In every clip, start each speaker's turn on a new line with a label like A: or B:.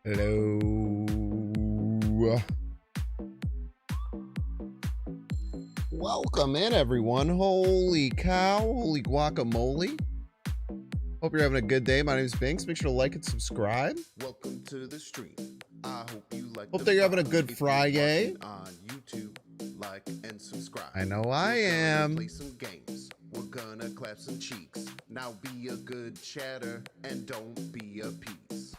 A: Hello. Welcome in, everyone. Holy cow. Holy guacamole. Hope you're having a good day. My name is Binks. Make sure to like and subscribe.
B: Welcome to the stream. I hope you like.
A: Hope that you're having a good Friday.
B: On YouTube, like and subscribe.
A: I know I am.
B: Play some games. We're gonna clap some cheeks. Now be a good chatter and don't be a piece.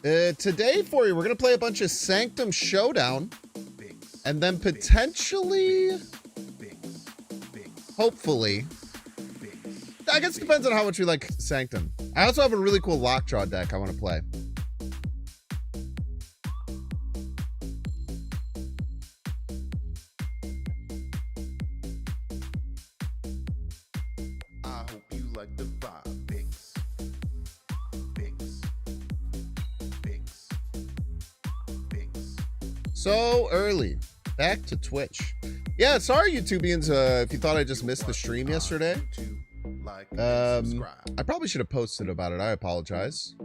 A: Today for you, we're going to play a bunch of Sanctum Showdown.
B: Binks,
A: and then potentially,
B: Binks,
A: hopefully, I guess it depends on how much you like Sanctum. I also have a really cool Lockjaw deck I want to play.
B: I hope you like the vibe. Binks, Binks, Binks, Binks.
A: So early. Back to Twitch. Yeah, sorry, YouTubians, if you thought I just missed the stream yesterday. I probably should have posted about it. I apologize.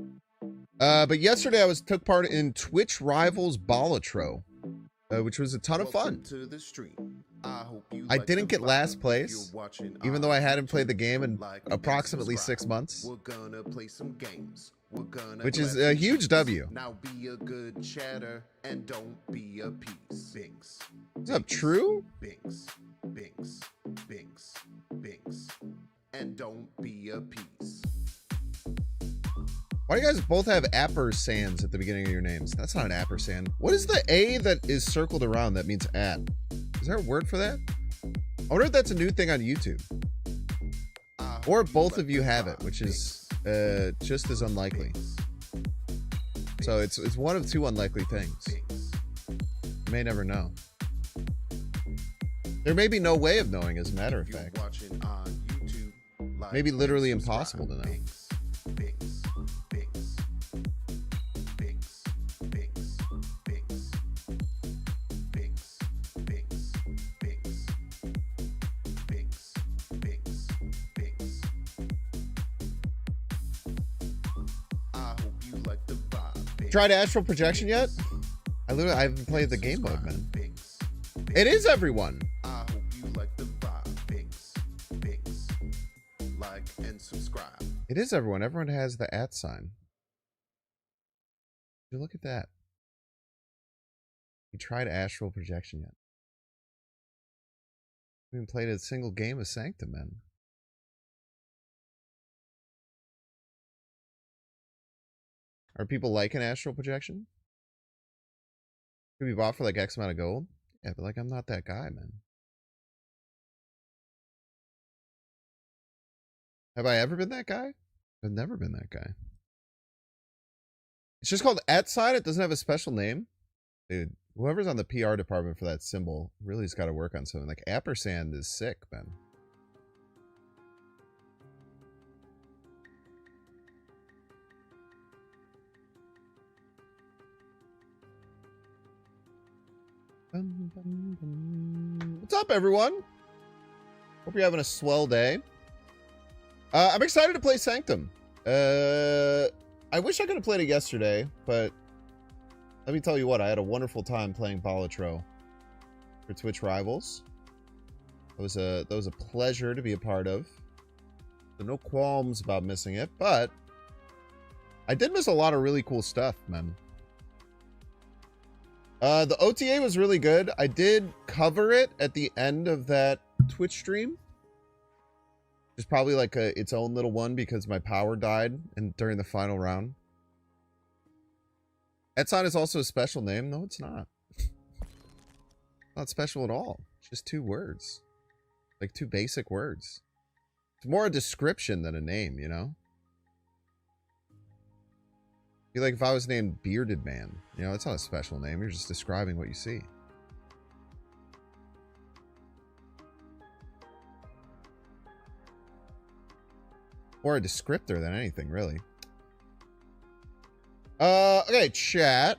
A: But yesterday I took part in Twitch Rivals Balatro, which was a ton of fun. I didn't get last place, even though I hadn't played the game in approximately 6 months.
B: We're gonna play some games.
A: Which is a huge W.
B: Now be a good chatter and don't be a piece. Binks.
A: Is that true?
B: Binks, Binks, Binks, Binks, and don't be a piece.
A: Why do you guys both have ampersands at the beginning of your names? That's not an ampersand. What is the A that is circled around that means at? Is there a word for that? I wonder if that's a new thing on YouTube. Or both of you have it, which is just as unlikely. So it's one of two unlikely things. You may never know. There may be no way of knowing, as a matter of fact. Maybe literally impossible to know. Tried astral projection yet? I haven't played the game mode, man. It is everyone.
B: I hope you like the vibe. Binks, Binks, like and subscribe.
A: It is everyone. Everyone has the @ sign. You look at that. You tried astral projection yet? We haven't played a single game of Sanctum, man. Are people liking astral projection? Could be bought for like X amount of gold? Yeah, but like I'm not that guy, man. Have I ever been that guy? I've never been that guy. It's just called @ sign. It doesn't have a special name. Dude, whoever's on the PR department for that symbol really has got to work on something. Like ampersand is sick, man. What's up, everyone? Hope you're having a swell day. I'm excited to play Sanctum. I wish I could have played it yesterday, but let me tell you what, I had a wonderful time playing Balatro for Twitch Rivals. That was a pleasure to be a part of. So no qualms about missing it, but I did miss a lot of really cool stuff, man. The OTA was really good. I did cover it at the end of that Twitch stream. It's probably like its own little one because my power died during the final round. Etson is also a special name. No, it's not. Not special at all. It's just 2 words. Like 2 basic words. It's more a description than a name, you know? Be like if I was named Bearded Man. You know, it's not a special name. You're just describing what you see. More a descriptor than anything, really. Okay, chat.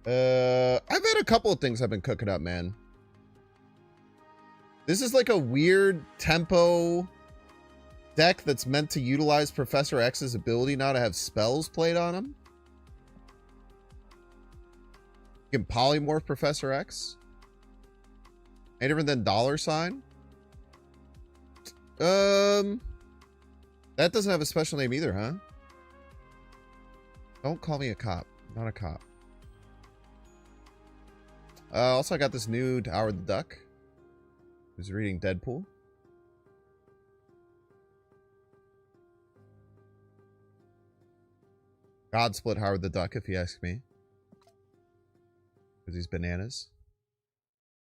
A: I've had a couple of things I've been cooking up, man. This is like a weird tempo deck that's meant to utilize Professor X's ability now to have spells played on him. You can polymorph Professor X. Any different than $? That doesn't have a special name either, huh? Don't call me a cop. I'm not a cop. Also, I got this new Howard the Duck, who's reading Deadpool. God split Howard the Duck, if you ask me. Because he's bananas.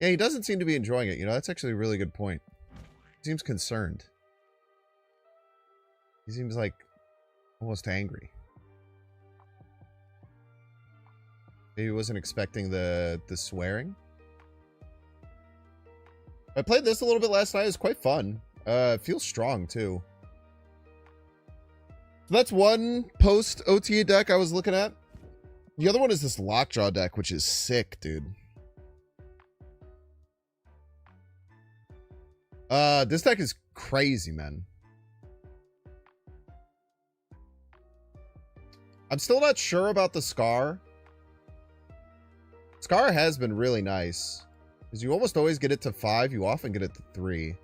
A: Yeah, he doesn't seem to be enjoying it. You know, that's actually a really good point. He seems concerned. He seems like almost angry. Maybe he wasn't expecting the swearing. I played this a little bit last night. It was quite fun. It feels strong, too. So that's one post-OTA deck I was looking at. The other one is this Lockjaw deck, which is sick, dude. This deck is crazy, man. I'm still not sure about the Scar. Scar has been really nice. Because you almost always get it to 5. You often get it to 3.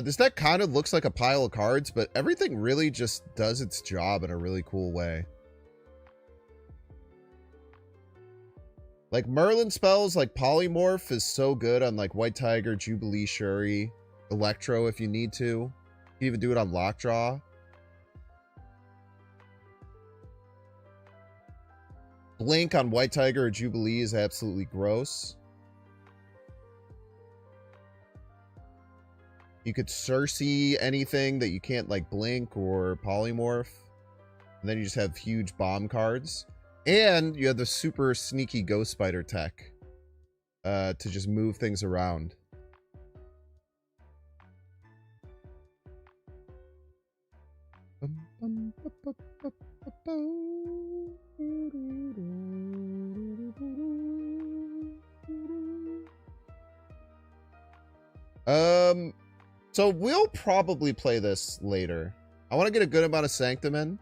A: This deck kind of looks like a pile of cards, but everything really just does its job in a really cool way. Like Merlin spells like Polymorph is so good on like White Tiger, Jubilee, Shuri, Electro if you need to. You can even do it on Lockjaw. Blink on White Tiger or Jubilee is absolutely gross. You could Cersei anything that you can't like blink or polymorph. And then you just have huge bomb cards. And you have the super sneaky Ghost Spider tech to just move things around. So we'll probably play this later. I want to get a good amount of Sanctum in.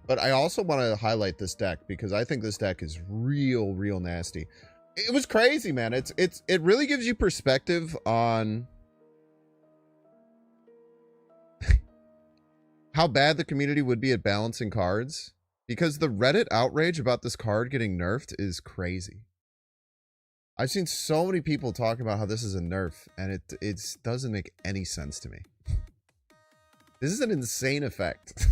A: But I also want to highlight this deck because I think this deck is real nasty. It was crazy, man. It really gives you perspective on how bad the community would be at balancing cards. Because the Reddit outrage about this card getting nerfed is crazy. I've seen so many people talking about how this is a nerf, and it doesn't make any sense to me. This is an insane effect.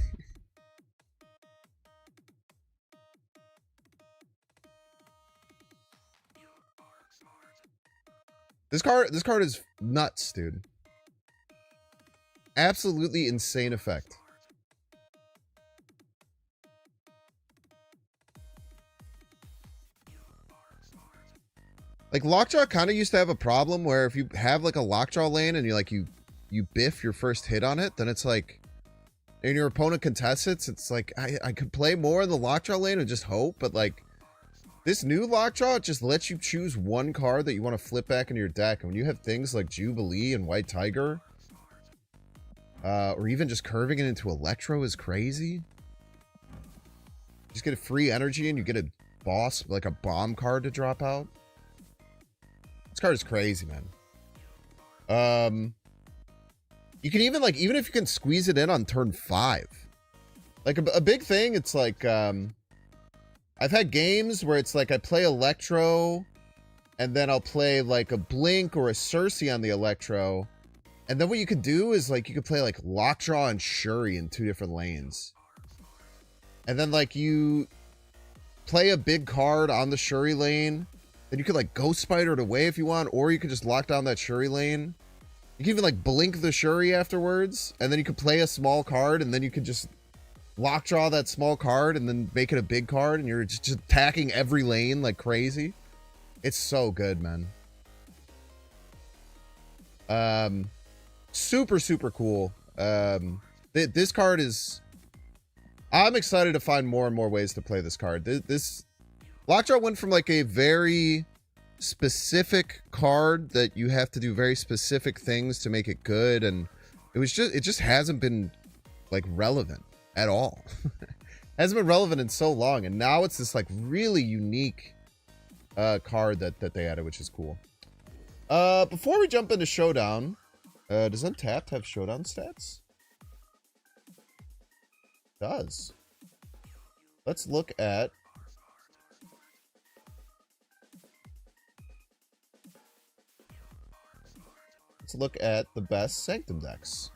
A: This card is nuts, dude. Absolutely insane effect. Like Lockjaw kind of used to have a problem where if you have like a Lockjaw lane and you biff your first hit on it, then it's like, and your opponent contests it, it's like I could play more in the Lockjaw lane and just hope, but like this new Lockjaw just lets you choose one card that you want to flip back into your deck. And when you have things like Jubilee and White Tiger, or even just curving it into Electro is crazy. Just get a free energy and you get a boss, like a bomb card to drop out. This card is crazy, man. You can even like, even if you can squeeze it in on turn 5, like a big thing, it's like, I've had games where it's like I play Electro and then I'll play like a Blink or a Cersei on the Electro. And then what you could do is like, you could play like Lockjaw and Shuri in 2 different lanes. And then like you play a big card on the Shuri lane. Then you could like Ghost Spider it away if you want, or you could just lock down that Shuri lane. You can even like blink the Shuri afterwards, and then you could play a small card, and then you could just Lockjaw that small card and then make it a big card, and you're just attacking every lane like crazy. It's so good, man. Super cool. This card is... I'm excited to find more and more ways to play this card. This Lockjaw went from like a very specific card that you have to do very specific things to make it good, and it just hasn't been like relevant at all. Hasn't been relevant in so long, and now it's this like really unique card that they added, which is cool. Before we jump into Showdown, does Untapped have Showdown stats? It does. Let's look at the best Sanctum decks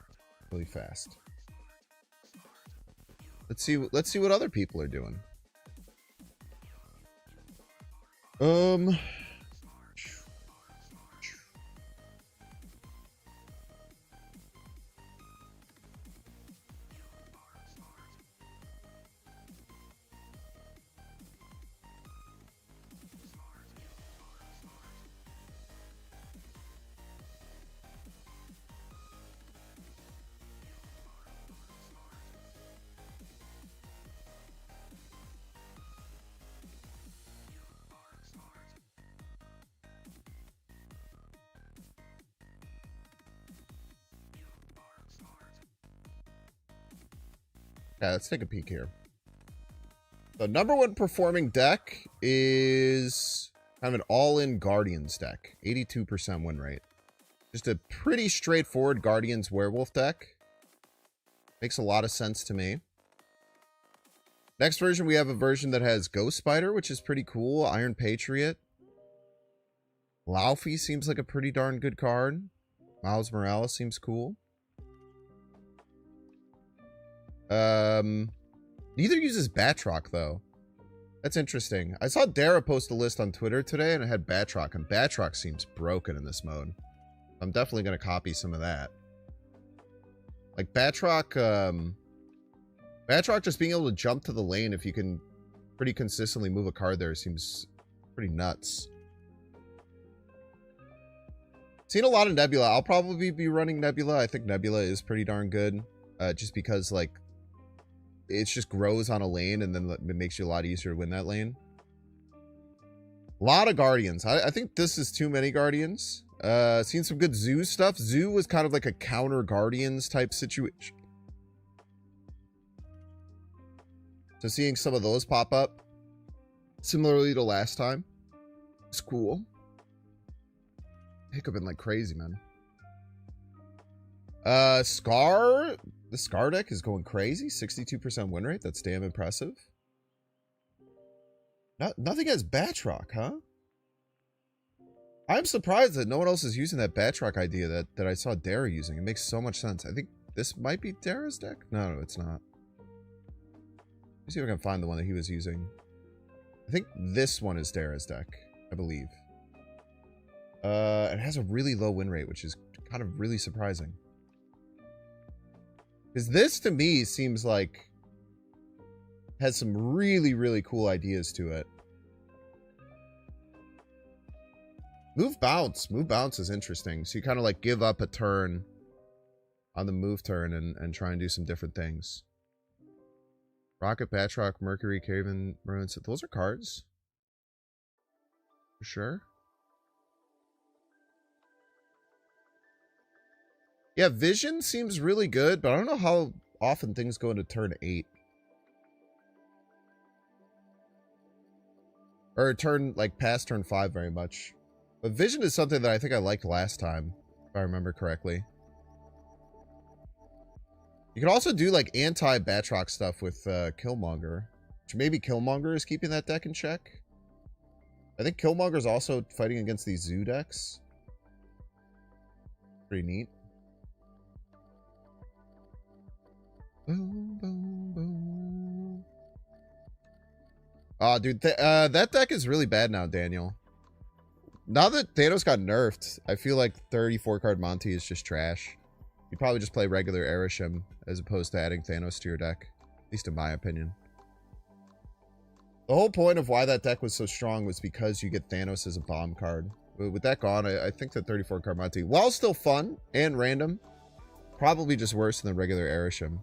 A: really fast. Let's see what other people are doing. Yeah, let's take a peek here. The number one performing deck is kind of an all-in Guardians deck. 82% win rate. Just a pretty straightforward Guardians Werewolf deck. Makes a lot of sense to me. Next version, we have a version that has Ghost Spider, which is pretty cool. Iron Patriot. Laufey seems like a pretty darn good card. Miles Morales seems cool. Neither uses Batroc, though. That's interesting. I saw Dara post a list on Twitter today, and it had Batroc, and Batroc seems broken in this mode. I'm definitely going to copy some of that. Like, Batroc, Batroc just being able to jump to the lane if you can pretty consistently move a card there seems pretty nuts. Seen a lot of Nebula. I'll probably be running Nebula. I think Nebula is pretty darn good. Just because, like, it just grows on a lane, and then it makes you a lot easier to win that lane. A lot of Guardians. I think this is too many Guardians. Seen some good Zoo stuff. Zoo was kind of like a counter Guardians type situation. So seeing some of those pop up, similarly to last time, it's cool. Hiccuping like crazy, man. Scar. The Scar deck is going crazy. 62% win rate. That's damn impressive. Nothing has Batroc, huh? I'm surprised that no one else is using that Batroc idea that I saw Dara using. It makes so much sense. I think this might be Dara's deck. No, it's not. Let's see if I can find the one that he was using. I think this one is Dara's deck, I believe. It has a really low win rate, which is kind of really surprising. Because this, to me, seems like has some really, really cool ideas to it. Move Bounce. Move Bounce is interesting. So you kind of like give up a turn on the move turn and try and do some different things. Rocket, Batroc, Mercury, Caven, Ruins. Those are cards. For sure. Yeah, Vision seems really good, but I don't know how often things go into turn 8. Or turn, like, past turn 5 very much. But Vision is something that I think I liked last time, if I remember correctly. You can also do, like, anti-Batroc stuff with Killmonger. Which maybe Killmonger is keeping that deck in check. I think Killmonger's also fighting against these Zoo decks. Pretty neat. Boom, boom, boom. Oh, dude, that deck is really bad now, Daniel. Now that Thanos got nerfed, I feel like 34-card Monty is just trash. You'd probably just play regular Erisham as opposed to adding Thanos to your deck. At least in my opinion. The whole point of why that deck was so strong was because you get Thanos as a bomb card. With that gone, I think that 34-card Monty, while still fun and random, probably just worse than the regular Erisham.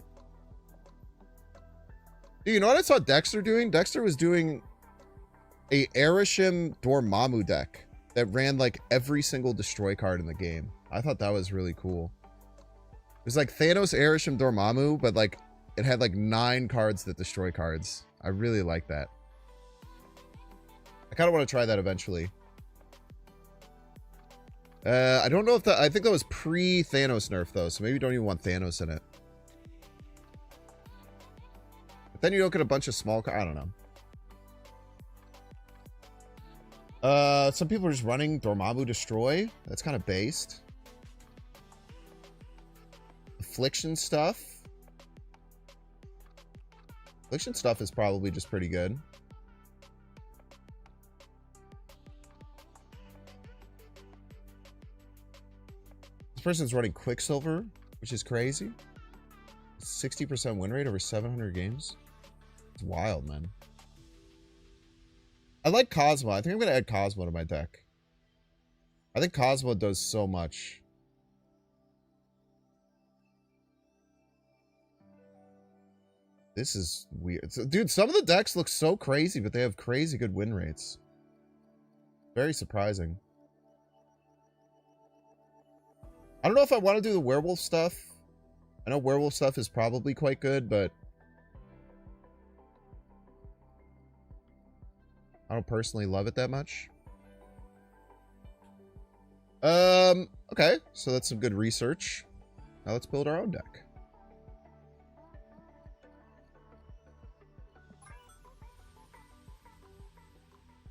A: Dude, you know what I saw Dexter doing? Dexter was doing a Erishim Dormammu deck that ran like every single destroy card in the game. I thought that was really cool. It was like Thanos Erishim Dormammu, but like it had like 9 cards that destroy cards. I really like that. I kind of want to try that eventually. I don't know if that... I think that was pre-Thanos nerf, though, so maybe you don't even want Thanos in it. But then you don't get a bunch of small... I don't know. Some people are just running Dormammu Destroy. That's kind of based. Affliction stuff. Affliction stuff is probably just pretty good. This person's running Quicksilver, which is crazy. 60% win rate over 700 games. It's wild, man. I like Cosmo. I think I'm going to add Cosmo to my deck. I think Cosmo does so much. This is weird. Dude, some of the decks look so crazy, but they have crazy good win rates. Very surprising. I don't know if I want to do the werewolf stuff. I know werewolf stuff is probably quite good, but I don't personally love it that much. Okay, so that's some good research. Now let's build our own deck.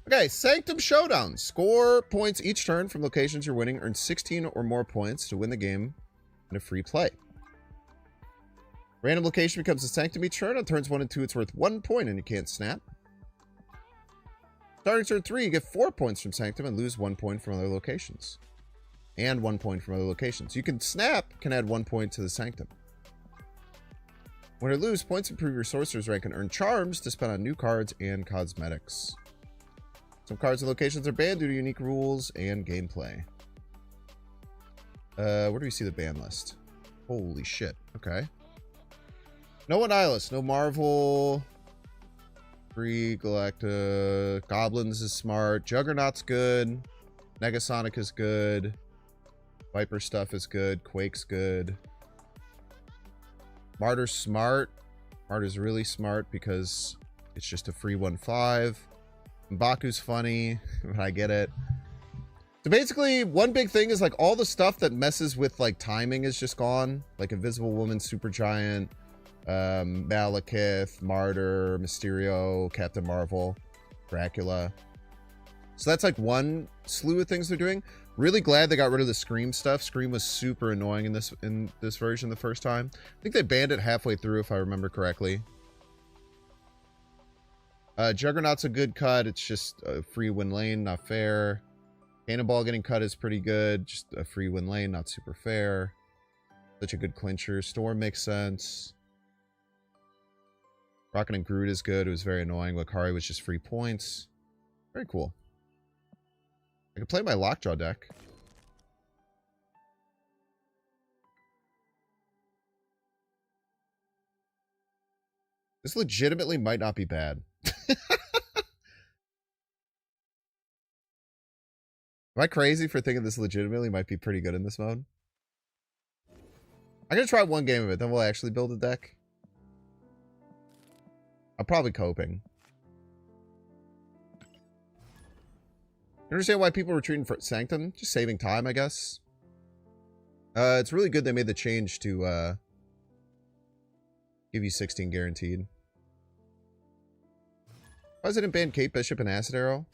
A: Okay, Sanctum Showdown. Score points each turn from locations you're winning. Earn 16 or more points to win the game in a free play. Random location becomes a Sanctum each turn. On turns 1 and 2, it's worth 1 point and you can't snap. Starting turn 3, you get 4 points from Sanctum and lose 1 point from other locations. And 1 point from other locations. You can snap, can add 1 point to the Sanctum. Win or lose, points improve your sorcerer's rank and earn charms to spend on new cards and cosmetics. Some cards and locations are banned due to unique rules and gameplay. Where do we see the ban list? Holy shit. Okay. No Annihilus, no Marvel. Free Galacta. Goblins is smart. Juggernaut's good. Negasonic is good. Viper stuff is good. Quake's good. Martyr's smart. Martyr's really smart because it's just a free 1/5. Mbaku's funny, but I get it. So basically, one big thing is like all the stuff that messes with like timing is just gone. Like Invisible Woman, Supergiant, Malekith, Martyr, Mysterio, Captain Marvel, Dracula. So that's like one slew of things they're doing. Really glad they got rid of the Scream stuff. Scream was super annoying in this version the first time. I think they banned it halfway through if I remember correctly. Juggernaut's a good cut. It's just a free win lane, not fair. Cannonball getting cut is pretty good. Just a free win lane, not super fair. Such a good clincher. Storm makes sense. Rocket and Groot is good. It was very annoying. Wakari was just free points. Very cool. I can play my Lockjaw deck. This legitimately might not be bad. Am I crazy for thinking this legitimately might be pretty good in this mode? I'm going to try one game of it, then we'll actually build a deck. I'm probably coping. You understand why people are retreating for Sanctum? Just saving time, I guess. It's really good they made the change to give you 16 guaranteed. Why didn't ban Kate Bishop and Acid Arrow?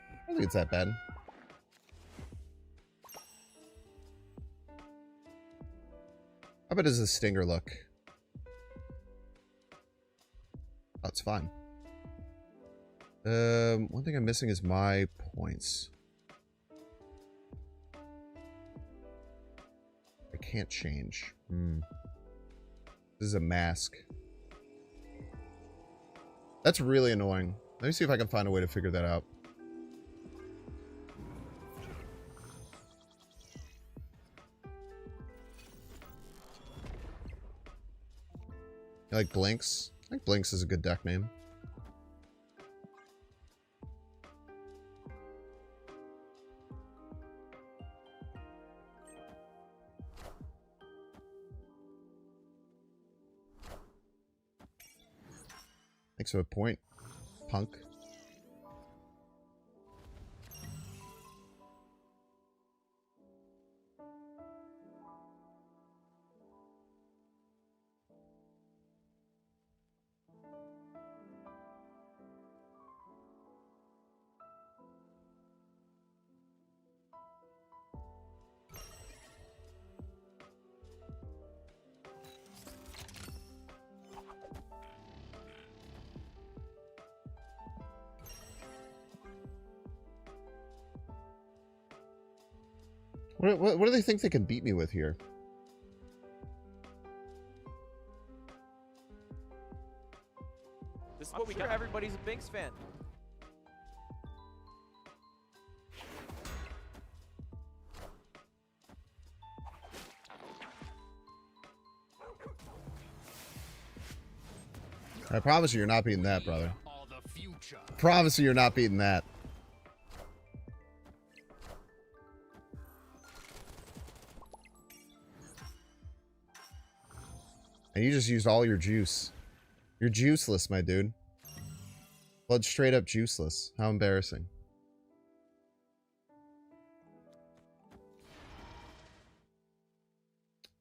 A: I don't think it's that bad. How bad does the Stinger look? Oh, it's fine. One thing I'm missing is my points. I can't change. This is a mask. That's really annoying. Let me see if I can find a way to figure that out. It like blinks. think Blinks is a good deck name. Thanks for a point, punk. What do they think they can beat me with here?
C: This is what we got. Everybody's a Binks fan.
A: I promise you, you're not beating that, brother. I promise you, you're not beating that. And you just used all your juice. You're juiceless, my dude. Blood straight up juiceless. How embarrassing.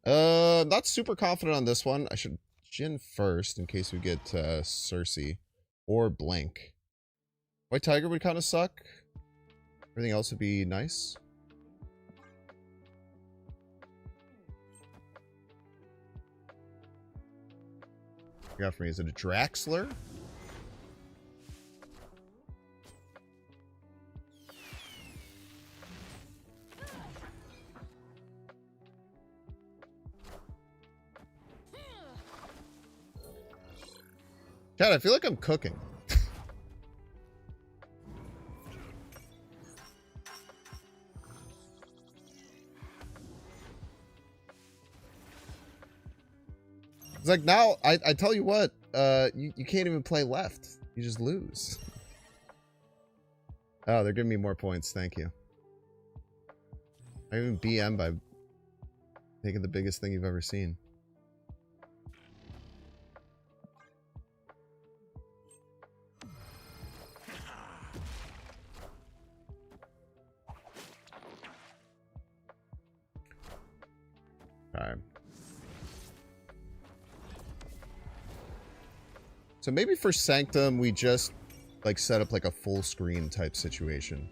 A: Not super confident on this one. I should Jhin first in case we get Cersei or Blank. White Tiger would kind of suck. Everything else would be nice. What you got for me? Is it a Draxler? God, I feel like I'm cooking. It's like now, I tell you what, you can't even play left. You just lose. Oh, they're giving me more points. Thank you. I even BM by taking the biggest thing you've ever seen. Alright. So maybe for Sanctum, we just like set up like a full screen type situation.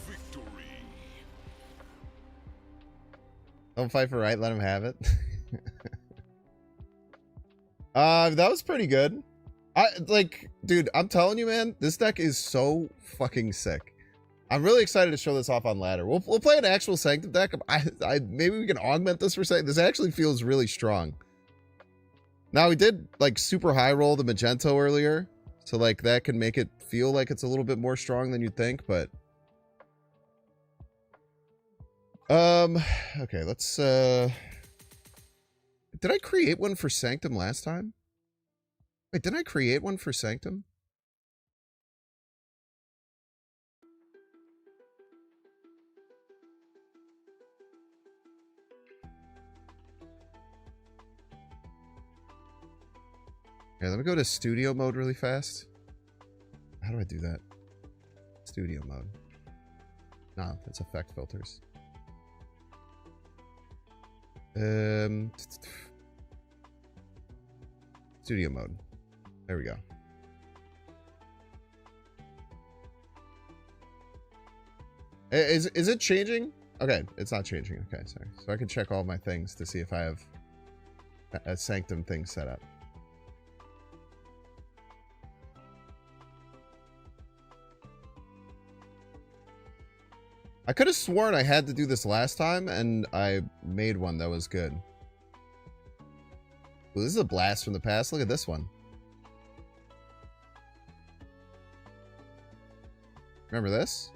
A: Victory. Don't fight for right, let him have it. That was pretty good. Dude, I'm telling you, man, this deck is so fucking sick. I'm really excited to show this off on ladder. We'll play an actual Sanctum deck. Maybe we can augment this for Sanctum. This actually feels really strong. Now, we did, like, super high roll the Magento earlier. So, like, that can make it feel like it's a little bit more strong than you'd think, but... Okay, let's, Did I create one for Sanctum last time? Wait, didn't I create one for Sanctum? Okay, let me go to studio mode really fast. How do I do that? Studio mode. No, that's effect filters. Studio mode. There we go. Is it changing? Okay, it's not changing. Okay, sorry. So I can check all my things to see if I have a Sanctum thing set up. I could have sworn I had to do this last time, and I made one that was good. Ooh, this is a blast from the past. Look at this one. Remember this?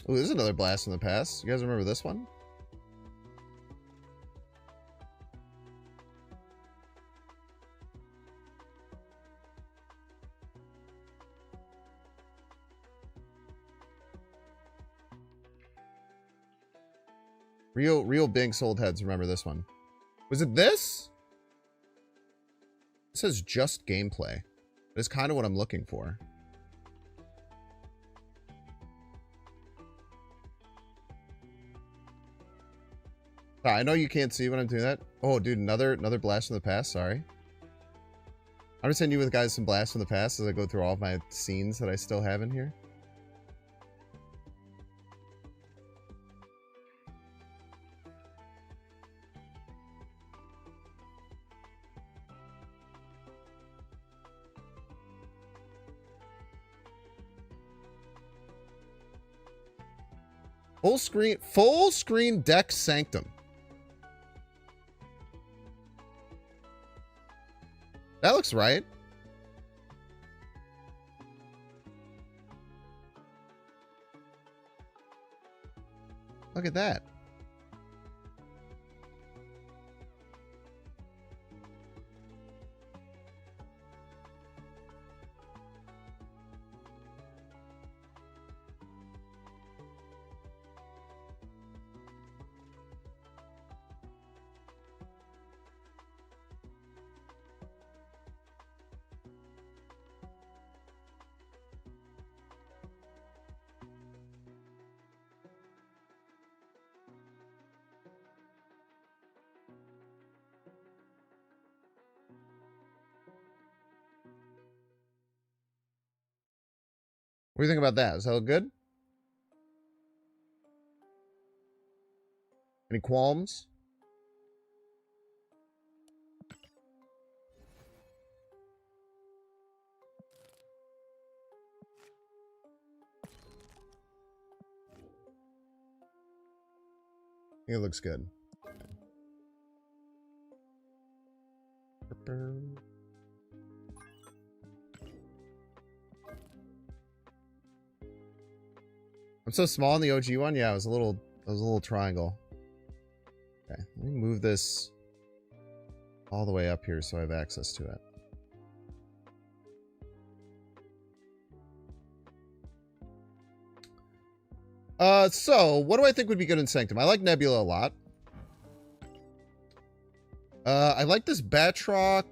A: Oh, this is another blast from the past. You guys remember this one? Real Binks old heads remember this one. Was it this? It says just gameplay. That's kind of what I'm looking for. I know you can't see when I'm doing that. Oh, dude, another blast from the past. Sorry. I'm gonna send you with guys some blasts from the past as I go through all of my scenes that I still have in here. Full screen deck Sanctum. That looks right. Look at that. What do you think about that? Does that look good? Any qualms? I think it looks good. I'm so small in the OG one. Yeah, it was a little triangle. Okay, let me move this all the way up here so I have access to it. So what do I think would be good in Sanctum? I like Nebula a lot. I like this Batroc,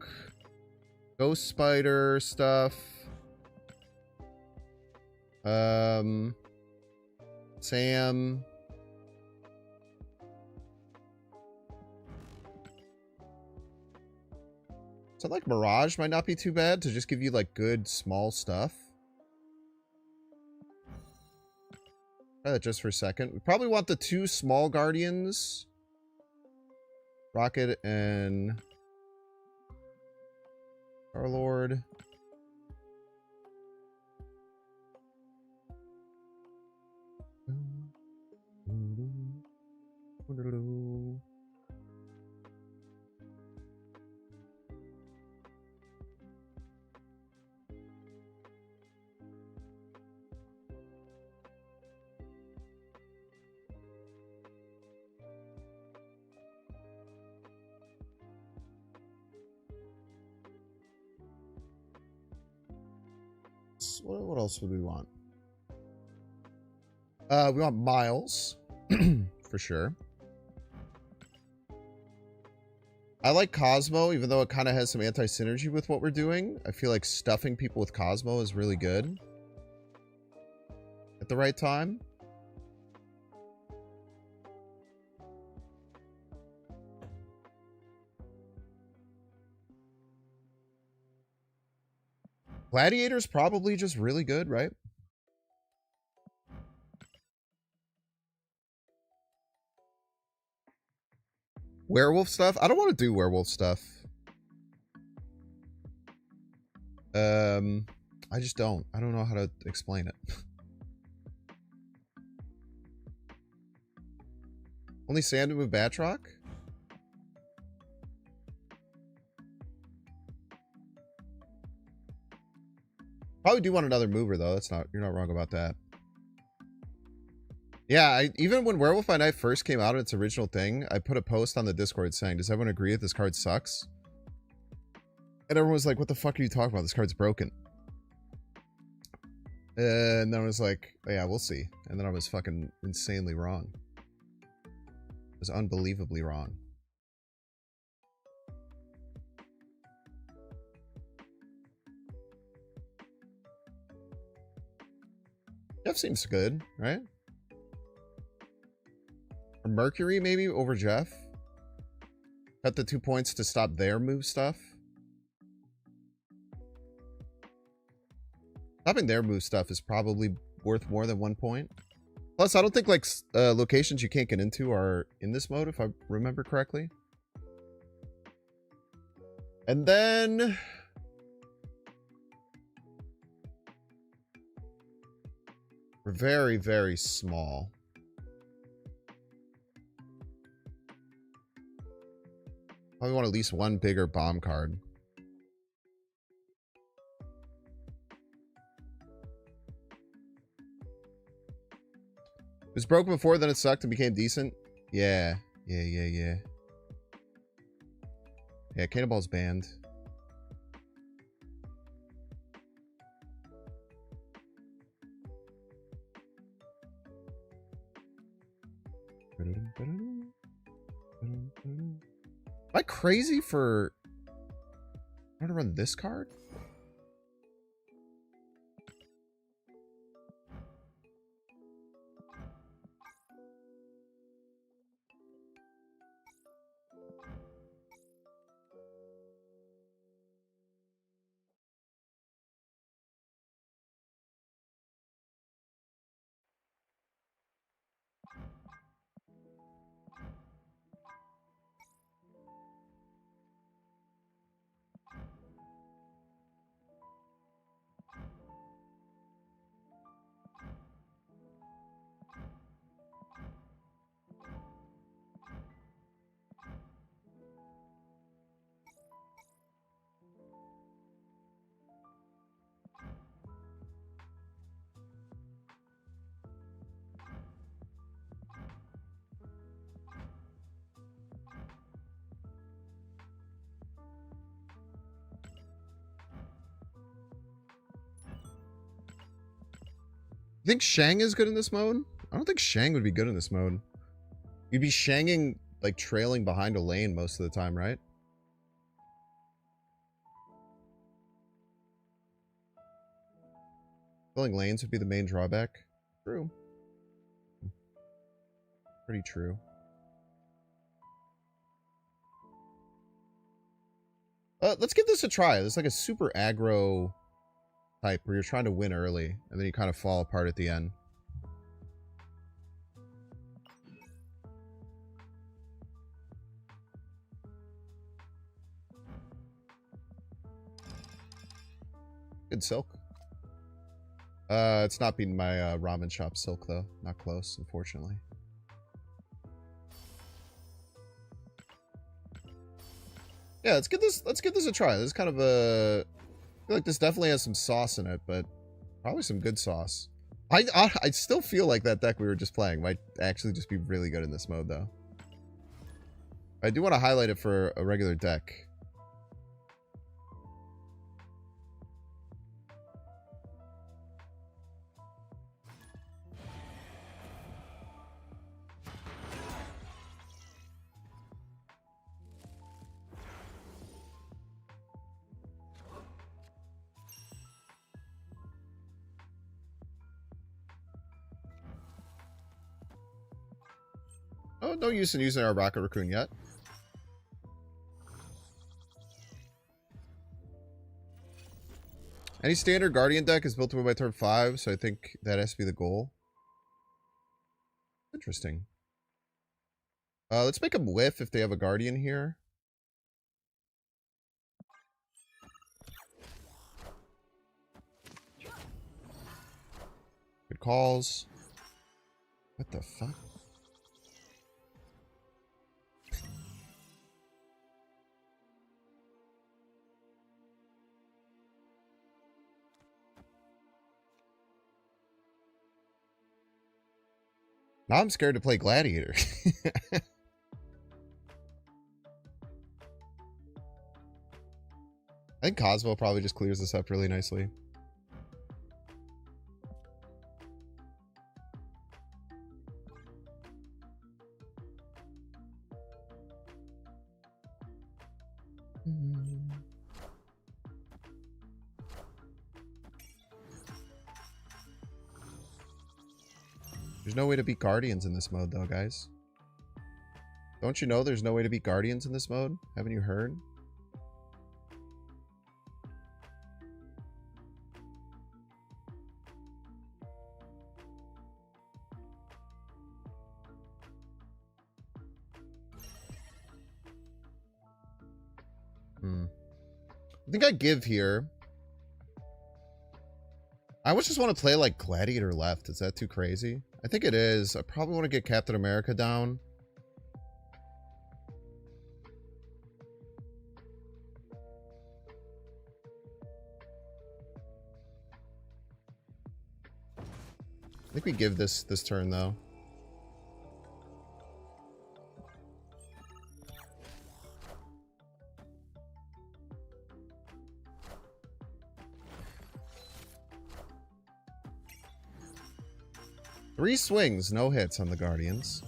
A: Ghost Spider stuff. Sam. So like Mirage might not be too bad to just give you like good small stuff. Try that just for a second. We probably want the two small Guardians. Rocket and Star-Lord. What else would we want? We want Miles for sure. I like Cosmo, even though it kind of has some anti-synergy with what we're doing. I feel like stuffing people with Cosmo is really good at the right time. Gladiator's probably just really good, right? Werewolf stuff? I don't want to do werewolf stuff. I just don't. I don't know how to explain it. Only Sanctum with Batroc? Probably do want another mover though. That's not, you're not wrong about that. Yeah, even when Werewolf by Night first came out in its original thing, I put a post on the Discord saying, does everyone agree that this card sucks? And everyone was like, what the fuck are you talking about? This card's broken. And then I was like, oh, yeah, we'll see. And then I was fucking insanely wrong. I was unbelievably wrong. Jeff seems good, right? Or Mercury, maybe, over Jeff. Cut the 2 points to stop their move stuff. Stopping their move stuff is probably worth more than 1 point. Plus, I don't think, like, locations you can't get into are in this mode, if I remember correctly. And then... we're very, very small. Probably want at least one bigger bomb card. It was broken before, then it sucked and became decent. Yeah. Yeah, Cannonball's banned. Am I crazy for... I'm gonna run this card? You think Shang is good in this mode? I don't think Shang would be good in this mode. You'd be Shanging, like, trailing behind a lane most of the time, right? Filling lanes would be the main drawback. True. Pretty true. Let's give this a try. This is like a super aggro type where you're trying to win early and then you kind of fall apart at the end. Good silk. It's not beating my ramen shop silk though. Not close, unfortunately. Yeah, let's give this a try. This is kind of a... I feel like this definitely has some sauce in it, but probably some good sauce. I still feel like that deck we were just playing might actually just be really good in this mode, though. I do want to highlight it for a regular deck. Oh, no use in using our Rocket Raccoon yet. Any standard Guardian deck is built to win by turn 5, so I think that has to be the goal. Interesting. Let's make them whiff if they have a Guardian here. Good calls. What the fuck? Now I'm scared to play Gladiator. I think Cosmo probably just clears this up really nicely. There's no way to beat Guardians in this mode, though, guys. Don't you know there's no way to beat Guardians in this mode? Haven't you heard? I think I give here. I almost just want to play like Gladiator left. Is that too crazy? I think it is. I probably want to get Captain America down. I think we give this turn though. Three swings, no hits on the Guardians.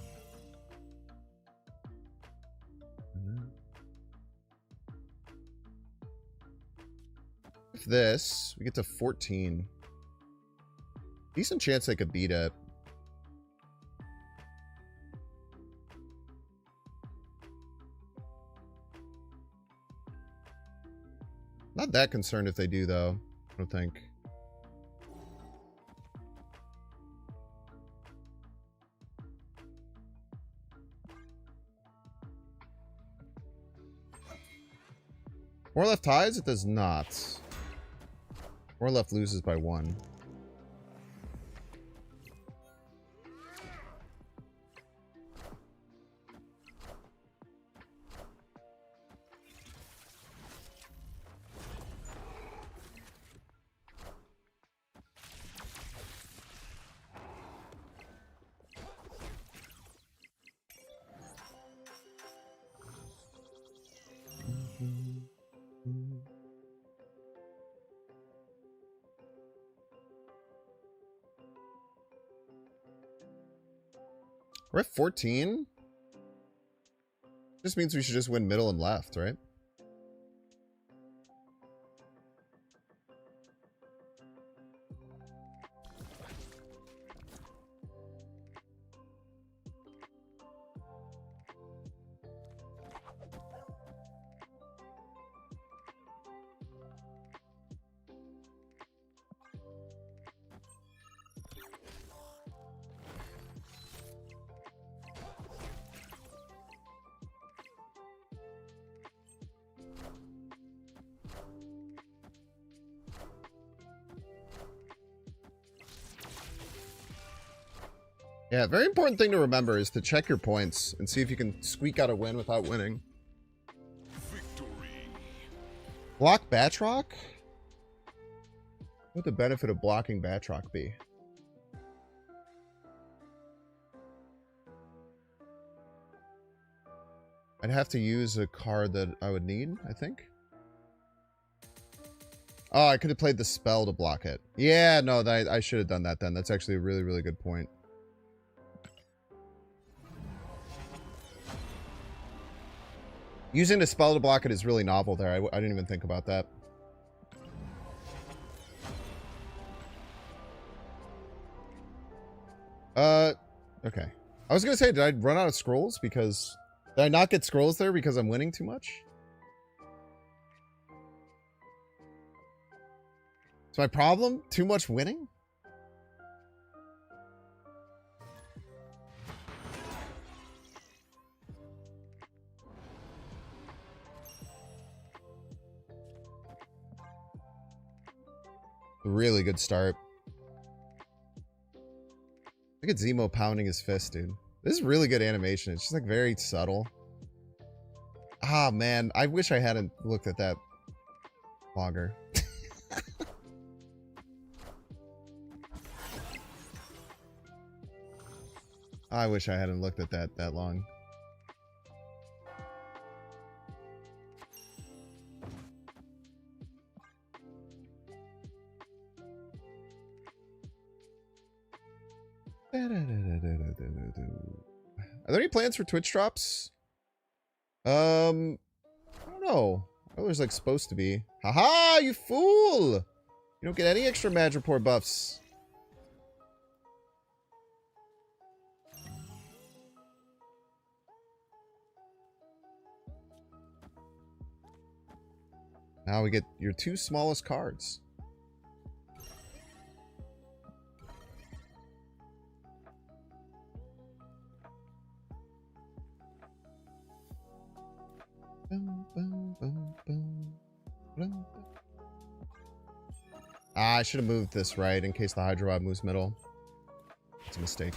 A: With this, we get to 14. Decent chance they could beat it. Not that concerned if they do, though. I don't think. More left ties? It does not. More left loses by 1. We're at 14? This means we should just win middle and left, right? Yeah, very important thing to remember is to check your points and see if you can squeak out a win without winning. Victory. Block Batroc? What would the benefit of blocking Batroc be? I'd have to use a card that I would need, I think. Oh, I could have played the spell to block it. Yeah, no, I should have done that then. That's actually a really, really good point. Using the spell to block it is really novel there. I didn't even think about that. Okay. I was gonna say, did I run out of scrolls? Because... Did I not get scrolls there because I'm winning too much? Is my problem too much winning? Really good start. Look at Zemo pounding his fist, dude. This is really good animation. It's just like very subtle. Ah, man. I wish I hadn't looked at that longer. I wish I hadn't looked at that long. Are there any plans for Twitch drops? I don't know. Oh, there's like supposed to be. Haha, you fool! You don't get any extra Madripoor buffs. Now we get your 2 smallest cards. I should have moved this right in case the Hydro Rod moves middle. It's a mistake.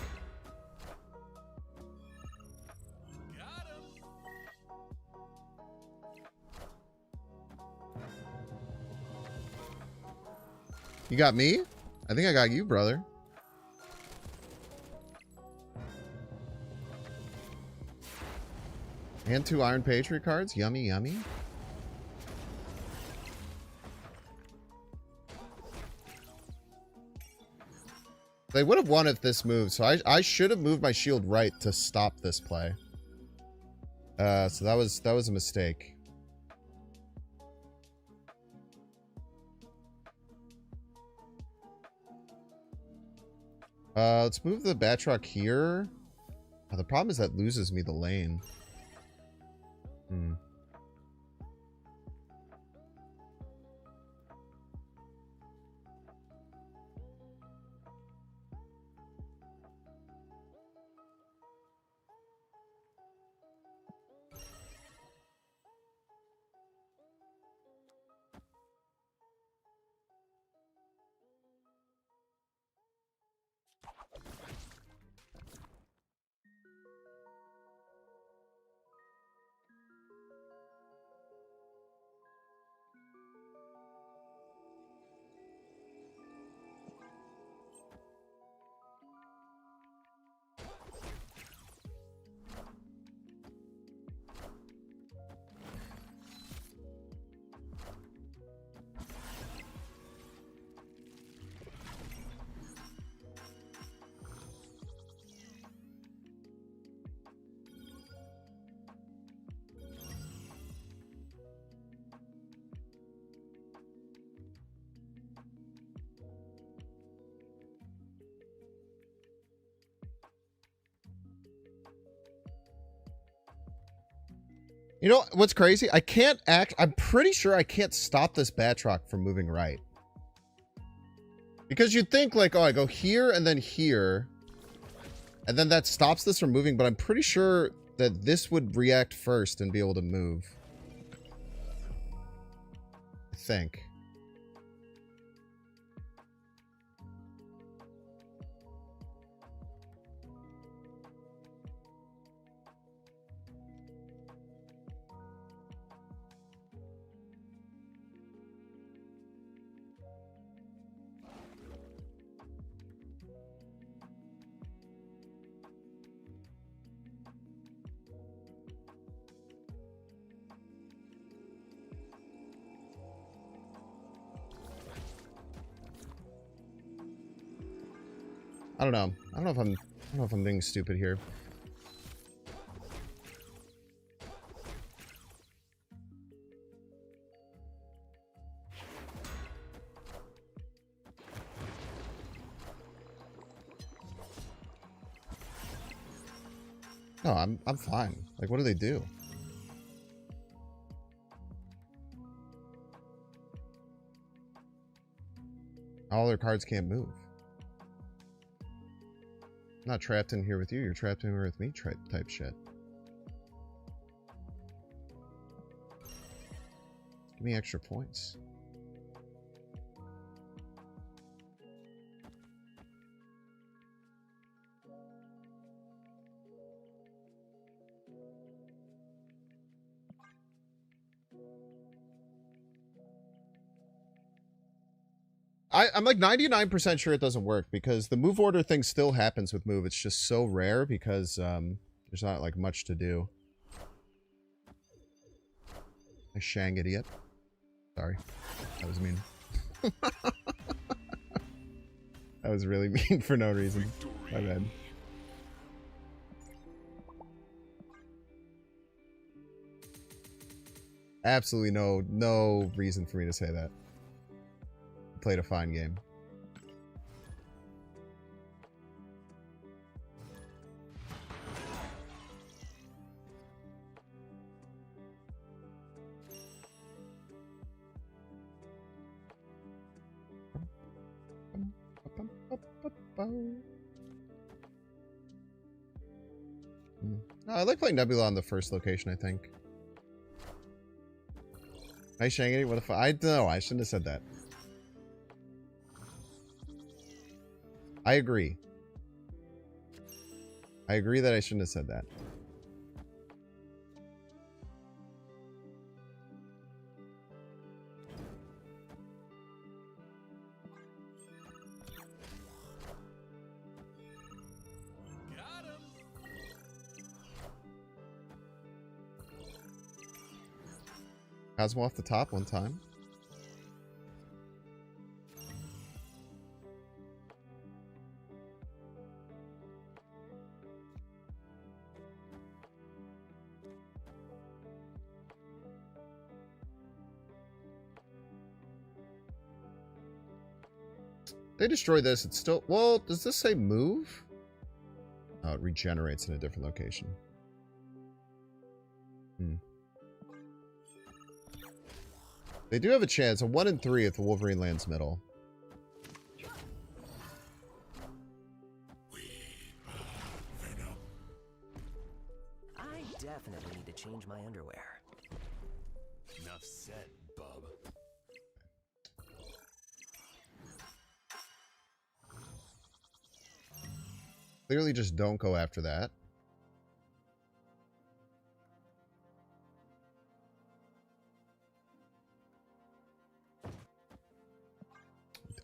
A: You got me? I think I got you, brother. And 2 Iron Patriot cards. Yummy, yummy. They would have won if this moved, so I should have moved my shield right to stop this play. So that was a mistake. Let's move the Batroc here. Oh, the problem is that loses me the lane. You know what's crazy? I can't act. I'm pretty sure I can't stop this Batroc from moving right. Because you'd think like, oh, I go here and then here. And then that stops this from moving. But I'm pretty sure that this would react first and be able to move. I think. I don't know. I don't know if I'm being stupid here. No, I'm fine. Like, what do they do? All their cards can't move. I'm not trapped in here with you. You're trapped in here with me type shit. Give me extra points. I'm like 99% sure it doesn't work because the move order thing still happens with move. It's just so rare because there's not like much to do. I shang idiot. Sorry. That was mean. That was really mean for no reason. My bad. Absolutely no reason for me to say that. Played a fine game. No, I like playing Nebula on the first location, I think. Nice Shangity, what if I know, I shouldn't have said that. I agree. I agree that I shouldn't have said that.
D: Got him.
A: Cosmo off the top one time. They destroy this, it's still... Well, does this say move? Oh, it regenerates in a different location. They do have a chance, a 1 in 3 if the Wolverine lands middle.
E: I definitely need to change my underwear.
D: Enough said, bub.
A: Clearly just don't go after that.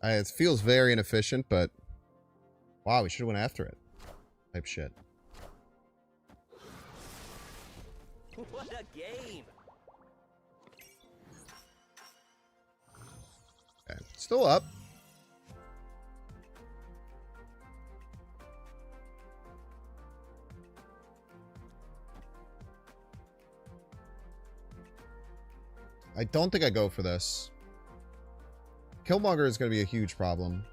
A: It feels very inefficient, but... Wow, we should have went after it. Type shit.
E: What a game!
A: Okay, still up. I don't think I go for this. Killmonger is going to be a huge problem.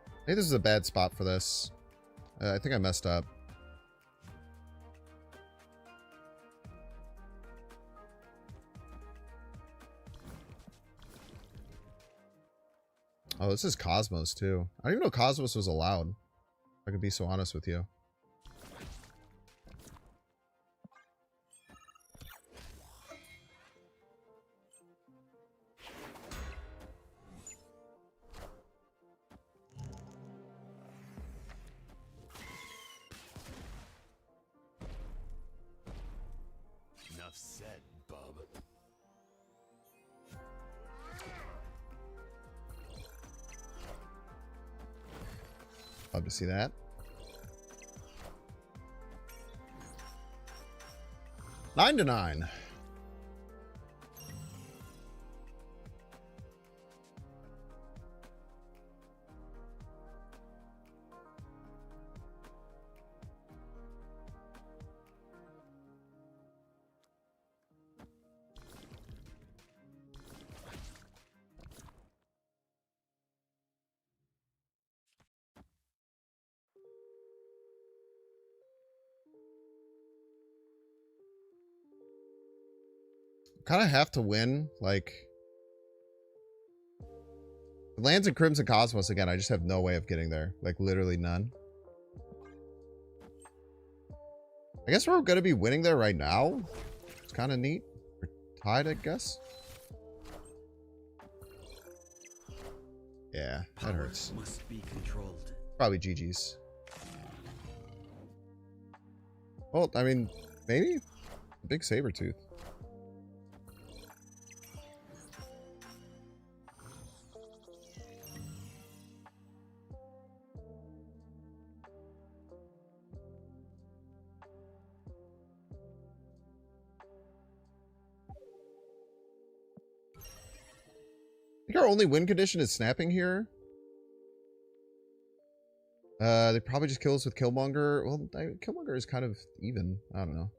A: I think this is a bad spot for this. I think I messed up. Oh, this is Cosmos too. I didn't even know Cosmos was allowed. If I could be so honest with you.
D: Enough said, bub.
A: Love to see that. Nine to 9. Kind of have to win, like... It lands in Crimson Cosmos again, I just have no way of getting there. Like, literally none. I guess we're going to be winning there right now. It's kind of neat. We're tied, I guess. Yeah, that hurts.
E: Must be controlled.
A: Probably GG's. Well, I mean, maybe? Big saber tooth. I think our only win condition is snapping here. They probably just kill us with Killmonger. Well, Killmonger is kind of even. I don't know.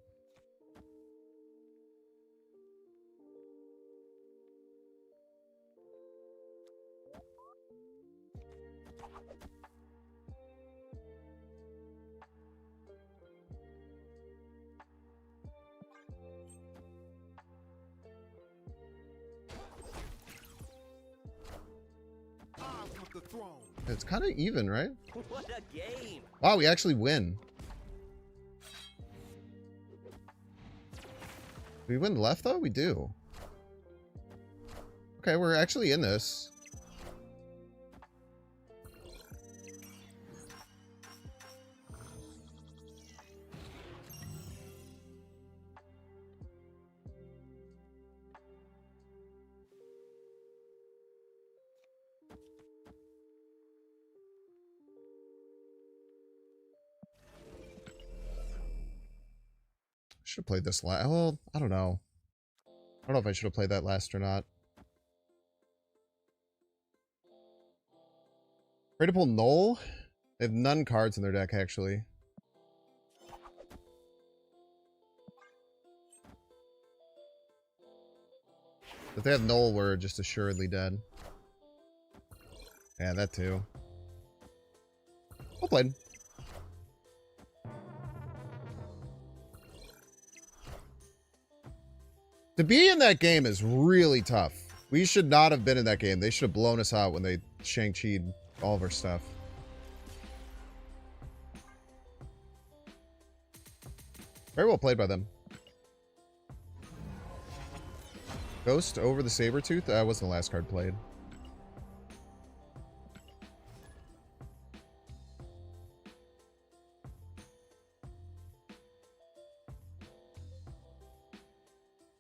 A: It's kind of even, right?
E: What a game!
A: Wow, we actually win. Do we win left, though? We do. Okay, we're actually in this. Should have played this last. Well, I don't know. I don't know if I should have played that last or not. Ready to pull Null? They have none cards in their deck, actually. If they have Null, we're just assuredly dead. Yeah, that too. Well played. To be in that game is really tough. We should not have been in that game. They should have blown us out when they Shang-Chi'd all of our stuff. Very well played by them. Ghost over the Sabretooth? That wasn't the last card played.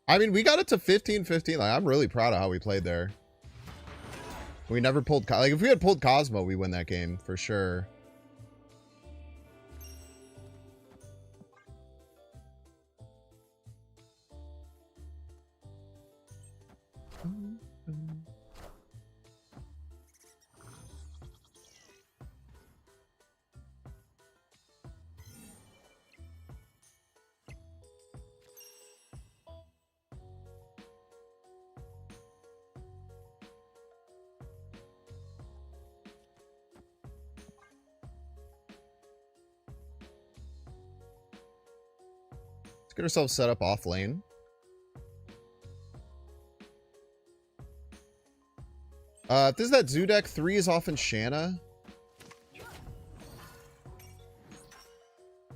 A: I mean, we got it to 15-15. Like, I'm really proud of how we played there. We never pulled... Like, if we had pulled Cosmo, we win that game, for sure. Let's get ourselves set up off lane. If this is that zoo deck, 3 is often Shanna.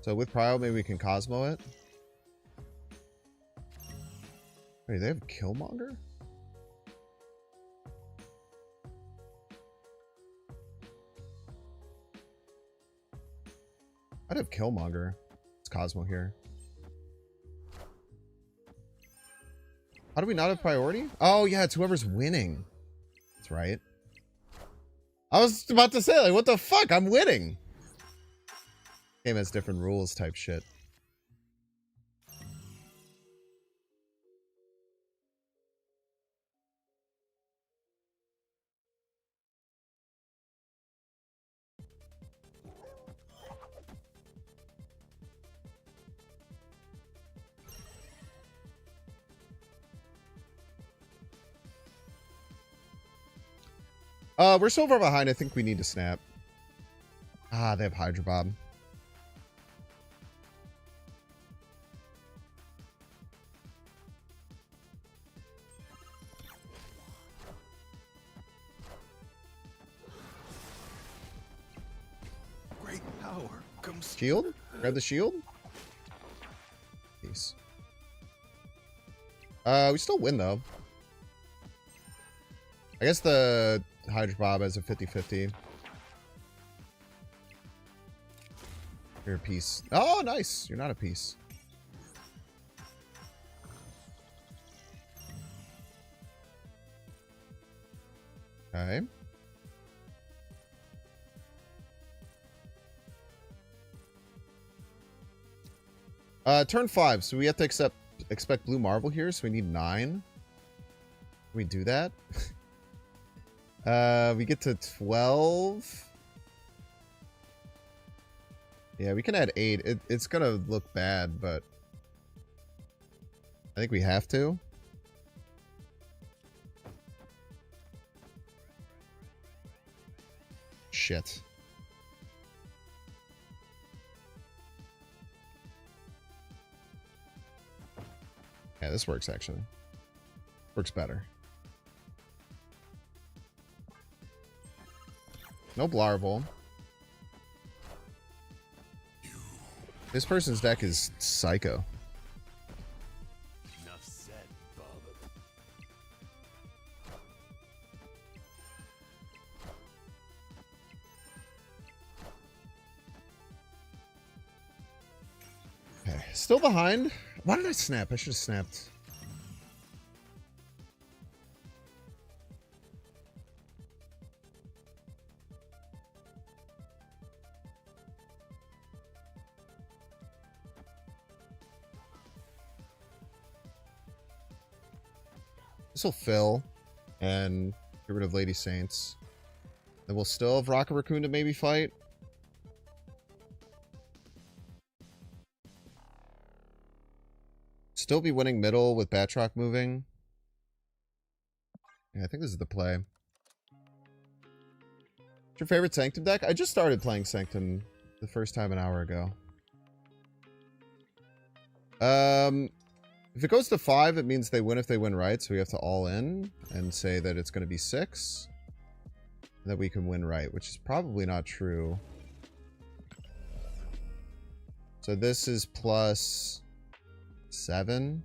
A: So with Prio, maybe we can Cosmo it. Wait, they have Killmonger? I'd have Killmonger. It's Cosmo here. How do we not have priority? Oh, yeah, it's whoever's winning. That's right. I was about to say, like, what the fuck? I'm winning. Game has different rules type shit. We're so far behind, I think we need to snap. Ah, they have Hydra Bob.
D: Great power comes.
A: Shield? Grab the shield? Peace. We still win, though. I guess the Hydra Bob has a 50-50. You're a piece. Oh, nice. You're not a piece. Okay. Turn 5, so we have to expect blue marble here, so we need 9. Can we do that? We get to 12. Yeah, we can add 8. It's gonna look bad, but I think we have to. Shit. Yeah, this works actually. Works better. No Blarble. This person's deck is psycho.
D: Enough said, bub.
A: Okay, still behind. Why did I snap? I should have snapped. This will fill and get rid of Lady Saints. Then we'll still have Rocket Raccoon to maybe fight. Still be winning middle with Batroc moving. Yeah, I think this is the play. What's your favorite Sanctum deck? I just started playing Sanctum the first time an hour ago. If it goes to 5, it means they win if they win right, so we have to all in and say that it's going to be 6. And that we can win right, which is probably not true. So this is plus 7.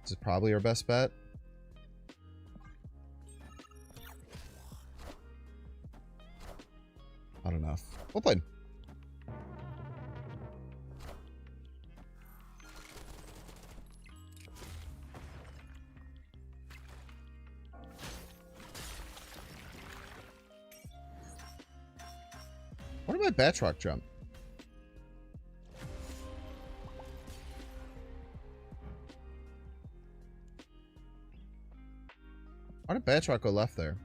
A: This is probably our best bet. Not enough. Well played. What did my Batroc jump? Why did Batroc go left there?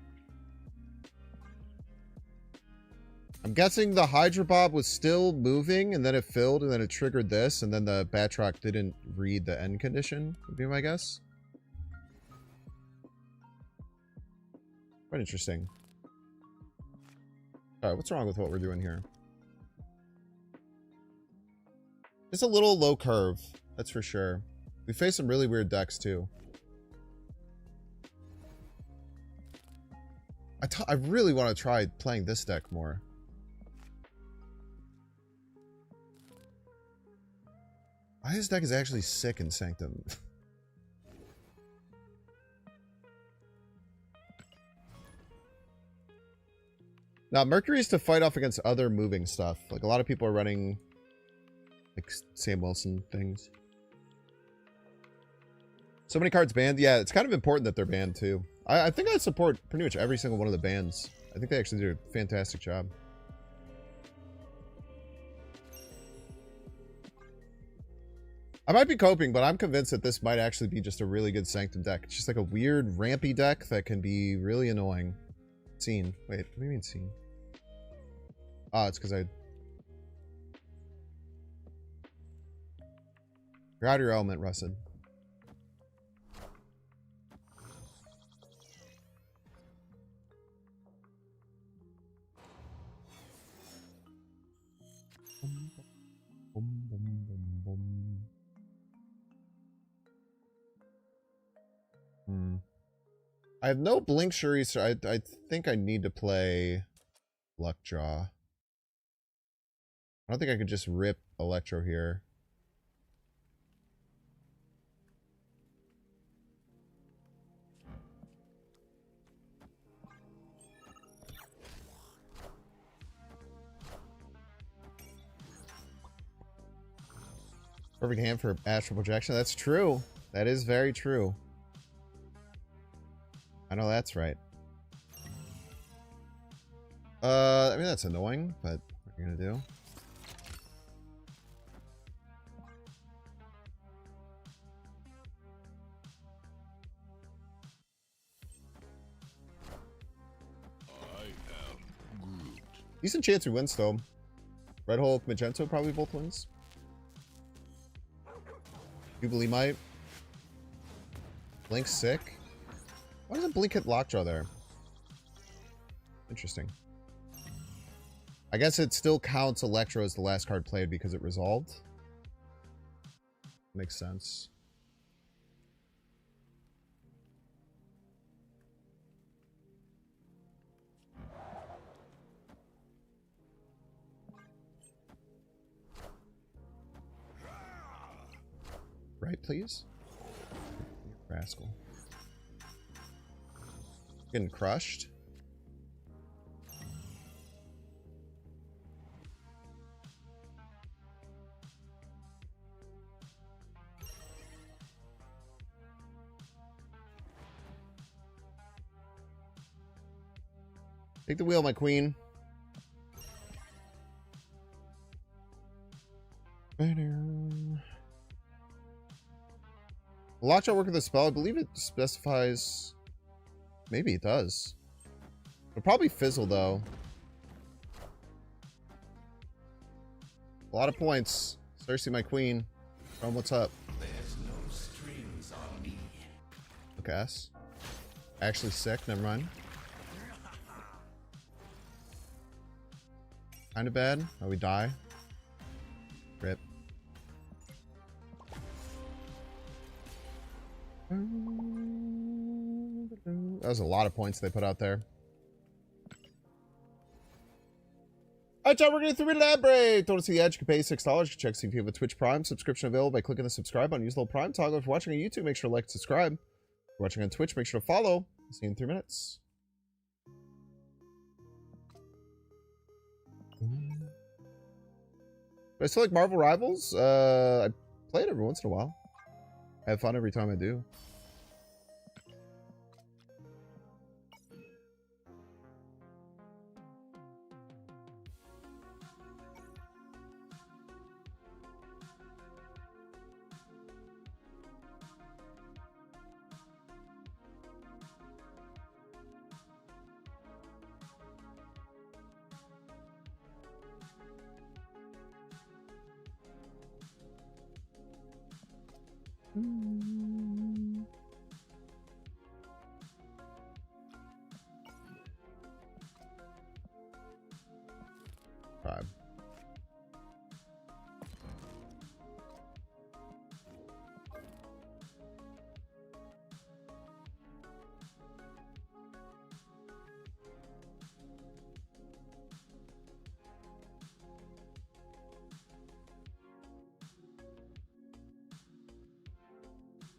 A: I'm guessing the Hydra Bob was still moving, and then it filled, and then it triggered this, and then the Batroc didn't read the end condition, would be my guess. Quite interesting. Alright, what's wrong with what we're doing here? It's a little low curve, that's for sure. We face some really weird decks, too. I really want to try playing this deck more. This deck is actually sick in Sanctum. Now, Mercury's to fight off against other moving stuff. Like, a lot of people are running, like, Sam Wilson things. So many cards banned? Yeah, it's kind of important that they're banned, too. I think I support pretty much every single one of the bans. I think they actually do a fantastic job. I might be coping, but I'm convinced that this might actually be just a really good Sanctum deck. It's just like a weird, rampy deck that can be really annoying. Scene. Wait, what do you mean scene? Ah, it's because You're out of your element, Rusted. I have no Blink Shuri, so I think I need to play Lockjaw. I don't think I could just rip Electro here. Perfect hand for astral projection. That's true. That is very true. I know that's right. I mean, that's annoying, but what are you gonna do? Decent chance we win still. Red Hulk, Magento probably both wins. Jubilee might. Blink's sick. Why doesn't Blink hit Lockjaw there? Interesting. I guess it still counts Electro as the last card played because it resolved. Makes sense. Right, please? Rascal. Getting crushed. Take the wheel, my queen. Lockjaw work with the spell. I believe it specifies. Maybe it does. It'll probably fizzle though. A lot of points. Cersei, my queen. What's up?
D: There's no strings on me.
A: Look ass. Actually sick. Never mind. Kind of bad. Oh, we die. Rip. That was a lot of points they put out there. Alright, John, we're going to elaborate. Don't see the edge. You can pay $6. You can check see if you have a Twitch Prime subscription available by clicking the subscribe button. Use the little Prime toggle. If you're watching on YouTube, make sure to like and subscribe. If you're watching on Twitch, make sure to follow. See you in 3 minutes. But I still like Marvel Rivals. I play it every once in a while. I have fun every time I do. Five.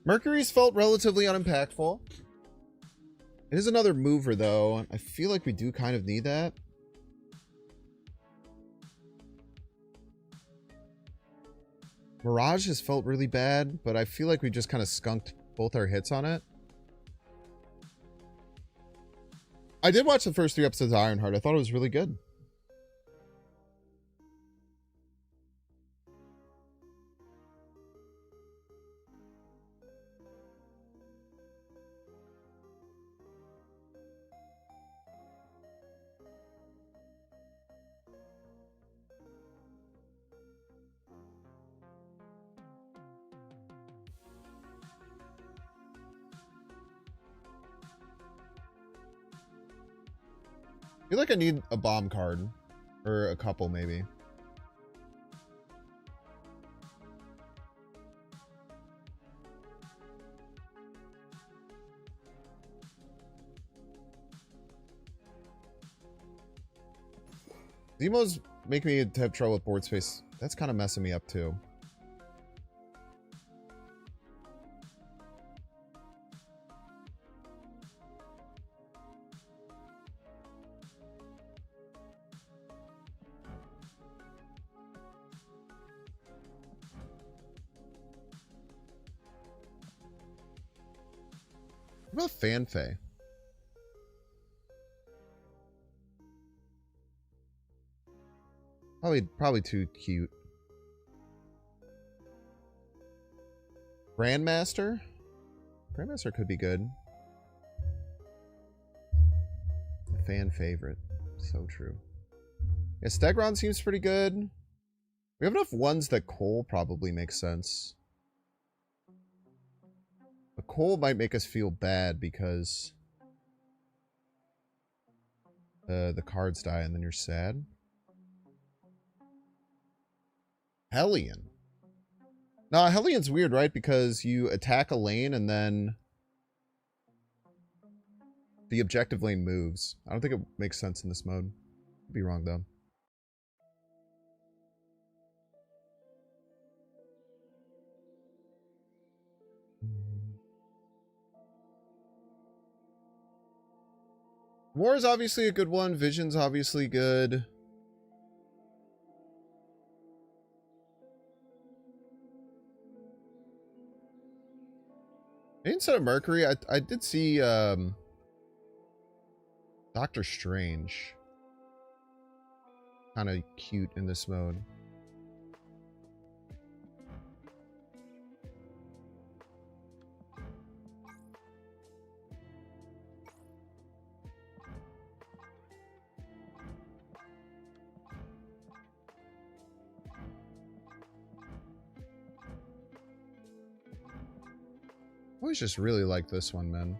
A: Mercury's felt relatively unimpactful. It is another mover, though. I feel like we do kind of need that. Mirage has felt really bad, but I feel like we just kind of skunked both our hits on it. I did watch the first 3 episodes of Ironheart. I thought it was really good. I feel like I need a bomb card. Or a couple, maybe. Zemo's make me have trouble with board space. That's kind of messing me up, too. What about Fanfei? Probably too cute. Grandmaster? Grandmaster could be good. Fan favorite. So true. Yeah, Stegron seems pretty good. We have enough ones that Cole probably makes sense. But Cole might make us feel bad because the cards die and then you're sad. Hellion. No, Hellion's weird, right? Because you attack a lane and then the objective lane moves. I don't think it makes sense in this mode. Could be wrong, though. War is obviously a good one. Vision's obviously good. Instead of Mercury, I did see Doctor Strange. Kind of cute in this mode. I always just really like this one, man.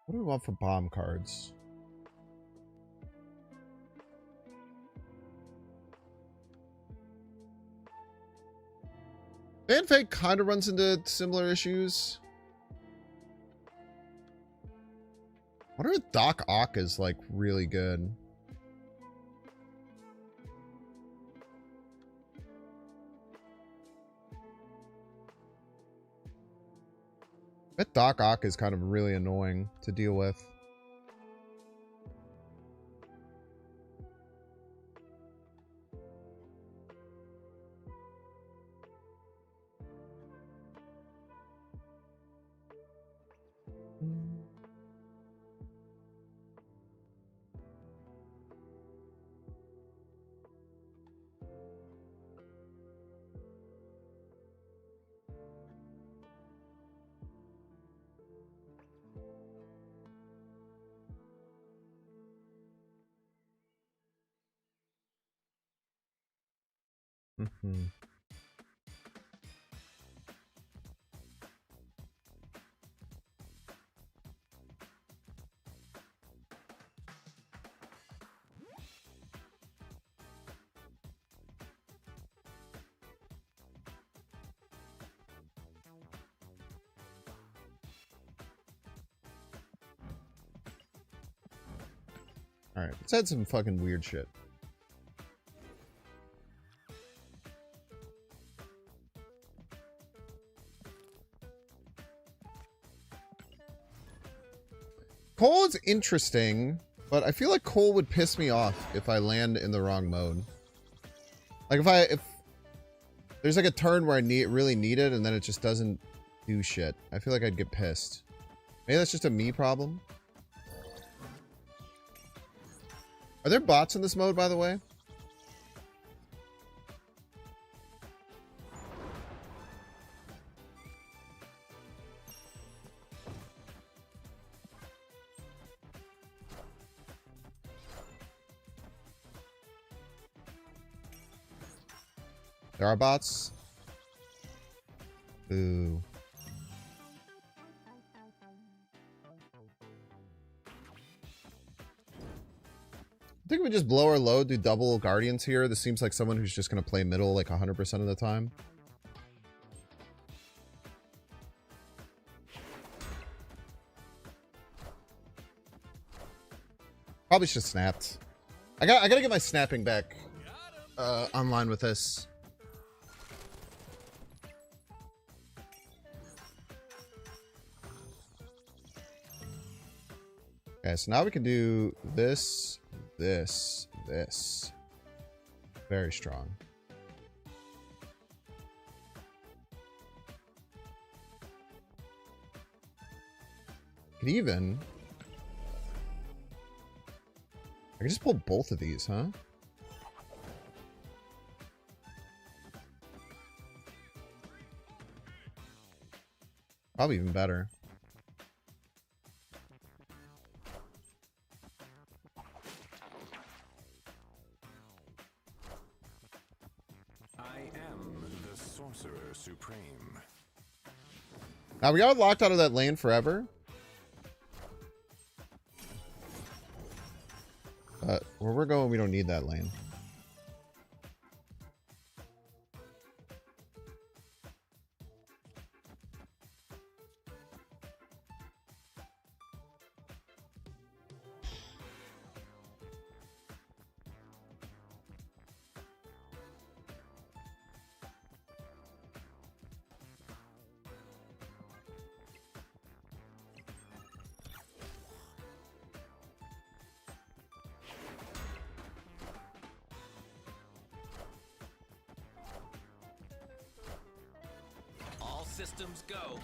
A: What do we want for bomb cards? Fanfake kind of runs into similar issues. I wonder if Doc Ock is like really good. I bet Doc Ock is kind of really annoying to deal with. Mm-hmm. Alright, let's add some fucking weird shit. Cole is interesting, but I feel like Cole would piss me off if I land in the wrong mode. Like if there's like a turn where I really need it and then it just doesn't do shit. I feel like I'd get pissed. Maybe that's just a me problem. Are there bots in this mode, by the way? There are bots. Ooh. I think we just blow our load, do double guardians here. This seems like someone who's just going to play middle like 100% of the time. Probably should have snapped. I gotta get my snapping back online with this. Okay, so now we can do this, this, this. Very strong. Could even... I can just pull both of these, huh? Probably even better.
D: I am the Sorcerer Supreme.
A: Now we are locked out of that lane forever. But where we're going, we don't need that lane.
C: All systems go.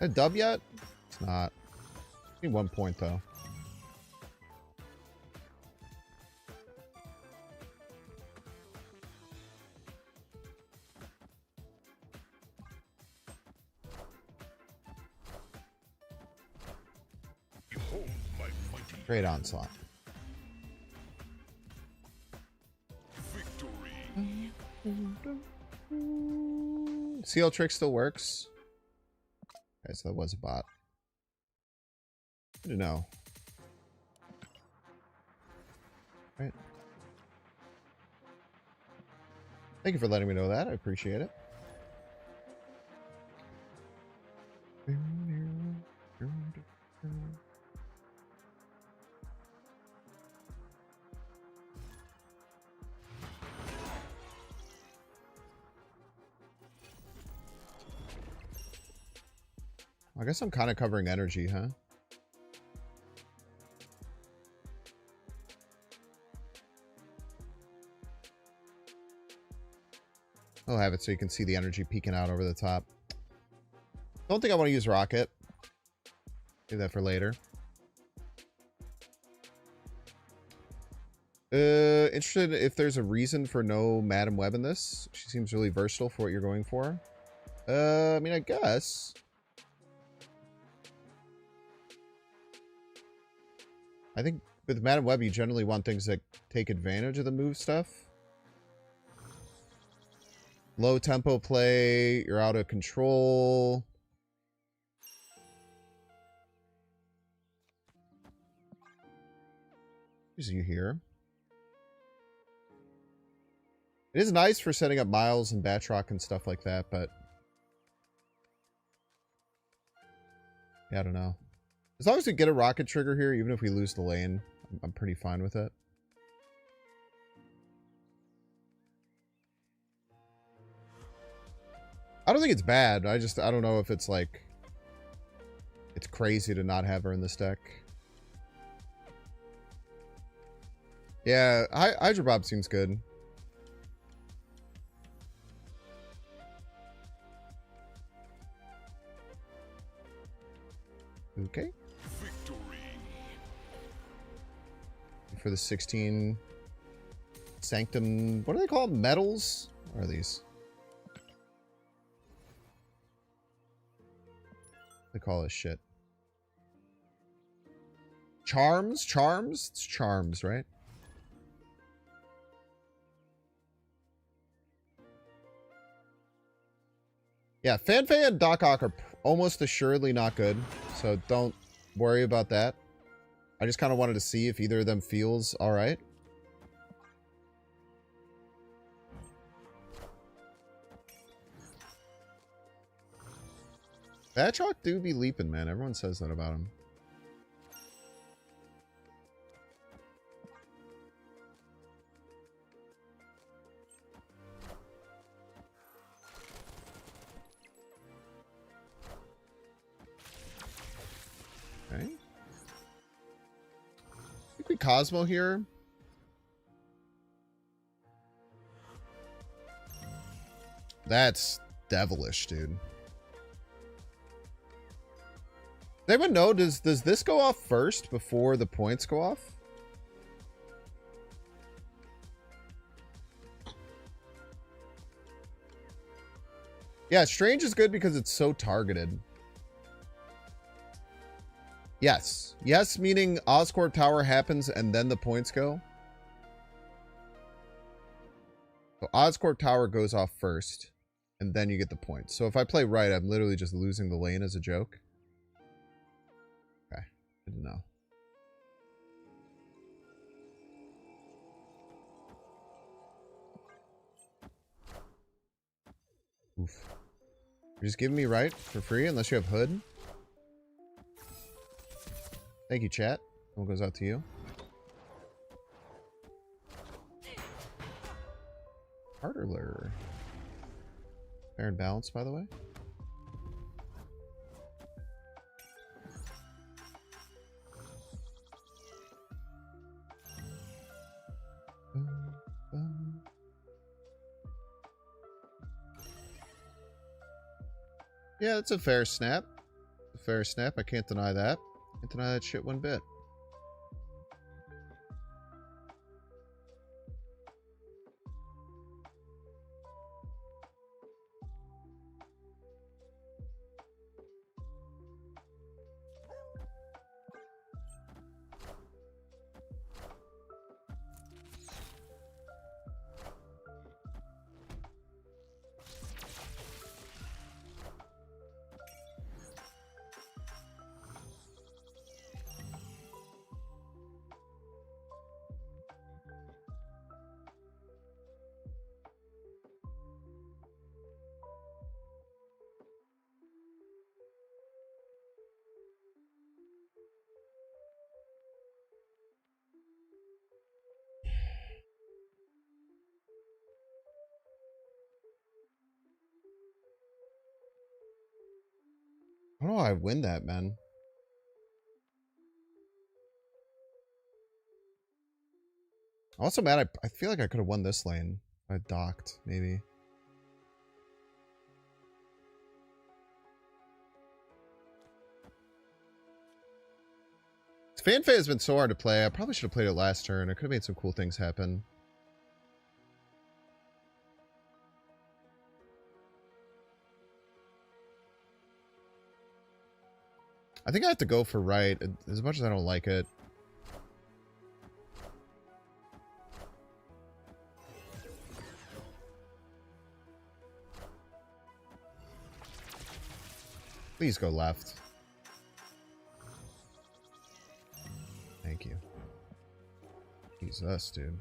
A: A dub yet? It's not. Need 1 point though.
D: Behold my mighty
A: Great onslaught.
D: victory.
A: CL trick still works. Okay, so that was a bot. Good to know. Right. Thank you for letting me know that. I appreciate it. I guess I'm kind of covering energy, huh? I'll have it so you can see the energy peeking out over the top. Don't think I want to use rocket. Do that for later. Interested if there's a reason for no Madam Web in this. She seems really versatile for what you're going for. I mean, I guess. I think with Madam Web, you generally want things that take advantage of the move stuff. Low tempo play, you're out of control. Who's you here? It is nice for setting up Miles and Batroc and stuff like that, but... yeah, I don't know. As long as we get a rocket trigger here, even if we lose the lane, I'm pretty fine with it. I don't think it's bad. I don't know if it's like... it's crazy to not have her in this deck. Yeah, Hydra Bob seems good. Okay.
D: Victory.
A: For the 16 Sanctum, what do they call them? Medals? What are these? They call this shit. Charms? Charms? It's charms, right? Yeah, Fanfei and Doc Ock are almost assuredly not good, so don't worry about that. I just kind of wanted to see if either of them feels alright. Batroc do be leaping, man. Everyone says that about him. Okay. Cosmo here. That's devilish, dude. Does anyone know, does this go off first before the points go off? Yeah, Strange is good because it's so targeted. Yes. Yes, meaning Oscorp Tower happens and then the points go. So Oscorp Tower goes off first, and then you get the points. So if I play right, I'm literally just losing the lane as a joke. Okay, good to know. Oof. You're just giving me right for free unless you have hood? Thank you, chat. One goes out to you. Harder. Fair and balanced, by the way. Yeah, that's a fair snap. A fair snap. I can't deny that. Can't deny that shit one bit. I don't know how I win that, man. I'm also mad. I feel like I could have won this lane. I docked, maybe. Fanfare has been so hard to play. I probably should have played it last turn. I could have made some cool things happen. I think I have to go for right, as much as I don't like it. Please go left. Thank you. Jesus, dude.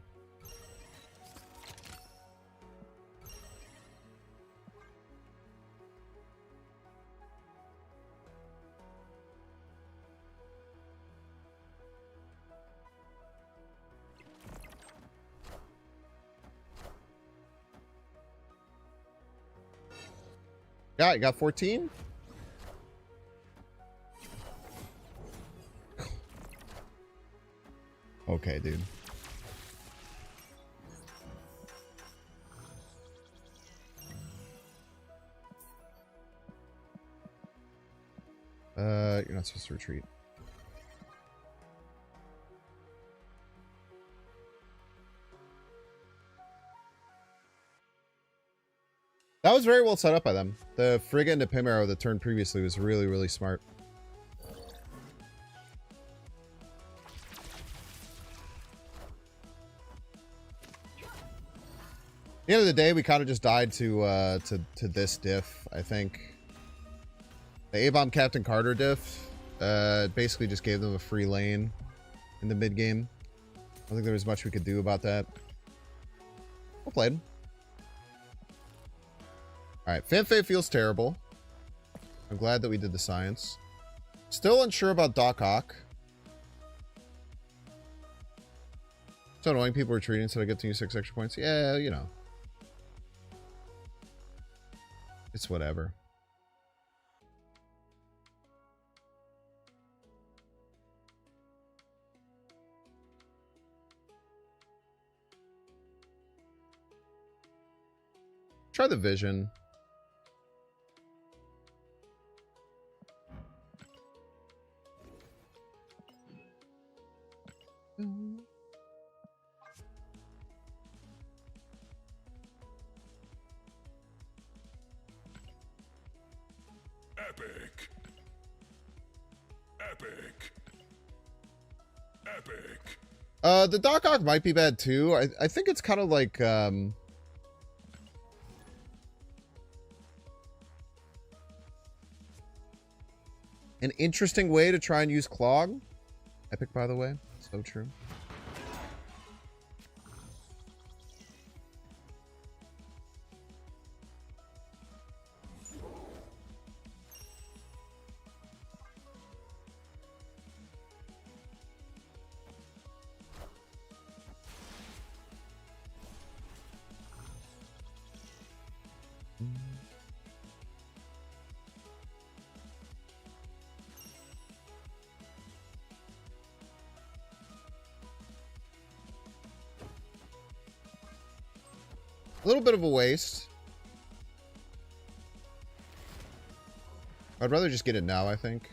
A: Yeah, you got 14? Okay, dude. You're not supposed to retreat. That was very well set up by them. The Frigga into Pim arrow that turned previously was really, really smart. At the end of the day, we kind of just died to this diff, I think. The A-Bomb Captain Carter diff basically just gave them a free lane in the mid-game. I don't think there was much we could do about that. Well played. Alright, Fanfare feels terrible. I'm glad that we did the science. Still unsure about Doc Ock. So annoying, people retreating instead of getting 6 extra points. Yeah, you know. It's whatever. Try the vision.
D: Epic. Epic. Epic.
A: The Doc Ock might be bad too. I think it's kind of like an interesting way to try and use Clog. Epic, by the way. So true. A little bit of a waste. I'd rather just get it now, I think.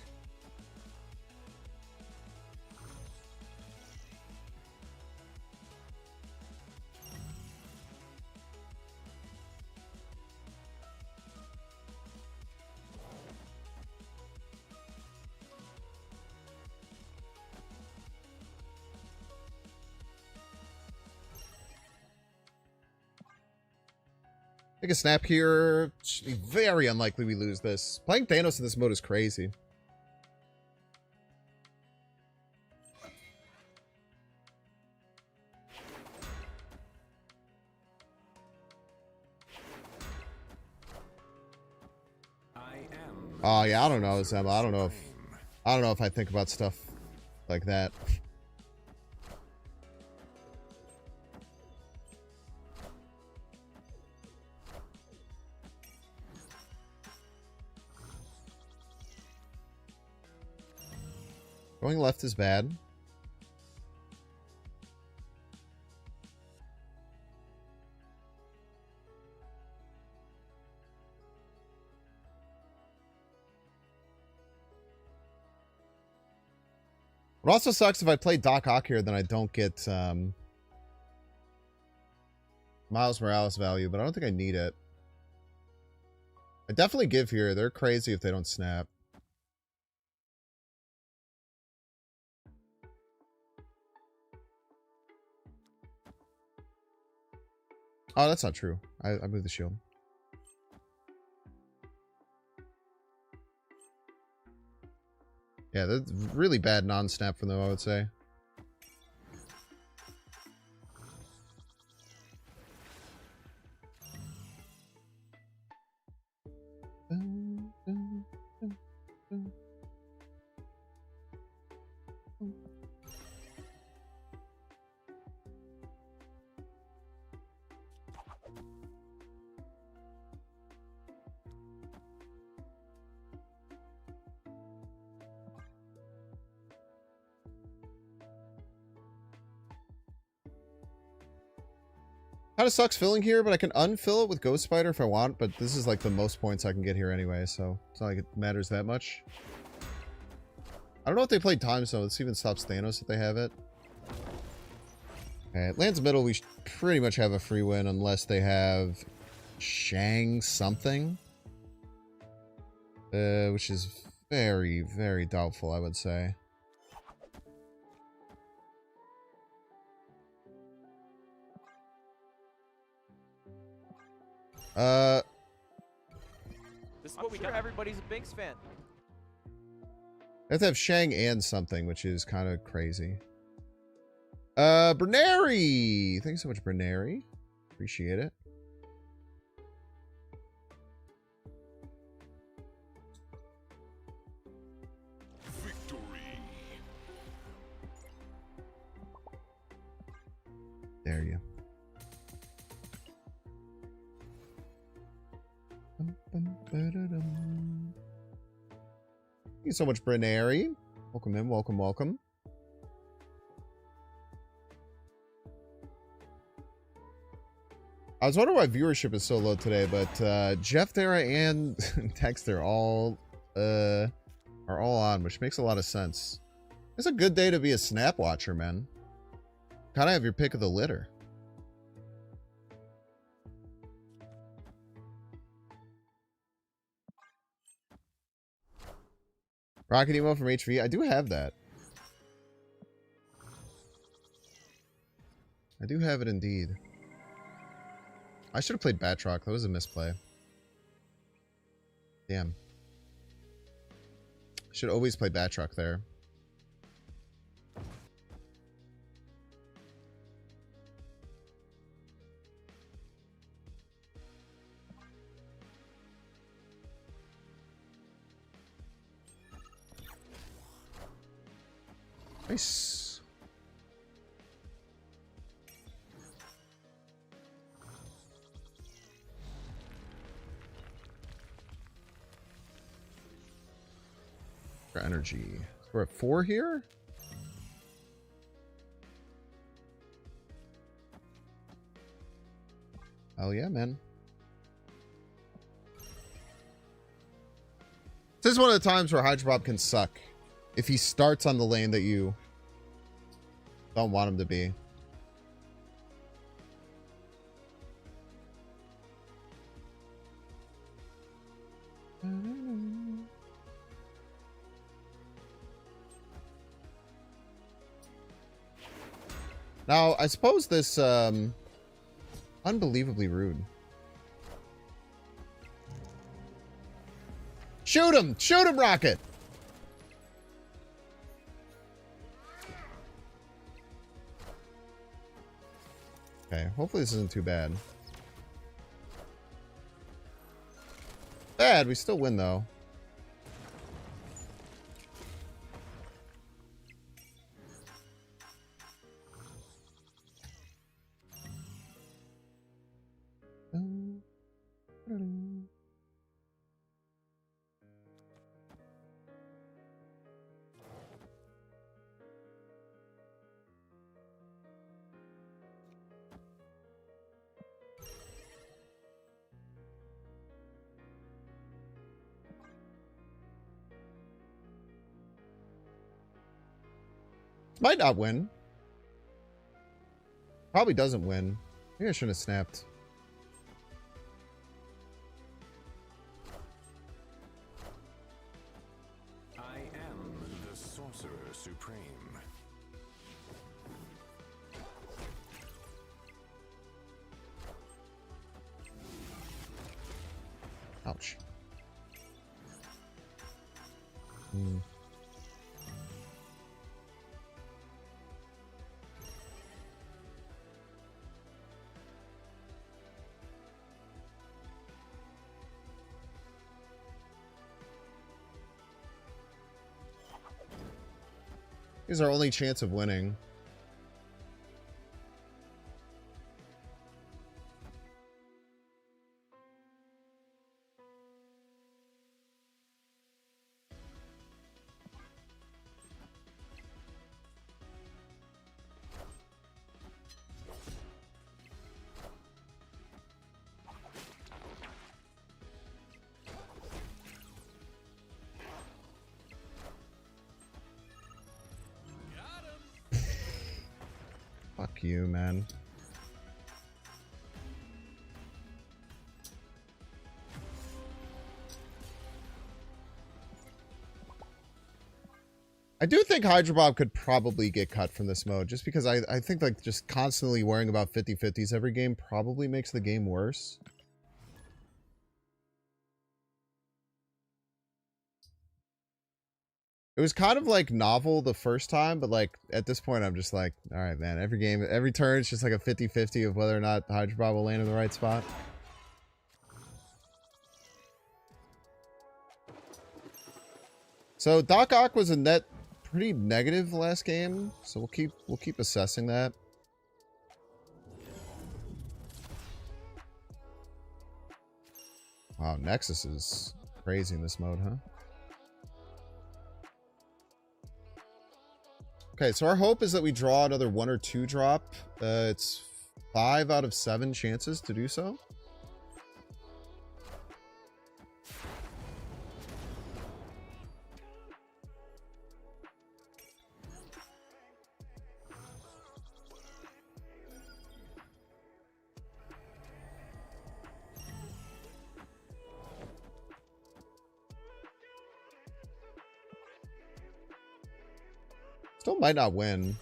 A: Take a snap here. Very unlikely we lose this. Playing Thanos in this mode is crazy. Oh yeah, I don't know, Zema. I don't know if I think about stuff like that. Going left is bad. It also sucks if I play Doc Ock here, then I don't get Miles Morales value, but I don't think I need it. I definitely give here. They're crazy if they don't snap. Oh, that's not true. I moved the shield. Yeah, that's really bad non-snap from them, I would say. Kind of sucks filling here, but I can unfill it with Ghost Spider if I want, but this is like the most points I can get here anyway, so it's not like it matters that much. I don't know if they played Time Zone. This even stops Thanos if they have it. Okay, it lands middle. We pretty much have a free win unless they have Shang something. Which is very, very doubtful, I would say.
F: This is what we got. Everybody's a Binks fan.
A: They have to have Shang and something, which is kind of crazy. Bernary! Thanks so much, Bernary. Appreciate it.
D: Victory.
A: There you. Thank you so much, Bernary. Welcome in, welcome, welcome. I was wondering why viewership is so low today, but Jeff Thera and Text are all on, which makes a lot of sense. It's a good day to be a snap watcher, man. Kind of have your pick of the litter. Rocket emo from HV. I do have that. I do have it indeed. I should have played Batroc. That was a misplay. Damn. Should always play Batroc there. Nice. For energy. We're at 4 here? Oh yeah, man. This is one of the times where Hydrobob can suck. If he starts on the lane that you don't want him to be. Now, I suppose this, unbelievably rude. Shoot him! Shoot him, Rocket! Okay, hopefully this isn't too bad. Bad, we still win though. Might not win. Probably doesn't win. Maybe I shouldn't have snapped.
D: I am the Sorcerer Supreme.
A: Ouch. Here's our only chance of winning. Fuck you, man. I do think Hydrobob could probably get cut from this mode, just because I think like just constantly worrying about 50-50s every game probably makes the game worse. It was kind of like novel the first time, but like at this point I'm just like, all right, man, every game, every turn it's just like a 50-50 of whether or not Hydrobob will land in the right spot. So Doc Ock was a net pretty negative last game, so we'll keep assessing that. Wow, Nexus is crazy in this mode, huh? Okay, so our hope is that we draw another 1 or 2 drop. It's 5 out of 7 chances to do so. Still might not win.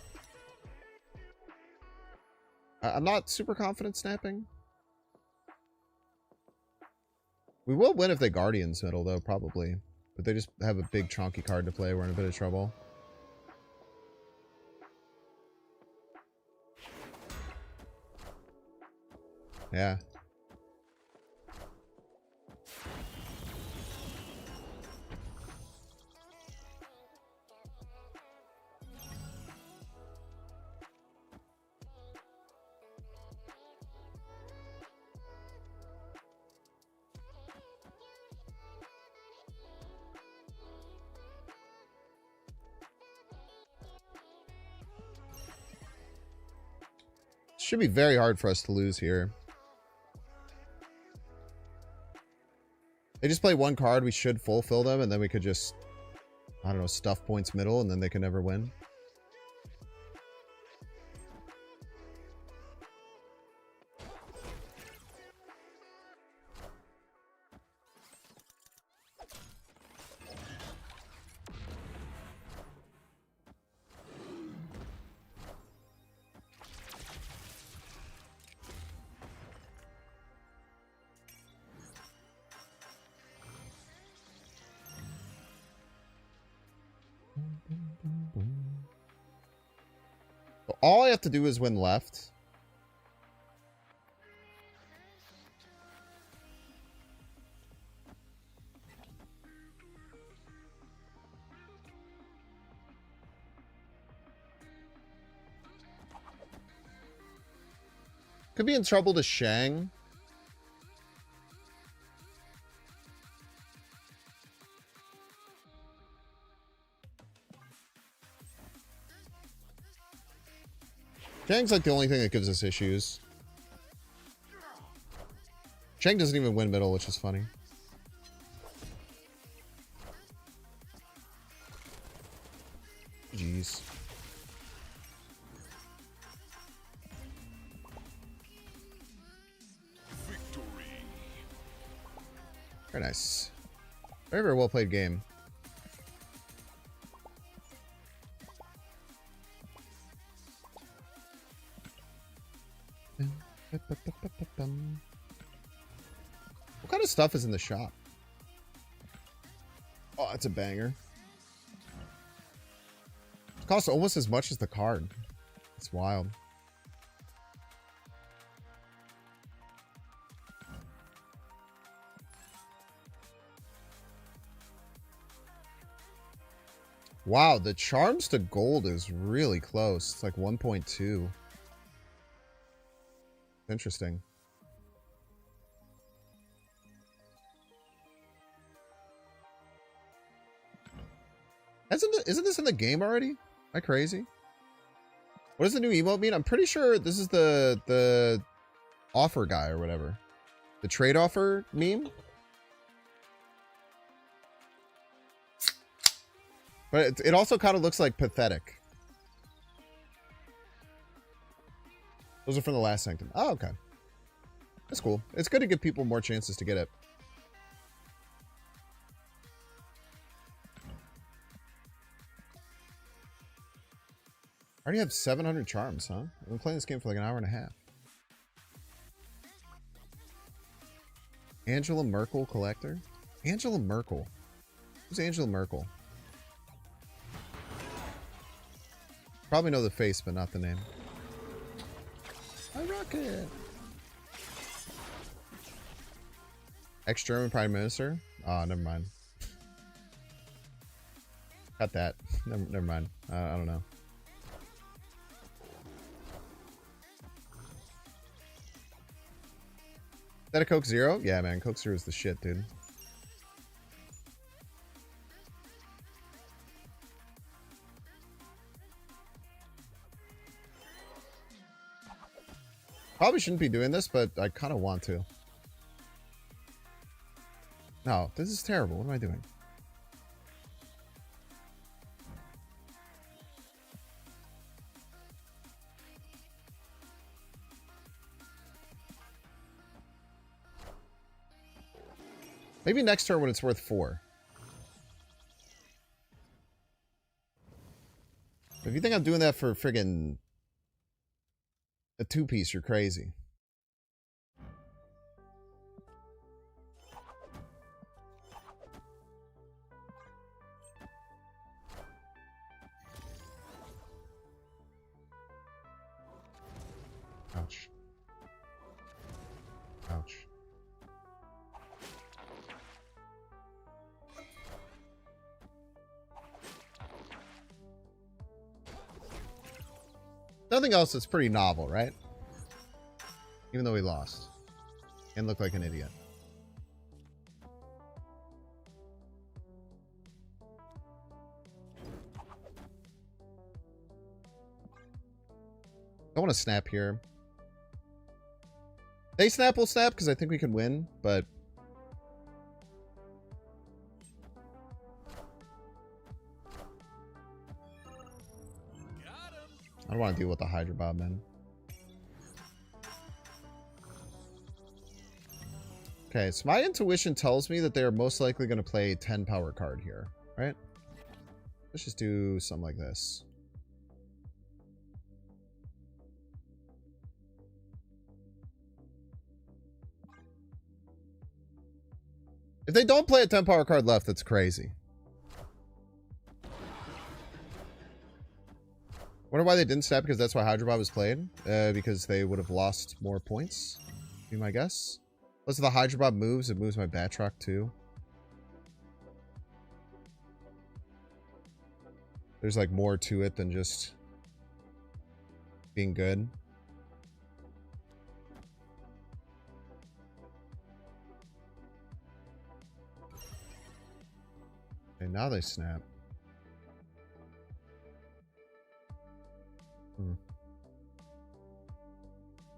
A: I'm not super confident snapping. We will win if they Guardians middle, though, probably. But they just have a big chonky card to play. We're in a bit of trouble. Yeah. Should be very hard for us to lose here. They just play one card, we should fulfill them, and then we could just, I don't know, stuff points middle, and then they can never win. So all I have to do is win left. Could be in trouble to Shang. Shang's like the only thing that gives us issues. Shang doesn't even win middle, which is funny. Jeez.
D: Victory.
A: Very nice. Very, very well played game. What kind of stuff is in the shop? Oh, that's a banger. It costs almost as much as the card. It's wild. Wow, the charms to gold is really close. It's like 1.2. Interesting. Isn't this in the game already? Am I crazy? What does the new emote mean? I'm pretty sure this is the offer guy or whatever. The trade offer meme. But it also kind of looks like pathetic. Those are from the last Sanctum. Oh, okay. That's cool. It's good to give people more chances to get it. I already have 700 charms, huh? I've been playing this game for like an hour and a half. Angela Merkel collector? Angela Merkel. Who's Angela Merkel? Probably know the face, but not the name. I rock it. Ex-German Prime Minister? Oh, never mind. Cut that. Never mind. I don't know. Is that a Coke Zero? Yeah, man. Coke Zero is the shit, dude. Probably shouldn't be doing this, but I kind of want to. No, this is terrible. What am I doing? Maybe next turn when it's worth 4. If you think I'm doing that for friggin' a 2-piece, you're crazy. Ouch. Ouch. Nothing else that's pretty novel, right? Even though we lost. And looked like an idiot. I want to snap here. They snap, we'll snap, because I think we can win, but... I don't want to deal with the Hydra Bob, man. Okay, so my intuition tells me that they are most likely going to play 10 power card here, right? Let's just do something like this. If they don't play a 10 power card left, that's crazy. Wonder why they didn't snap, because that's why Hydra Bob was played. Because they would have lost more points. Be my guess. Plus, if the Hydra Bob moves, it moves my Batroc too. There's like more to it than just being good. Okay, now they snap.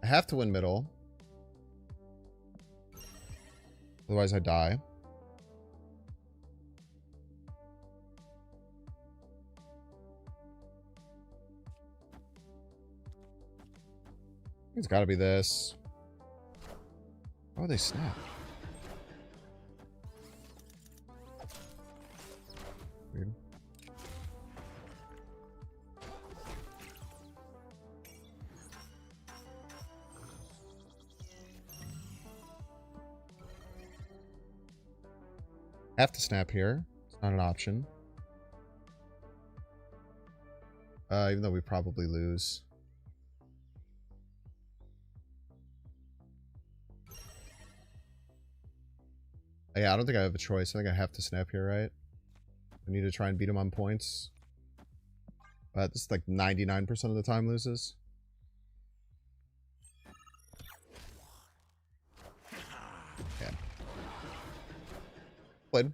A: I have to win middle. Otherwise I die. It's gotta be this. Why would they snap? Weird. Have to snap here. It's not an option. Even though we probably lose. Yeah, I don't think I have a choice. I think I have to snap here, right? I need to try and beat him on points. But this is like 99% of the time loses. Yeah. Played.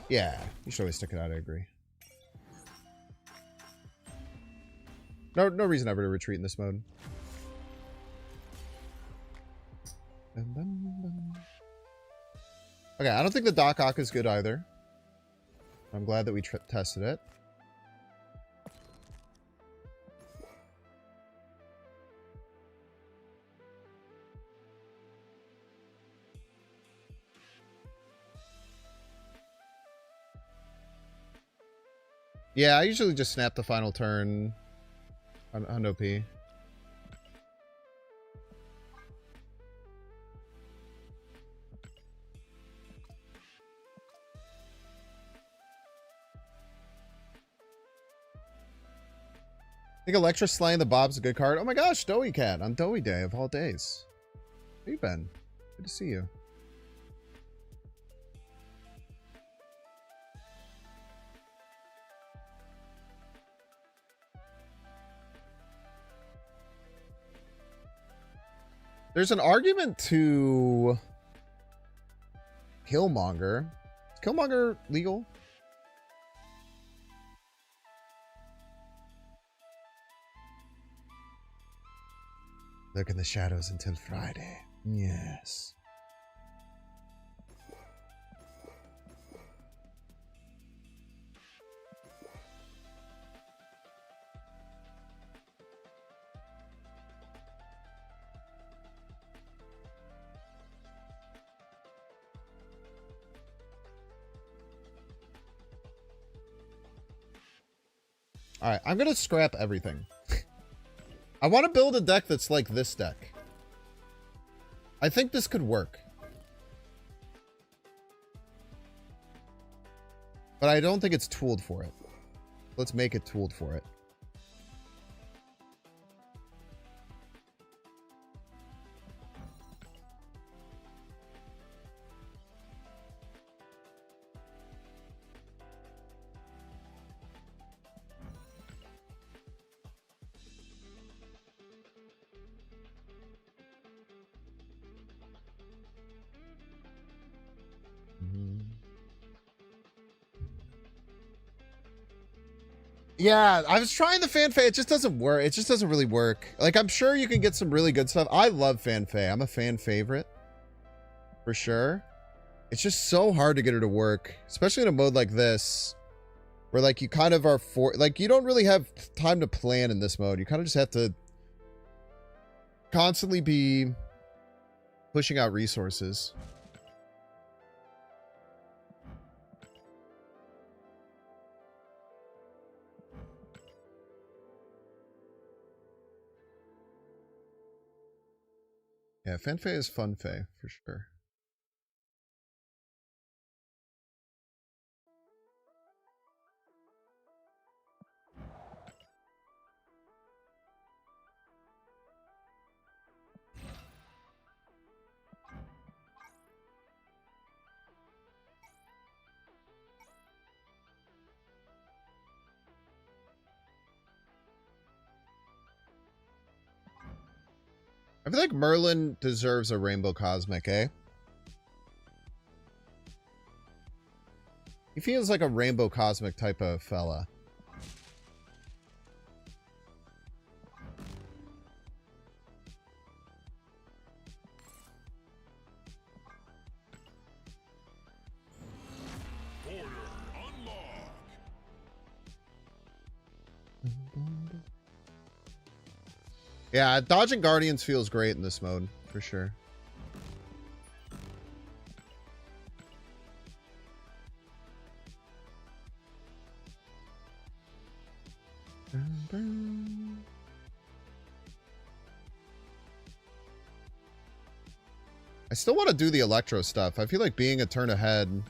A: Yeah, you should always stick it out, I agree. No reason ever to retreat in this mode. Okay, I don't think the Doc Ock is good either. I'm glad that we tested it. Yeah, I usually just snap the final turn on OP. I think Electra slaying the Bob's a good card. Oh my gosh, Doughy Cat on Doughy Day of all days. How you been? Good to see you. There's an argument to Killmonger. Is Killmonger legal? Lurk in the shadows until Friday. Yes. All right, I'm going to scrap everything. I want to build a deck that's like this deck. I think this could work. But I don't think it's tooled for it. Let's make it tooled for it. Yeah, I was trying the fanfare. It just doesn't work. It just doesn't really work. Like, I'm sure you can get some really good stuff. I love fanfare. I'm a fan favorite. For sure. It's just so hard to get her to work. Especially in a mode like this. Where, like, you kind of are like, you don't really have time to plan in this mode. You kind of just have to constantly be pushing out resources. Yeah, fanfare is fun fay, for sure. I feel like Merlin deserves a Rainbow Cosmic, eh? He feels like a Rainbow Cosmic type of fella. Yeah, dodging Guardians feels great in this mode, for sure. I still want to do the Electro stuff. I feel like being a turn ahead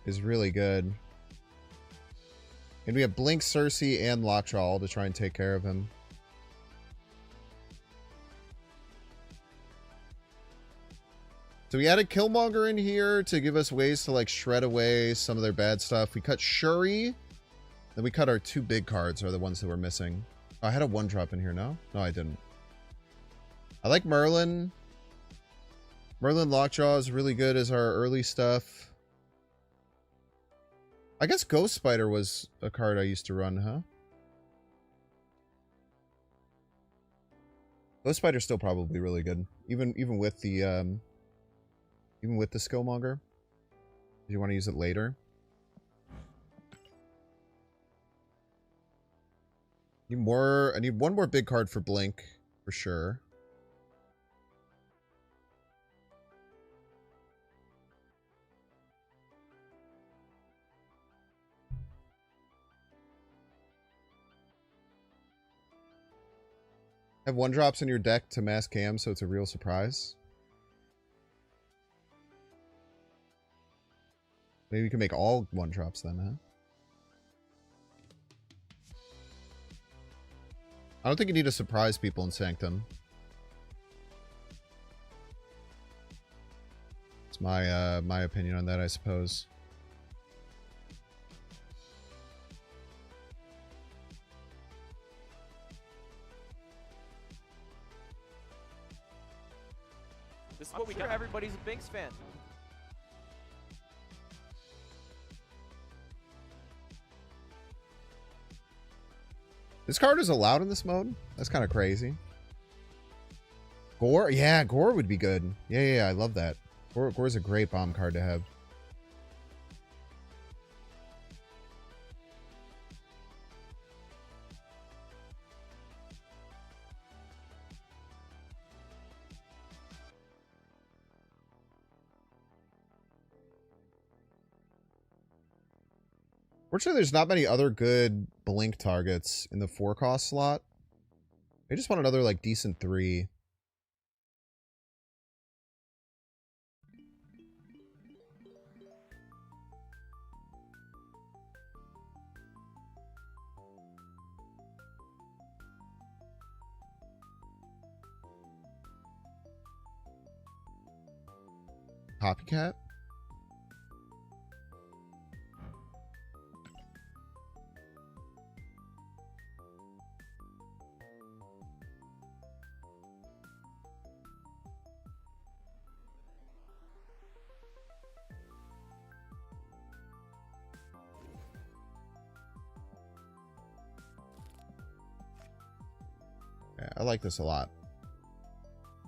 A: is really good. And we have Blink, Cersei, and Lockjaw all to try and take care of him. So we added Killmonger in here to give us ways to like shred away some of their bad stuff. We cut Shuri. Then we cut our two big cards are the ones that we're missing. Oh, I had a 1-drop in here, no? No, I didn't. I like Merlin. Merlin Lockjaw is really good as our early stuff. I guess Ghost Spider was a card I used to run, huh? Ghost Spider's still probably really good. Even with the Skillmonger. Do you want to use it later? I need one more big card for Blink, for sure. Have 1-drops in your deck to mass cam, so it's a real surprise. Maybe we can make all 1-drops then, huh? I don't think you need to surprise people in Sanctum. It's my my opinion on that, I suppose.
F: This is what we got. Everybody's a Binks fan.
A: This card is allowed in this mode? That's kind of crazy. Gore? Yeah, Gore would be good. Yeah, I love that. Gore's a great bomb card to have. Fortunately, there's not many other good blink targets in the 4-cost slot. I just want another, like, decent 3. Copycat? Yeah, I like this a lot.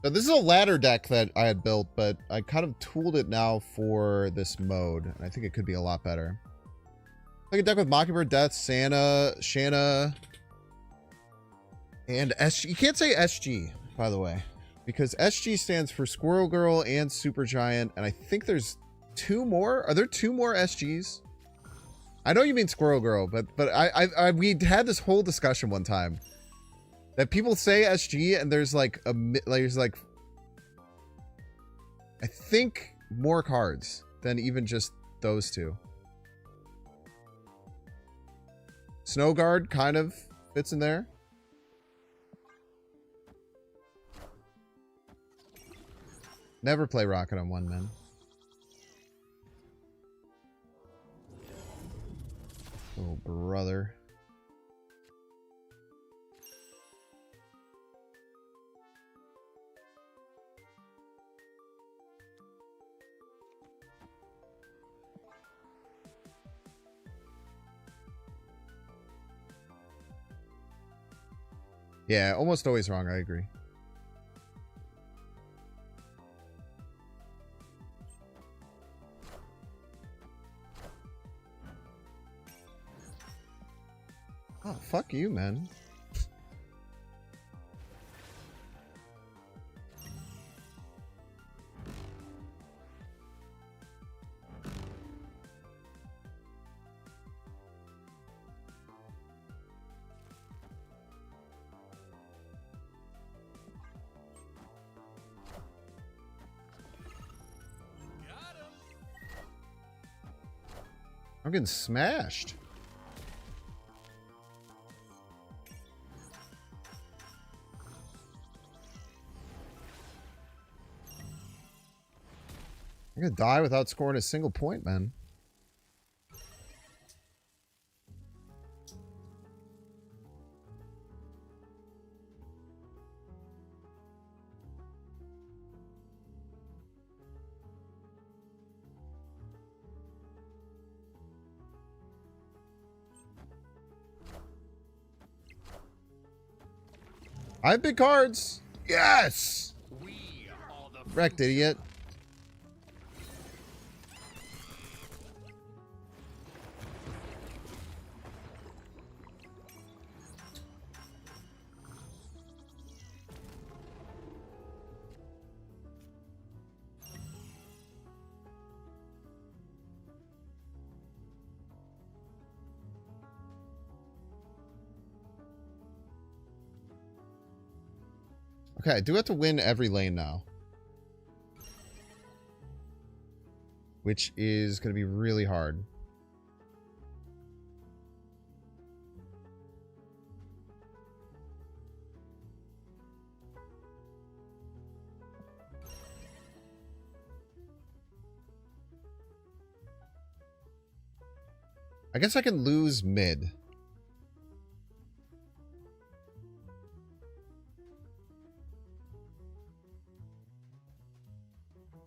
A: So this is a ladder deck that I had built, but I kind of tooled it now for this mode, and I think it could be a lot better. Like a deck with Mockingbird, Death, Santa, Shanna, and SG. You can't say SG, by the way, because SG stands for Squirrel Girl and Supergiant, and I think there's 2 more. Are there 2 more SGs? I know you mean Squirrel Girl, but we had this whole discussion one time that people say SG, and there's like I think more cards than even just those 2. Snow Guard kind of fits in there. Never play Rocket on 1, man. Oh, brother. Yeah, almost always wrong. I agree. Oh, fuck you, man. I'm getting smashed. I'm gonna die without scoring a single point, man. I have big cards. Yes! Wrecked, idiot. Okay, I do have to win every lane now. Which is going to be really hard. I guess I can lose mid.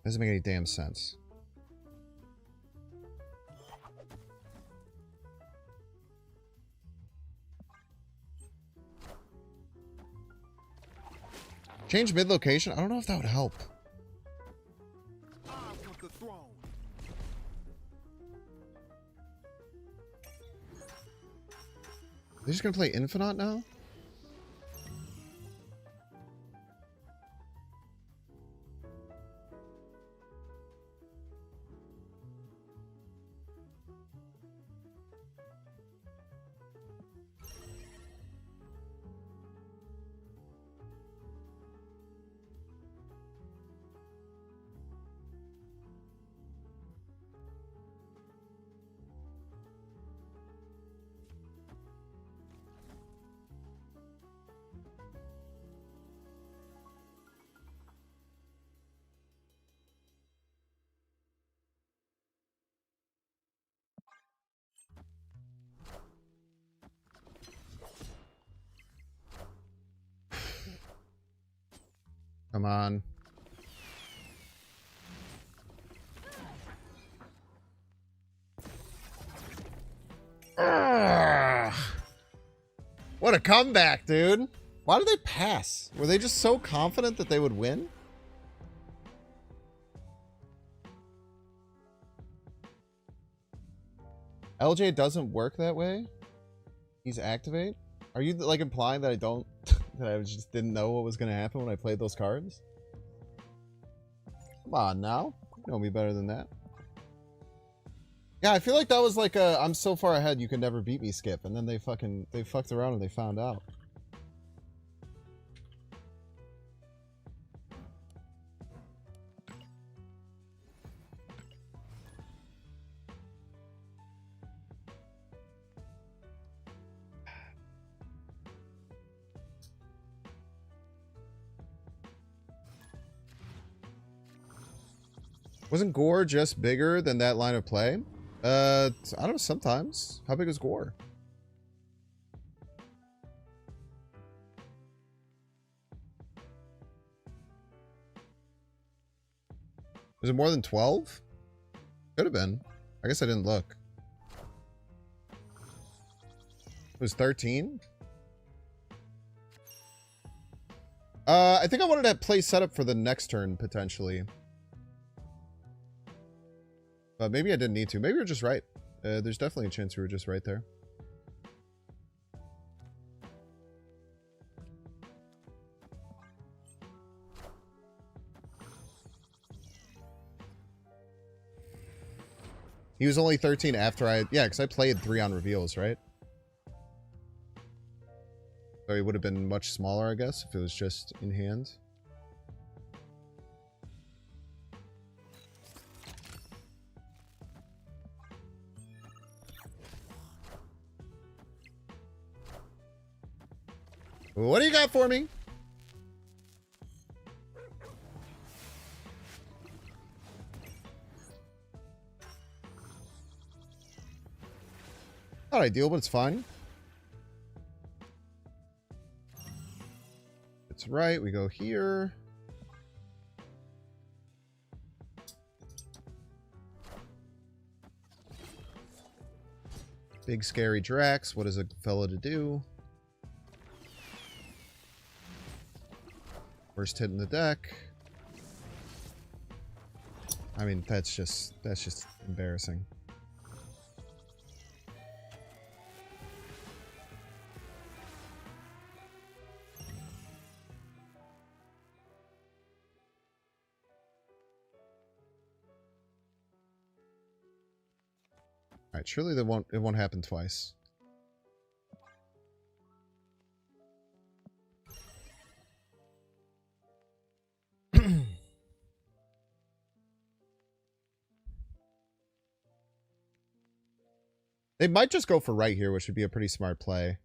A: Doesn't make any damn sense. Change mid-location? I don't know if that would help.
G: I want the throne.
A: They're just gonna play Infinite now? Come on. Ugh. What a comeback, dude. Why did they pass? Were they just so confident that they would win? LJ doesn't work that way? He's activate? Are you like implying that I don't that I just didn't know what was going to happen when I played those cards? Come on now. You know me better than that. Yeah, I feel like that was like a I'm so far ahead you can never beat me skip, and then they fucked around and they found out. Wasn't Gore just bigger than that line of play? I don't know, sometimes. How big is Gore? Was it more than 12? Could have been. I guess I didn't look. It was 13? I think I wanted to play setup for the next turn, potentially. But maybe I didn't need to. Maybe you're just right. There's definitely a chance you were just right there. He was only 13 after I... Yeah, because I played 3 on reveals, right? So he would have been much smaller, I guess, if it was just in hand. What do you got for me? Not ideal, but it's fine. It's right. We go here. Big scary Drax. What is a fella to do? First hit in the deck. I mean, that's just embarrassing. All right, surely it won't happen twice. They might just go for right here, which would be a pretty smart play.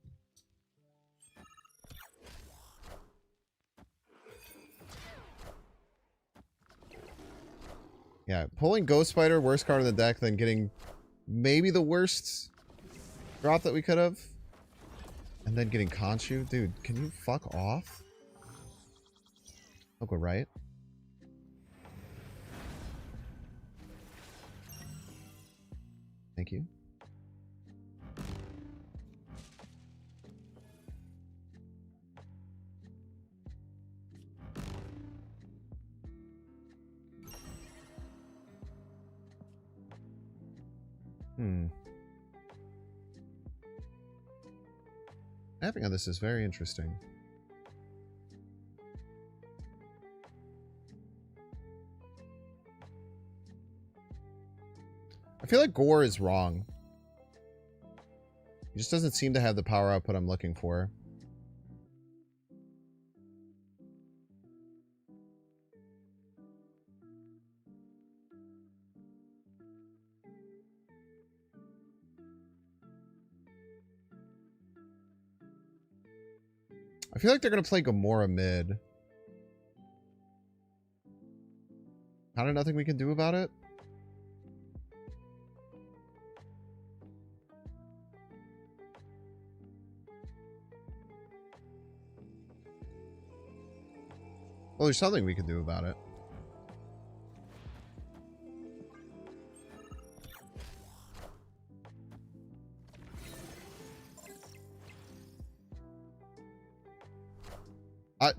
A: Yeah, pulling Ghost Spider, worst card in the deck, then getting maybe the worst drop that we could have. And then getting Khonshu. Dude, can you fuck off? I'll go right. Thank you. Mapping on this is very interesting. I feel like Gore is wrong. He just doesn't seem to have the power output I'm looking for. I feel like they're going to play Gamora mid. Kind of nothing we can do about it. Well, there's something we can do about it.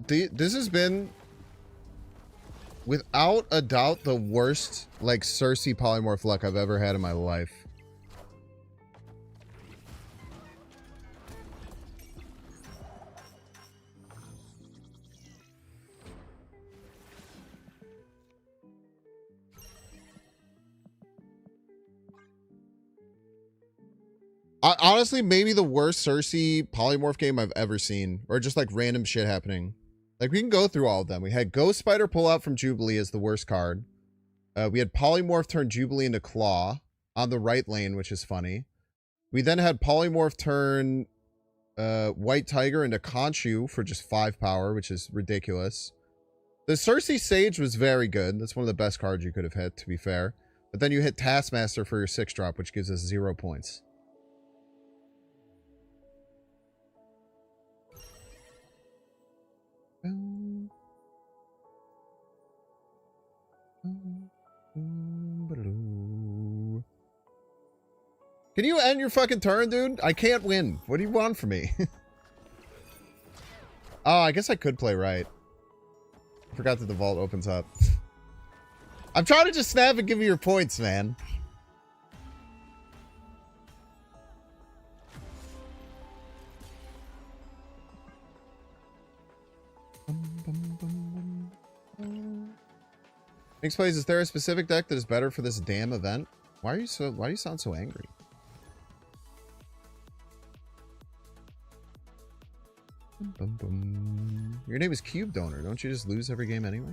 A: This has been, without a doubt, the worst, like, Cersei polymorph luck I've ever had in my life. Honestly, maybe the worst Cersei polymorph game I've ever seen. Or just like random shit happening. Like, we can go through all of them. We had Ghost Spider pull out from Jubilee as the worst card. We had Polymorph turn Jubilee into Claw on the right lane, which is funny. We then had Polymorph turn White Tiger into Khonshu for just 5 power, which is ridiculous. The Cersei Sage was very good. That's one of the best cards you could have hit, to be fair. But then you hit Taskmaster for your 6-drop, which gives us 0 points. Can you end your fucking turn, dude? I can't win. What do you want from me? Oh, I guess I could play right. I forgot that the vault opens up. I'm trying to just snap and give you your points, man. Next plays, is there a specific deck that is better for this damn event? Why do you sound so angry? Your name is Cube Donor. Don't you just lose every game anyway?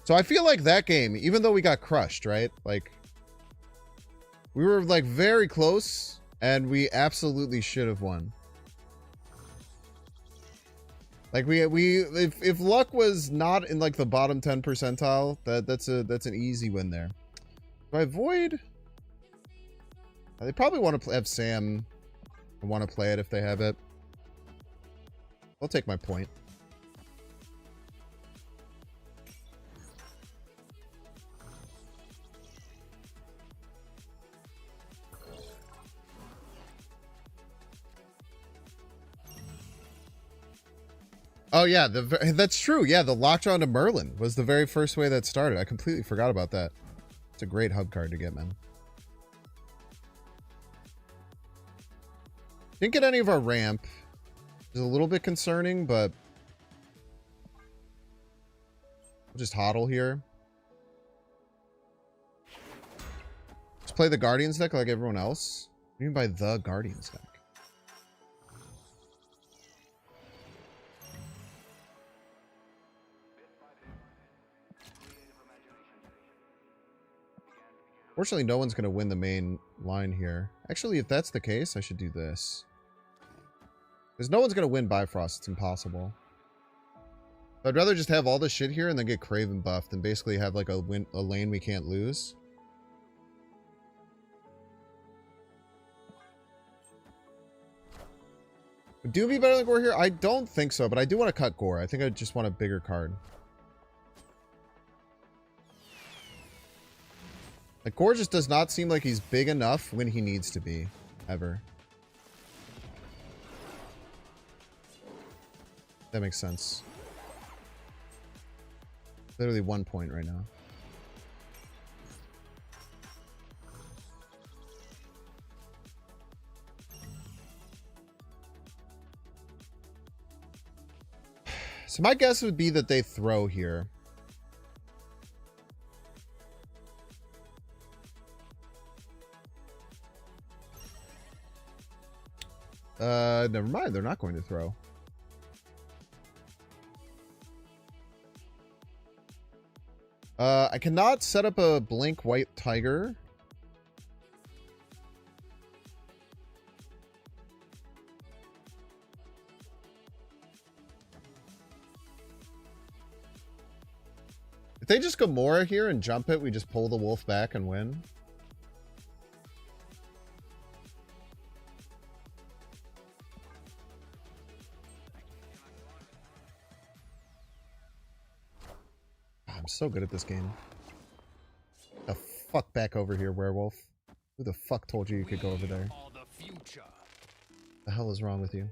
A: So I feel like that game, even though we got crushed, right? Like, we were like very close and we absolutely should have won. Like if luck was not in like the bottom 10 percentile, that's an easy win there. Do I avoid? They probably want to have Sam want to play it if they have it. I'll take my point. Oh yeah, that's true. Yeah, the Lockjaw into Merlin was the very first way that started. I completely forgot about that. It's a great hub card to get, man. Didn't get any of our ramp. It's a little bit concerning, but we'll just hodl here. Just play the Guardians deck like everyone else. What do you mean by the Guardians deck? Fortunately, no one's going to win the main line here. Actually, if that's the case, I should do this. Because no one's going to win Bifrost. It's impossible. I'd rather just have all this shit here and then get Kraven buffed and basically have like a lane we can't lose. Would Doom be better than Gore here? I don't think so, but I do want to cut Gore. I think I just want a bigger card. Like, Gore just does not seem like he's big enough when he needs to be, ever. That makes sense. Literally 1 point right now. So my guess would be that they throw here. Never mind. They're not going to throw. I cannot set up a blink white tiger. If they just go Mora here and jump it, we just pull the wolf back and win. I'm so good at this game. The fuck back over here, werewolf. Who the fuck told you you could go over there? The hell is wrong with you?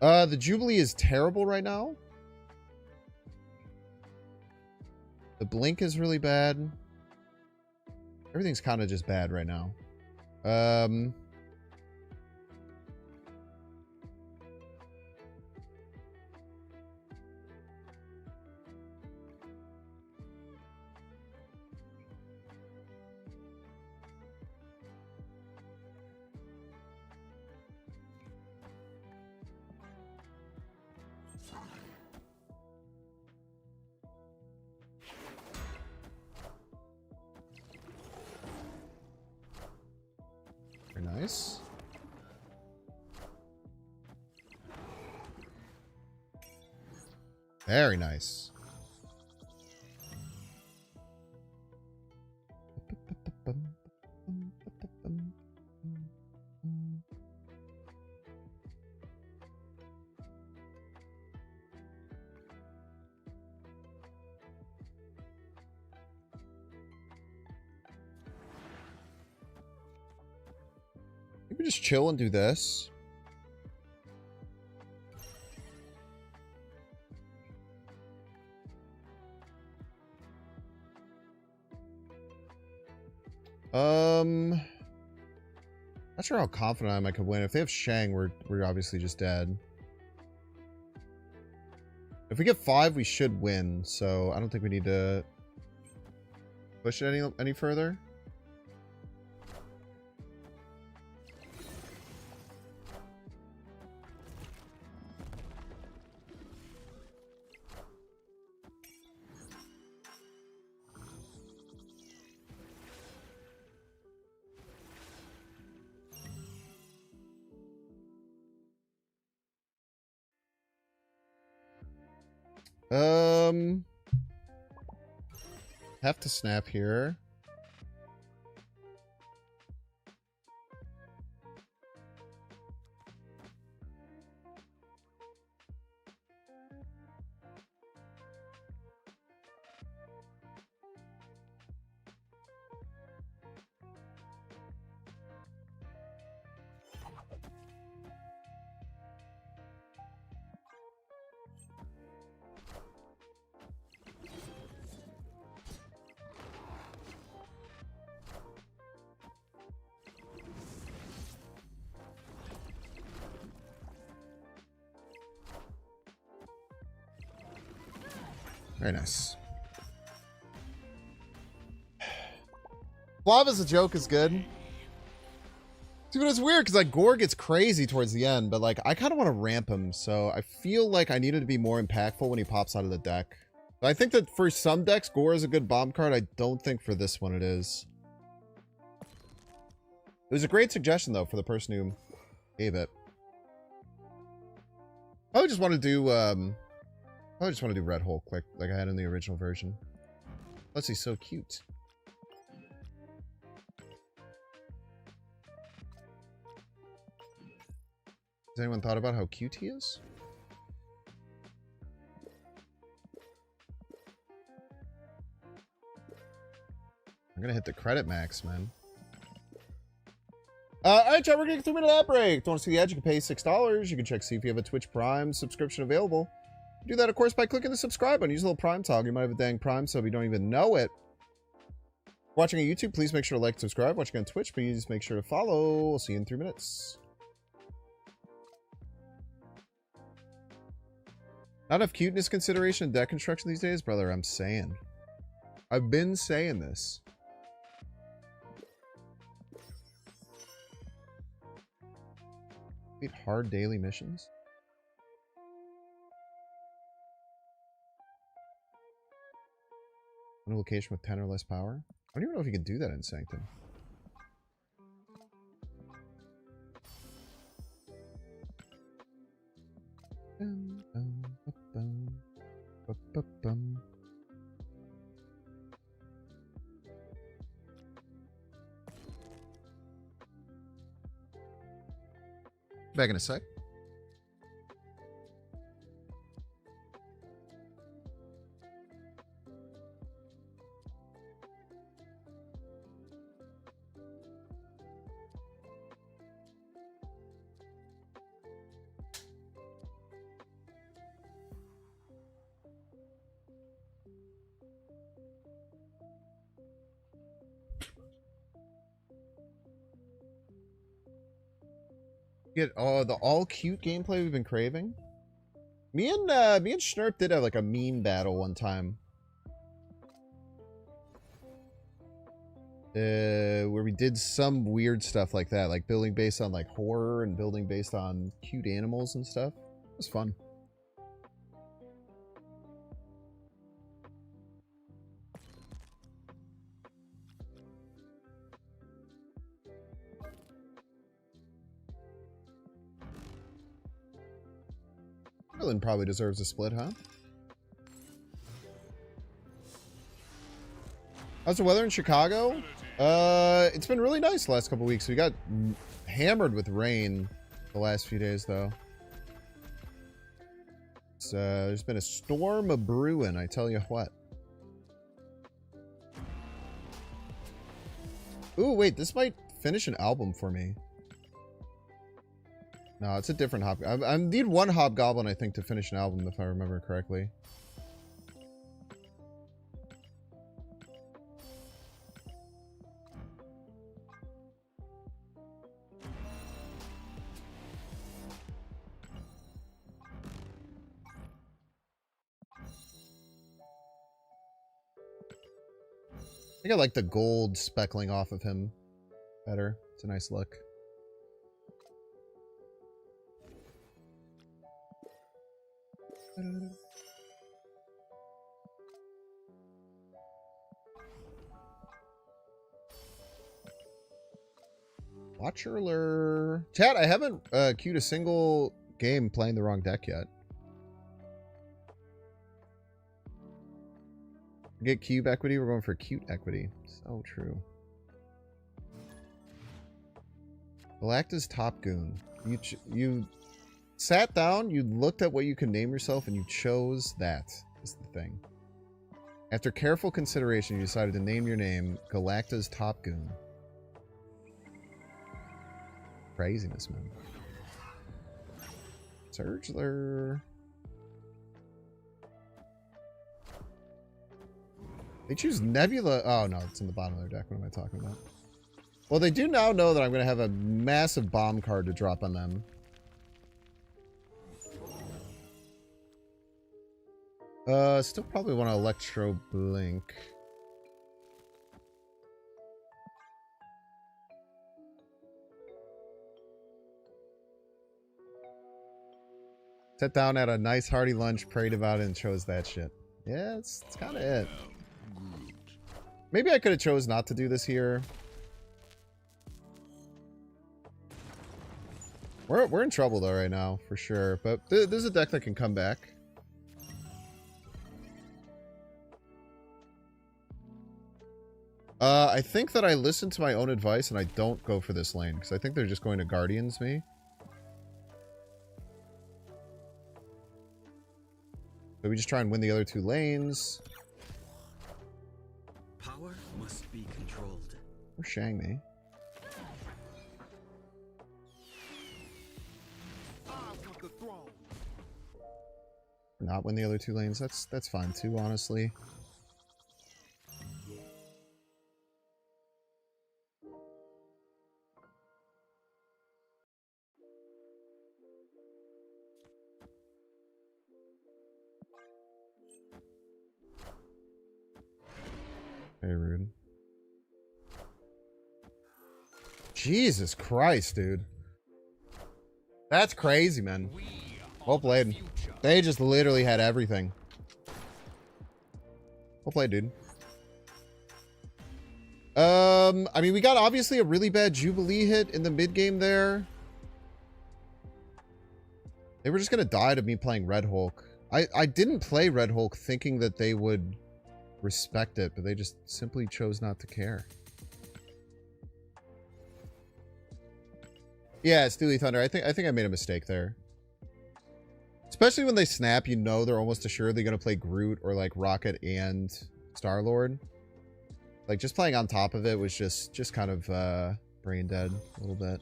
A: The Jubilee is terrible right now. The Blink is really bad. Everything's kind of just bad right now. Very nice. Very nice. We just chill and do this. Not sure how confident I am I could win. If they have Shang, we're obviously just dead. If we get 5, we should win, so I don't think we need to push it any further. Have to snap here. Very nice. Flava's a joke is good. Dude, it's weird because like Gore gets crazy towards the end, but like I kind of want to ramp him, so I feel like I needed to be more impactful when he pops out of the deck. But I think that for some decks, Gore is a good bomb card. I don't think for this one it is. It was a great suggestion though for the person who gave it. I would just want to do I just want to do Red Hulk like I had in the original version. Plus, he's so cute. Has anyone thought about how cute he is? I'm gonna hit the credit max, man. Alright, chat, we're getting 3-minute ad break. Don't want to see the ad? You can pay $6. You can check see if you have a Twitch Prime subscription available. Do that, of course, by clicking the subscribe button. Use a little Prime Talk. You might have a dang Prime sub, you don't even know it. Watching on YouTube, please make sure to like and subscribe. Watching on Twitch, please make sure to follow. We'll see you in 3 minutes. Not enough cuteness consideration in deck construction these days? Brother, I'm saying. I've been saying this. Hard daily missions. One location with 10 or less power. I don't even know if you can do that in Sanctum. Back in a sec. Get the all cute gameplay we've been craving. Me and Schnurp did have like a meme battle one time. Where we did some weird stuff like that, like building based on like horror and building based on cute animals and stuff. It was fun. Merlin probably deserves a split, huh? How's the weather in Chicago? It's been really nice the last couple weeks. We got hammered with rain the last few days, though. It's, there's been a storm of brewing, I tell you what. Ooh, wait, this might finish an album for me. No, it's a different hobgoblin. I need one hobgoblin, I think, to finish an album, if I remember correctly. I think I like the gold speckling off of him better. It's a nice look. Watcher lure. Chat, I haven't queued a single game playing the wrong deck yet. Get cube equity, we're going for cute equity. So true. Galacta's Top Goon. You sat down, you looked at what you can name yourself, and you chose that, is the thing. After careful consideration, you decided to name your name Galacta's Top Goon. Craziness, man. Surgler. They choose Nebula. Oh, no, it's in the bottom of their deck. What am I talking about? Well, they do now know that I'm going to have a massive bomb card to drop on them. Still probably want to Electro Blink. Sat down at a nice hearty lunch, prayed about it, and chose that shit. Yeah, it's kind of it. Maybe I could have chose not to do this here. We're in trouble though right now, for sure. But there's a deck that can come back. I think that I listen to my own advice and I don't go for this lane because I think they're just going to Guardians me. So we just try and win the other 2 lanes.
H: Power must be controlled.
A: Or Shang me.
G: I want the throne.
A: Not win the other 2 lanes. That's fine too, honestly. Very rude. Jesus Christ, dude. That's crazy, man. Well played. They just literally had everything. Well played, dude. I mean, we got obviously a really bad Jubilee hit in the mid game there. They were just gonna die to me playing Red Hulk. I didn't play Red Hulk thinking that they would respect it, but they just simply chose not to care. Yeah, Steely Thunder. I think I made a mistake there. Especially when they snap, you know they're almost assuredly going to play Groot or like Rocket and Star-Lord. Like just playing on top of it was just kind of brain dead a little bit.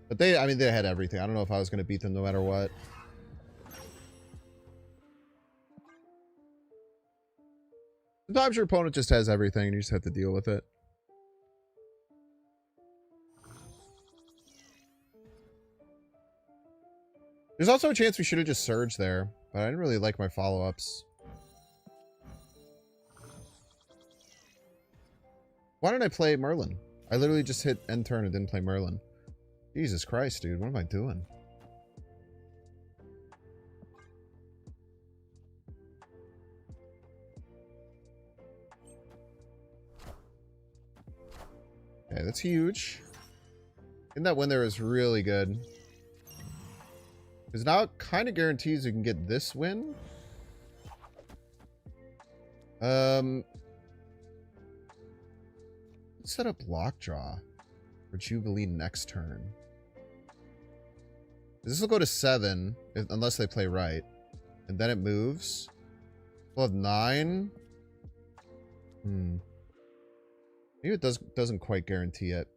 A: But I mean, they had everything. I don't know if I was going to beat them no matter what. Sometimes your opponent just has everything and you just have to deal with it. There's also a chance we should have just surged there, but I didn't really like my follow-ups. Why didn't I play Merlin? I literally just hit end turn and didn't play Merlin. Jesus Christ, dude. What am I doing? Okay, that's huge. And that win there is really good. Because now it kind of guarantees you can get this win. Let's set up Lockjaw for Jubilee next turn. This will go to 7, unless they play right. And then it moves. We'll have 9. Maybe it doesn't quite guarantee it.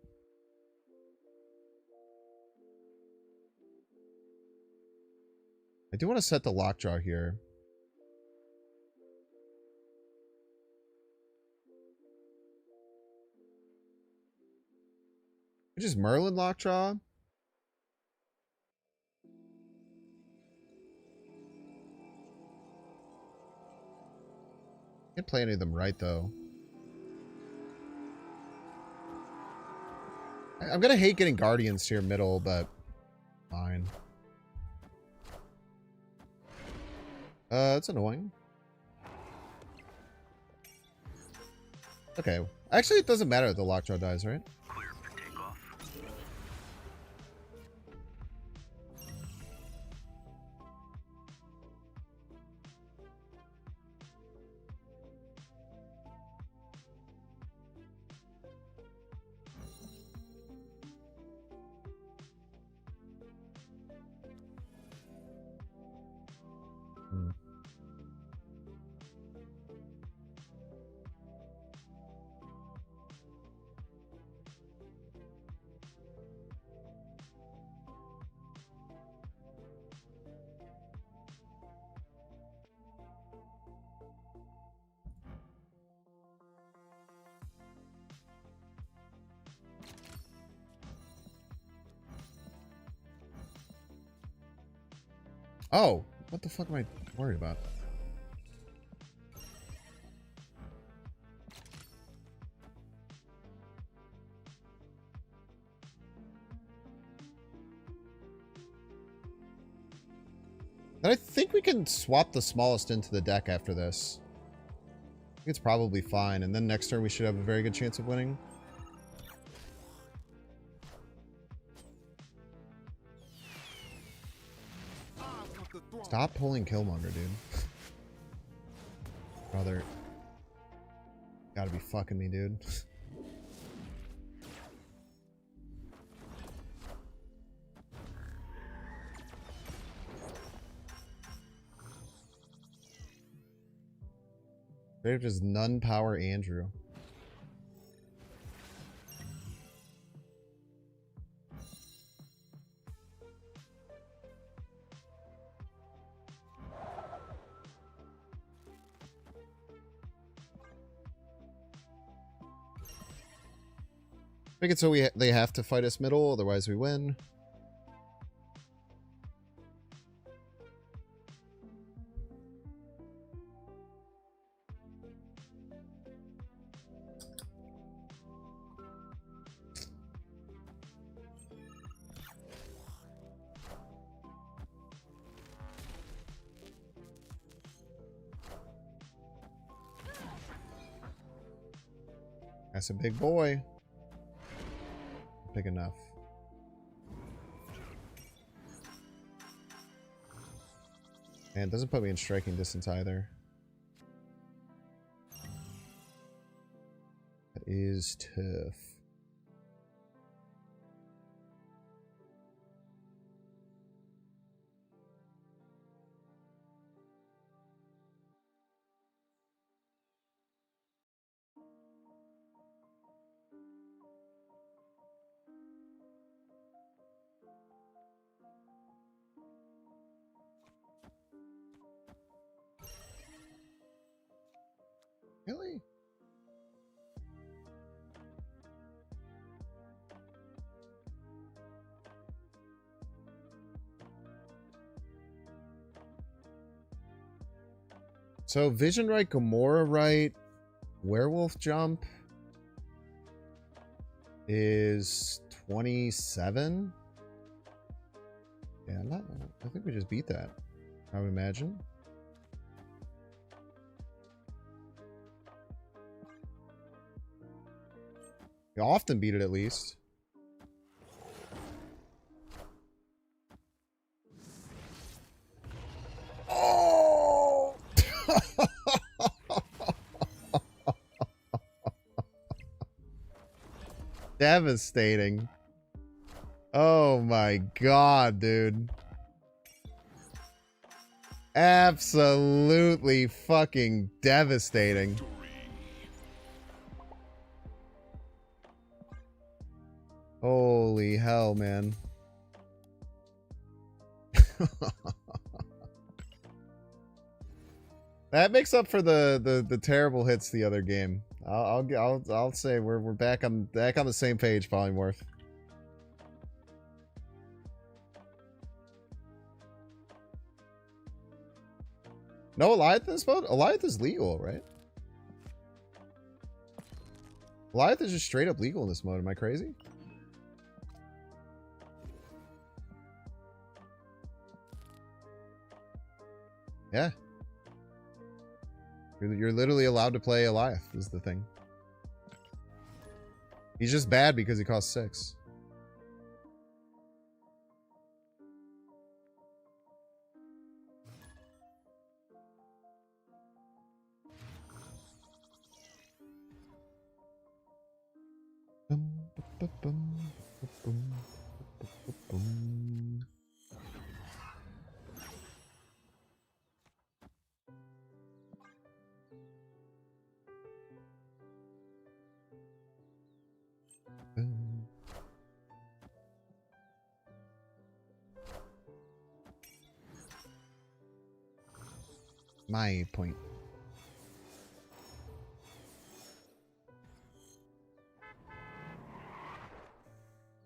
A: I do want to set the Lockjaw here. Which is Merlin Lockjaw? Can't play any of them right, though. I'm gonna hate getting Guardians here middle, but fine. It's annoying. Okay. Actually, it doesn't matter if the Lockjaw dies, right?
H: Clear for takeoff.
A: Oh, what the fuck am I worried about? And I think we can swap the smallest into the deck after this. I think it's probably fine. And then next turn we should have a very good chance of winning. Stop pulling Killmonger, dude. Brother. Gotta be fucking me, dude. They're just none power Andrew. Make it so they have to fight us middle, otherwise we win. That's a big boy. Big enough. And it doesn't put me in striking distance either. That is tough. Really? So Vision right, Gamora right, Werewolf jump is 27. Yeah, I think we just beat that, I would imagine. We often beat it at least. Oh! Devastating. Oh my god, dude. Absolutely fucking devastating. Holy hell, man. That makes up for the terrible hits the other game. I'll say we're back on the same page, Polymorph. No Alliath in this mode? Alliath is legal, right? Alliath is just straight up legal in this mode. Am I crazy? Yeah. You're literally allowed to play Alliath, is the thing. He's just bad because he costs 6. My point.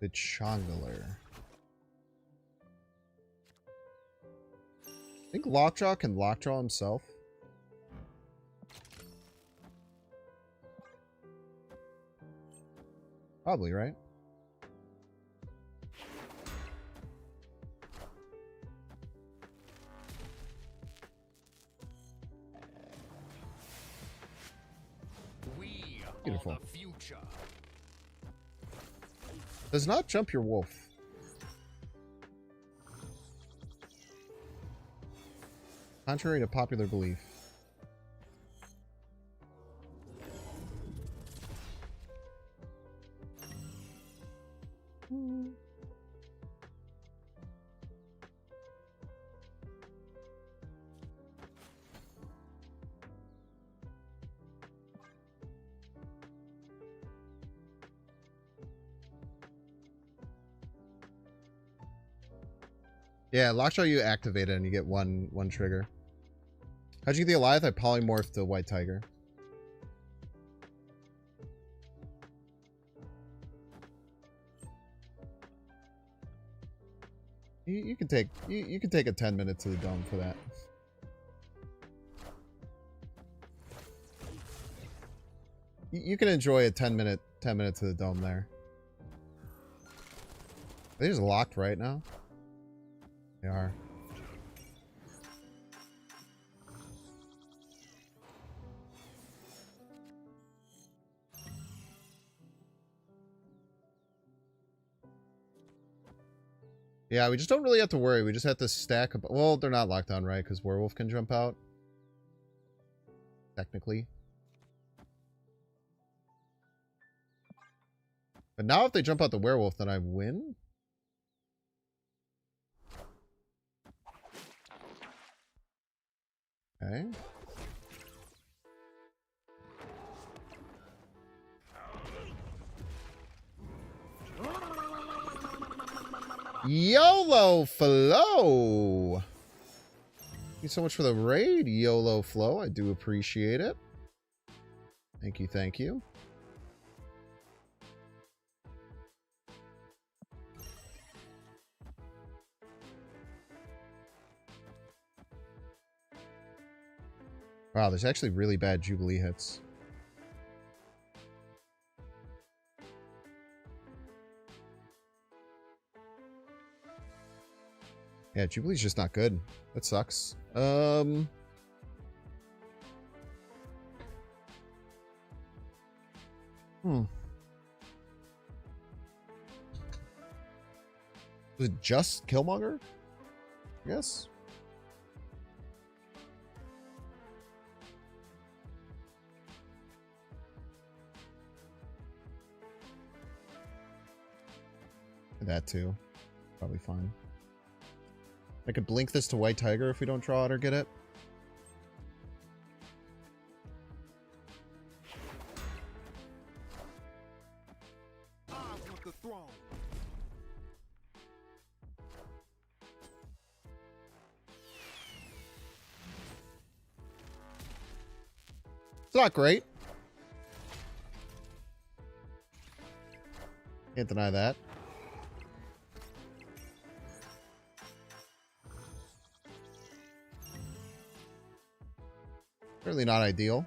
A: The Chongler. I think Lockjaw can Lockjaw himself. Probably, right? Beautiful.
C: The future.
A: Does not jump your wolf. Contrary to popular belief. Yeah, Lockjaw you activate it and you get one trigger. How'd you get the Goliath? I polymorphed the White Tiger. You can take you can take a 10 minute to the dome for that. You can enjoy a 10 minute to the dome there. Are they just locked right now? They are. Yeah, we just don't really have to worry. We just have to stack up. Well, they're not locked on, right? Because Werewolf can jump out. Technically. But now if they jump out the Werewolf, then I win? Okay. YOLO Flow! Thank you so much for the raid, YOLO Flow. I do appreciate it. Thank you, thank you. Wow, there's actually really bad Jubilee hits. Yeah, Jubilee's just not good. That sucks. Hmm. Was it just Killmonger? I guess. That too. Probably fine. I could blink this to White Tiger if we don't draw it or get it.
G: I want the throne.
A: It's not great. Can't deny that. Certainly not ideal.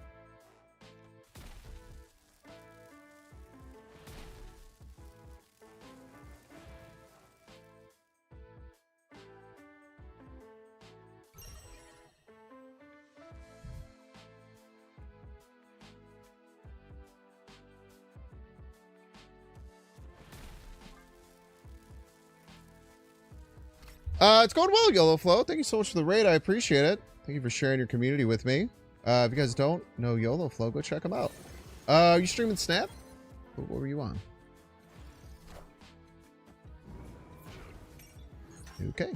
A: It's going well, Yellow Flow. Thank you so much for the raid. I appreciate it. Thank you for sharing your community with me. If you guys don't know YOLO Flow, go check him out. Are you streaming Snap? What were you on? Okay.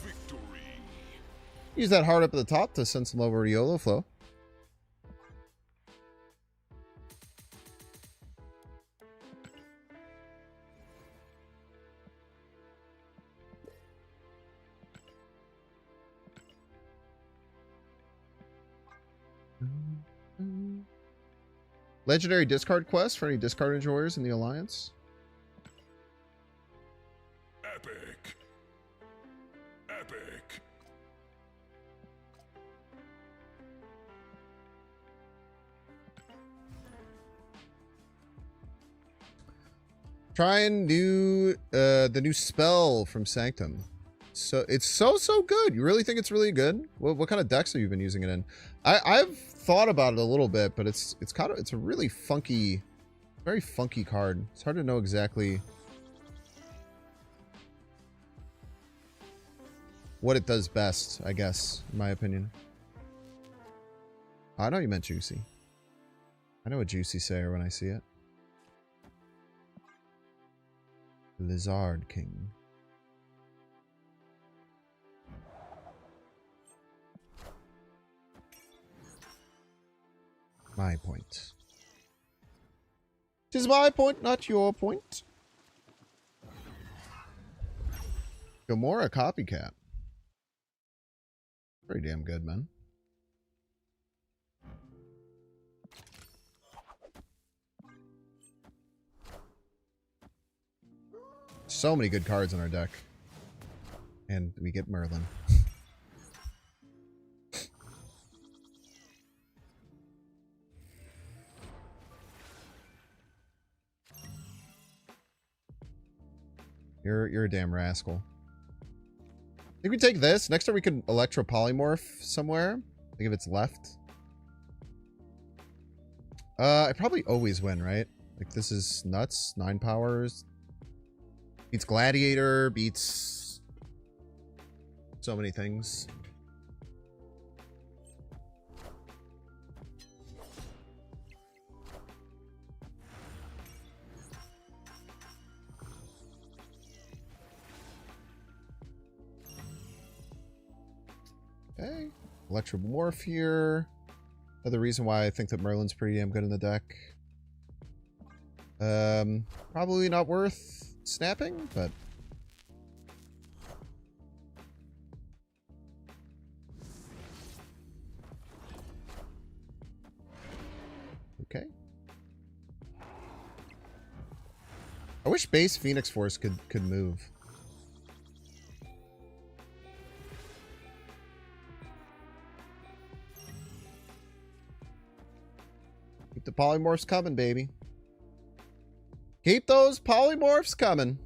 D: Victory.
A: Use that heart up at the top to send some over to YOLO Flow. Legendary discard quest for any discard enjoyers in the Alliance.
D: Epic. Epic.
A: Try and do the new spell from Sanctum. So it's so good. You really think it's really good? What kind of decks have you been using it in? I've thought about it a little bit, but it's a really funky, very funky card. It's hard to know exactly what it does best, I guess, in my opinion. I know you meant Juicy. I know a Juicy Sayer when I see it. Lizard King. My point. 'Tis my point, not your point. Gamora copycat. Pretty damn good, man. So many good cards in our deck. And we get Merlin. You're a damn rascal. I think we take this. Next time we could Electro Polymorph somewhere. I think if it's left. I probably always win, right? Like, this is nuts. 9 powers. Beats Gladiator. Beats so many things. Okay. Electromorph here. Another reason why I think that Merlin's pretty damn good in the deck. Probably not worth snapping, but... Okay. I wish base Phoenix Force could move. Keep the polymorphs coming, baby. Keep those polymorphs coming.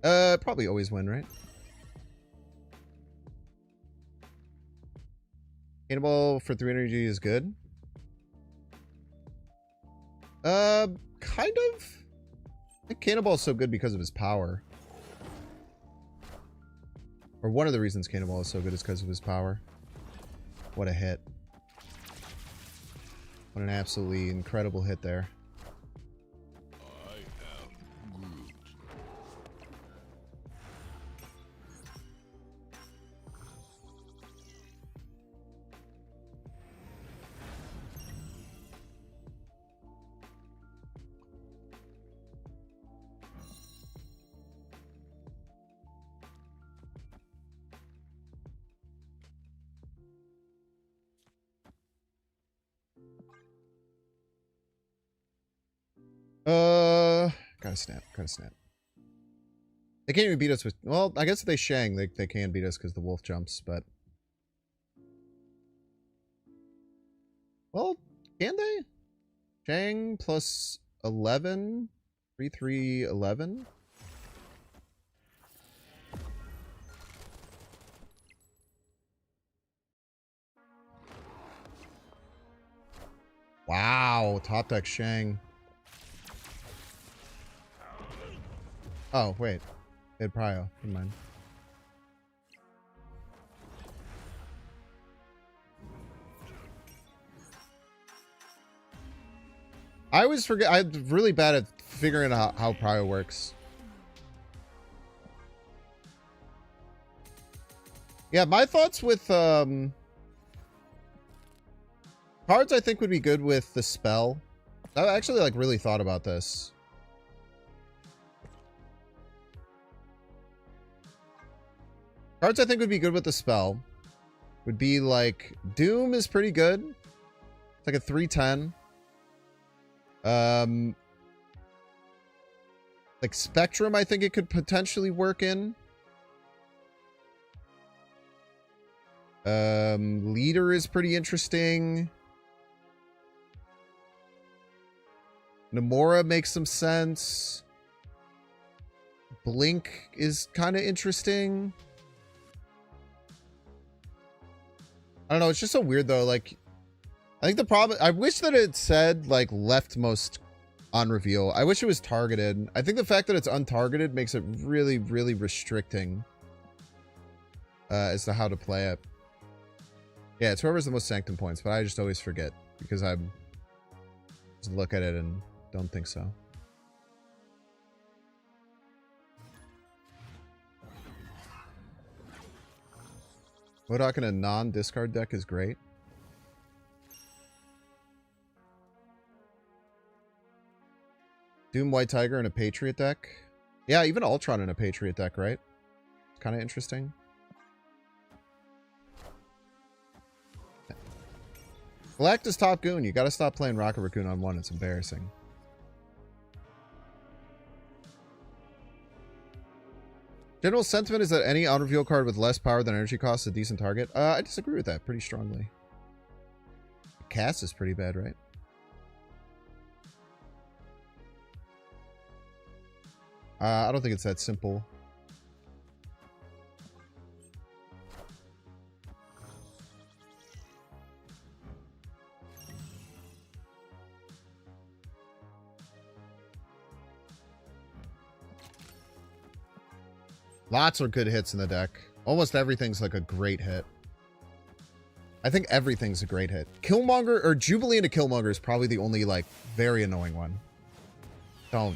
A: Probably always win, right? Cannonball for 3 energy is good. Kind of. I think Cannonball is so good because of his power. Or one of the reasons Cannonball is so good is because of his power. What a hit. What an absolutely incredible hit there.
D: I am Groot.
A: Gotta snap, gotta snap. They can't even beat us with... Well, I guess if they Shang, they can beat us because the wolf jumps, but... Well, can they? Shang plus 11? 3, 11? Wow, top deck Shang. Oh, wait. They had Prio. Never mind. I always forget. I'm really bad at figuring out how Prio works. Yeah, my thoughts with cards I think would be good with the spell. I actually like really thought about this. Cards I think would be good with the spell would be like Doom is pretty good. It's like a 3/10. Like Spectrum, I think it could potentially work in. Leader is pretty interesting. Namora makes some sense. Blink is kind of interesting. I don't know, it's just so weird though, like I think the problem, I wish that it said like leftmost on reveal. I wish it was targeted. I think the fact that it's untargeted makes it really, really restricting as to how to play it. Yeah, it's whoever's the most Sanctum points, but I just always forget because I just look at it and don't think so. Modok in a non-discard deck is great. Doom White Tiger in a Patriot deck. Yeah, even Ultron in a Patriot deck, right? It's kind of interesting. Galactus Top Goon. You got to stop playing Rocket Raccoon on 1. It's embarrassing. General sentiment is that any out-of-reveal card with less power than energy cost is a decent target. I disagree with that pretty strongly. Cast is pretty bad, right? I don't think it's that simple. Lots of good hits in the deck. Almost everything's like a great hit. I think everything's a great hit. Killmonger or Jubilee into Killmonger is probably the only like very annoying one. Don't.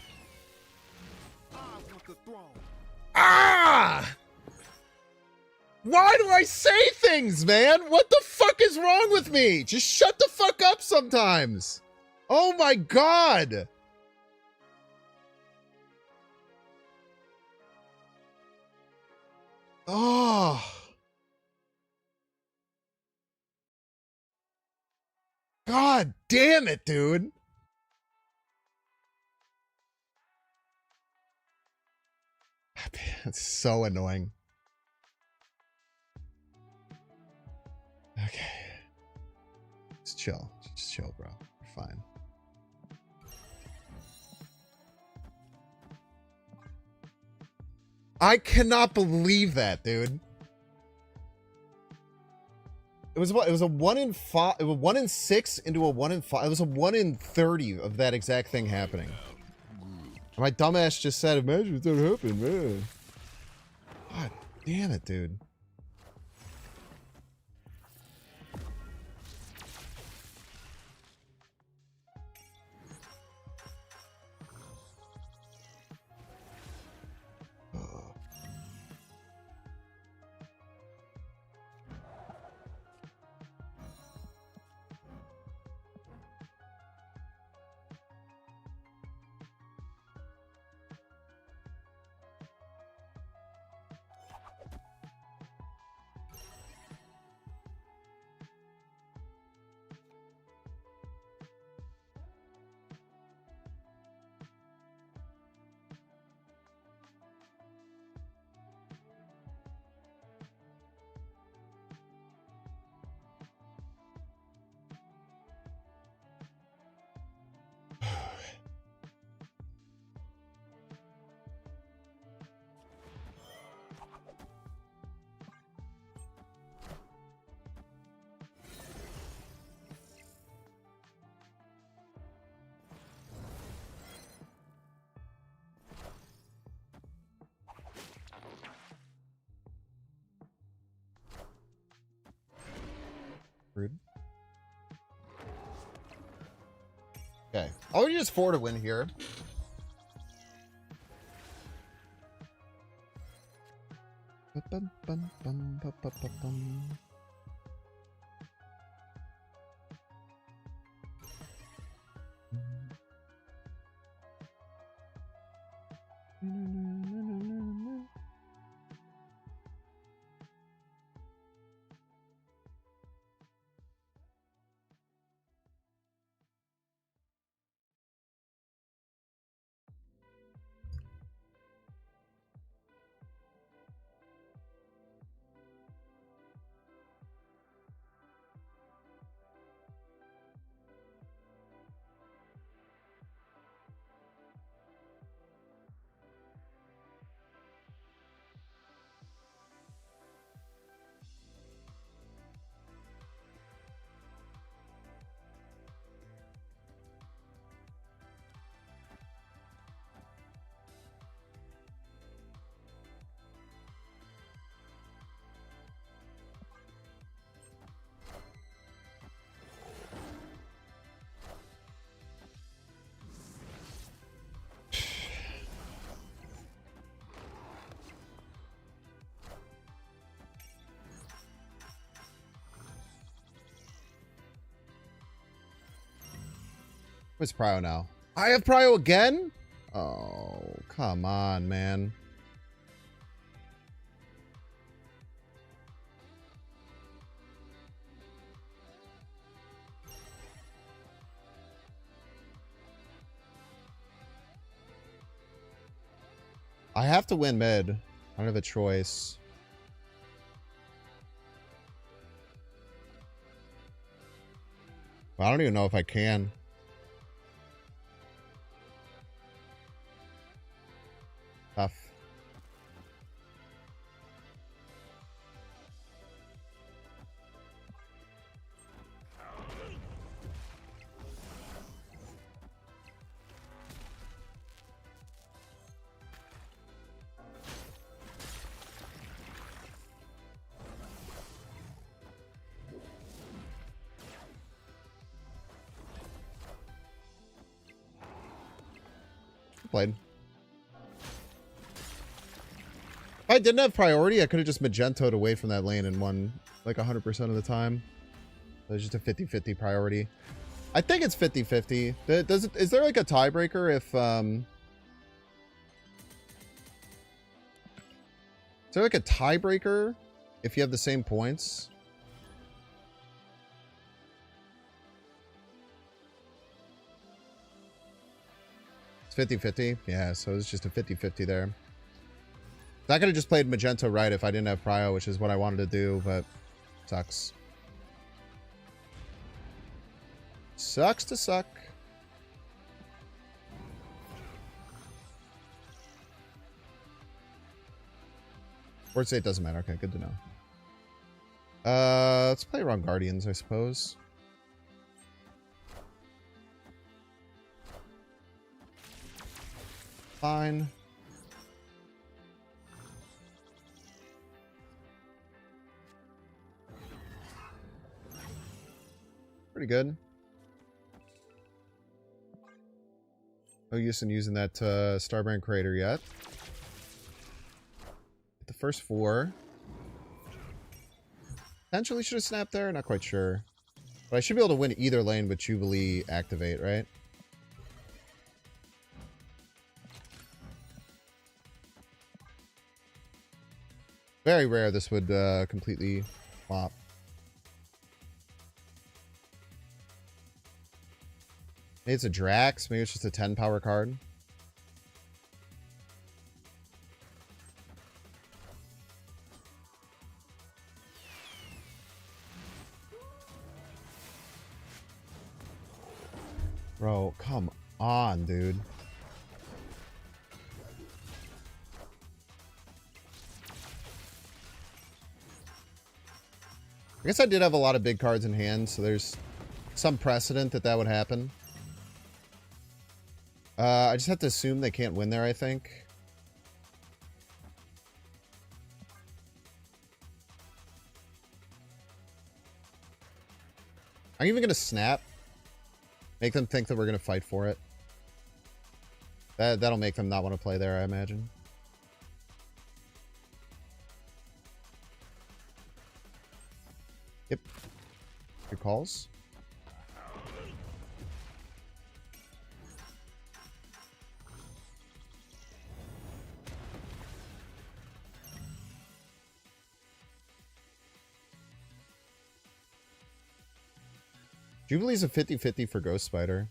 A: Ah! Why do I say things, man? What the fuck is wrong with me? Just shut the fuck up sometimes. Oh my god. Oh. God damn it, dude. That's so annoying. Okay. Just chill. Just chill, bro. You're fine. I cannot believe that, dude. It was what? It was a 1 in 5. It was 1 in 6 into a 1 in 5. It was a 1 in 30 of that exact thing happening. My dumbass just said, "Imagine if that happened, man." God damn it, dude. Rude. Okay. I'll use 4 to win here. What's Prio now? I have Prio again? Oh, come on, man. I have to win mid. I don't have a choice. I don't even know if I can. Tough. Played. If I didn't have priority, I could have just magenta'd away from that lane and won like 100% of the time. It was just a 50-50 priority. I think it's 50-50. Is there like a tiebreaker if is there like a tiebreaker if you have the same points? It's 50-50. Yeah, so it's just a 50-50 there. I could have just played magenta right if I didn't have prio, which is what I wanted to do, but sucks. Sucks to suck. Board state doesn't matter. Okay, good to know. Let's play around Guardians, I suppose. Fine. Pretty good. No use in using that Starbrand Crater yet. The first 4. Potentially should have snapped there. Not quite sure. But I should be able to win either lane with Jubilee activate, right? Very rare this would completely flop. Maybe it's a Drax. Maybe it's just a 10 power card. Bro, come on, dude. I guess I did have a lot of big cards in hand, so there's some precedent that that would happen. I just have to assume they can't win there, I think. I'm even going to snap. Make them think that we're going to fight for it. That'll make them not want to play there, I imagine. Yep. Good calls. Jubilee's a 50-50 for Ghost Spider.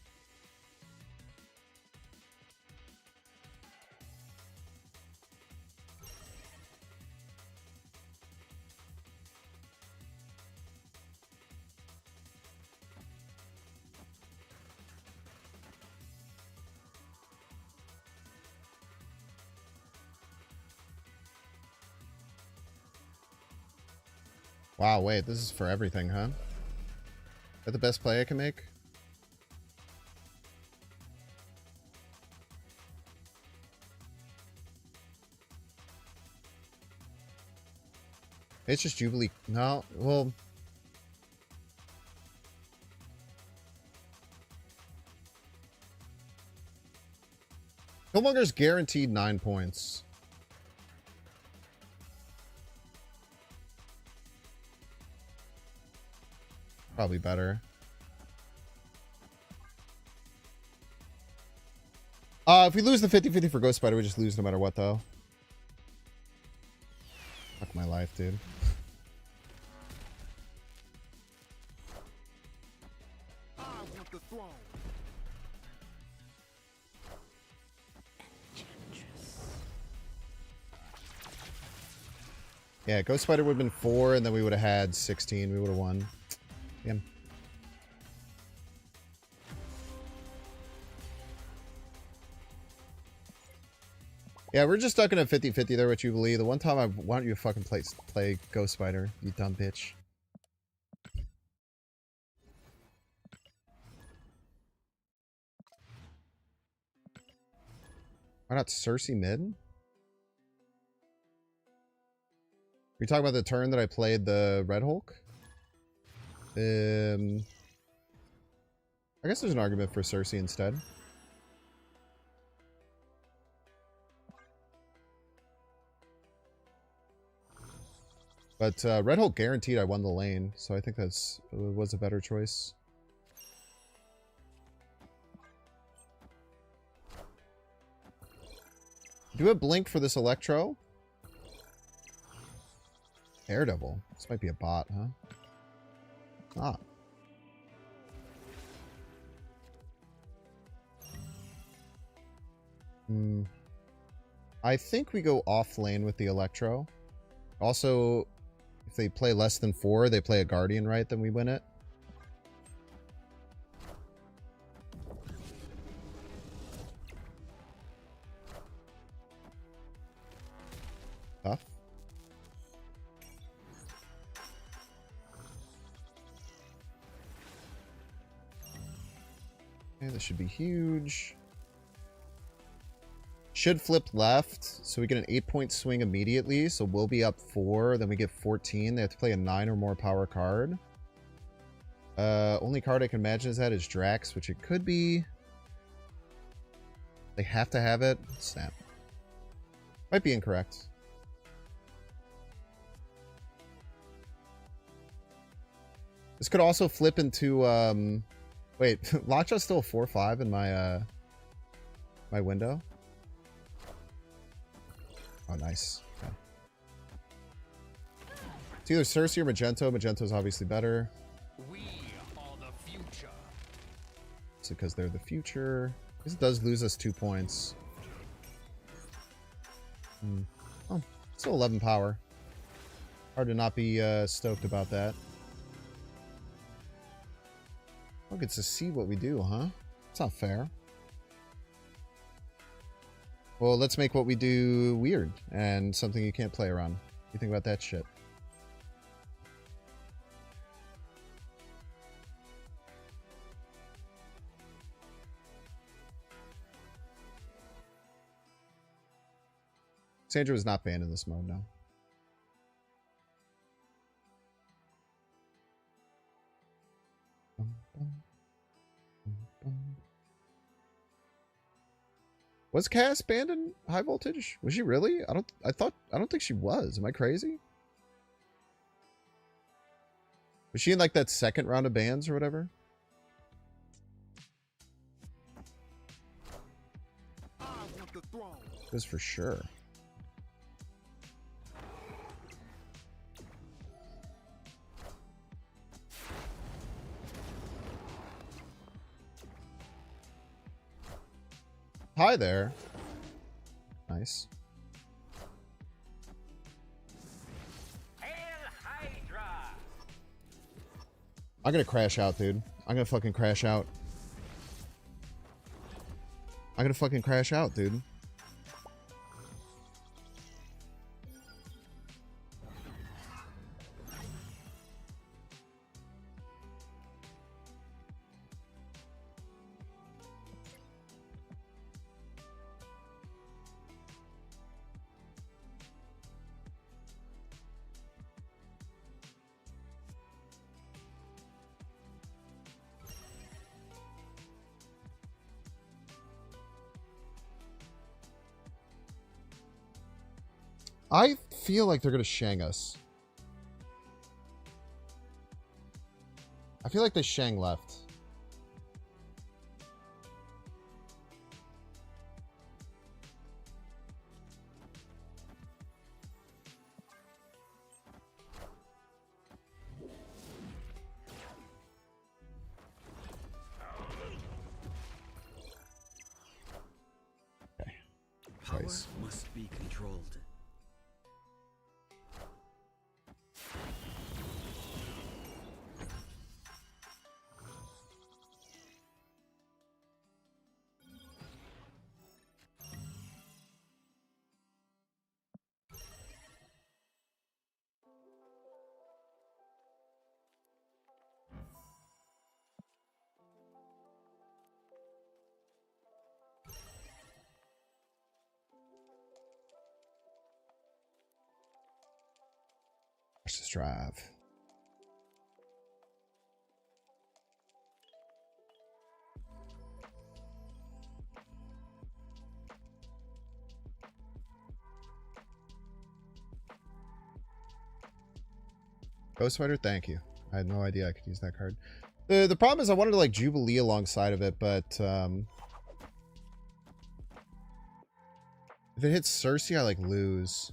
A: Wow, wait, this is for everything, huh? Is that the best play I can make? It's just Jubilee. No, well... Killmonger's guaranteed 9 points. Probably better. If we lose the 50-50 for Ghost Spider, we just lose no matter what, though. Fuck my life, dude.
G: I want the throne.
A: Yeah, Ghost Spider would have been 4, and then we would have had 16. We would have won. Damn. Yeah, we're just stuck in a 50-50 there with Jubilee. The one time I want you to fucking play Ghost Spider, you dumb bitch. Why not Cersei mid? We talking about the turn that I played the Red Hulk? I guess there's an argument for Cersei instead. But Red Hulk guaranteed I won the lane, so I think that's was a better choice. Do a blink for this Electro. Daredevil. This might be a bot, huh? Ah. I think we go off lane with the Electro. Also, if they play less than 4, they play a Guardian, right? Then we win it. Tough. Okay, this should be huge. Should flip left, so we get an 8-point swing immediately, so we'll be up 4, then we get 14. They have to play a 9 or more power card. Only card I can imagine is that is Drax, which it could be. They have to have it. Snap. Might be incorrect. This could also flip into, wait, Lockjaw's still a 4-5 in my, my window? Oh, nice. Okay. It's either Cersei or Magento. Magento's obviously better.
C: We are the future.
A: It's because they're the future. This does lose us 2 points. Oh, still 11 power. Hard to not be stoked about that. Oh, gets to see what we do, huh? It's not fair. Well, let's make what we do weird and something you can't play around. What do you think about that shit? Sandra was not banned in this mode, no. Was Cass banned in high voltage? Was she really? I don't think she was. Am I crazy? Was she in like that second round of bans or whatever?
G: I want the throne.
A: This for sure. Hi there. Nice. I'm gonna crash out, dude. I'm gonna fucking crash out. I'm gonna fucking crash out, dude. I feel like they're going to Shang us. I feel like they Shang left. Okay.
H: Power
A: Nice.
H: must be controlled.
A: Watch this drive. Ghost Fighter, thank you. I had no idea I could use that card. The problem is I wanted to like Jubilee alongside of it, but if it hits Cersei, I like lose.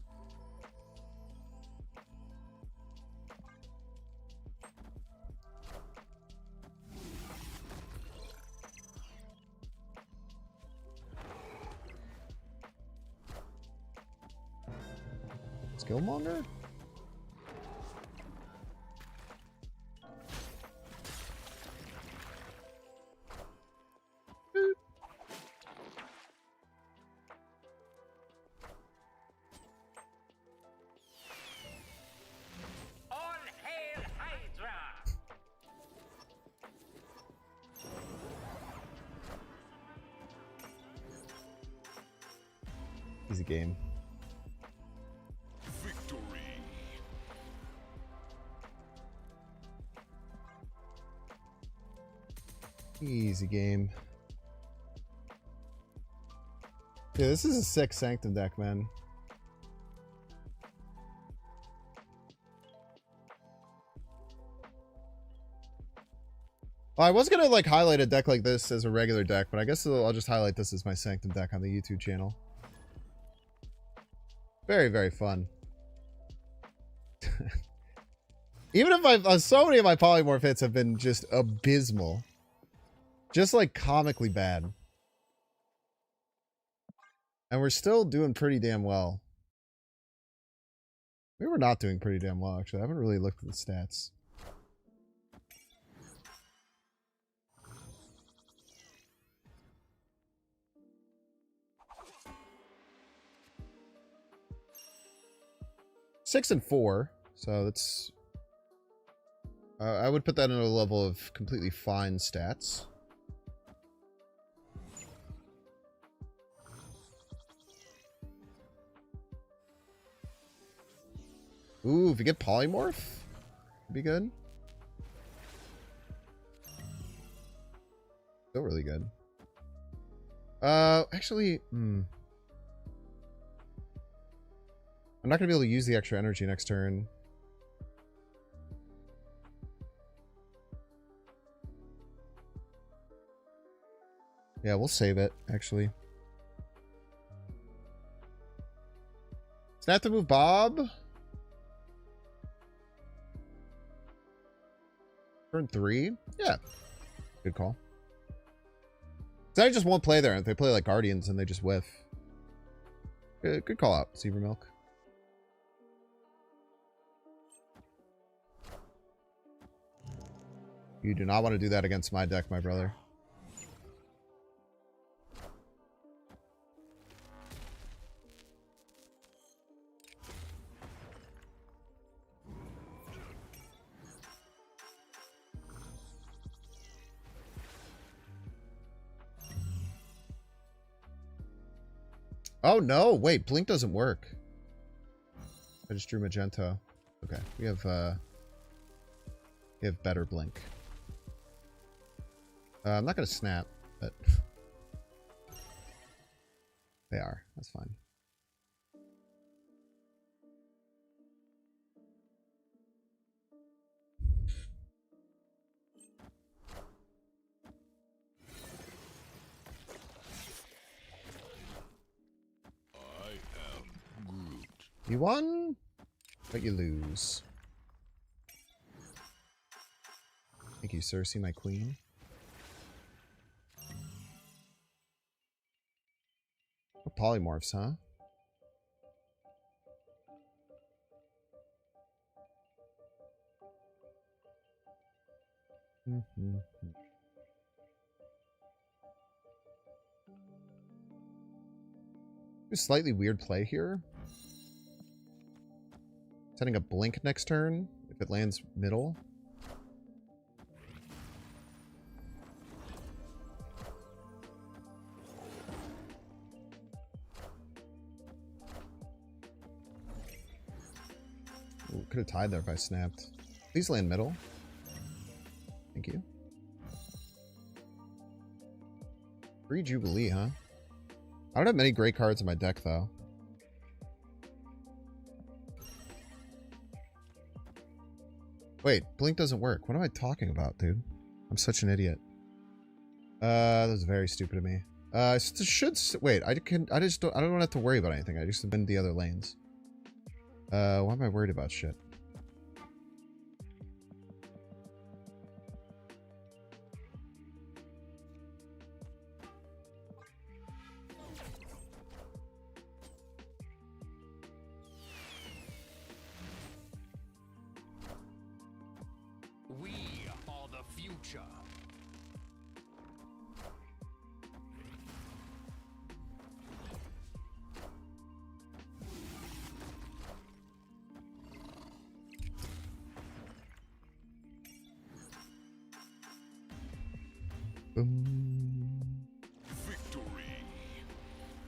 A: Skillmonger?
C: All hail Hydra!
A: Easy game.
D: Victory.
A: Easy game. Yeah, this is a sick Sanctum deck, man. Well, I was gonna like highlight a deck like this as a regular deck, but I guess I'll just highlight this as my Sanctum deck on the YouTube channel. Very, very fun. Even if so many of my polymorph hits have been just abysmal. Just like comically bad. And we're still doing pretty damn well. We were not doing pretty damn well, actually. I haven't really looked at the stats. Six and 4, so that's... I would put that in a level of completely fine stats. Ooh, if you get polymorph, it'd be good. Still really good. Actually, I'm not gonna be able to use the extra energy next turn. Yeah, we'll save it, actually. Snap to move Bob. Turn 3? Yeah. Good call. So I just won't play there. If they play like Guardians and they just whiff. Good call out, Seaver Milk. You do not want to do that against my deck, my brother. Oh no, wait, Blink doesn't work. I just drew Magenta. Okay, we have better Blink. I'm not gonna snap, but they are. That's fine. You won, but you lose. Thank you, Cersei, my queen. What polymorphs, huh? A slightly weird play here. Setting a blink next turn if it lands middle. Could have tied there if I snapped. Please land middle. Thank you. Free Jubilee, huh? I don't have many great cards in my deck, though. Wait, Blink doesn't work. What am I talking about, dude? I'm such an idiot. That was very stupid of me. Wait, I don't have to worry about anything. I just bend the other lanes. Why am I worried about shit?
G: We are the future.
D: Victory.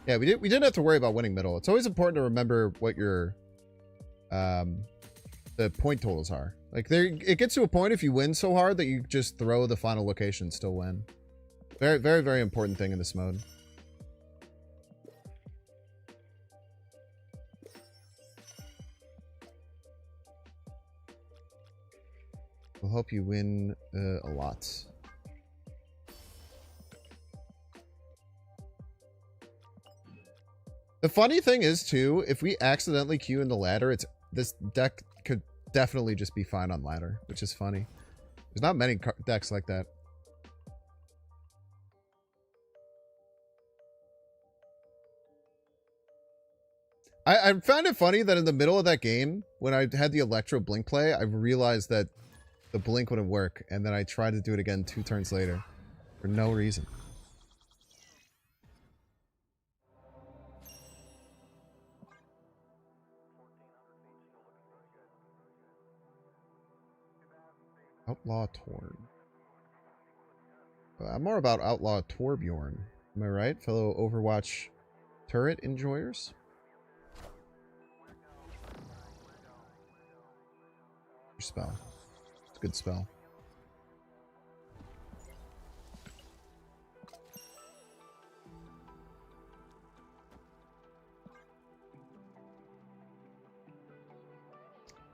A: Yeah, we didn't have to worry about winning middle. It's always important to remember what your the point totals are. Like it gets to a point if you win so hard that you just throw the final location and still win. Very, very, very important thing in this mode. Will help you win a lot. The funny thing is, too, if we accidentally queue in the ladder, this deck could definitely just be fine on ladder, which is funny. There's not many decks like that. I found it funny that in the middle of that game, when I had the Electro Blink play, I realized that the Blink wouldn't work, and then I tried to do it again 2 turns later for no reason. Outlaw Torn. I'm more about Outlaw Torbjorn. Am I right, fellow Overwatch turret enjoyers? Your spell. It's a good spell.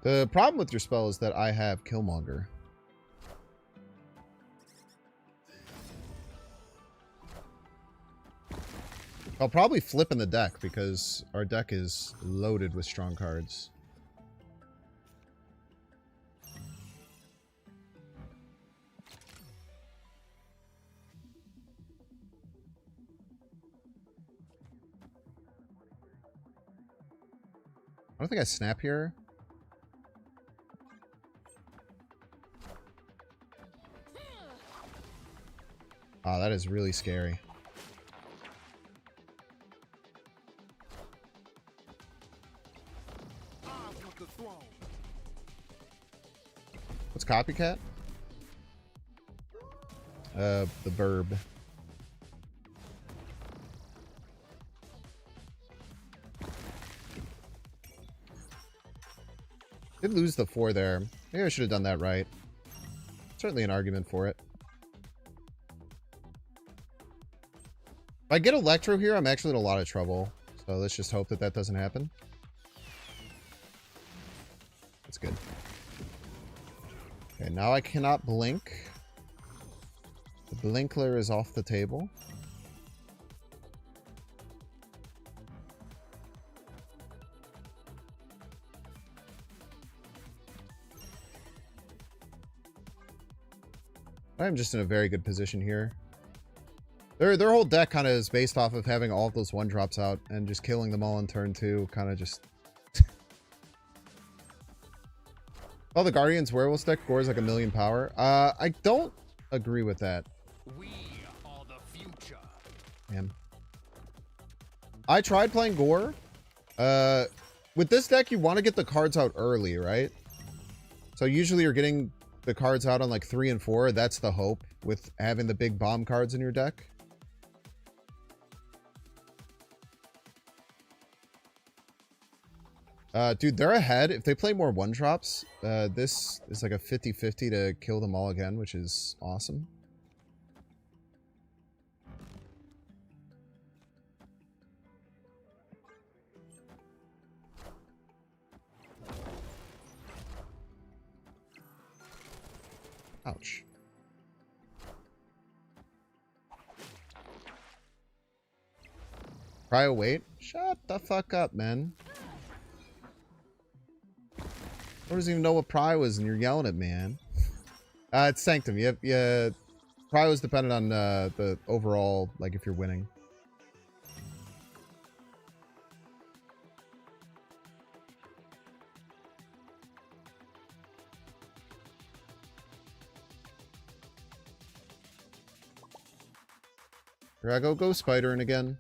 A: The problem with your spell is that I have Killmonger. I'll probably flip in the deck because our deck is loaded with strong cards. I don't think I snap here. Oh, that is really scary. What's copycat? The verb. Did lose the 4 there. Maybe I should have done that right. Certainly an argument for it. If I get Electro here, I'm actually in a lot of trouble. So let's just hope that that doesn't happen. That's good. Okay, now I cannot blink. The Blinkler is off the table. I'm just in a very good position here. Their whole deck kind of is based off of having all of those 1-drops out and just killing them all in turn 2. Kind of just... Oh, the Guardian's Werewolf deck scores like 1,000,000 power. I don't agree with that.
G: We are the future.
A: Man. I tried playing Gore. With this deck, you want to get the cards out early, right? So usually you're getting the cards out on like 3 and 4. That's the hope with having the big bomb cards in your deck. Dude, they're ahead. If they play more one-drops, this is like a 50-50 to kill them all again, which is awesome. Ouch. Cryo wait? Shut the fuck up, man. I don't even know what Pry was and you're yelling at me, man. It's Sanctum. Yeah, Pry was dependent on the overall, like if you're winning. Here I go spidering again.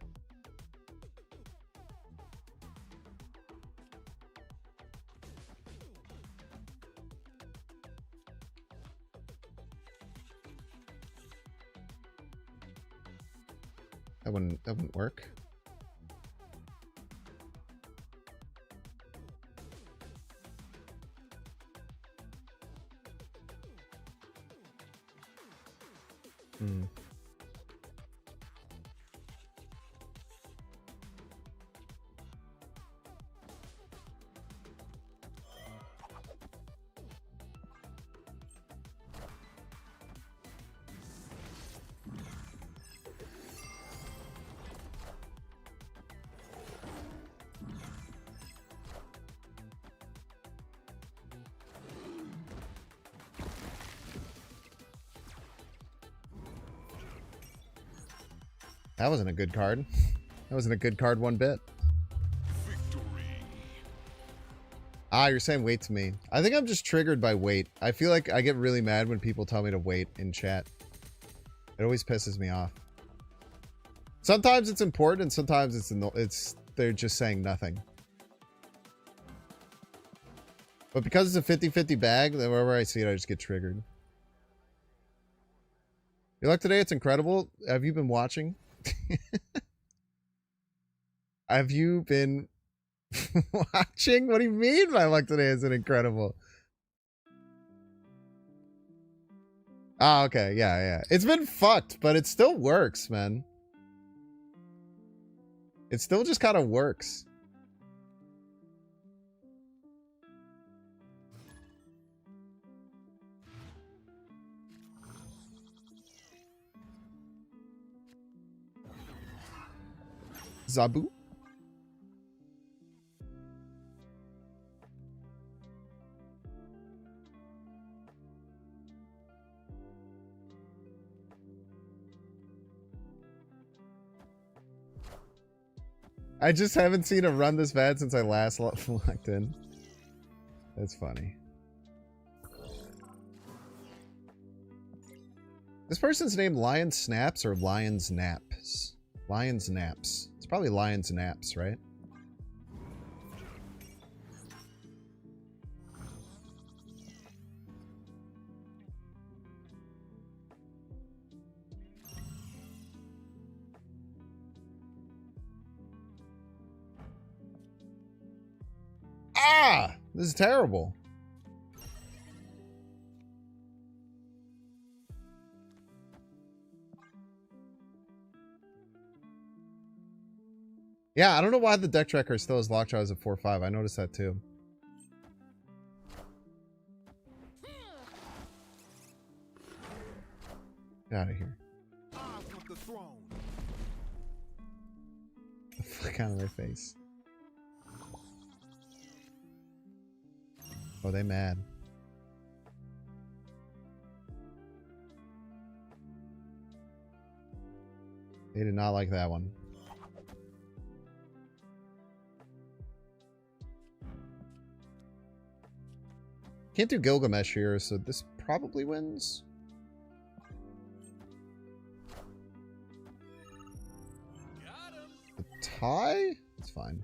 A: That wouldn't work. Hmm. That wasn't a good card. That wasn't a good card one bit. Ah, you're saying wait to me. I think I'm just triggered by wait. I feel like I get really mad when people tell me to wait in chat. It always pisses me off. Sometimes it's important and sometimes they're just saying nothing. But because it's a 50-50 bag, then wherever I see it, I just get triggered. Your luck today, it's incredible. Have you been watching? Have you been watching? What do you mean my luck today isn't incredible? Ah, okay. Yeah. It's been fucked, but it still works, man. It still just kind of works. Zabu? I just haven't seen a run this bad since I last locked in. That's funny. This person's named Lion Snaps or Lion's Naps? Lion's Naps. It's probably Lion's Naps, right? Ah! This is terrible. Yeah, I don't know why the deck tracker still has Lockjaw as a 4-5. I noticed that too. Get out of here. The fuck out of my face. Oh, they mad. They did not like that one. Can't do Gilgamesh here, so this probably wins. The tie? It's fine.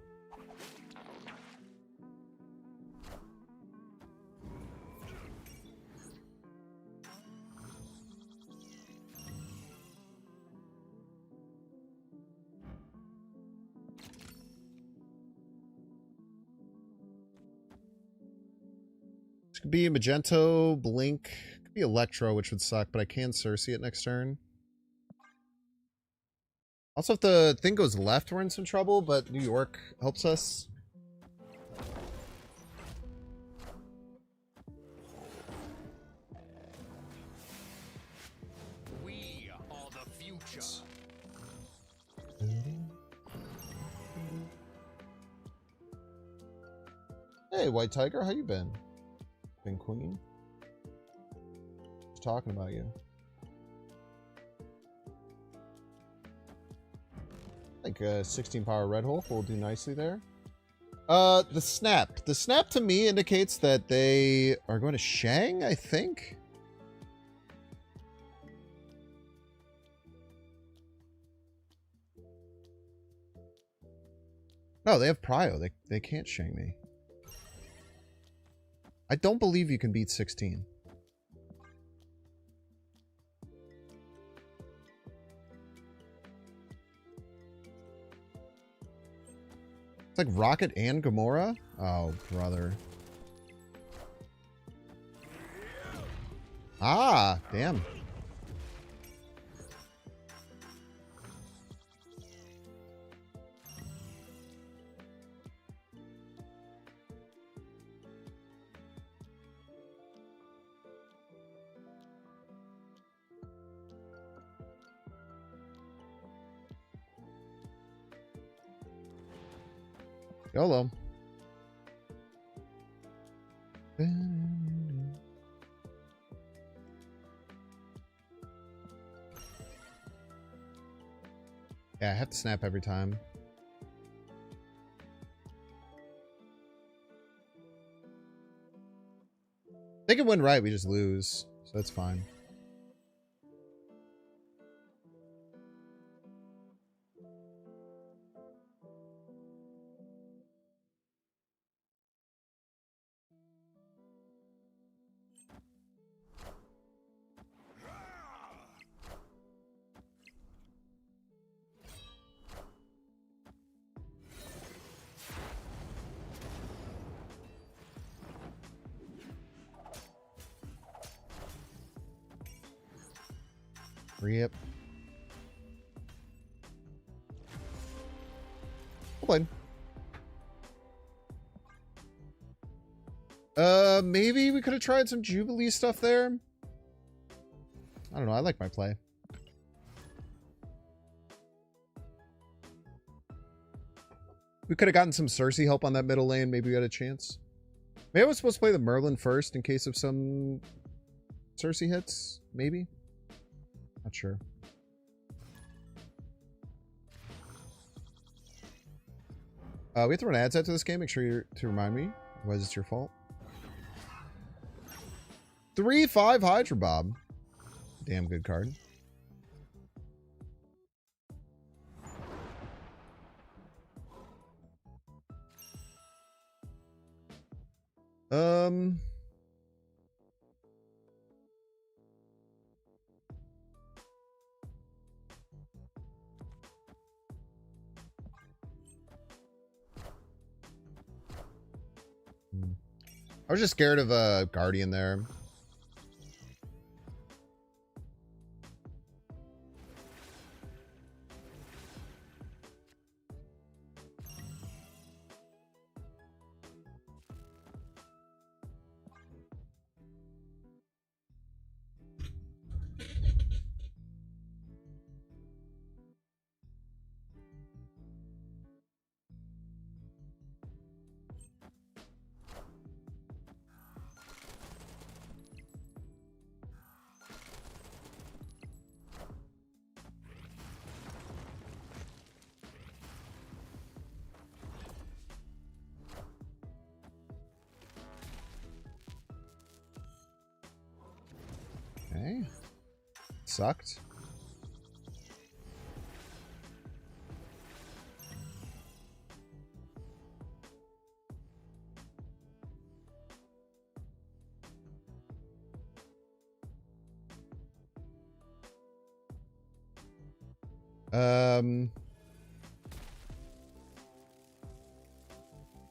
A: This could be Magento, Blink. Could be Electro, which would suck, but I can Cersei it next turn. Also, if the thing goes left, we're in some trouble, but New York helps us.
G: We are the future.
A: Hey, White Tiger, how you been? Been queen? Just talking about you. I think 16 power Red Hulk will do nicely there. The snap. The snap to me indicates that they are going to Shang, I think. No, they have Prio. They can't Shang me. I don't believe you can beat 16. It's like Rocket and Gamora? Oh, brother. Ah, damn. YOLO. Yeah, I have to snap every time. They can win right, we just lose. So that's fine. Yep. Well played. Maybe we could have tried some Jubilee stuff there. I don't know. I like my play. We could have gotten some Cersei help on that middle lane. Maybe we had a chance. Maybe I was supposed to play the Merlin first in case of some Cersei hits. Maybe. Not sure. We have to run ads out to this game. Make sure to remind me. Otherwise, it's your fault. 3/5 Hydra Bob. Damn good card. I was just scared of a Guardian there. Okay. Sucked.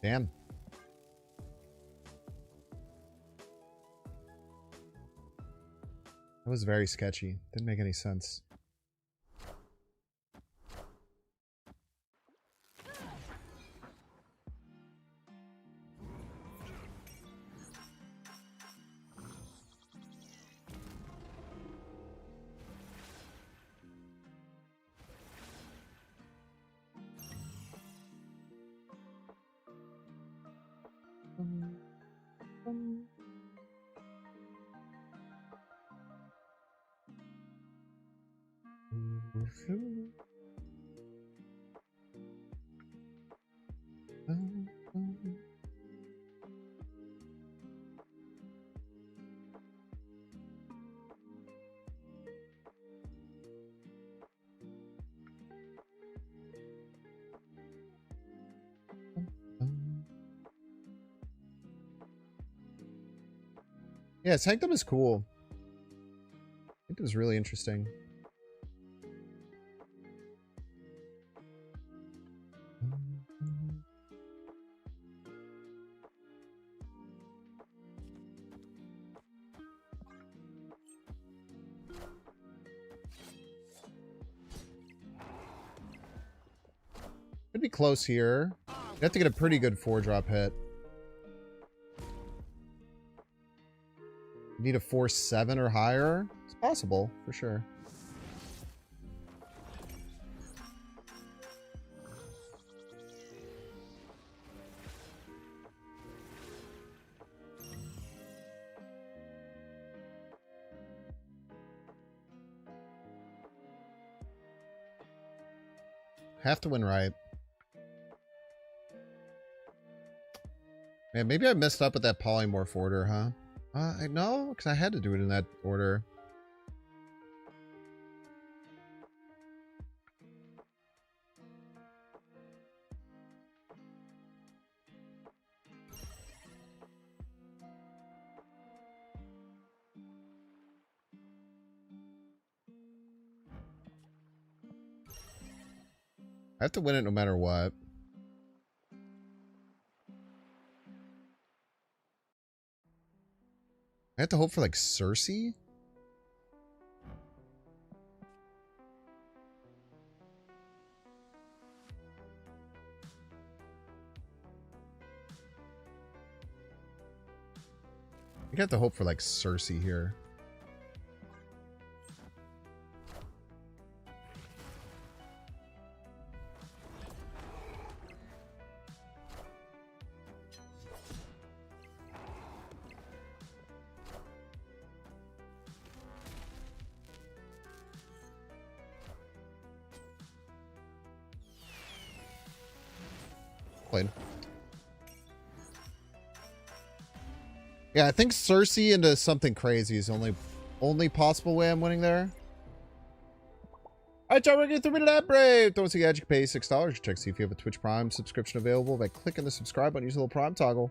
A: Damn. That was very sketchy. Didn't make any sense. Yeah, Sanctum is cool. I think it was really interesting. Could be close here. You have to get a pretty good 4-drop hit. You need a 4-7 or higher. It's possible, for sure. Have to win right. Man, maybe I messed up with that polymorph order, huh? I know, because I had to do it in that order. I have to win it no matter what. I have to hope for, like, Cersei? I have to hope for, like, Cersei here. Played. Yeah, I think Cersei into something crazy is the only possible way I'm winning there. Alright, y'all, we're getting 3-minute ad break. Don't see you can pay $6. Check see if you have a Twitch Prime subscription available by clicking the subscribe button. Use the little Prime toggle.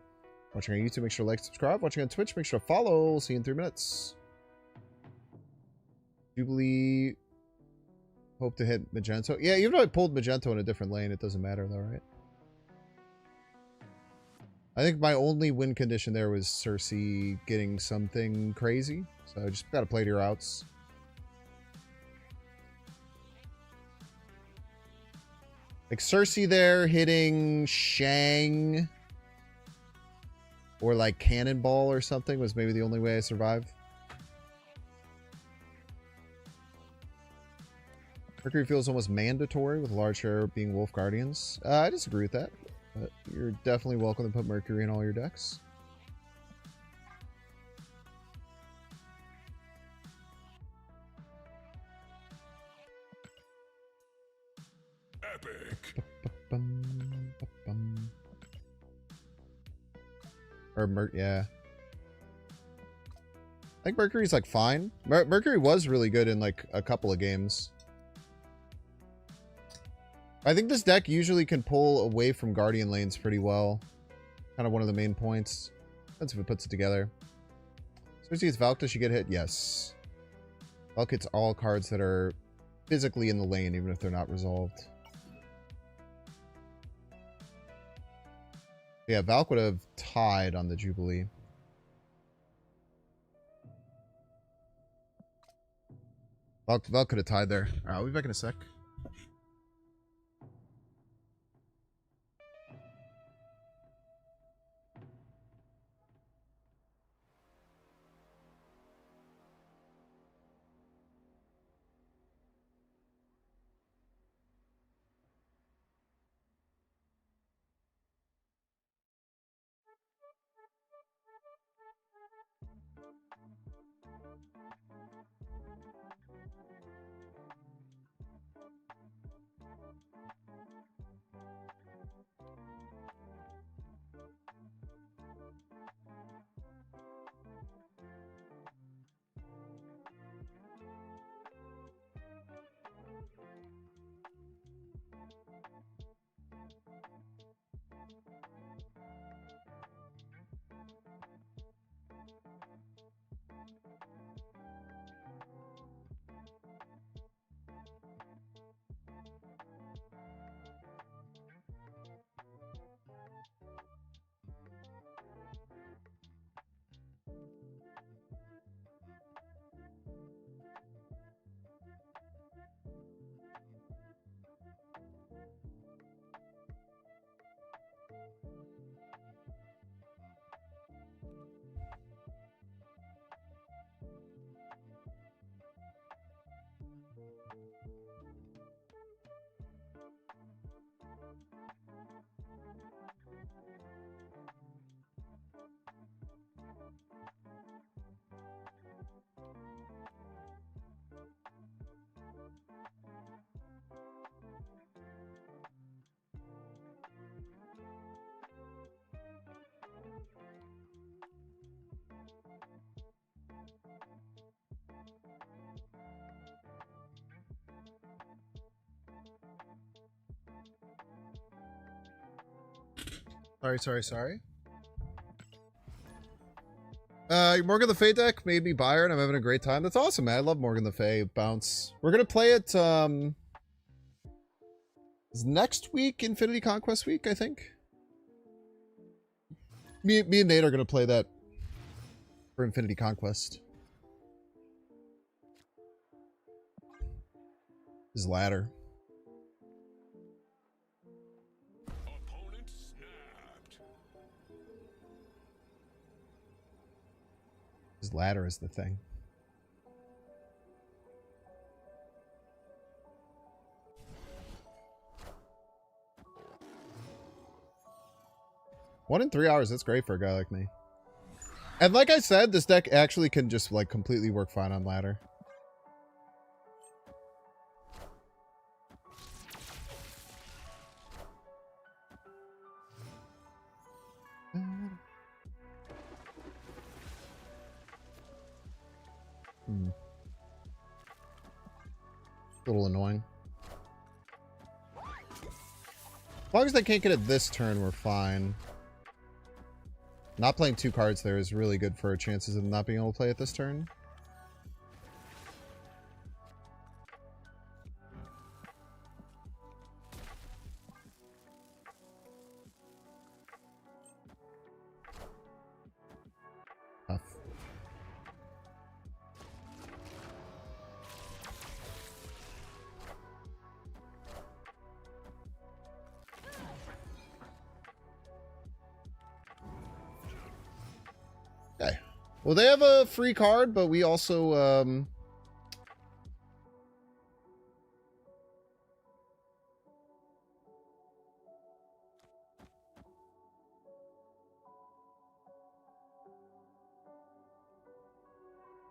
A: Watching on YouTube, make sure to like, subscribe. Watching on Twitch, make sure to follow. We'll see you in 3 minutes. Jubilee. Hope to hit Magento. Yeah, even though I pulled Magento in a different lane, it doesn't matter though, right? I think my only win condition there was Cersei getting something crazy. So I just gotta play to your outs. Like Cersei there hitting Shang or like Cannonball or something was maybe the only way I survived. Mercury feels almost mandatory with a large share being Wolf Guardians. I disagree with that. But you're definitely welcome to put Mercury in all your decks.
D: Epic.
A: Or yeah. I think Mercury's like fine. Mercury was really good in like a couple of games. I think this deck usually can pull away from Guardian lanes pretty well. Kind of one of the main points. Depends if it puts it together. Especially if Valk, does she get hit? Yes. Valk hits all cards that are physically in the lane, even if they're not resolved. Yeah, Valk would have tied on the Jubilee. Val could have tied there. All right, I'll be back in a sec. Sorry. Morgan the Fey deck made me buy her and I'm having a great time. That's awesome, man. I love Morgan the Fey bounce. We're gonna play it is next week Infinity Conquest week, I think. Me and Nate are gonna play that for Infinity Conquest. His ladder.
D: Opponent snapped.
A: His ladder is the thing. One in 3 hours, that's great for a guy like me. And like I said, this deck actually can just like completely work fine on ladder. A little annoying. As long as they can't get it this turn, we're fine. Not playing 2 cards there is really good for our chances of not being able to play it this turn. Tough. Okay. Well, they have a free card, but we also,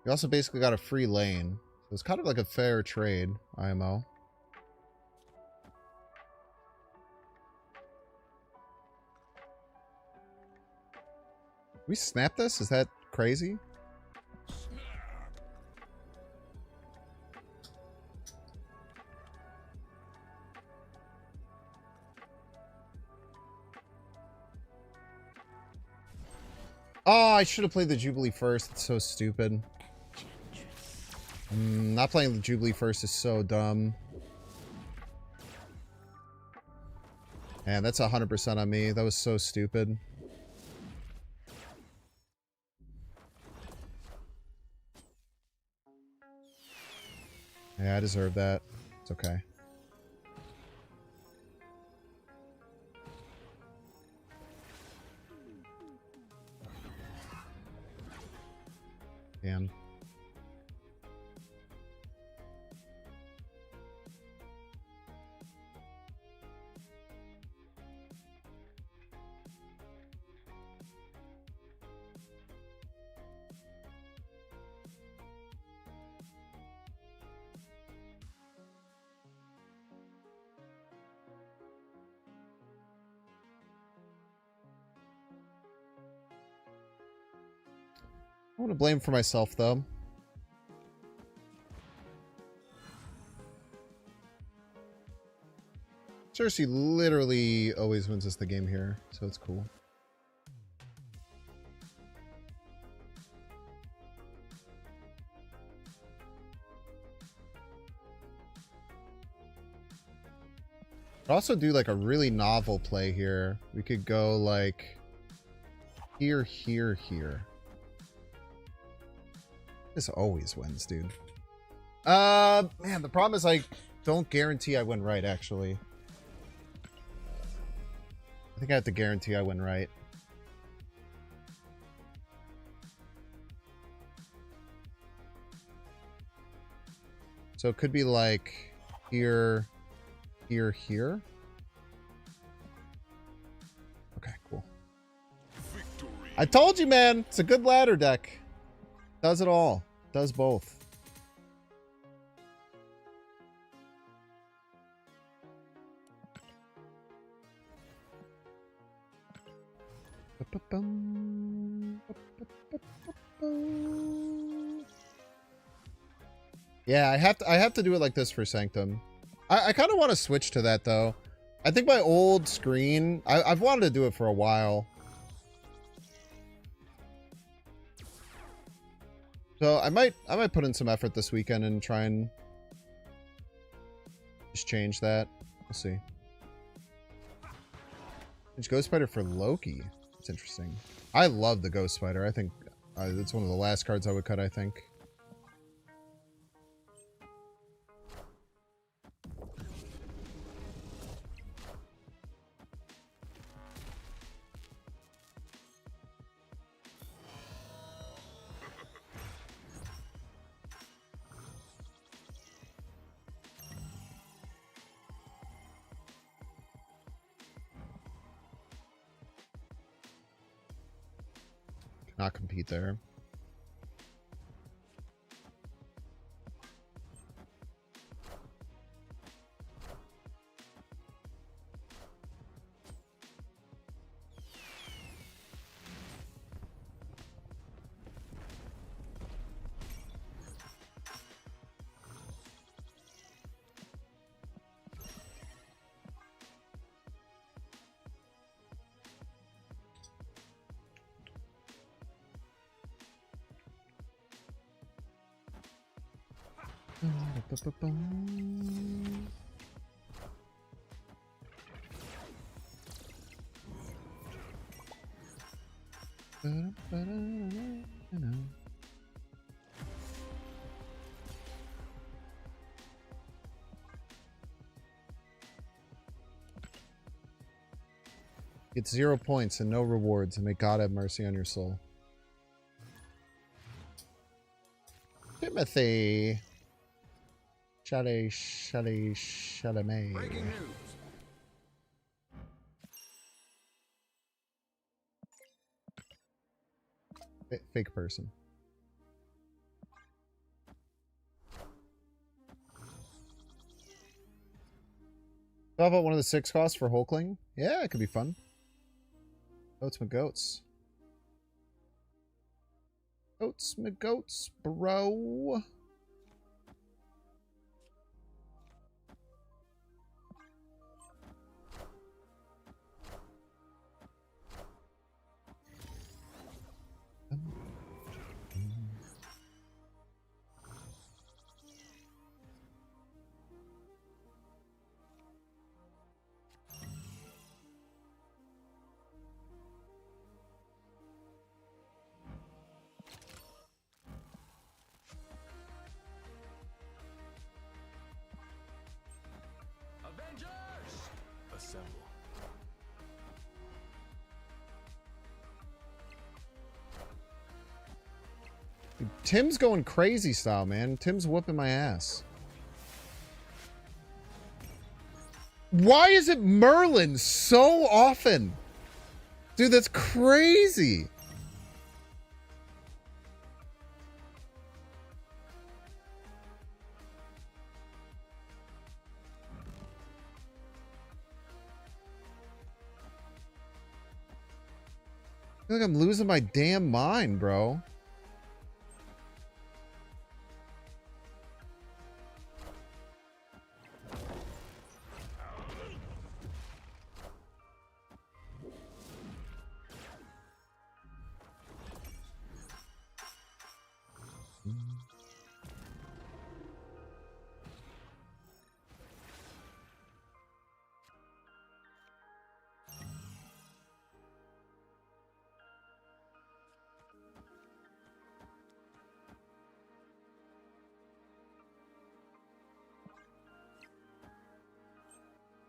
A: we also basically got a free lane. So it's kind of like a fair trade, IMO. We snap this? Is that crazy? Oh, I should have played the Jubilee first. It's so stupid. Not playing the Jubilee first is so dumb. Man, that's 100% on me. That was so stupid. Yeah, I deserve that. It's okay. Damn. I want to blame for myself, though. Cersei literally always wins us the game here, so it's cool. Could also do like a really novel play here. We could go like here, here, here. This always wins, dude. Man, the problem is I don't guarantee I win right, actually. I think I have to guarantee I win right. So it could be like here, here, here. Okay, cool.
D: Victory.
A: I told you, man. It's a good ladder deck. Does it all. Does both. Yeah, I have to do it like this for Sanctum. I kind of want to switch to that though. I think my old screen, I've wanted to do it for a while. So I might put in some effort this weekend and try and just change that. We'll see. Change Ghost Spider for Loki. It's interesting. I love the Ghost Spider. I think it's one of the last cards I would cut, I think. Not compete there. Get 0 points and no rewards, and may God have mercy on your soul. Timothy. Chalamet.
D: Breaking news.
A: Fake person. How about one of the 6 costs for Hulkling? Yeah, it could be fun. Goats my goats. Goats my goats, bro. Tim's going crazy style, man. Tim's whooping my ass. Why is it Merlin so often? Dude, that's crazy. I feel like I'm losing my damn mind, bro.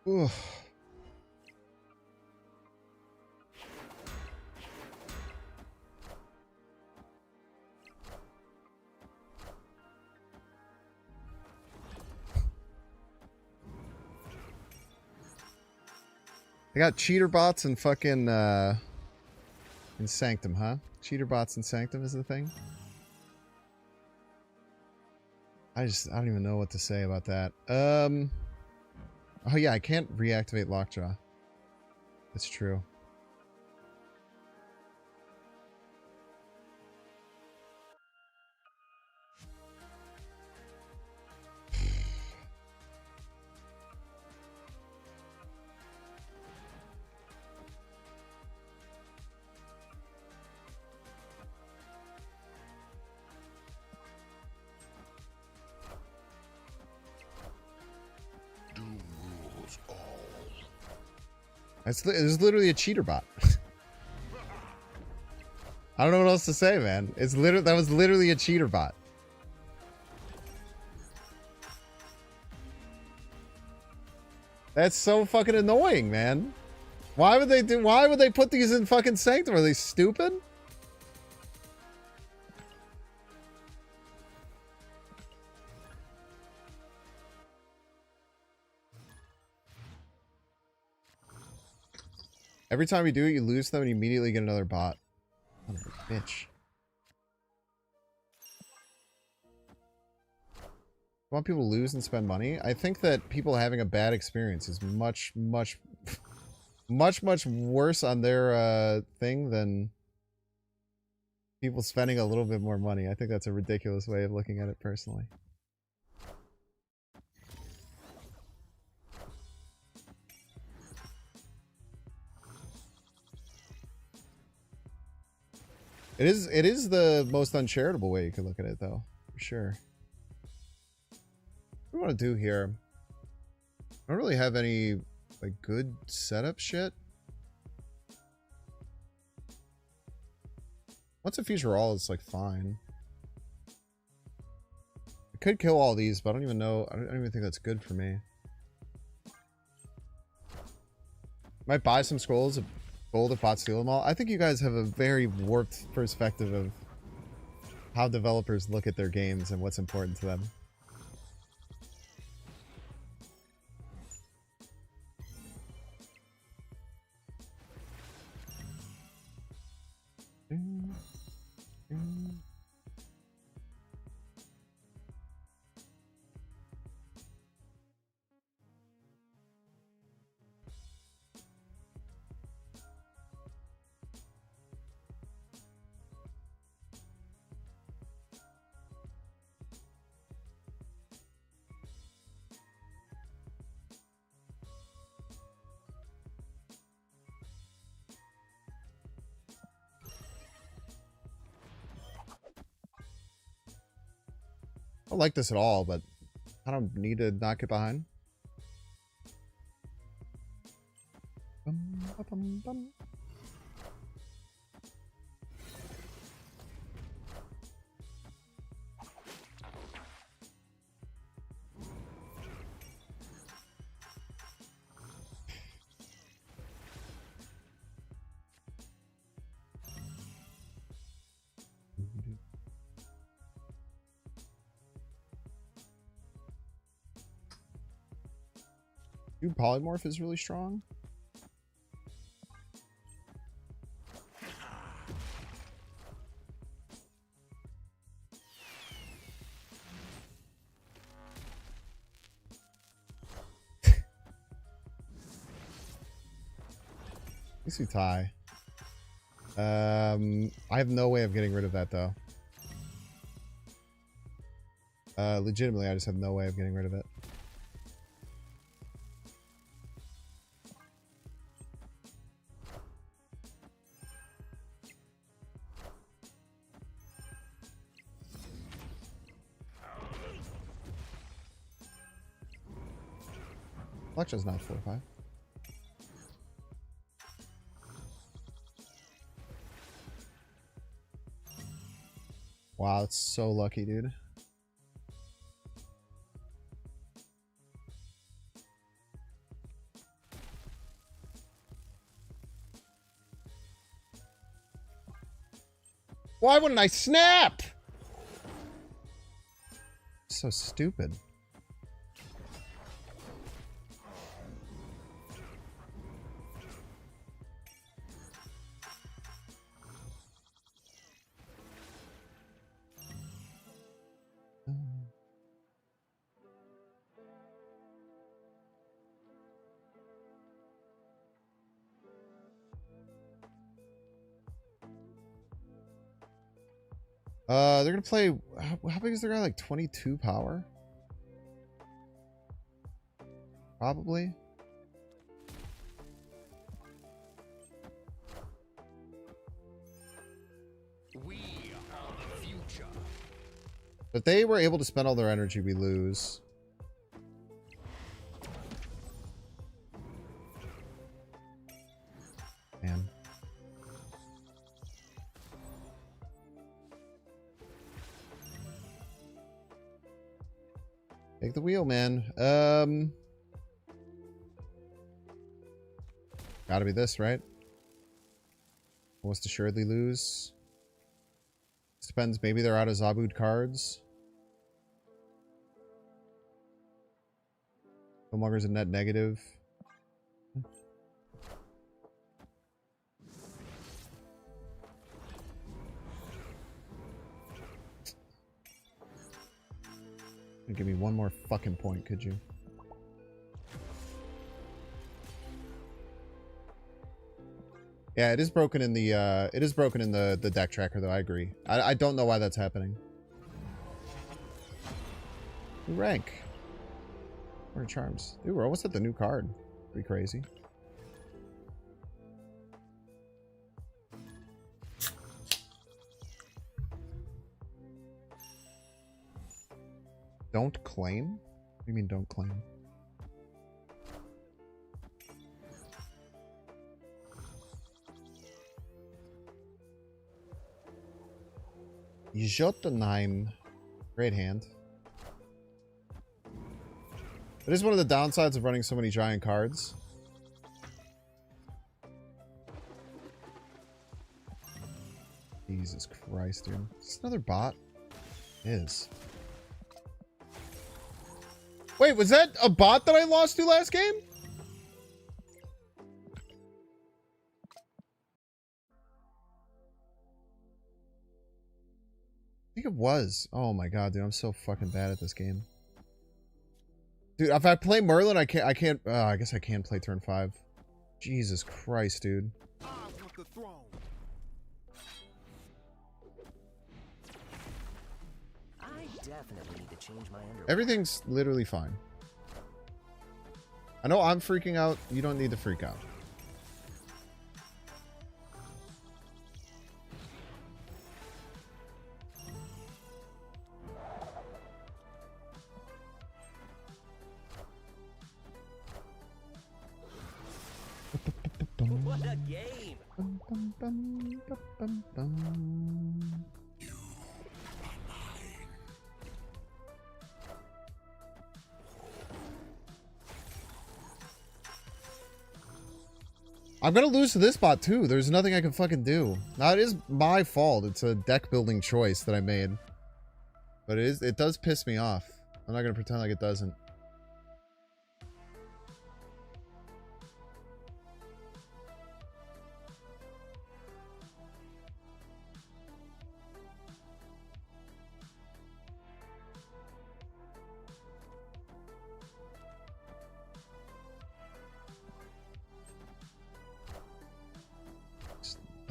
A: Ugh. They got cheater bots and fucking in Sanctum, huh? Cheater bots in Sanctum is the thing. I don't even know what to say about that. Oh yeah, I can't reactivate Lockjaw. That's true. It's literally a cheater bot. I don't know what else to say, man. That was literally a cheater bot. That's so fucking annoying, man. Why would they put these in fucking Sanctum? Are they stupid? Every time you do it, you lose them and you immediately get another bot. Son of a bitch. Want people to lose and spend money? I think that people having a bad experience is much worse on their thing than people spending a little bit more money. I think that's a ridiculous way of looking at it personally. It is the most uncharitable way you could look at it, though, for sure. What do I want to do here? I don't really have any like good setup shit. Once a feature all, it's like fine. I could kill all these, but I don't even know. I don't even think that's good for me. Might buy some scrolls of gold if bots steal them all. I think you guys have a very warped perspective of how developers look at their games and what's important to them. I don't like this at all, but I don't need to not get behind. Dude, polymorph is really strong. Isutai. I have no way of getting rid of that though. Legitimately, I just have no way of getting rid of it. Lockjaw's not 4-5. Wow, that's so lucky, dude. Why wouldn't I snap? So stupid. They're gonna play. How big is their guy? Like 22 power? Probably.
G: We are the future.
A: If they were able to spend all their energy, we lose. Man. Take the wheel, man. Gotta be this, right? Almost assuredly lose. This depends. Maybe they're out of Zabud cards. Killmonger's a net negative. Give me one more fucking point, could you? Yeah, it is broken in the the deck tracker though, I agree. I don't know why that's happening. New rank. What are charms? Dude, we're almost at the new card. Pretty crazy. Don't claim? What do you mean don't claim? Jotunheim. Great hand. It is one of the downsides of running so many giant cards. Jesus Christ, dude. Is this another bot? It is. Wait, was that a bot that I lost to last game? I think it was. Oh my god, dude, I'm so fucking bad at this game. Dude, if I play Merlin, I can't, I guess I can play turn 5. Jesus Christ, dude.
G: I want the throne.
E: I definitely need to change my underwear.
A: Everything's literally fine. I know I'm freaking out. You don't need to freak out.
E: What a game!
A: I'm gonna lose to this bot too. There's nothing I can fucking do. Now it is my fault. It's a deck building choice that I made. But it does piss me off. I'm not gonna pretend like it doesn't.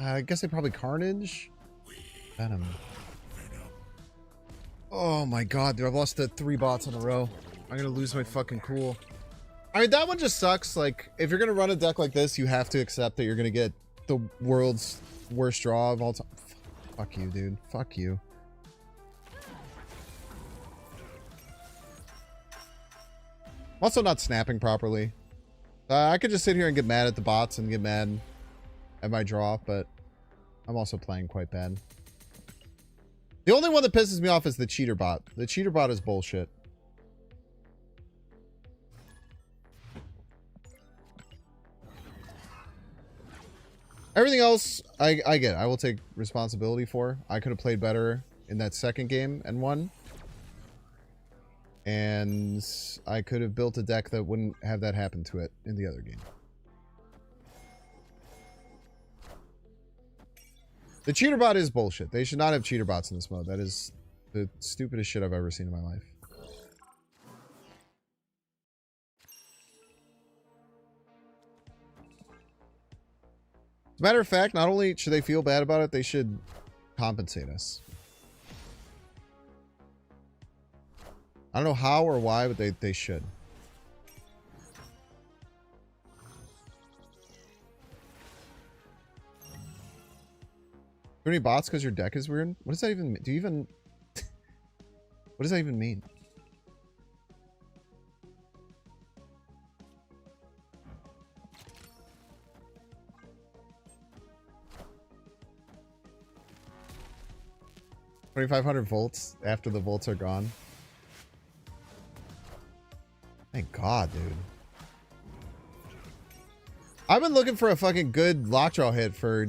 A: I guess they probably Carnage. Venom. Oh my god, dude, I've lost the 3 bots in a row. I'm gonna lose my fucking cool. Alright, that one just sucks. Like, if you're gonna run a deck like this, you have to accept that you're gonna get the world's worst draw of all time. Fuck you, dude. Fuck you. I'm also not snapping properly. I could just sit here and get mad at the bots and get mad at my draw, but I'm also playing quite bad. The only one that pisses me off is the cheater bot. The cheater bot is bullshit. Everything else, I get. I will take responsibility for. I could have played better in that second game and won. And I could have built a deck that wouldn't have that happen to it in the other game. The cheater bot is bullshit. They should not have cheater bots in this mode. That is the stupidest shit I've ever seen in my life. As a matter of fact, not only should they feel bad about it, they should compensate us. I don't know how or why, but they should. Too many bots because your deck is weird? What does that even mean? Do you even... What does that even mean? $2,500 after the volts are gone. Thank God, dude. I've been looking for a fucking good Lockjaw hit for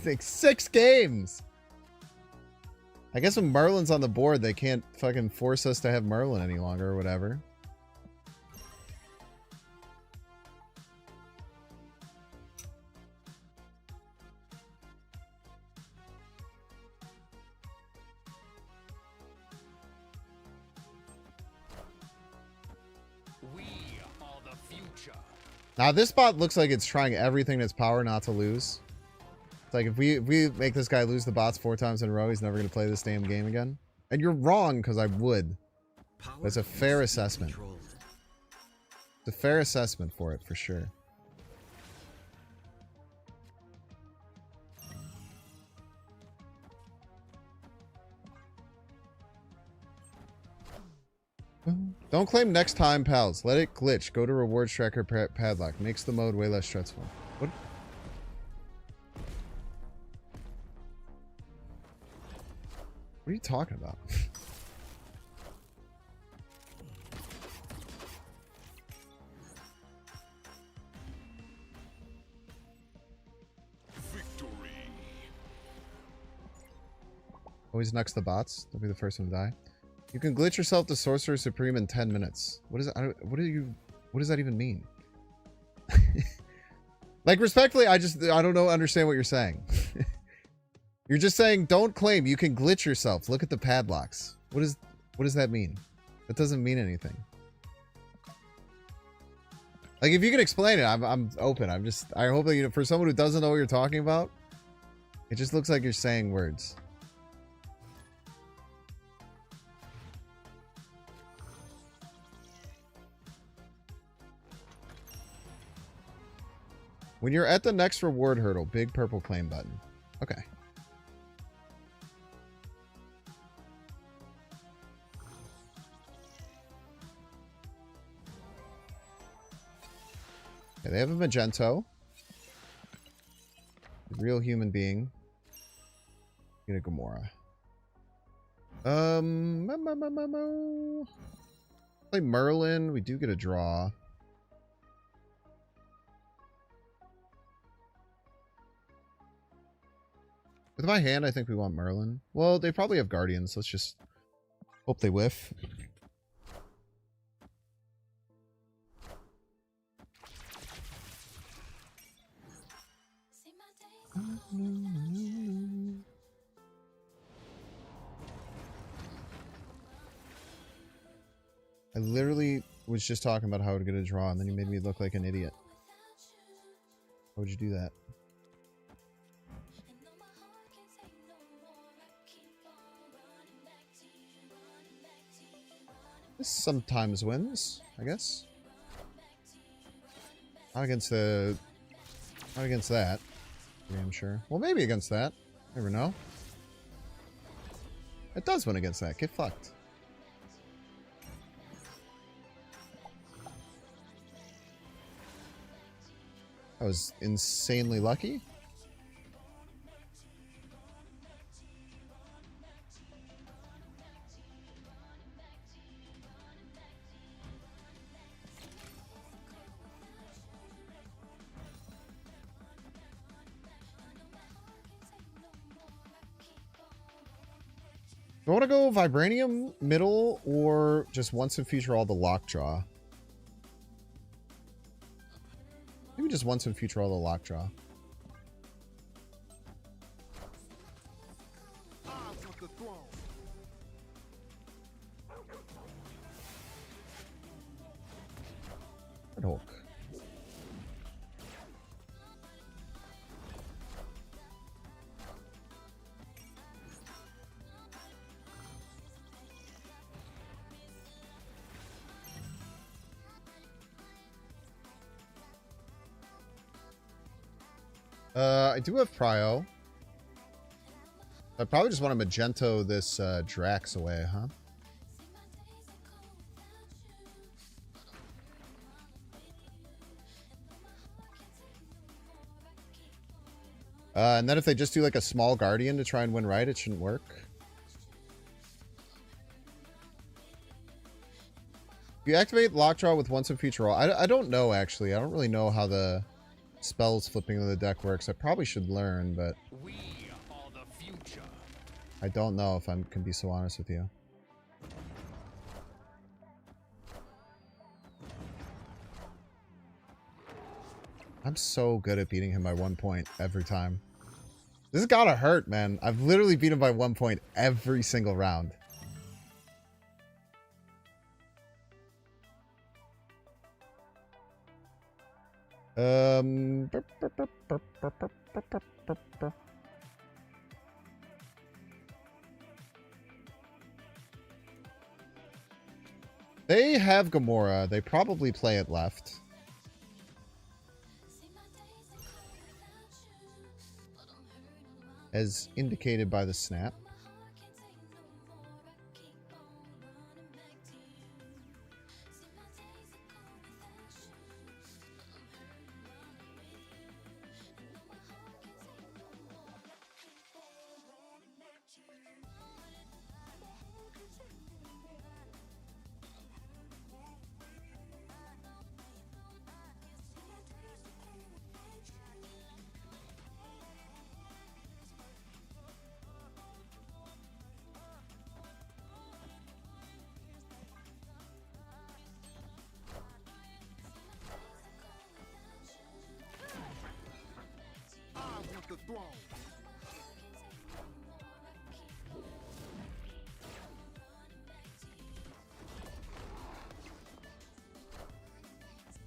A: like 6 games. I guess when Merlin's on the board, they can't fucking force us to have Merlin any longer or whatever.
G: We are the future.
A: Now this bot looks like it's trying everything in its power not to lose. It's like if we make this guy lose the bots 4 times in a row, he's never going to play this damn game again. And you're wrong, because I would. But it's a fair assessment. It's a fair assessment for it, for sure. Don't claim next time, pals. Let it glitch. Go to rewards tracker padlock. Makes the mode way less stressful. What? What are you talking about?
G: Victory.
A: Always next the bots. Don't be the first one to die. You can glitch yourself to Sorcerer Supreme in 10 minutes. What is that? What does that even mean? Like, respectfully, I don't understand what you're saying. You're just saying don't claim. You can glitch yourself. Look at the padlocks. What does that mean? That doesn't mean anything. Like, if you can explain it, I'm open. I hope that for someone who doesn't know what you're talking about, it just looks like you're saying words. When you're at the next reward hurdle, big purple claim button. Okay. Okay, they have a Magento. A real human being. Get a Gamora. Play Merlin. We do get a draw. With my hand, I think we want Merlin. Well, they probably have Guardians. Let's just hope they whiff. I literally was just talking about how to get a draw, and then you made me look like an idiot. Why would you do that? This sometimes wins, I guess. Not against the... Not against that. I'm sure. Well, maybe against that. Never know. It does win against that. Get fucked. I was insanely lucky. Do I want to go Vibranium middle or just once and feature all the Lockjaw? Maybe just once and feature all the Lockjaw. Red Hulk. I do have Prio. I probably just want to Magento this Drax away, huh? And then if they just do like a small Guardian to try and win right, it shouldn't work. If you activate Lockjaw with once and feature all, I don't know actually. I don't really know how the spells flipping of the deck works. I probably should learn, but
G: We are the future.
A: I don't know if I can be so honest with you. I'm so good at beating him by 1 point every time. This has gotta hurt, man. I've literally beat him by 1 point every single round. They have Gamora. They probably play it left. As indicated by the snap.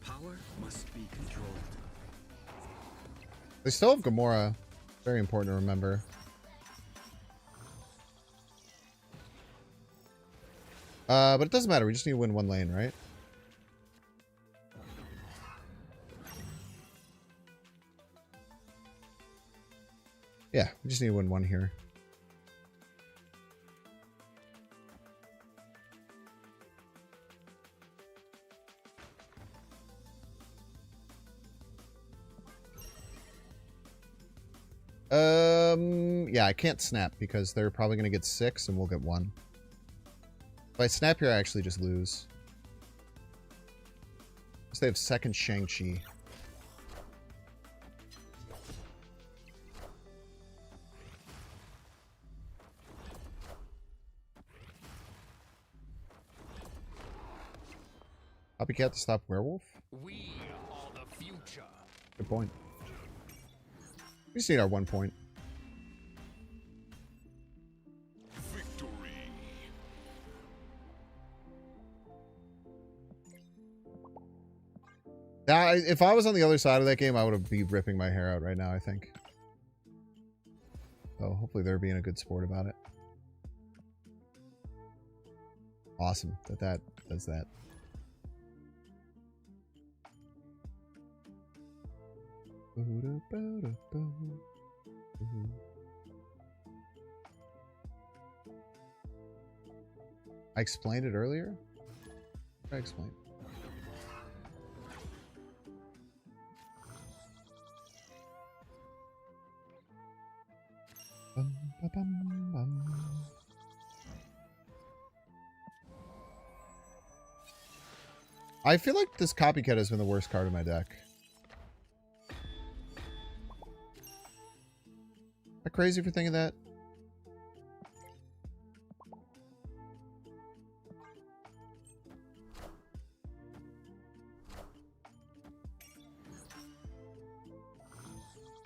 H: Power must be controlled.
A: They still have Gamora. Very important to remember. But it doesn't matter. We just need to win one lane, right? Yeah, we just need to win one here. Yeah, I can't snap because they're probably going to get 6 and we'll get 1. If I snap here, I actually just lose. So they have second Shang-Chi. Copycat to stop Werewolf?
G: We are the future.
A: Good point. We just need our 1 point.
G: Victory.
A: Now, if I was on the other side of that game, I would be ripping my hair out right now, I think. So hopefully they're being a good sport about it. Awesome that does that. I explained it earlier? What did I explain? I feel like this copycat has been the worst card in my deck. Am I crazy for thinking that?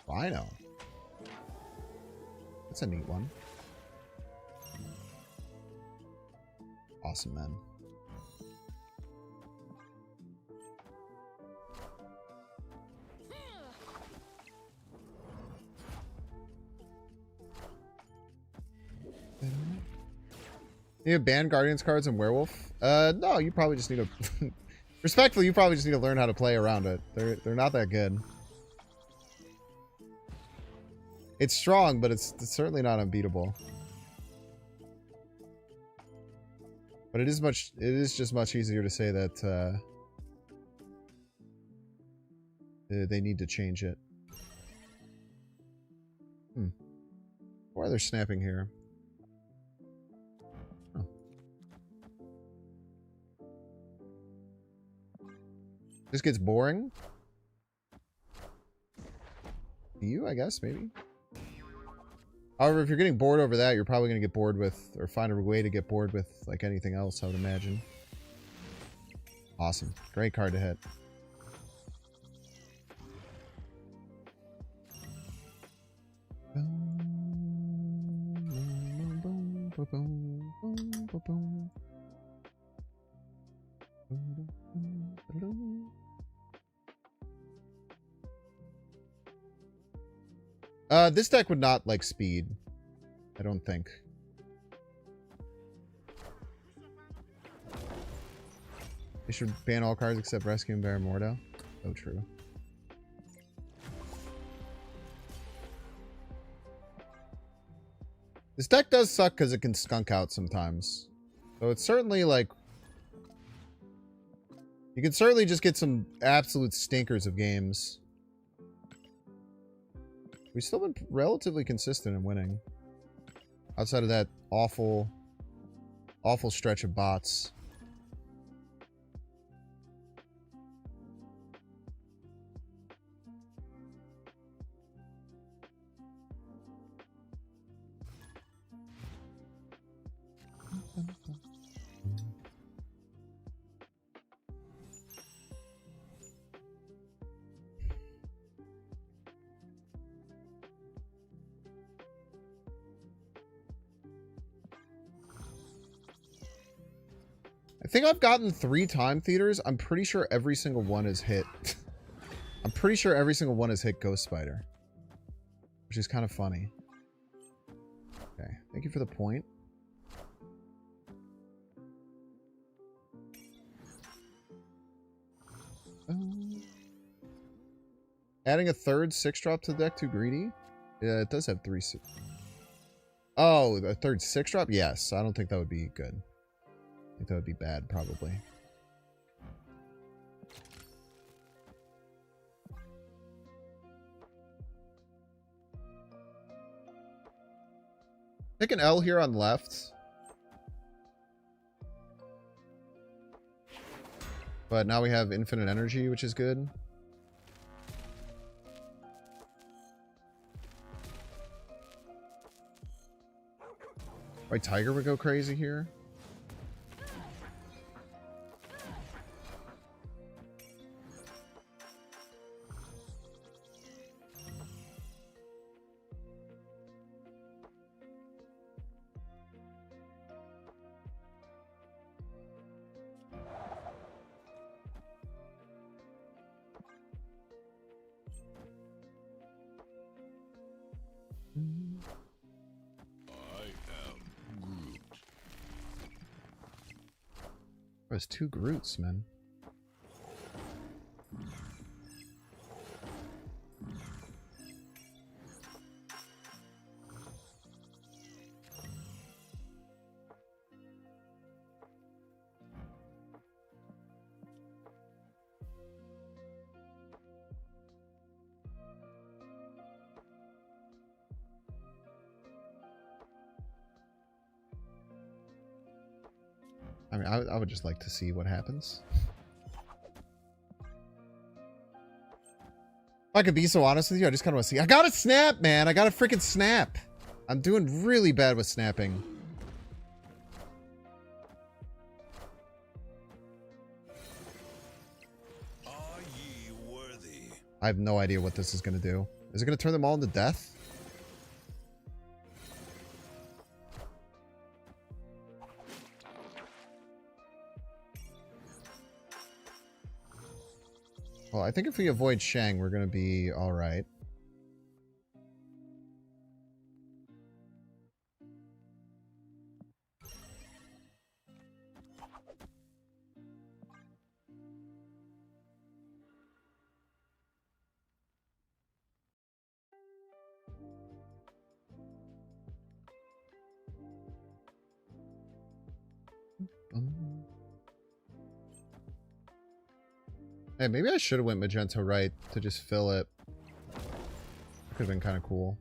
A: Rhino. That's a neat one. Awesome, man. You have banned Guardians cards and Werewolf? No, you probably just need to... Respectfully, you probably just need to learn how to play around it. They're not that good. It's strong, but it's certainly not unbeatable. But it is just much easier to say that they need to change it. Why are they snapping here? Oh. This gets boring? To you, I guess, maybe? However, if you're getting bored over that, you're probably going to get bored with, or find a way to get bored with, like, anything else, I would imagine. Awesome. Great card to hit. This deck would not like speed. I don't think. They should ban all cards except Rescue and Baramordo. So true. This deck does suck because it can skunk out sometimes. So it's certainly like... You can certainly just get some absolute stinkers of games. We've still been relatively consistent in winning. Outside of that awful stretch of bots. I think I've gotten 3 time theaters. I'm pretty sure every single one has hit. I'm pretty sure every single one has hit Ghost Spider. Which is kind of funny. Okay, thank you for the point. Adding a third 6-drop to the deck too greedy? Yeah, it does have 3. Oh, a third 6-drop? Yes, I don't think that would be good. I think that would be bad, probably. Pick an L here on left. But now we have infinite energy, which is good. Why Tiger would go crazy here? There's 2 Groots, man. I mean, I would just like to see what happens. If I could be so honest with you, I just kind of want to see. I gotta snap, man. I gotta freaking snap. I'm doing really bad with snapping.
D: Are ye worthy?
A: I have no idea what this is gonna do. Is it gonna turn them all into death? Well, I think if we avoid Shang, we're going to be all right. Hey, maybe I should have went magenta right to just fill it. Could have been kind of cool.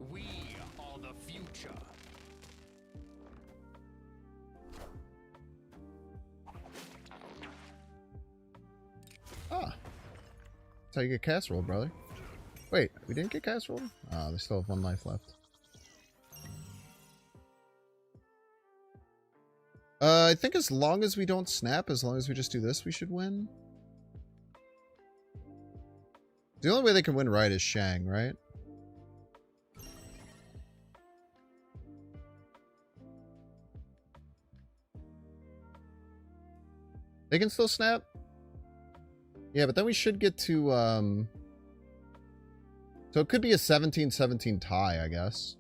G: We are the future.
A: Ah. That's how you get casserole, brother. Wait, we didn't get casserole? Ah, they still have 1 life left. I think as long as we don't snap, as long as we just do this, we should win. The only way they can win right is Shang, right? They can still snap? Yeah, but then we should get to, so it could be a 17-17 tie, I guess.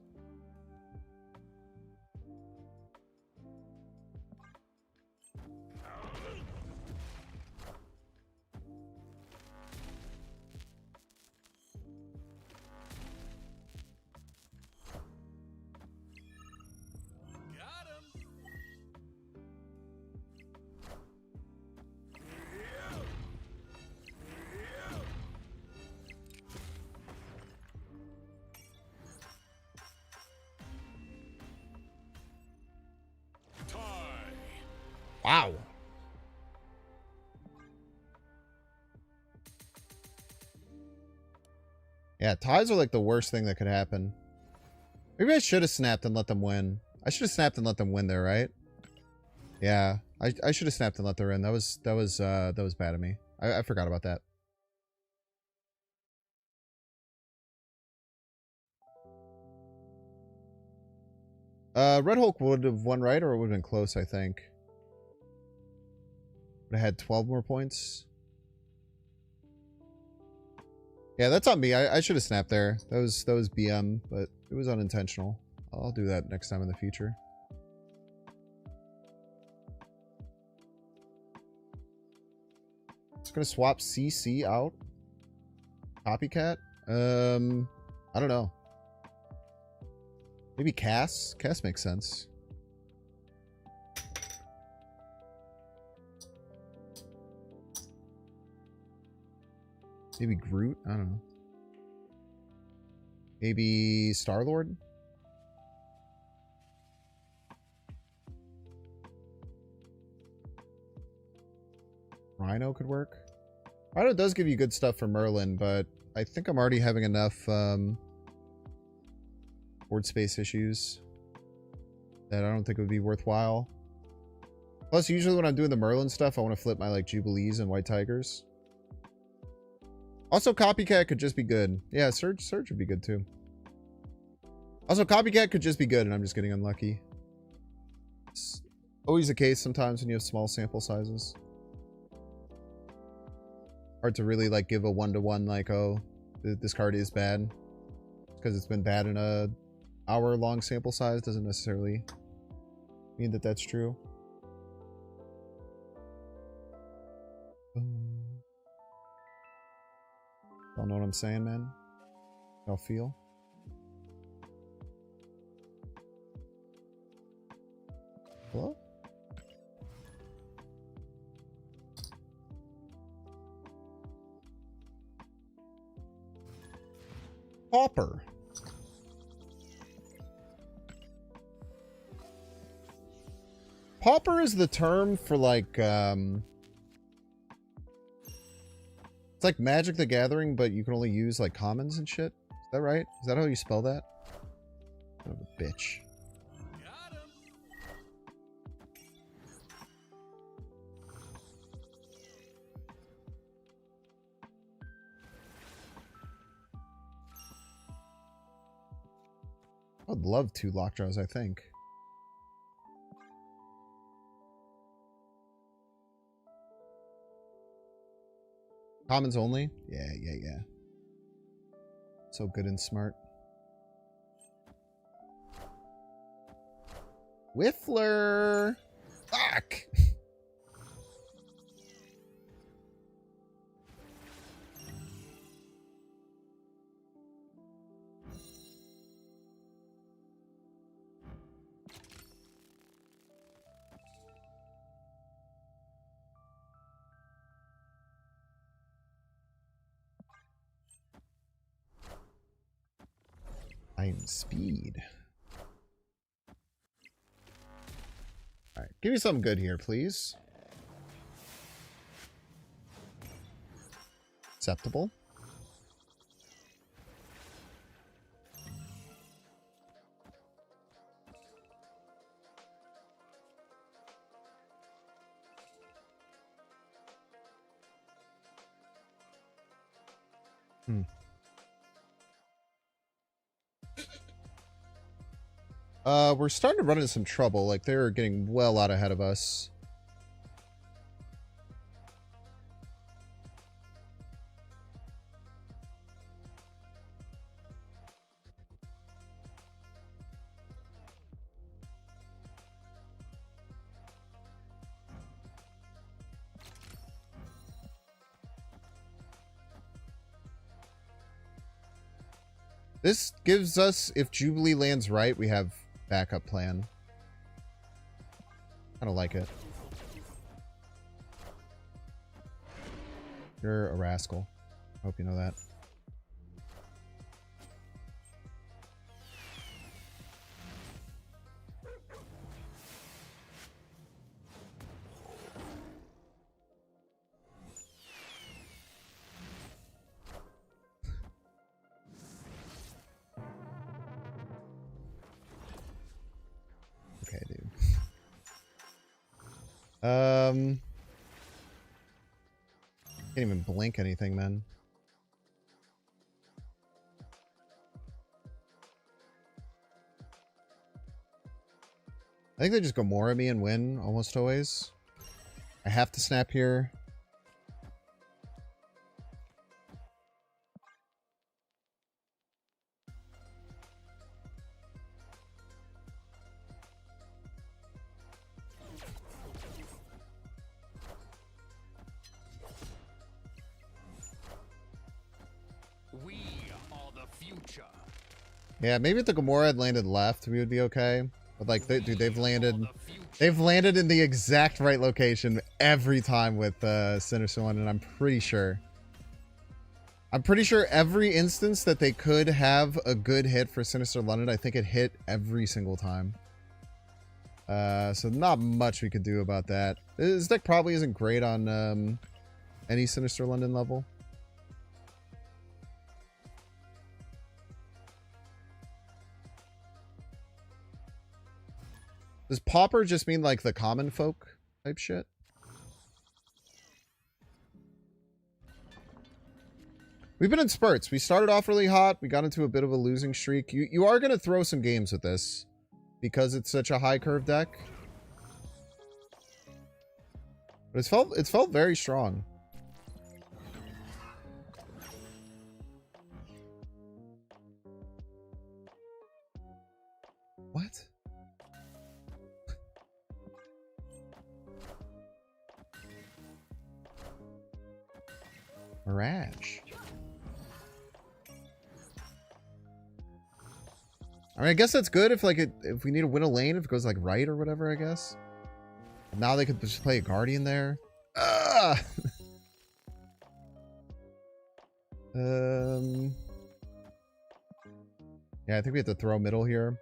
A: Wow. Yeah, ties are like the worst thing that could happen. Maybe I should have snapped and let them win. I should have snapped and let them win there, right? Yeah, I should have snapped and let them win. That was bad of me. I forgot about that. Red Hulk would have won right, or it would have been close, I think. Would have had 12 more points. Yeah, that's on me. I should have snapped there. That was BM, but it was unintentional. I'll do that next time in the future. It's gonna swap CC out. Copycat? I don't know. Maybe Cass? Cass makes sense. Maybe Groot? I don't know. Maybe Star-Lord? Rhino could work. Rhino does give you good stuff for Merlin, but I think I'm already having enough board space issues that I don't think it would be worthwhile. Plus, usually when I'm doing the Merlin stuff, I want to flip my like Jubilees and White Tigers. Also, Copycat could just be good. Yeah, Surge would be good too. Also, Copycat could just be good, and I'm just getting unlucky. It's always the case sometimes when you have small sample sizes. Hard to really like give a one-to-one like, oh, this card is bad. Because it's been bad in a hour-long sample size doesn't necessarily mean that that's true. Y'all know what I'm saying, man? Y'all feel? Hello? Pauper. Pauper is the term for like, it's like Magic the Gathering, but you can only use like commons and shit. Is that right? Is that how you spell that? Son of a bitch. I would love 2 Lockjaws, I think. Commons only? Yeah. So good and smart. Whiffler! Fuck! I'm speed. Alright, give me something good here, please. Acceptable. We're starting to run into some trouble. Like, they're getting well out ahead of us. This gives us, if Jubilee lands right, we have backup plan. I don't like it. You're a rascal. I hope you know that. Okay, dude. Can't even blink anything, man. I think they just go more at me and win almost always. I have to snap here.
G: We are the future.
A: Yeah, maybe if the Gamora had landed left, we would be okay. But like, dude, they've landed in the exact right location every time with Sinister One, and I'm pretty sure every instance that they could have a good hit for Sinister London, I think it hit every single time. So not much we could do about that. This deck probably isn't great on any Sinister London level. Does Pauper just mean like the common folk type shit? We've been in spurts. We started off really hot. We got into a bit of a losing streak. You are going to throw some games with this because it's such a high curve deck. But it's felt very strong. What? Mirage. I mean, I guess that's good if like if we need to win a lane, if it goes like right or whatever, I guess. Now they could just play a Guardian there. Yeah, I think we have to throw middle here.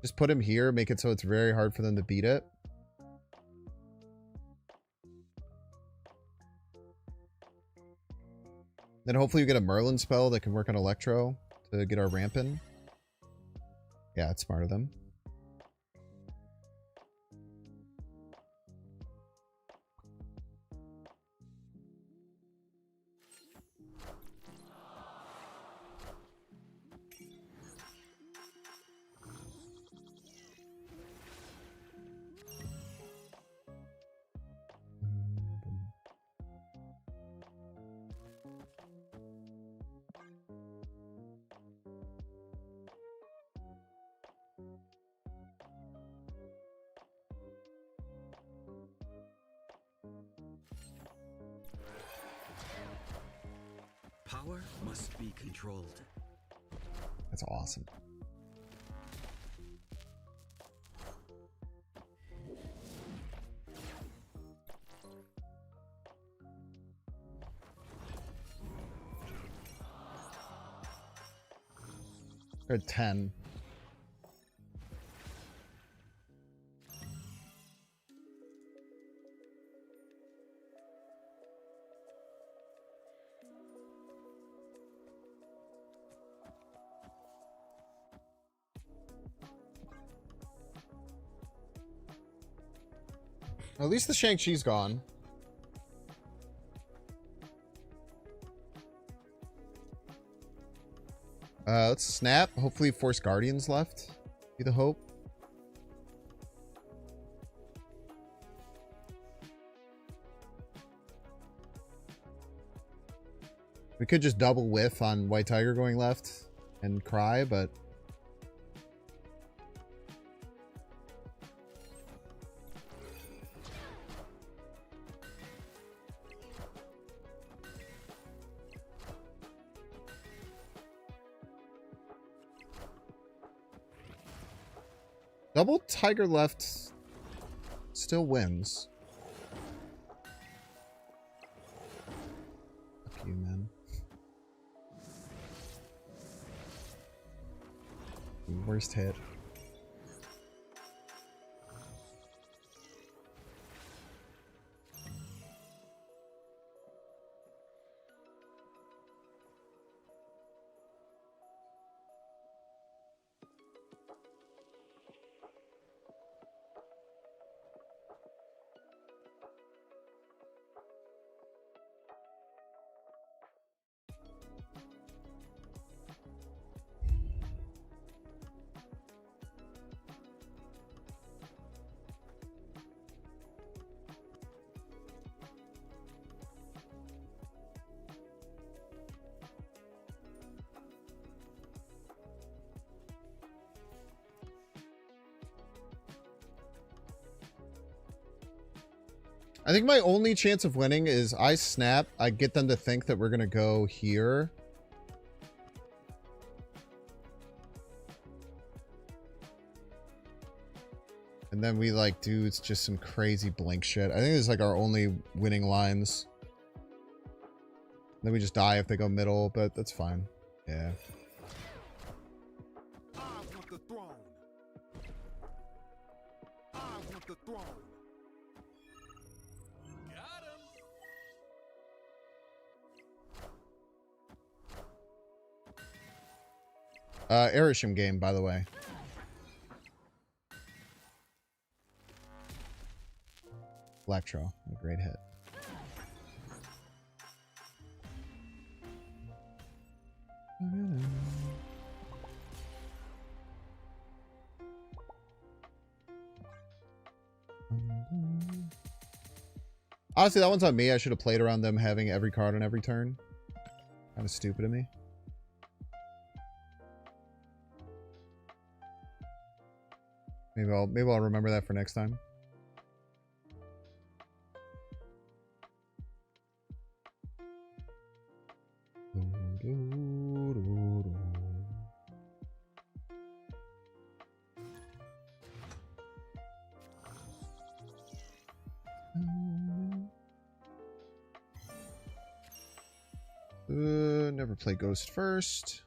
A: Just put him here, make it so it's very hard for them to beat it. Then hopefully you get a Merlin spell that can work on Electro to get our ramp in. Yeah, it's smart of them.
H: Power must be controlled.
A: That's awesome. They're at 10. At least the Shang-Chi's gone. Let's snap. Hopefully force Guardians left. Be the hope. We could just double whiff on White Tiger going left and cry, but... Double Tiger left still wins. Fuck you, man. Worst hit. I think my only chance of winning is I snap, I get them to think that we're going to go here. And then we like do it's just some crazy blink shit. I think this is like our only winning lines. Then we just die if they go middle, but that's fine. Yeah.
G: I want the throne. I want the throne.
A: Erisham game, by the way. Electro, a great hit. Honestly, that one's on me. I should have played around them having every card on every turn. Kind of stupid of me. Maybe I'll remember that for next time. Never play Ghost first.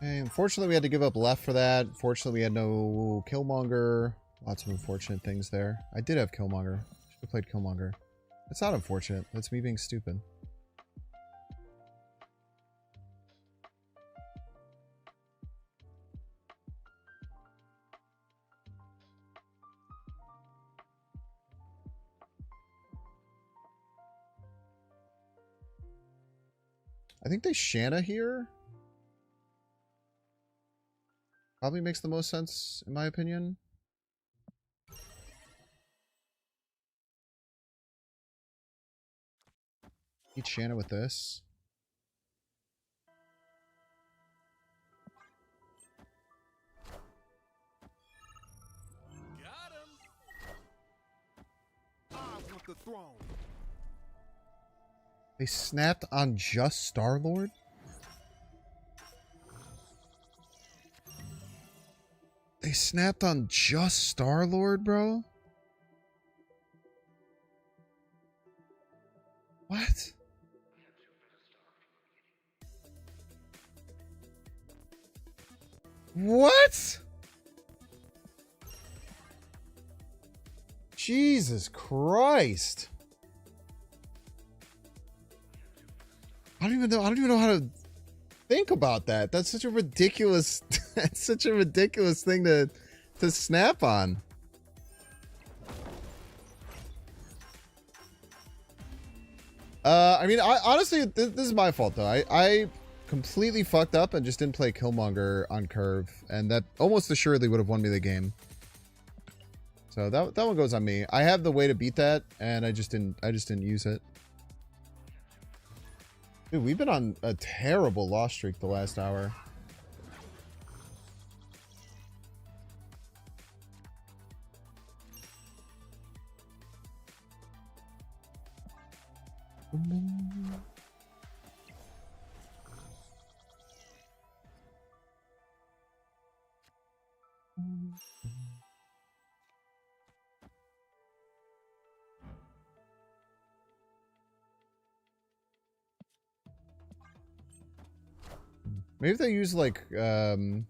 A: Okay, unfortunately, we had to give up left for that. Fortunately, we had no Killmonger. Lots of unfortunate things there. I did have Killmonger. Should have played Killmonger. That's not unfortunate. That's me being stupid. I think they Shanna here. Probably makes the most sense, in my opinion. Eat Shanna with this.
G: Got him. I want the throne.
A: They snapped on just Star-Lord? They snapped on just Star-Lord, bro? What? What? Jesus Christ. I don't even know how to think about that. That's such a ridiculous that's such a ridiculous thing to snap on. I mean, honestly, this is my fault though. I completely fucked up and just didn't play Killmonger on curve, and that almost assuredly would have won me the game. So that one goes on me. I have the way to beat that, and I just didn't use it. Dude, we've been on a terrible loss streak the last hour. Maybe if they use like maybe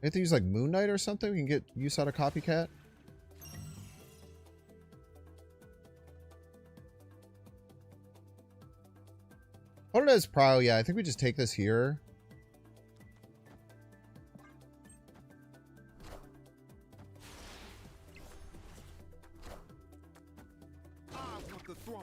A: if they use like Moon Knight or something, we can get use out of Copycat. What it is, Prow, yeah, I think we just take this here.
G: I want the throne.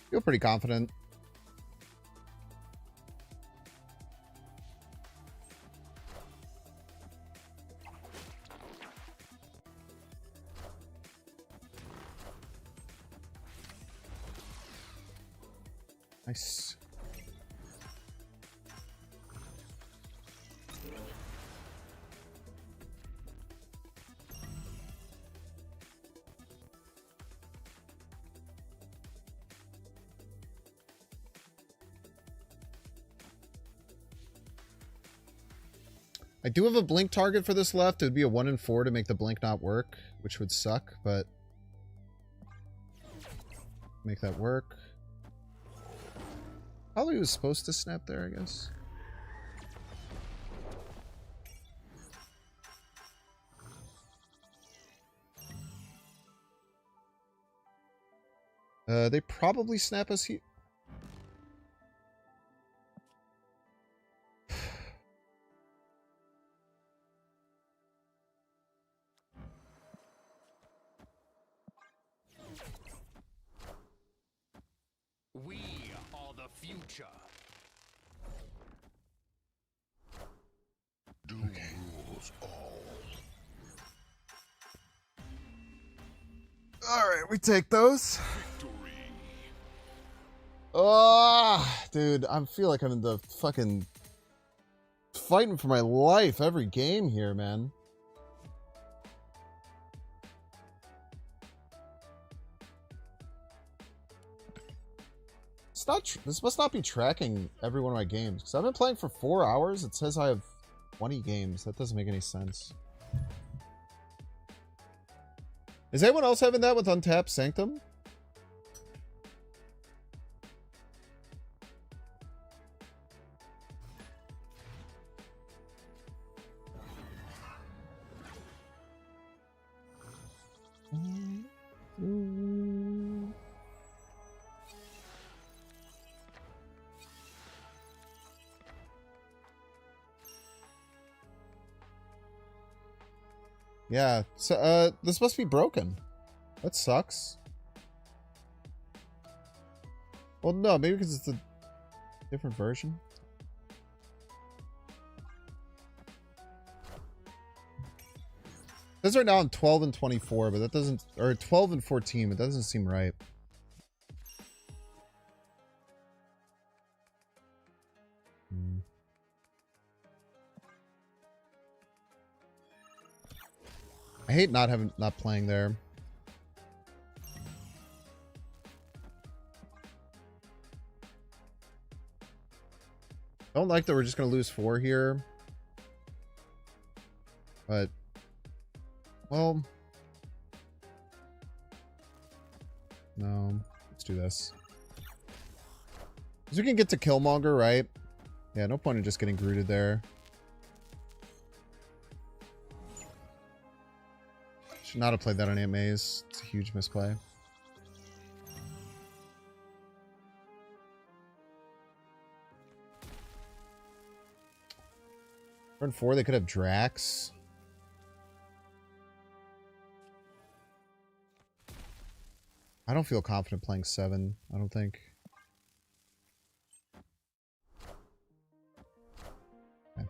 A: Feel pretty confident. Nice. I do have a blink target for this left. It would be a 1 in 4 to make the blink not work, which would suck, but make that work. Probably was supposed to snap there, I guess. They probably snap us here.
C: We are the future. Do rules all.
A: Alright, we take those. Ah, dude, I feel like I'm in the fucking fighting for my life every game here, man. It's not. This must not be tracking every one of my games because I've been playing for 4 hours. It says I have 20 games. That doesn't make any sense. Is anyone else having that with Untapped Sanctum? Yeah, so, this must be broken. That sucks. Well, no, maybe because it's a different version. Those are now on 12 and 24, but that doesn't, or 12 and 14, but that doesn't seem right. I hate not playing there. I don't like that we're just gonna lose 4 here. But well, no, let's do this. Because we can get to Killmonger, right? Yeah, no point in just getting rooted there. Should not have played that on Aunt May's. It's a huge misplay. Turn 4, they could have Drax. I don't feel confident playing 7, I don't think. Okay.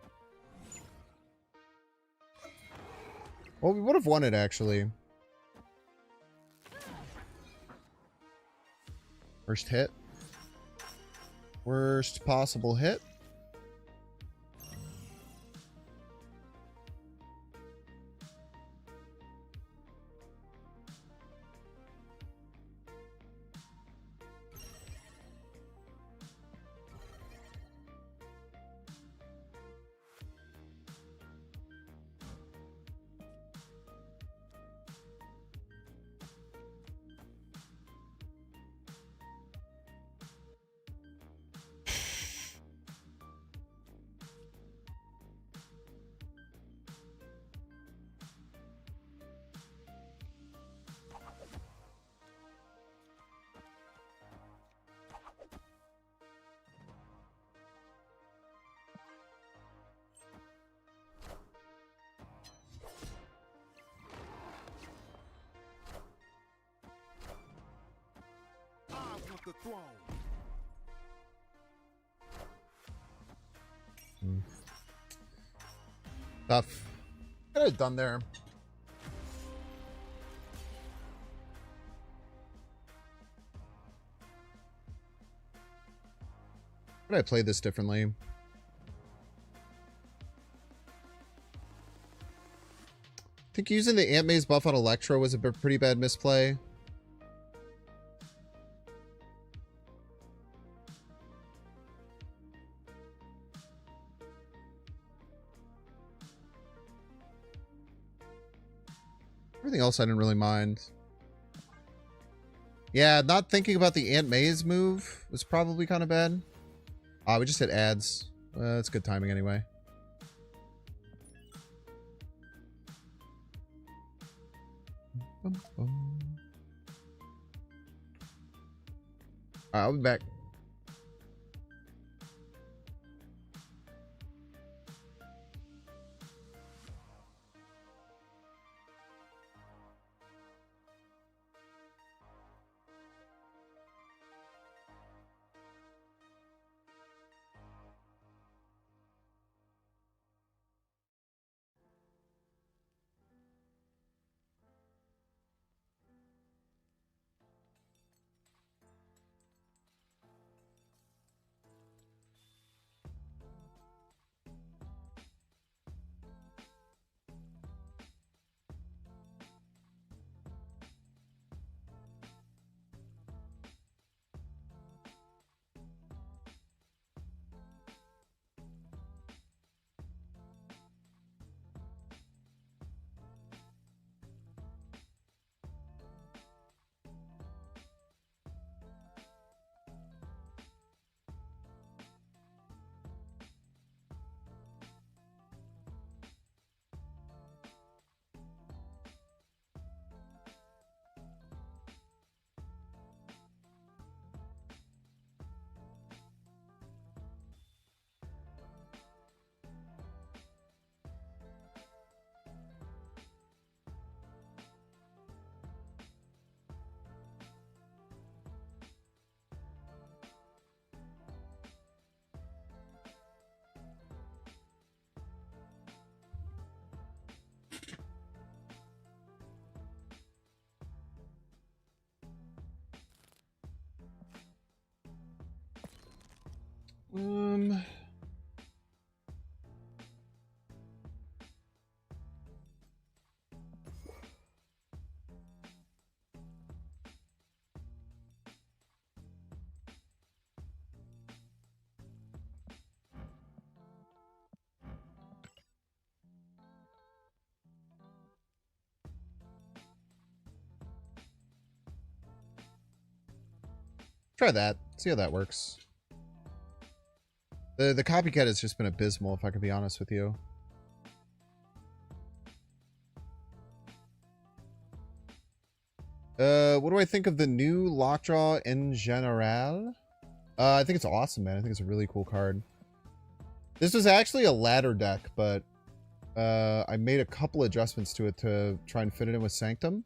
A: Well, we would have won it, actually. First hit. Worst possible hit.
G: The throne.
A: Tough. Could have done there. Could I play this differently? I think using the Aunt May's buff on Electro was a pretty bad misplay. Everything else I didn't really mind. Yeah, not thinking about the Aunt May's move was probably kind of bad. We just hit ads. That's good timing anyway. Alright, I'll be back. Try that. See how that works. The copycat has just been abysmal, if I could be honest with you. What do I think of the new Lockjaw in general? I think it's awesome, man. I think it's a really cool card. This was actually a ladder deck, but I made a couple adjustments to it to try and fit it in with Sanctum.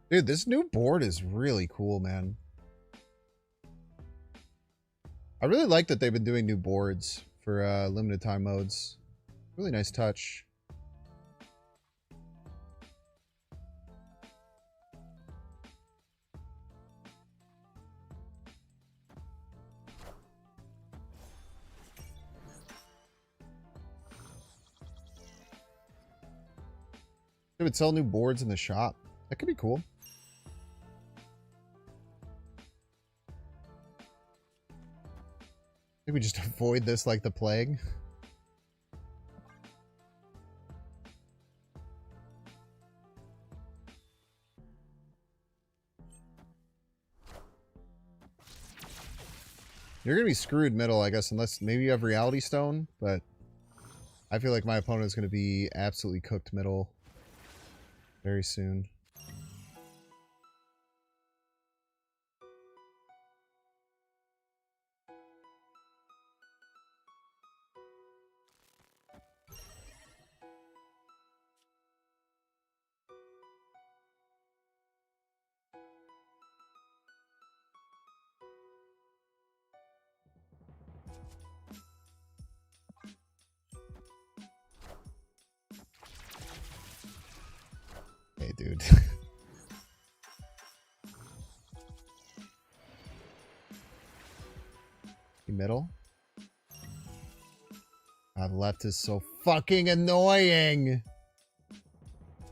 A: Dude, this new board is really cool, man. I really like that they've been doing new boards for limited time modes. Really nice touch. They would sell new boards in the shop. That could be cool. I think we just avoid this like the plague. You're gonna be screwed middle, I guess, unless maybe you have Reality Stone, but I feel like my opponent is gonna be absolutely cooked middle very soon. Hey, dude. Middle. God, left is so fucking annoying.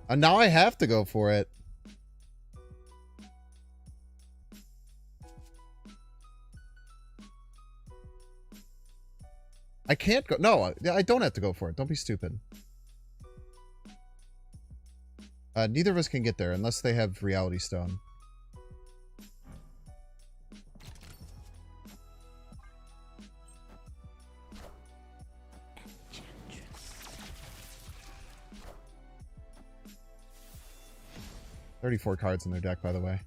A: And now I have to go for it. I can't go. No, I don't have to go for it. Don't be stupid. Neither of us can get there unless they have Reality Stone. $34 cards in their deck, by the way.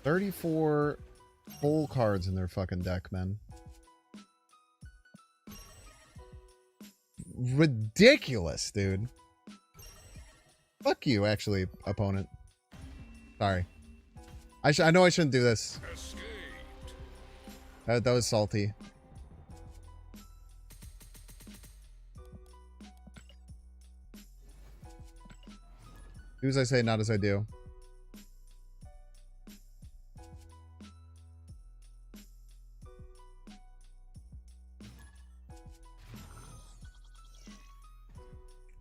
A: $34 whole cards in their fucking deck, man. Ridiculous, dude. Fuck you, actually, opponent. Sorry. I know I shouldn't do this. That was salty. Do as I say, not as I do.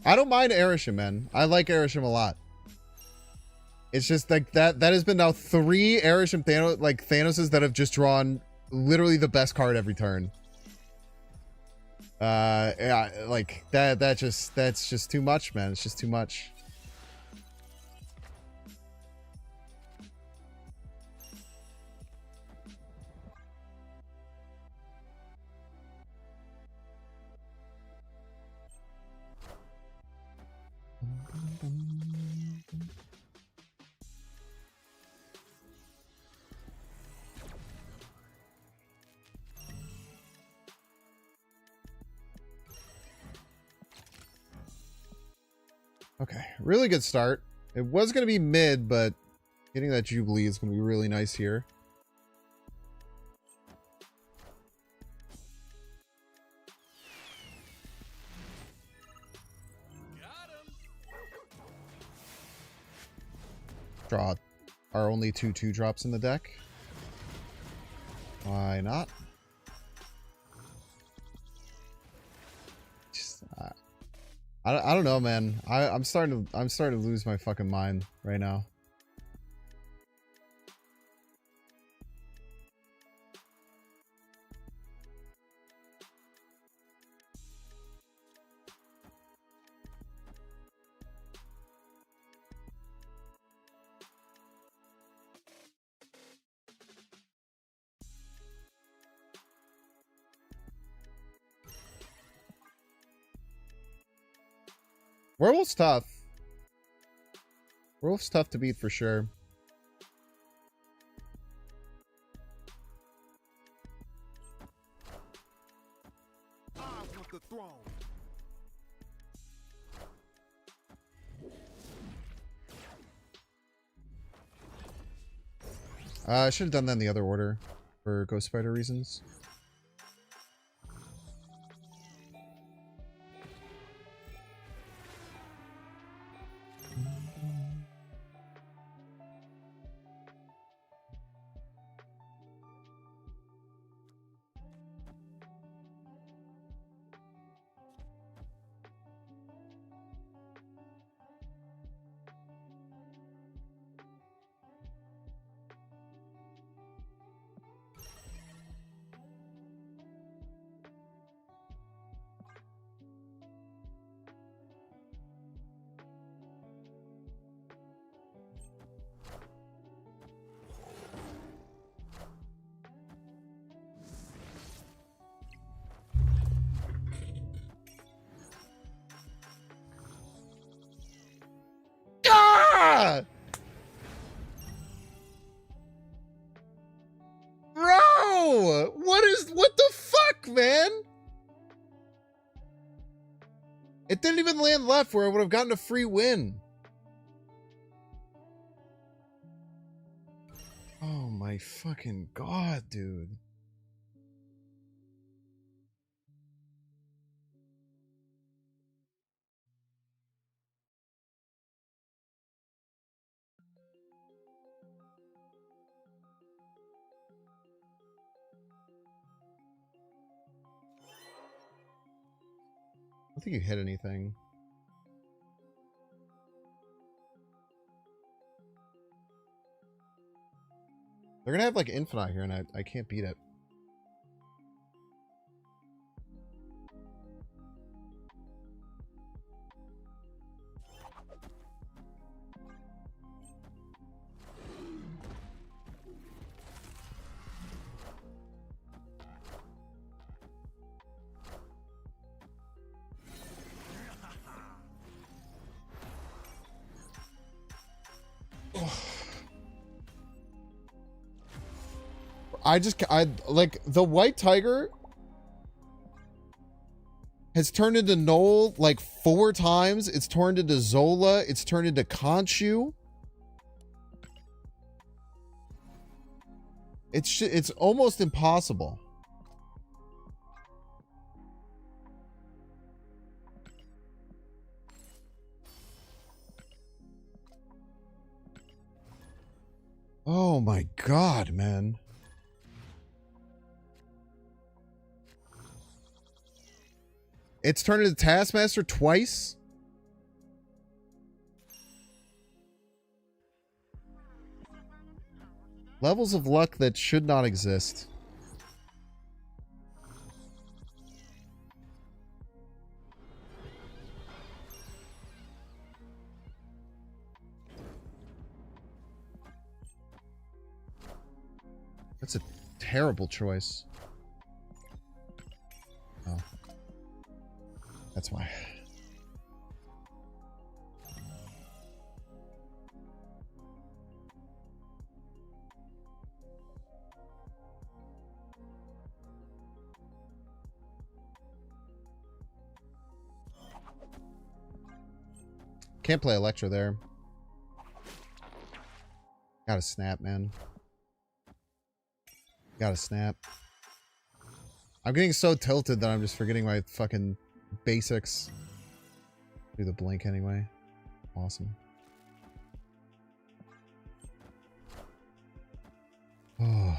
A: I don't mind Erisham, man. I like Erisham a lot. It's just like that has been now 3 Erisham Thanoses that have just drawn literally the best card every turn. Yeah, like that's just too much, man. It's just too much. Okay, really good start. It was going to be mid, but getting that Jubilee is going to be really nice here. Draw our only 2/2 drops in the deck. Why not? Just, I don't know, man. I'm starting to lose my fucking mind right now. Werewolf's tough. Werewolf's tough to beat for sure.
G: I want the throne.
A: I should have done that in the other order for Ghost Spider reasons. Bro! What the fuck, man? It didn't even land left where I would have gotten a free win. Oh my fucking god, dude. don't think you hit anything. They're gonna have like infinite here, and I can't beat it. I like the white tiger has turned into Knoll like 4 times. It's turned into Zola. It's turned into Khonshu. It's almost impossible. Oh my god, man. It's turned into Taskmaster twice? Levels of luck that should not exist. That's a terrible choice. Oh. That's why. Can't play Electra there. Gotta snap, man. Gotta snap. I'm getting so tilted that I'm just forgetting my fucking basics. Do the blink anyway. Awesome. Oh.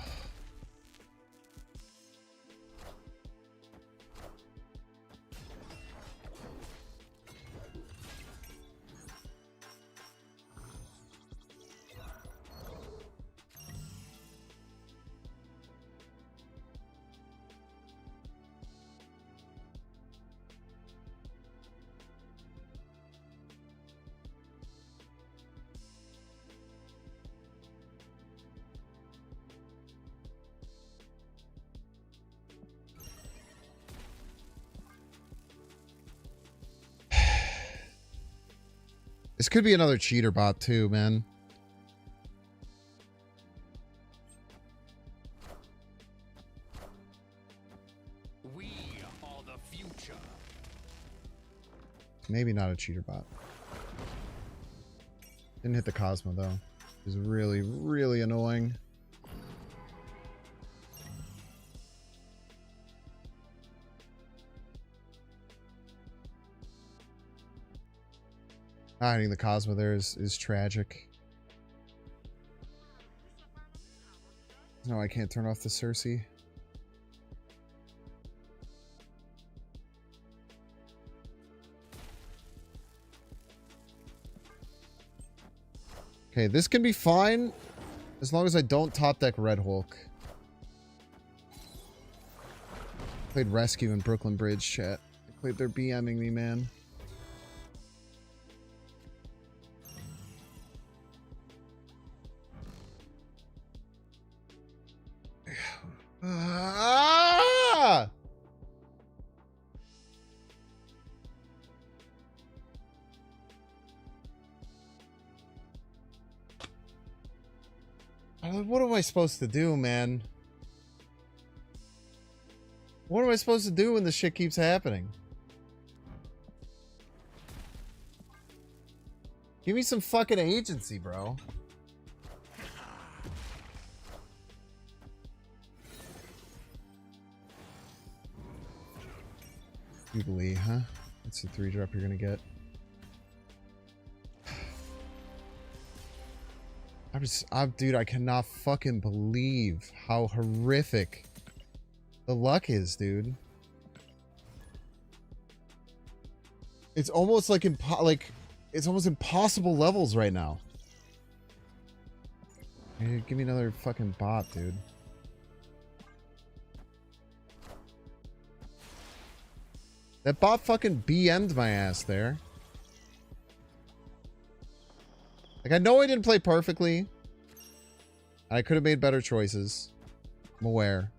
A: This could be another cheater bot too, man.
C: We are the future.
A: Maybe not a cheater bot. Didn't hit the Cosmo though. It was really, really annoying. Not hitting the Cosmo there is tragic. No, I can't turn off the Cersei. Okay, this can be fine as long as I don't top deck Red Hulk. Played Rescue in Brooklyn Bridge, chat. I played their BMing me, man. Ah! What am I supposed to do, man? What am I supposed to do when this shit keeps happening? Give me some fucking agency, bro. Jubilee, huh? That's the 3-drop you're gonna get. Dude, I cannot fucking believe how horrific the luck is, dude. It's almost like it's almost impossible levels right now. Hey, give me another fucking bot, dude. That bot fucking BM'd my ass there. Like, I know I didn't play perfectly. I could have made better choices. I'm aware.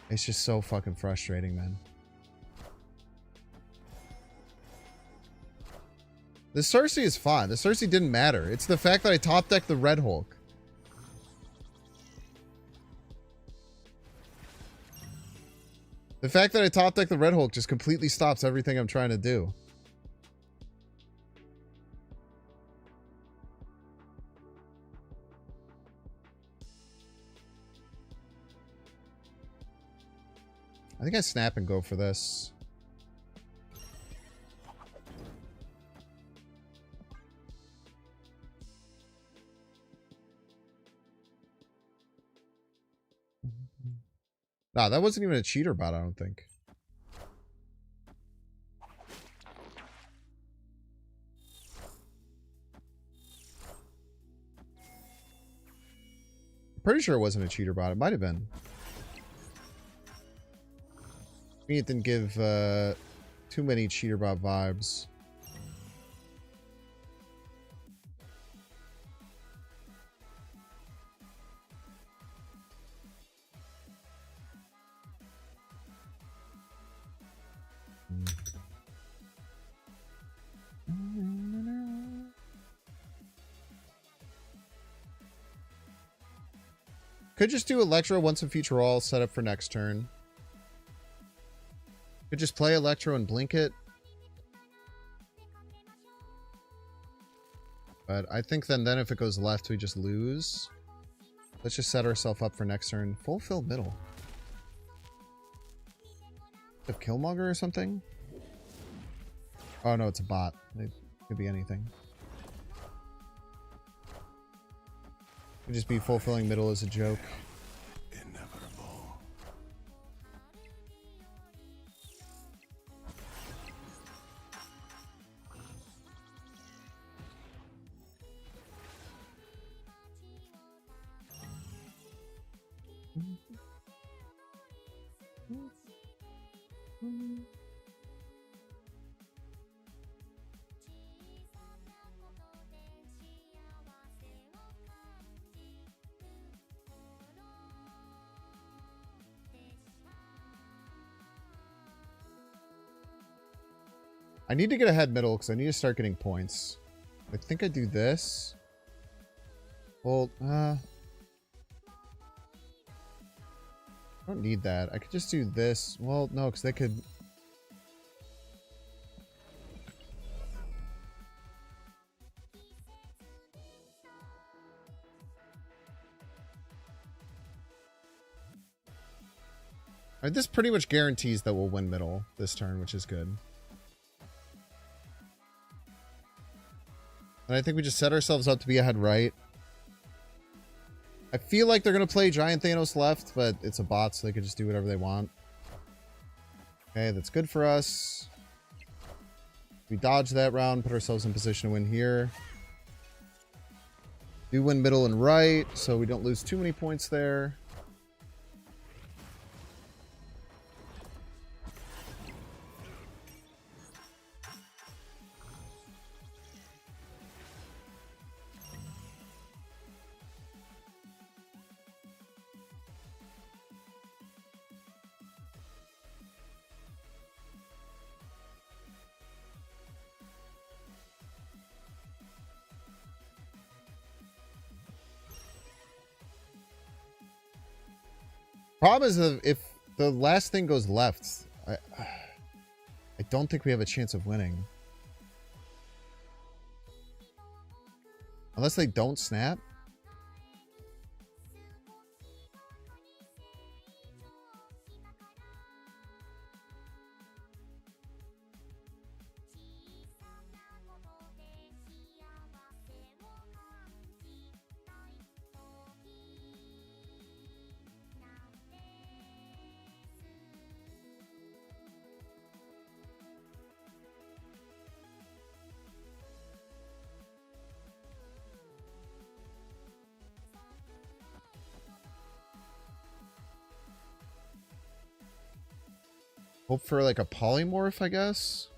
A: It's just so fucking frustrating, man. The Cersei is fine. The Cersei didn't matter. It's the fact that I top decked the Red Hulk. The fact that I top decked the Red Hulk just completely stops everything I'm trying to do. I think I snap and go for this. Nah, that wasn't even a cheater bot, I don't think. Pretty sure it wasn't a cheater bot. It might have been. I mean, it didn't give too many cheater bot vibes. Could just do Electro once and future all set up for next turn. Could just play Electro and blink it. But I think then if it goes left, we just lose. Let's just set ourselves up for next turn. Fulfill middle. Have Killmonger or something? Oh no, it's a bot. It could be anything. Could just be fulfilling middle as a joke.
D: Inevitable.
A: I need to get ahead middle because I need to start getting points. I think I do this. Well, I don't need that. I could just do this. Well, no, because they could... Alright, this pretty much guarantees that we'll win middle this turn, which is good. And I think we just set ourselves up to be ahead right. I feel like they're going to play Giant Thanos left, but it's a bot, so they could just do whatever they want. Okay, that's good for us. We dodge that round, put ourselves in position to win here. Do win middle and right, so we don't lose too many points there. Problem is, if the last thing goes left, I don't think we have a chance of winning. Unless they don't snap. Hope for like a polymorph, I guess.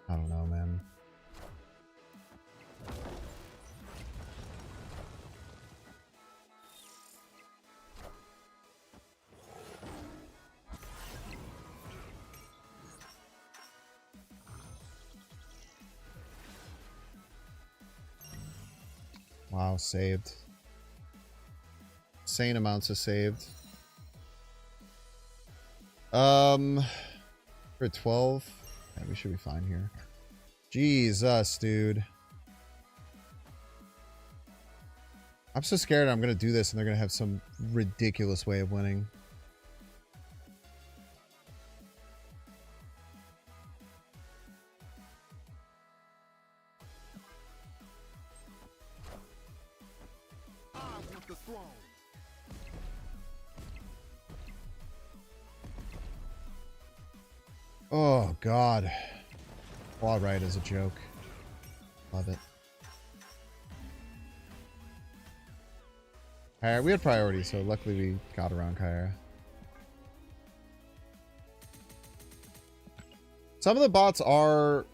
A: I don't know, man. Wow, saved. Insane amounts of saved. For 12. Yeah, we should be fine here. Jesus, dude. I'm so scared I'm gonna do this and they're gonna have some ridiculous way of winning.
G: I want the throne.
A: Oh, God. All right is a joke. Love it. Alright, we had priority, so luckily we got around Kyra. Some of the bots are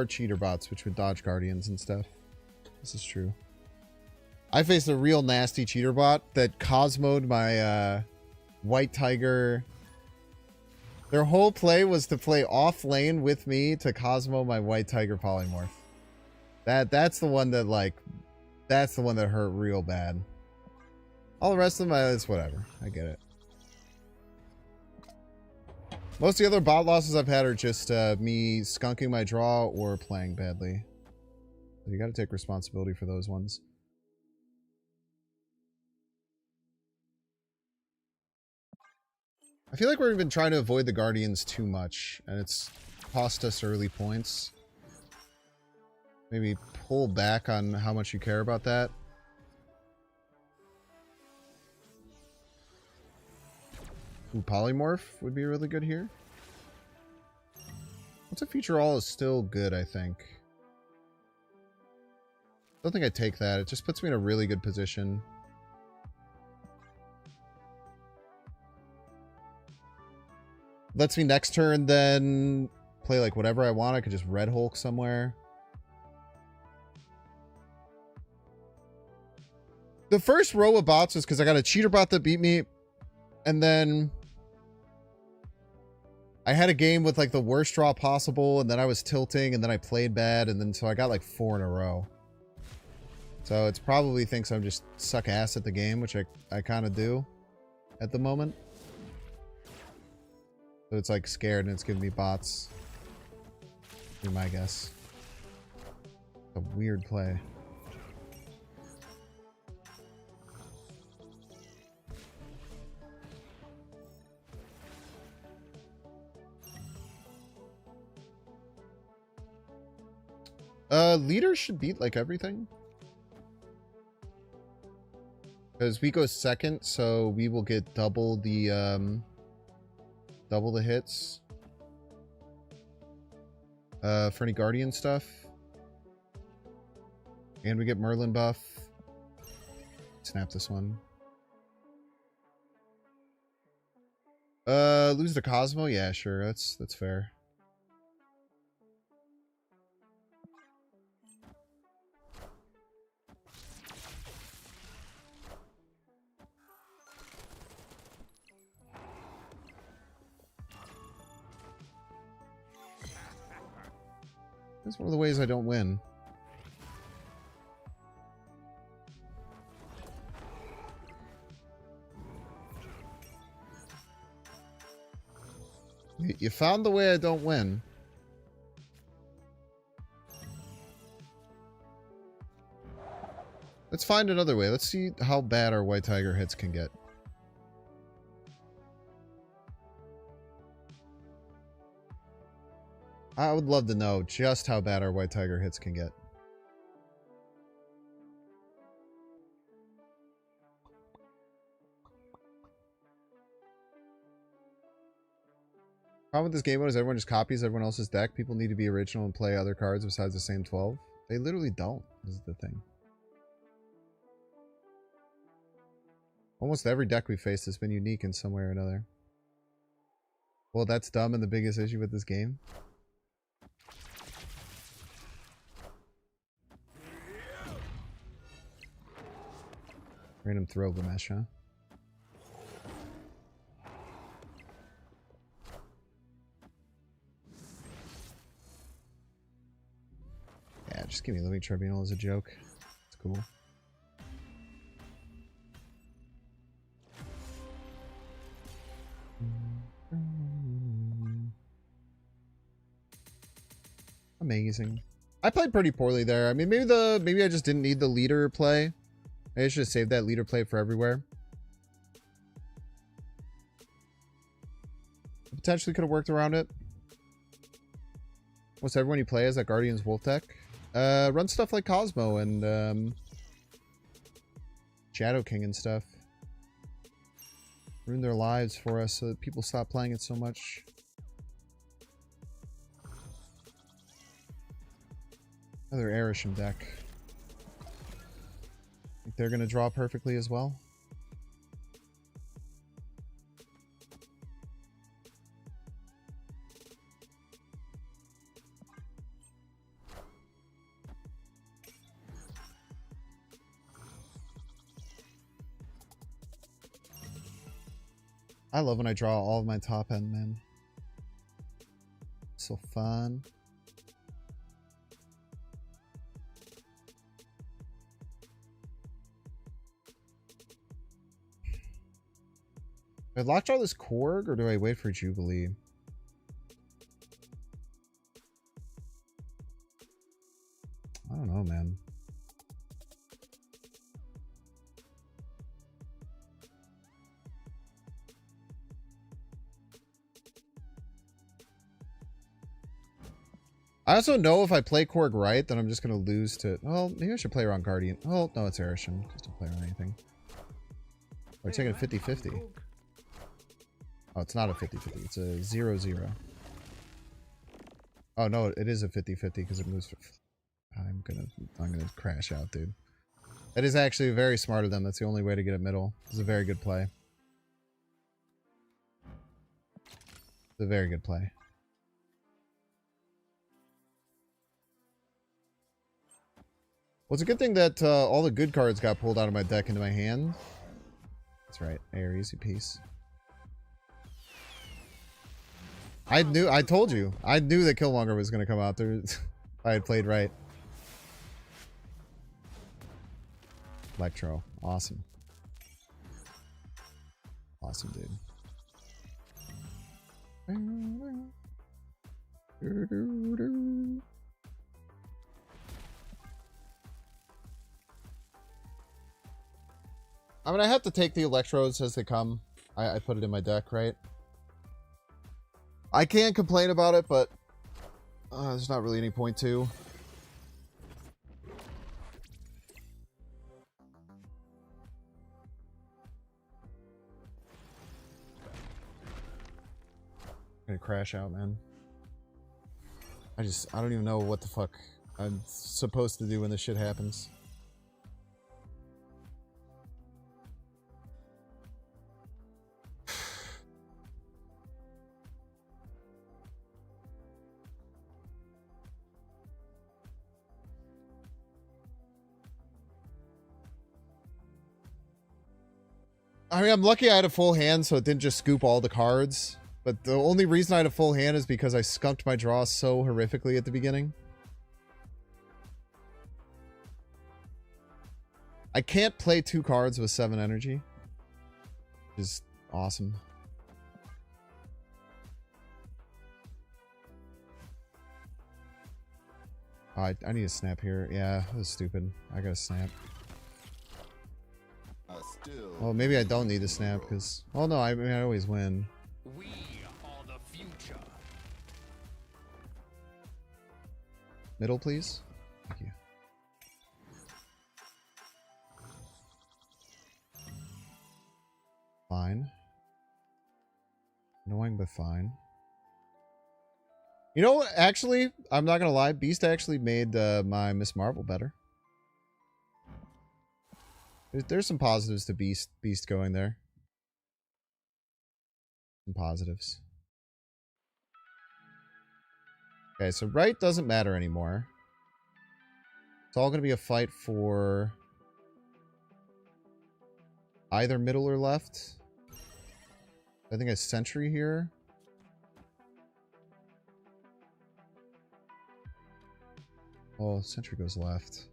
A: cheater bots, which would dodge guardians and stuff. This is true. I faced a real nasty cheater bot that Cosmo'd my White Tiger. Their whole play was to play off lane with me to Cosmo my White Tiger polymorph. That's the one that that's the one that hurt real bad. All the rest of them, it's whatever. I get it. Most of the other bot losses I've had are just me skunking my draw or playing badly. You got to take responsibility for those ones. I feel like we've been trying to avoid the Guardians too much, and it's cost us early points. Maybe pull back on how much you care about that. Ooh, Polymorph would be really good here. What's a Future All is still good, I think. Don't think I'd take that. It just puts me in a really good position. Lets me next turn then play like whatever I want. I could just Red Hulk somewhere. The first row of bots was because I got a cheater bot that beat me. And then I had a game with like the worst draw possible. And then I was tilting and then I played bad. And then so I got like 4 in a row. So it's probably thinks I'm just suck ass at the game, which I kind of do at the moment. So it's like scared and it's giving me bots. Be my guess. A weird play. Leader should beat like everything. Because we go second, so we will get double the hits. For any Guardian stuff. And we get Merlin buff. Snap this one. Lose the Cosmo? Yeah, sure. That's fair. That's one of the ways I don't win. You found the way I don't win. Let's find another way. Let's see how bad our White Tiger hits can get. I would love to know just how bad our White Tiger hits can get. Problem with this game mode is everyone just copies everyone else's deck. People need to be original and play other cards besides the same 12. They literally don't, is the thing. Almost every deck we faced has been unique in some way or another. Well, that's dumb and the biggest issue with this game. Random throw Gamesh, huh? Yeah, just give me Living Tribunal as a joke. It's cool. Amazing. I played pretty poorly there. I mean, maybe I just didn't need the leader play. I should have saved that leader play for everywhere. Potentially could have worked around it. Most everyone you play as that Guardian's Wolf deck. Run stuff like Cosmo and Shadow King and stuff. Ruin their lives for us so that people stop playing it so much. Another Erisham deck. Think they're gonna draw perfectly as well. I love when I draw all of my top end, man. So fun. Do I Lockjaw this Korg or do I wait for Jubilee? I don't know, man. I also know if I play Korg right, then I'm just going to lose to... Well, maybe I should play around Guardian. Oh, no, it's Erisham. Just don't play around anything. We're taking a 50-50. Oh, it's not a 50-50. It's a 0-0. Oh, no, it is a 50-50 because it moves... I'm gonna crash out, dude. That is actually very smart of them. That's the only way to get it middle. It's a very good play. It's a very good play. Well, it's a good thing that all the good cards got pulled out of my deck into my hand. That's right. Air, easy piece. I told you. I knew that Killmonger was going to come out there. I had played right. Electro. Awesome. Awesome, dude. I mean, I have to take the electrodes as they come. I put it in my deck, right? I can't complain about it, but there's not really any point to. I'm gonna crash out, man. I don't even know what the fuck I'm supposed to do when this shit happens. I mean, I'm lucky I had a full hand, so it didn't just scoop all the cards. But the only reason I had a full hand is because I skunked my draw so horrifically at the beginning. I can't play 2 cards with 7 energy. Which is awesome. Oh, I need a snap here. Yeah, that was stupid. I gotta snap. Well, maybe I don't need to snap because... Oh no, I mean, I always win.
C: We are the future.
A: Middle, please. Thank you. Fine. Annoying, but fine. You know what? Actually, I'm not gonna lie. Beast actually made my Miss Marvel better. There's some positives to Beast going there. Some positives. Okay, so right doesn't matter anymore. It's all going to be a fight for either middle or left. I think a sentry here. Oh, sentry goes left.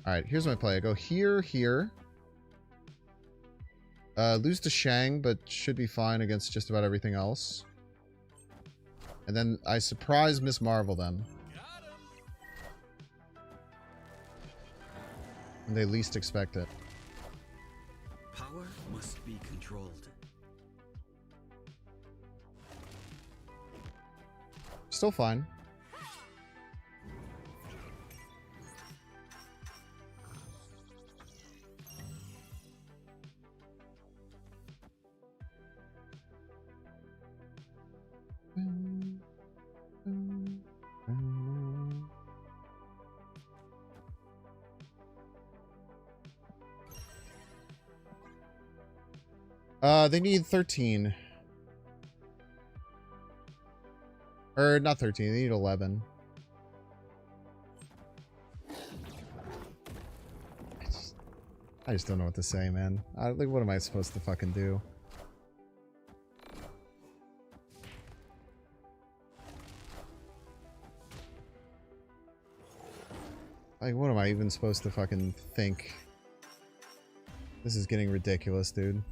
A: Alright, here's my play. I go here, here. Lose to Shang, but should be fine against just about everything else. And then I surprise Miss Marvel them. And they least expect it.
H: Power must be controlled.
A: Still fine. They need 13. Or not 13, they need 11. I just don't know what to say, man. Like, what am I supposed to fucking do? Like, what am I even supposed to fucking think? This is getting ridiculous, dude.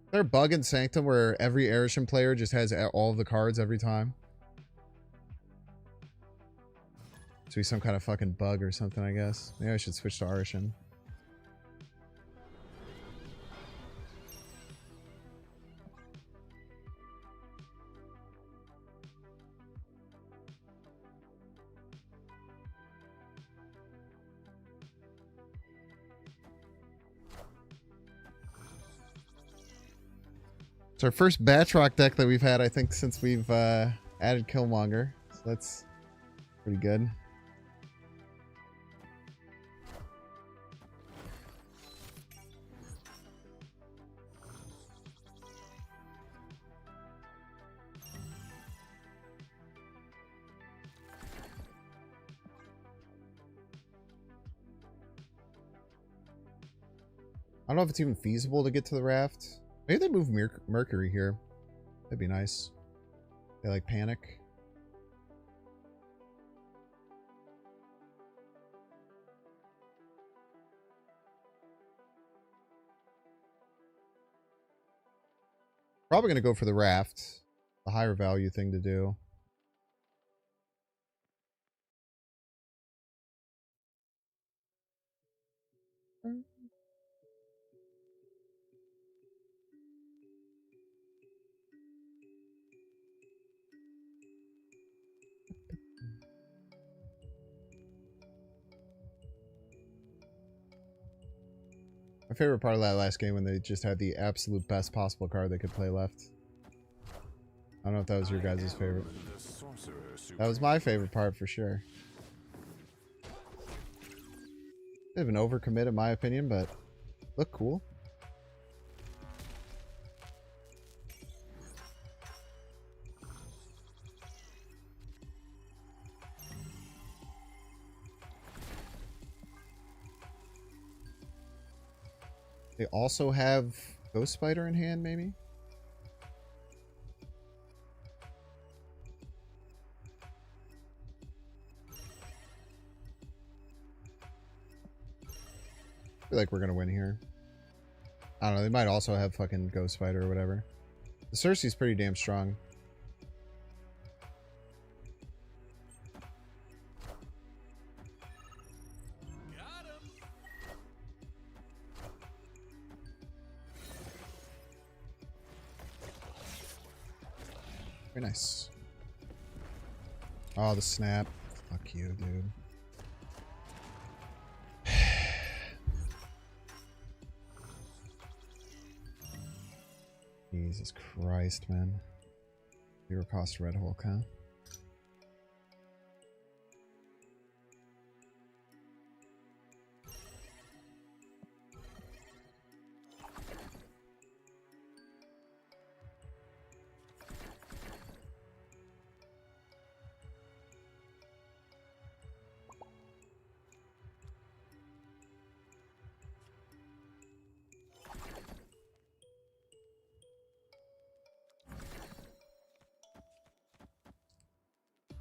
A: Is there a bug in Sanctum where every Arishem player just has all of the cards every time? It's be some kind of fucking bug or something, I guess. Maybe I should switch to Arishem. It's our first Batroc deck that we've had, I think, since we've added Killmonger. So that's pretty good. I don't know if it's even feasible to get to the raft. Maybe they move Mercury here. That'd be nice. They like panic. Probably going to go for the raft. The higher value thing to do. My favorite part of that last game when they just had the absolute best possible card they could play left. I don't know if that was your guys' favorite. That was my favorite part for sure. Bit of an overcommit in my opinion, but look cool. They also have Ghost Spider in hand, maybe? I feel like we're gonna win here. I don't know, they might also have fucking Ghost Spider or whatever. The Cersei's pretty damn strong. Very nice. Oh, the snap. Fuck you, dude. Jesus Christ, man. Zero cost Red Hulk, huh?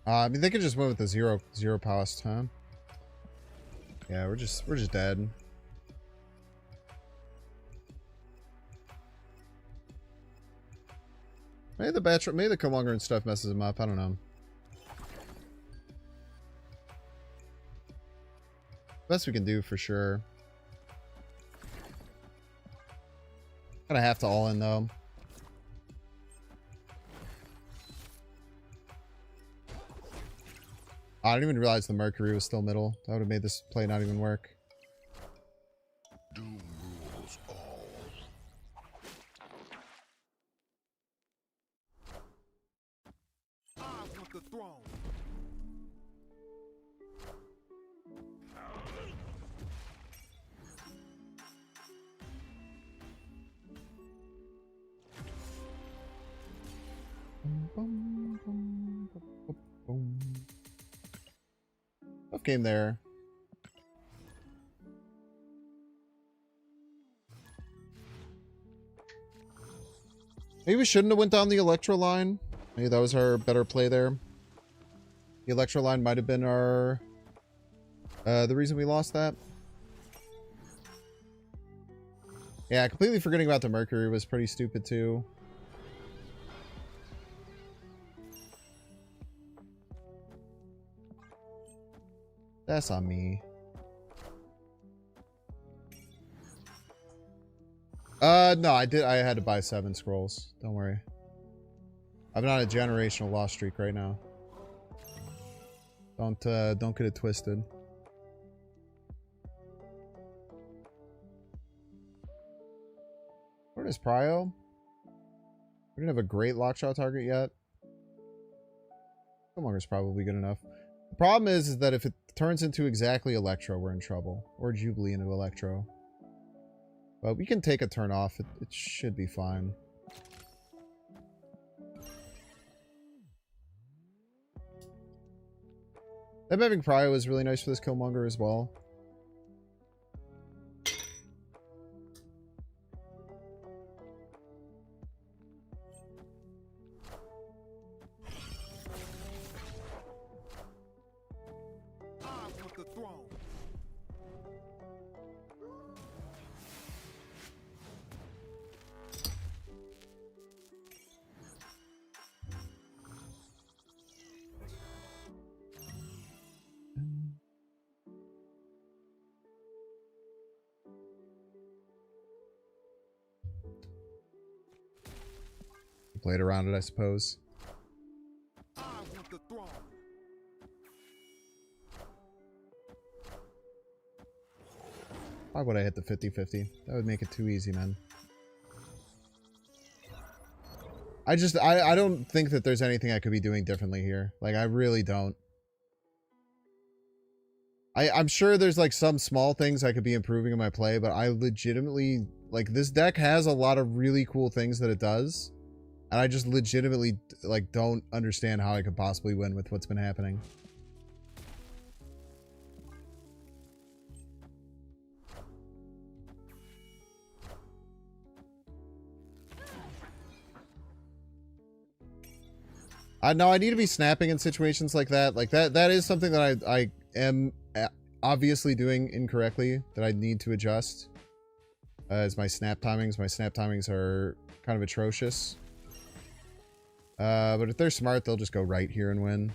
A: I mean, they could just win with the zero cost, huh? Yeah, we're just dead. Maybe the Killmonger and stuff messes him up. I don't know. Best we can do for sure. Kind of have to all in though. I didn't even realize the Mercury was still middle. That would have made this play not even work.
B: Doom rules all.
G: I want the throne.
A: Tough game there. Maybe we shouldn't have went down the Electro line. Maybe that was our better play there. The Electro line might have been our the reason we lost that. Yeah, completely forgetting about the Mercury was pretty stupid too. That's on me. No, I had to buy 7 scrolls. Don't worry. I'm not a generational loss streak right now. Don't get it twisted. Where is Prio? We didn't have a great Lockjaw target yet. Killmonger's probably good enough. The problem is that if it turns into exactly Electro, we're in trouble. Or Jubilee into Electro. But we can take a turn off. It should be fine. Them having Prio is really nice for this Killmonger as well.
G: I want the throne.
A: Played around it, I suppose.
G: I want the throne.
A: Why would I hit the 50-50? That would make it too easy, man. I don't think that there's anything I could be doing differently here. Like, I really don't. I'm sure there's like some small things I could be improving in my play, but I legitimately, like, this deck has a lot of really cool things that it does. And I just legitimately, like, don't understand how I could possibly win with what's been happening. No, I need to be snapping in situations like that. Like, that is something that I am obviously doing incorrectly, that I need to adjust. Is my snap timings. My snap timings are kind of atrocious. But if they're smart, they'll just go right here and win.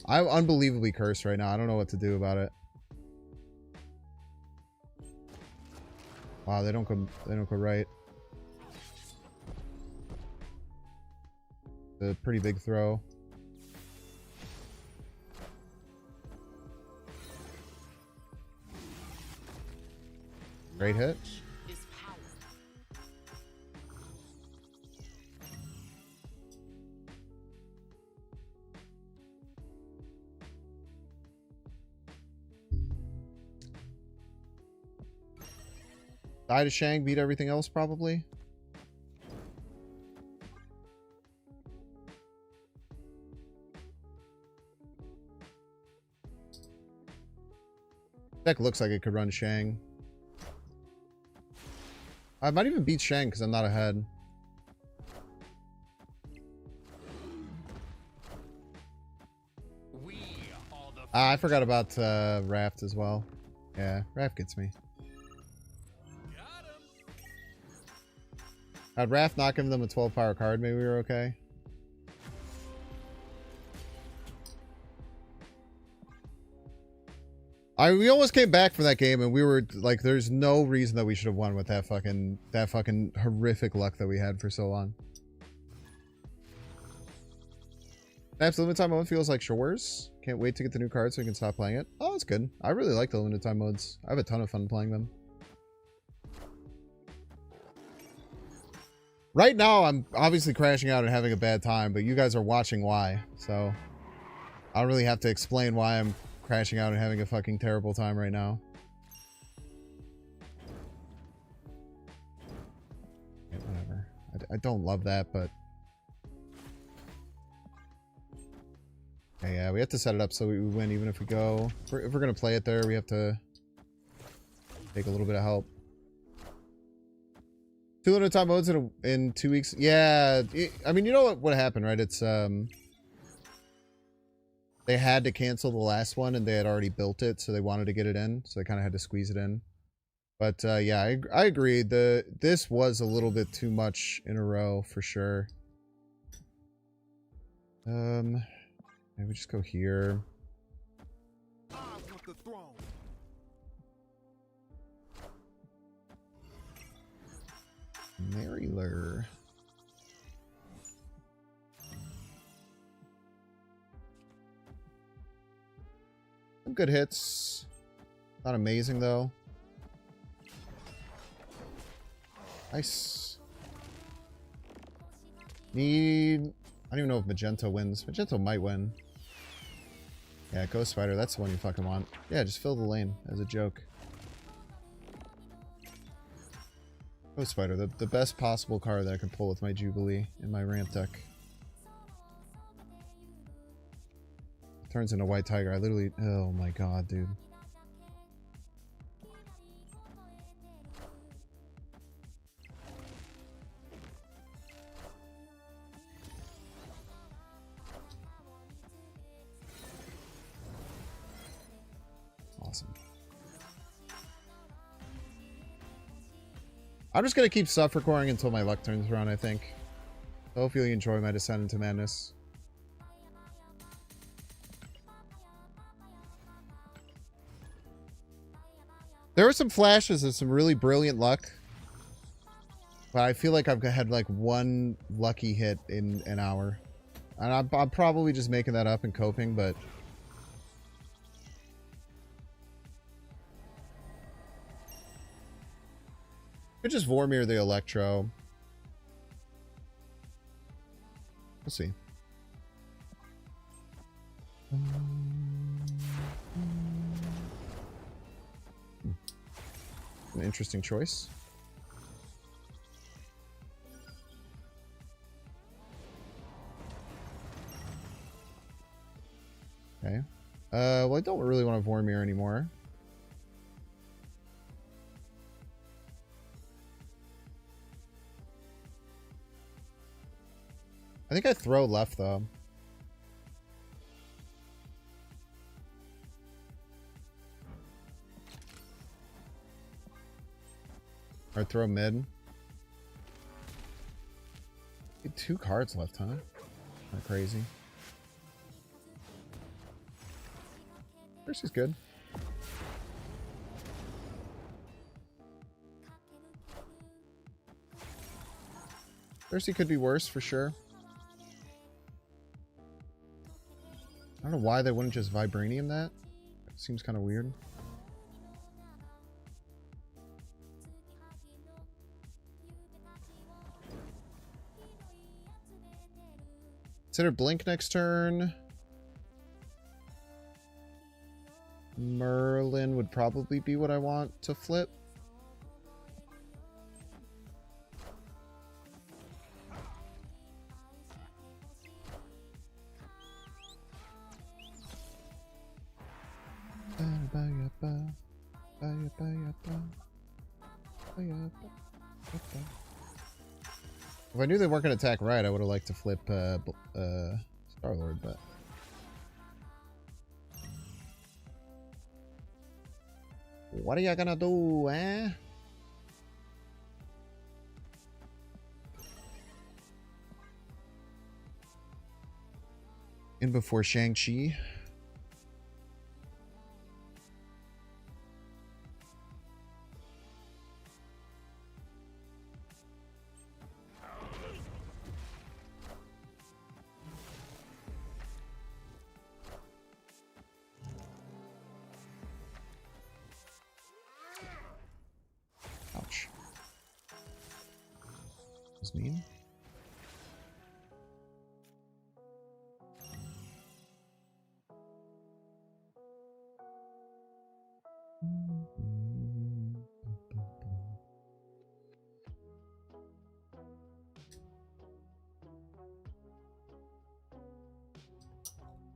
A: I'm unbelievably cursed right now. I don't know what to do about it. Wow, they don't go right. A pretty big throw. Great hit. Die to Shang, beat everything else probably. Deck looks like it could run Shang. I might even beat Shang because I'm not ahead. I forgot about Raft as well. Yeah, Raft gets me. Had Raft not given them a 12 power card, maybe we were okay. We almost came back from that game and we were like, there's no reason that we should have won with that fucking horrific luck that we had for so long. Snaps limited time mode feels like Shores. Can't wait to get the new card so we can stop playing it. Oh, it's good. I really like the limited time modes. I have a ton of fun playing them. Right now, I'm obviously crashing out and having a bad time, but you guys are watching why. So, I don't really have to explain why I'm crashing out and having a fucking terrible time right now. Yeah, whatever. I don't love that, but... Yeah, we have to set it up so we win even if we go... If we're going to play it there, we have to take a little bit of help. 2 limited time modes in 2 weeks. Yeah, I mean, you know what happened, right? It's they had to cancel the last one and they had already built it, so they wanted to get it in, so they kind of had to squeeze it in. But yeah, I agree. This was a little bit too much in a row for sure. Maybe just go here.
G: I want the throne.
A: Maryler. Some good hits. Not amazing though. Nice. Need... I don't even know if Magento wins. Magento might win. Yeah, Ghost Spider, that's the one you fucking want. Yeah, just fill the lane as a joke. Ghost Spider, the best possible card that I can pull with my Jubilee in my ramp deck. Turns into White Tiger. I literally... Oh my god, dude. Awesome. I'm just gonna keep suffer coring until my luck turns around, I think. Hopefully you enjoy my descent into madness. There were some flashes of some really brilliant luck, but I feel like I've had like one lucky hit in an hour. And I'm probably just making that up and coping, but... Could just Vormir the Electro. We'll see. An interesting choice. Okay. Well, I don't really want to Vormir anymore. I think I throw left, though. Or throw mid. 2 cards left, huh? Not crazy. Percy's good. Percy could be worse for sure. I don't know why they wouldn't just Vibranium that. It seems kind of weird. Consider Blink next turn. Merlin would probably be what I want to flip. If I knew they weren't going to attack right, I would have liked to flip Star-Lord, but... What are you gonna do, eh? In before Shang-Chi. Ouch. That was mean.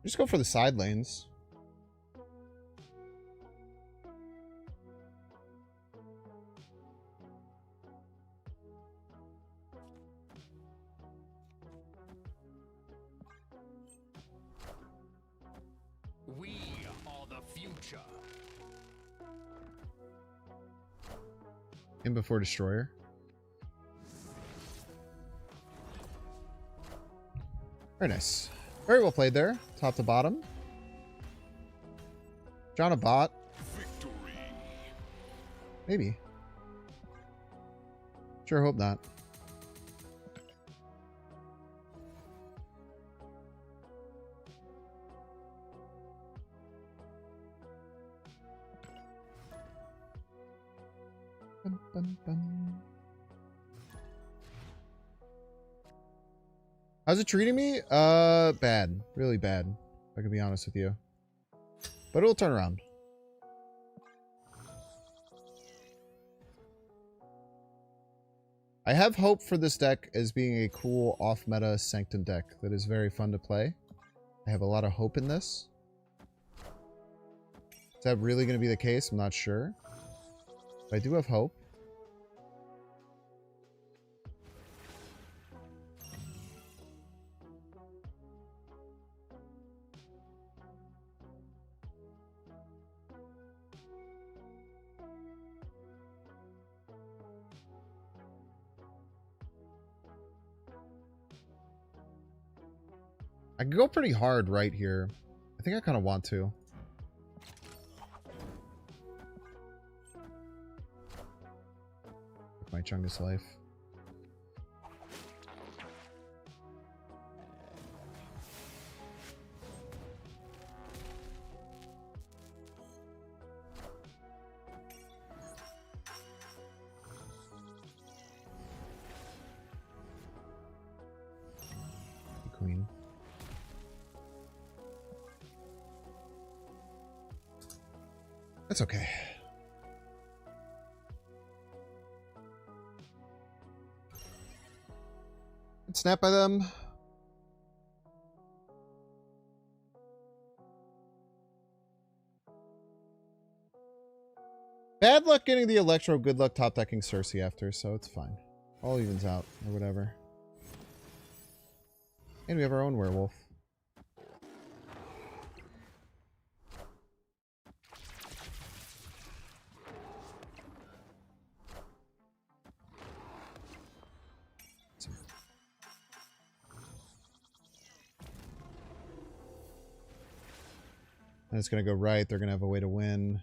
A: Just go for the side lanes.
C: We are the future.
A: In before Destroyer. Very nice. Very well played there. Top to bottom. John a bot.
G: Victory.
A: Maybe. Sure hope not. Bum, bum, bum. How's it treating me? Bad. Really bad. If I can be honest with you. But it'll turn around. I have hope for this deck as being a cool off-meta Sanctum deck that is very fun to play. I have a lot of hope in this. Is that really going to be the case? I'm not sure. But I do have hope. I can go pretty hard right here. I think I kind of want to. My Chungus life. Queen. That's okay. Snap by them. Bad luck getting the Electro, good luck top decking Cersei after, so it's fine. All evens out, or whatever. And we have our own werewolf. And it's going to go right. They're going to have a way to win.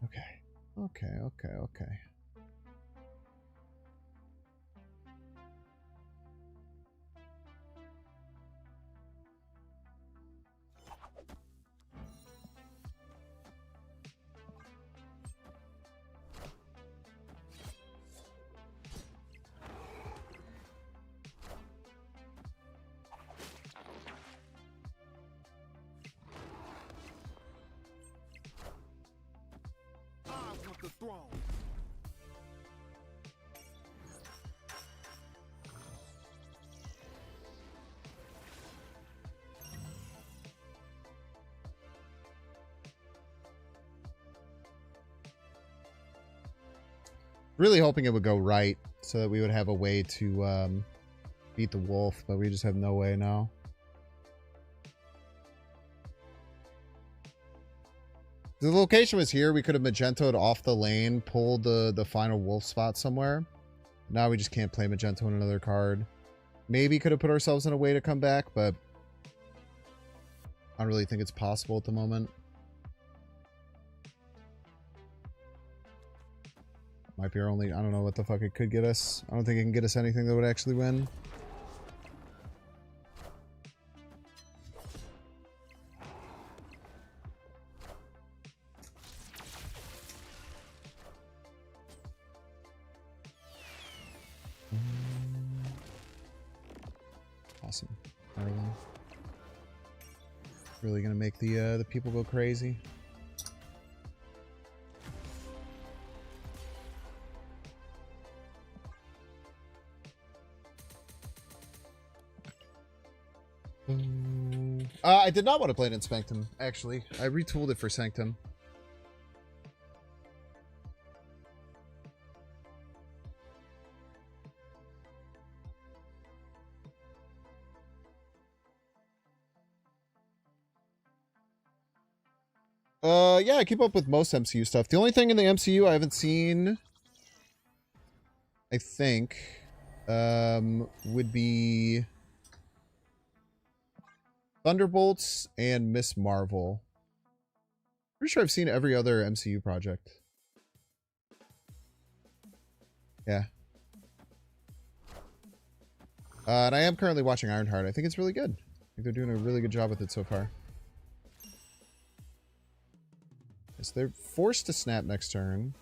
A: Okay. Okay.
G: throne.
A: Really hoping it would go right so that we would have a way to beat the wolf, but we just have no way now. The location was here. We could have magentoed off the lane, pulled the final wolf spot somewhere. Now we just can't play magento on another card. Maybe could have put ourselves in a way to come back, but I don't really think it's possible at the moment. Might be our only... I don't know what the fuck it could get us. I don't think it can get us anything that would actually win. Awesome. Merlin. Really gonna make the people go crazy. I did not want to play it in Sanctum, actually. I retooled it for Sanctum. Yeah, I keep up with most MCU stuff. The only thing in the MCU I haven't seen, I think, would be Thunderbolts and Miss Marvel. Pretty sure I've seen every other MCU project. Yeah. And I am currently watching Ironheart. I think it's really good. I think they're doing a really good job with it so far. So they're forced to snap next turn.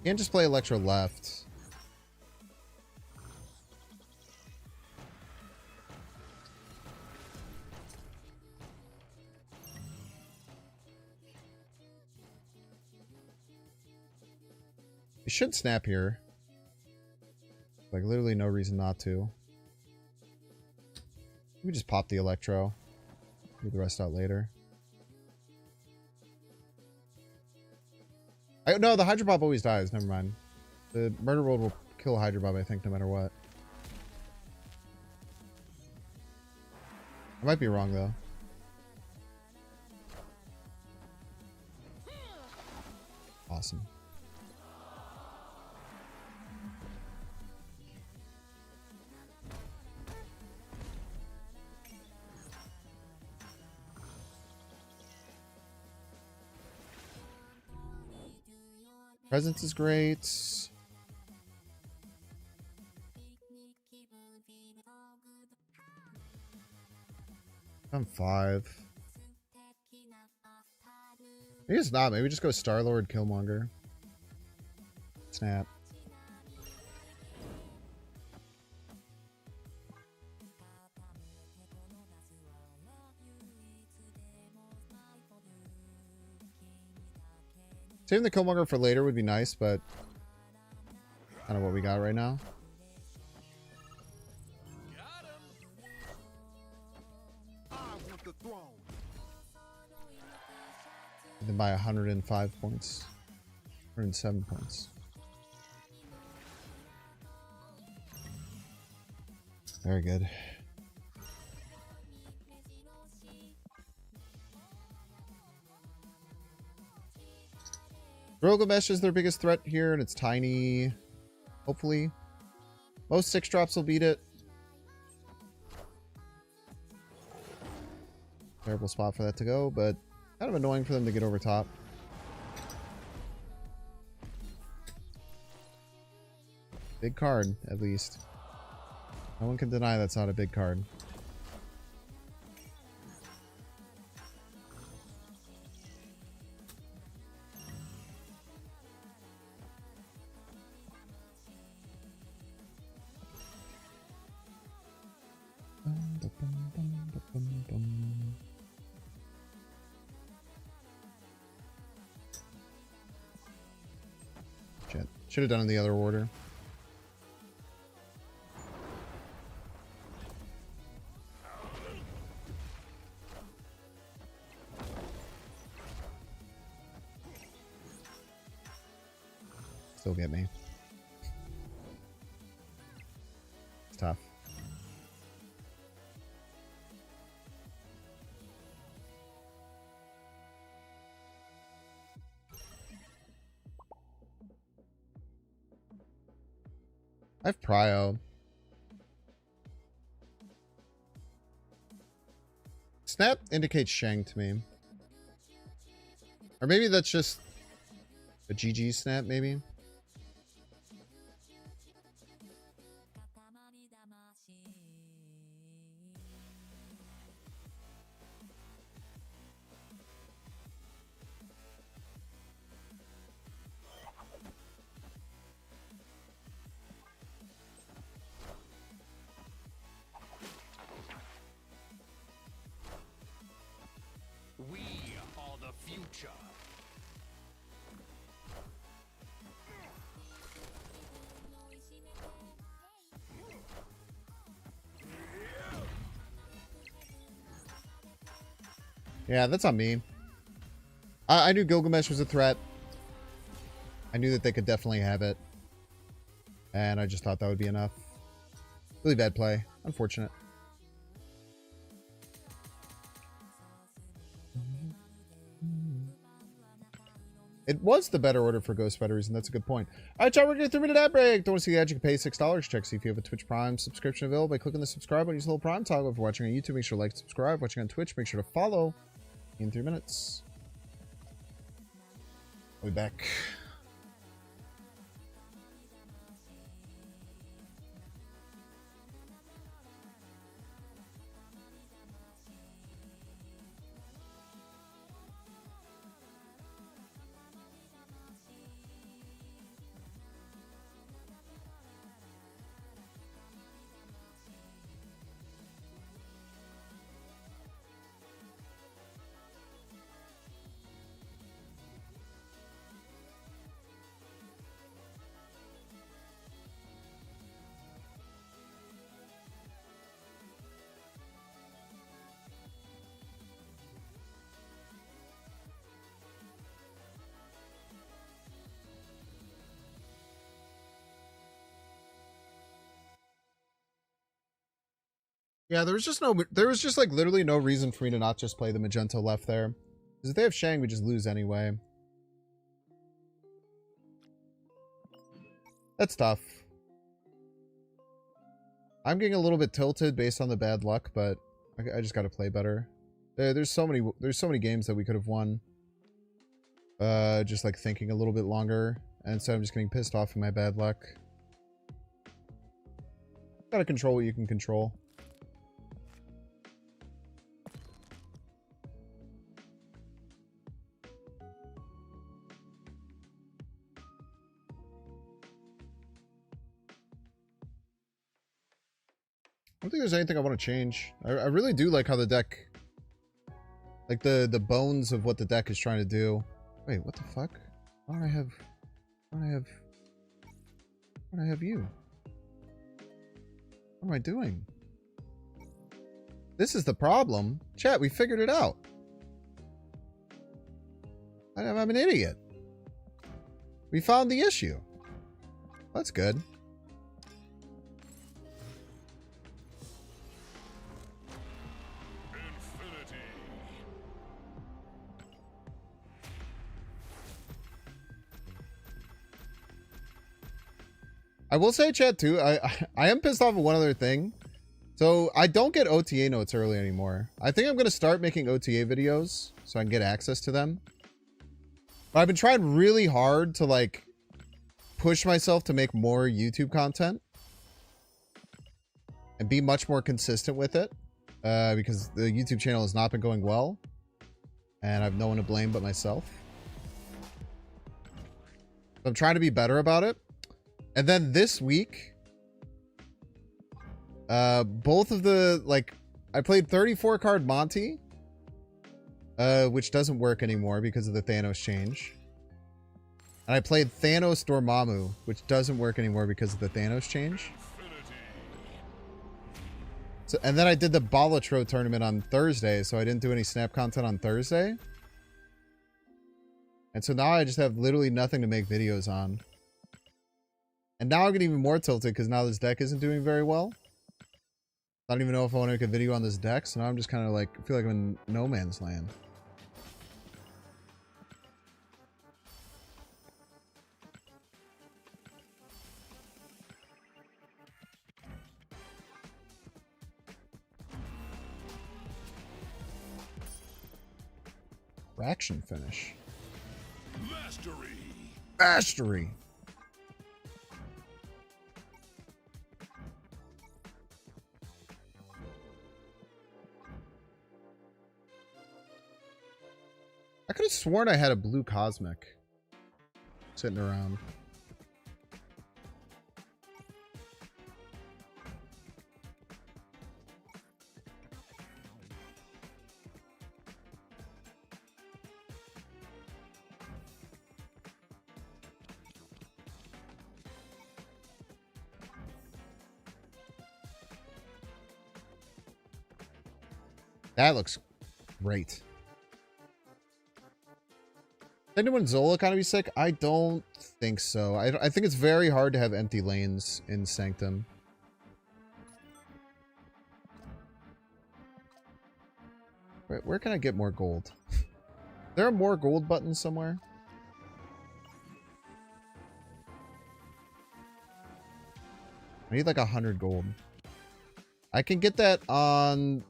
A: Can't just play Electro left. You should snap here. Like, literally no reason not to. We just pop the Electro. Do the rest out later. No, the Hydro Bob always dies. Never mind. The Murder World will kill Hydro Bob, I think, no matter what. I might be wrong, though. Awesome. Presence is great. I'm 5. Maybe it's not. Maybe just go Star-Lord, Killmonger. Snap. Saving the Killmonger for later would be nice, but kind of what we got right now.
G: I want the throne.
A: And then by 105 points. 107 points. Very good. Gilgamesh is their biggest threat here, and it's tiny. Hopefully. Most 6-drops will beat it. Terrible spot for that to go, but kind of annoying for them to get over top. Big card, at least. No one can deny that's not a big card. Should have done it in the other order. Still get me. It's tough. I have Prio. Snap indicates Shang to me. Or maybe that's just a GG snap, maybe.
C: We are the future.
A: Yeah, that's on me. I knew Gilgamesh was a threat. I knew that they could definitely have it. And I just thought that would be enough. Really bad play. Unfortunate. It was the better order for Ghost Batteries, and that's a good point. All right, y'all, we're going to 3-minute ad break. Don't want to see the ad? You can pay $6. Check see if you have a Twitch Prime subscription available by clicking the subscribe button. Use the little Prime toggle. If you're watching on YouTube, make sure to like, subscribe. Watching on Twitch, make sure to follow. In 3 minutes. I'll be back. Yeah, there was just like literally no reason for me to not just play the Magenta left there. Because if they have Shang, we just lose anyway. That's tough. I'm getting a little bit tilted based on the bad luck, but I just gotta play better. There's so many games that we could have won. Just like thinking a little bit longer. And so I'm just getting pissed off in my bad luck. Gotta control what you can control. I don't think there's anything I want to change. I really do like how the deck, like the bones of what the deck is trying to do. Wait, what the fuck? Why don't I have you? What am I doing? This is the problem. Chat, we figured it out. I'm an idiot. We found the issue. That's good. I will say, chat, too, I am pissed off at one other thing. So, I don't get OTA notes early anymore. I think I'm going to start making OTA videos so I can get access to them. But I've been trying really hard to, like, push myself to make more YouTube content. And be much more consistent with it. Because the YouTube channel has not been going well. And I have no one to blame but myself. So I'm trying to be better about it. And then this week, both of the, like, I played 34 card Monty, which doesn't work anymore because of the Thanos change. And I played Thanos Dormammu, which doesn't work anymore because of the Thanos change. So, and then I did the Balatro tournament on Thursday, so I didn't do any Snap content on Thursday. And so now I just have literally nothing to make videos on. And now I'm getting even more tilted because now this deck isn't doing very well. I don't even know if I want to make a video on this deck, so now I'm just kind of like, I feel like I'm in no man's land. Fraction finish.
D: Mastery.
A: Mastery. I could have sworn I had a blue cosmic sitting around. That looks great. Anyone Zola kind of be sick? I don't think so. I think it's very hard to have empty lanes in Sanctum. Where can I get more gold? There are more gold buttons somewhere? I need like 100 gold. I can get that on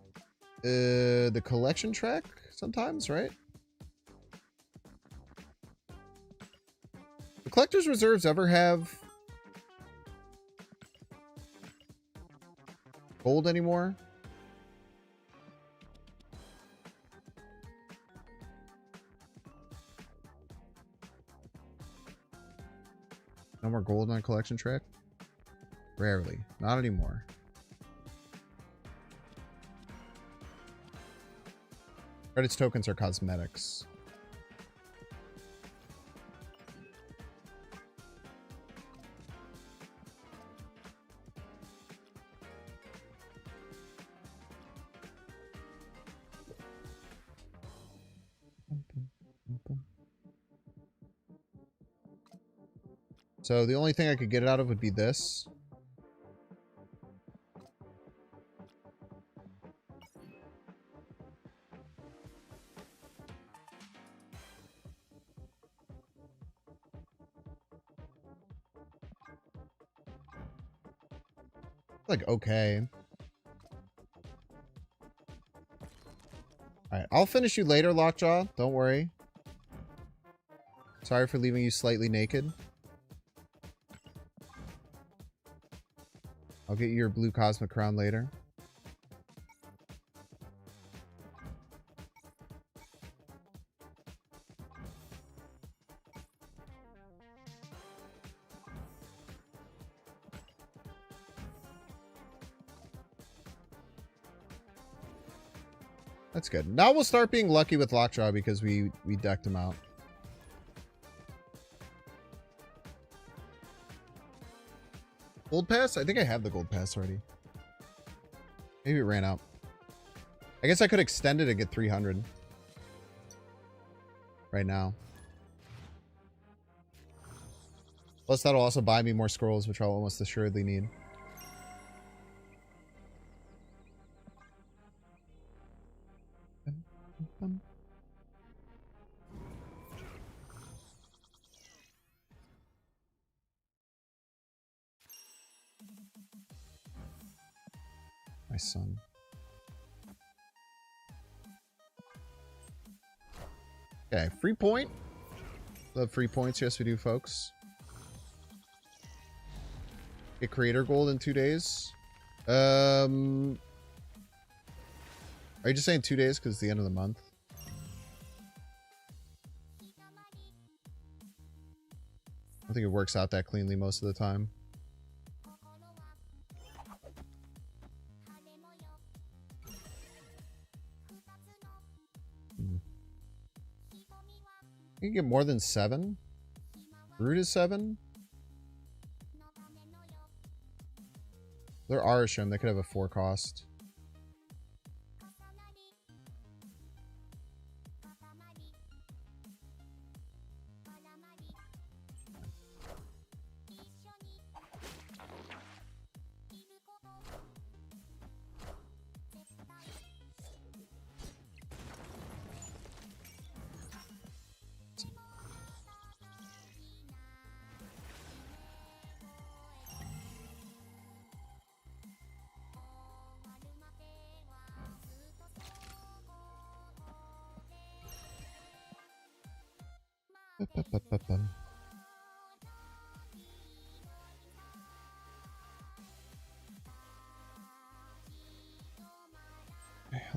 A: the collection track sometimes, right? Do collector's reserves ever have gold anymore? No more gold on collection track? Rarely. Not anymore. Credits tokens are cosmetics. So the only thing I could get it out of would be this. Like, okay. Alright, I'll finish you later, Lockjaw. Don't worry. Sorry for leaving you slightly naked. I'll get you your blue cosmic crown later. That's good. Now we'll start being lucky with Lockjaw because we decked him out. Gold pass? I think I have the gold pass already. Maybe it ran out. I guess I could extend it and get 300. Right now. Plus that'll also buy me more scrolls, which I'll almost assuredly need. My son. Okay, free point. Love free points. Yes, we do, folks. Get creator gold in 2 days. Are you just saying 2 days because it's the end of the month? I think it works out that cleanly most of the time. You can get more than 7? Root is 7. They're Arishem. They could have a 4 cost.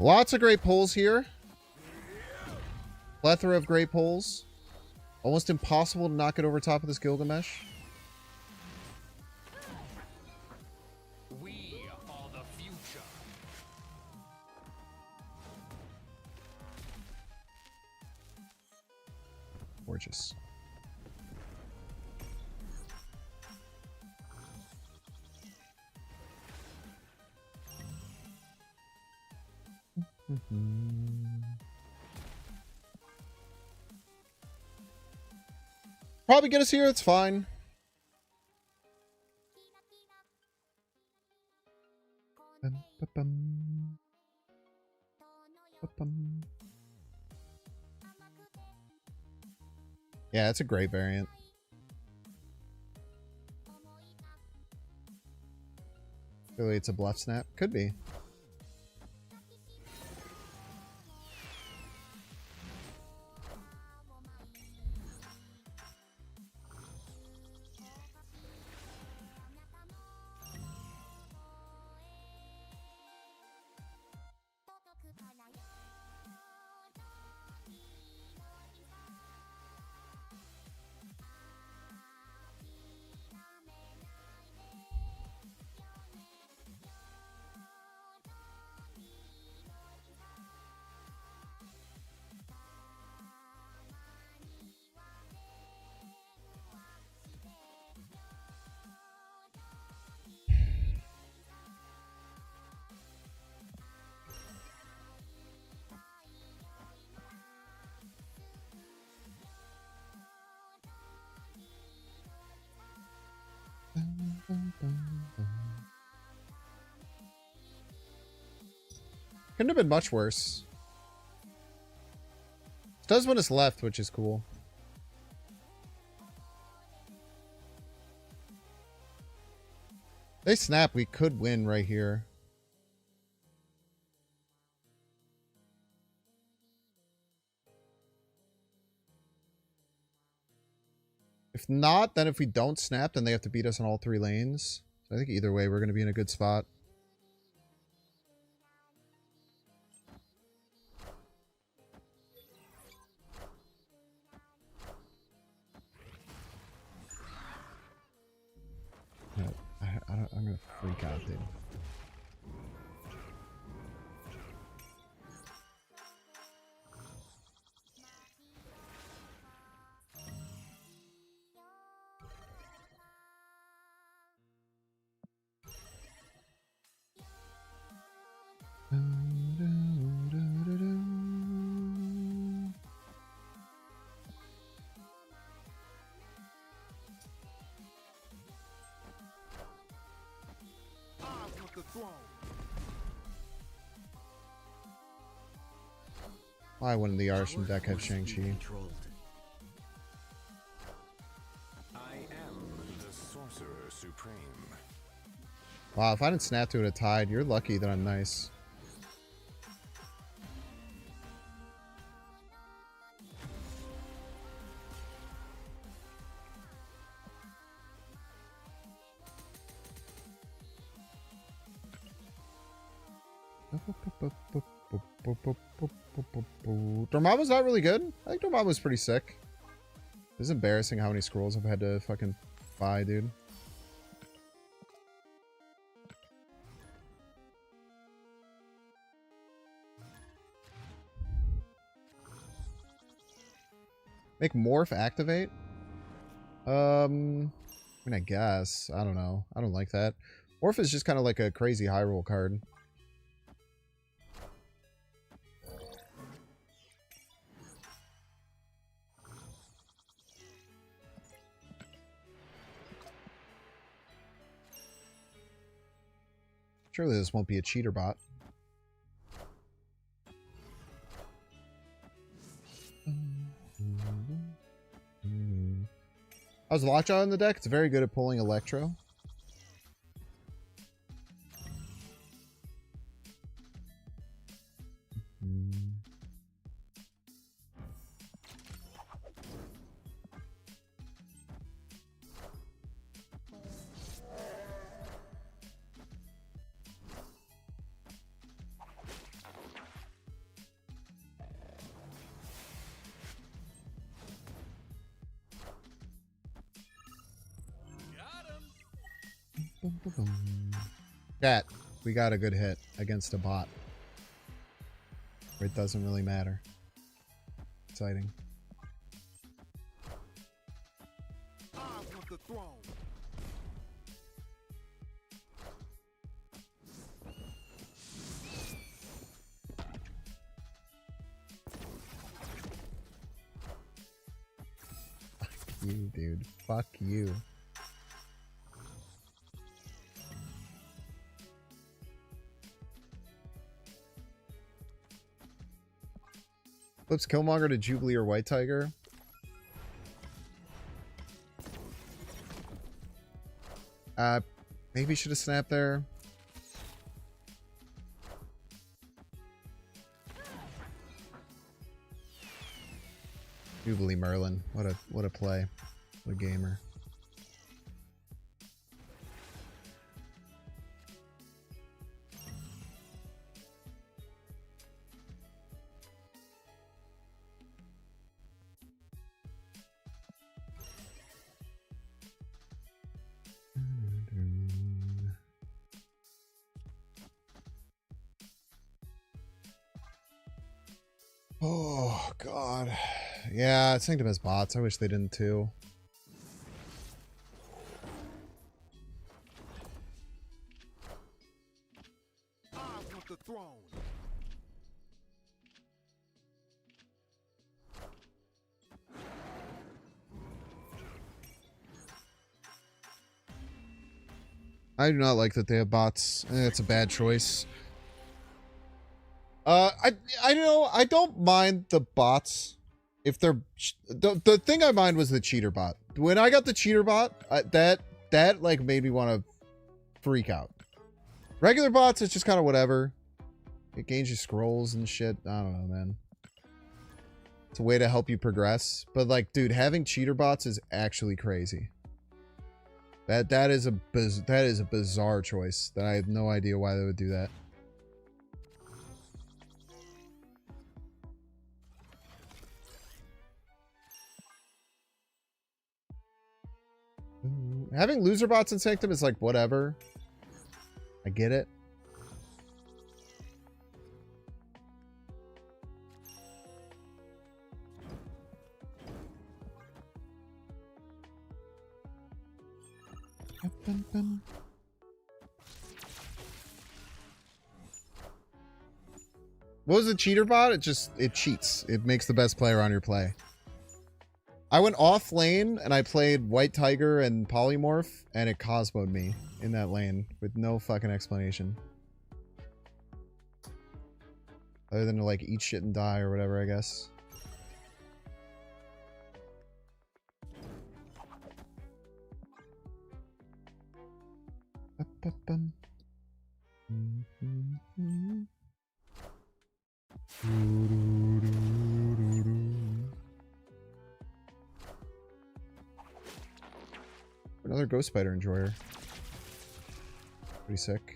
A: Lots of great pulls here. Plethora of great pulls. Almost impossible to knock it over top of this Gilgamesh.
C: We are the future.
A: Gorgeous. Probably get us here, it's fine. Yeah, it's a great variant. Really, it's a bluff snap? Could be. Couldn't have been much worse. It does when it's left, which is cool. They snap, we could win right here. If not, then if we don't snap, then they have to beat us on all 3 lanes. So I think either way, we're going to be in a good spot. No, I'm going to freak out, dude. Why wouldn't the Arshan deck have Shang-Chi?
D: I am the Sorcerer Supreme.
A: Wow, if I didn't snap to it a tide, you're lucky that I'm nice. Dormammu's not really good. I think Dormammu's pretty sick. It's embarrassing how many scrolls I've had to fucking buy, dude. Make Morph activate? I mean, I guess. I don't know. I don't like that. Orph is just kind of like a crazy high roll card. Surely this won't be a cheater bot. How's Lockjaw in the deck? It's very good at pulling Electro. Chat, we got a good hit against a bot. It doesn't really matter. Exciting.
G: I want the throne.
A: Fuck you, dude. Fuck you. Flips Killmonger to Jubilee or White Tiger. Maybe should have snapped there. Jubilee Merlin. What a play. What a gamer. Oh, God. Yeah, Sanctum has bots. I wish they didn't too.
G: I want the throne.
A: I do not like that they have bots. I think it's a bad choice. I know I don't mind the bots if they're the thing I mind was the cheater bot. When I got the cheater bot, that like made me want to freak out. Regular bots, it's just kind of whatever. It gains you scrolls and shit. I don't know, man. It's a way to help you progress. But like, dude, having cheater bots is actually crazy. That is a bizarre choice that I have no idea why they would do that. Having loser bots in Sanctum is like whatever. I get it. What was the cheater bot? It cheats. It makes the best player on your play. I went off lane and I played White Tiger and Polymorph and it Cosmo'd me in that lane with no fucking explanation. Other than to like eat shit and die or whatever, I guess. Another Ghost Spider Enjoyer. Pretty sick.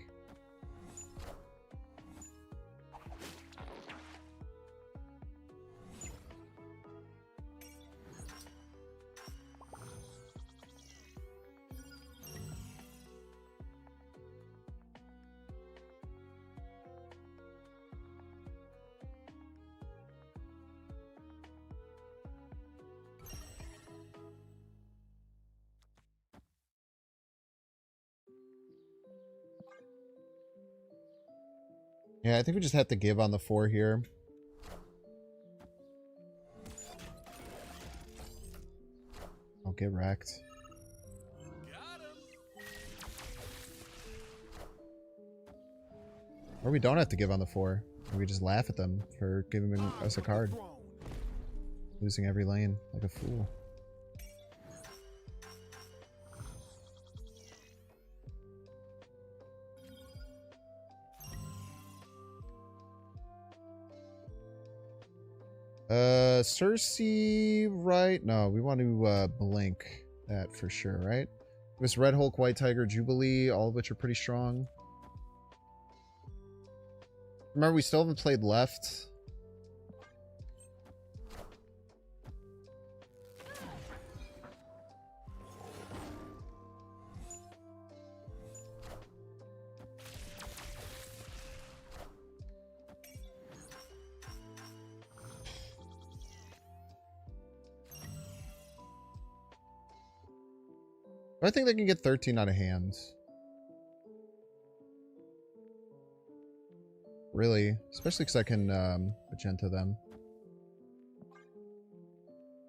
A: Yeah, I think we just have to give on the 4 here. I'll get wrecked. Or we don't have to give on the 4. We just laugh at them for giving us a card. Losing every lane like a fool. Cersei, right? No, we want to blink that for sure, right? This Red Hulk, White Tiger, Jubilee, all of which are pretty strong. Remember, we still haven't played left. I think they can get 13 out of hand. Really, especially because I can magenta them.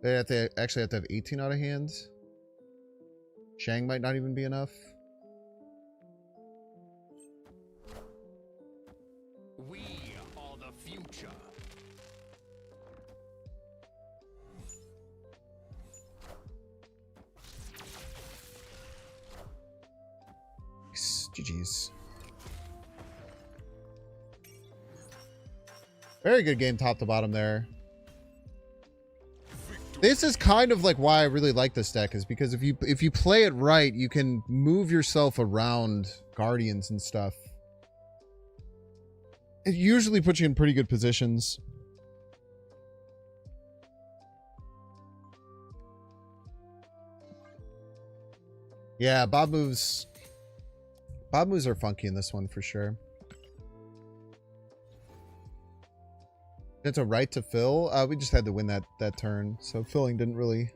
A: They have to actually have 18 out of hand. Shang might not even be enough.
C: We are the future.
A: GG's. Very good game top to bottom there. This is kind of like why I really like this deck, is because if you play it right, you can move yourself around guardians and stuff. It usually puts you in pretty good positions. Yeah, Bob moves are funky in this one for sure. It's a right to fill. We just had to win that turn, so filling didn't really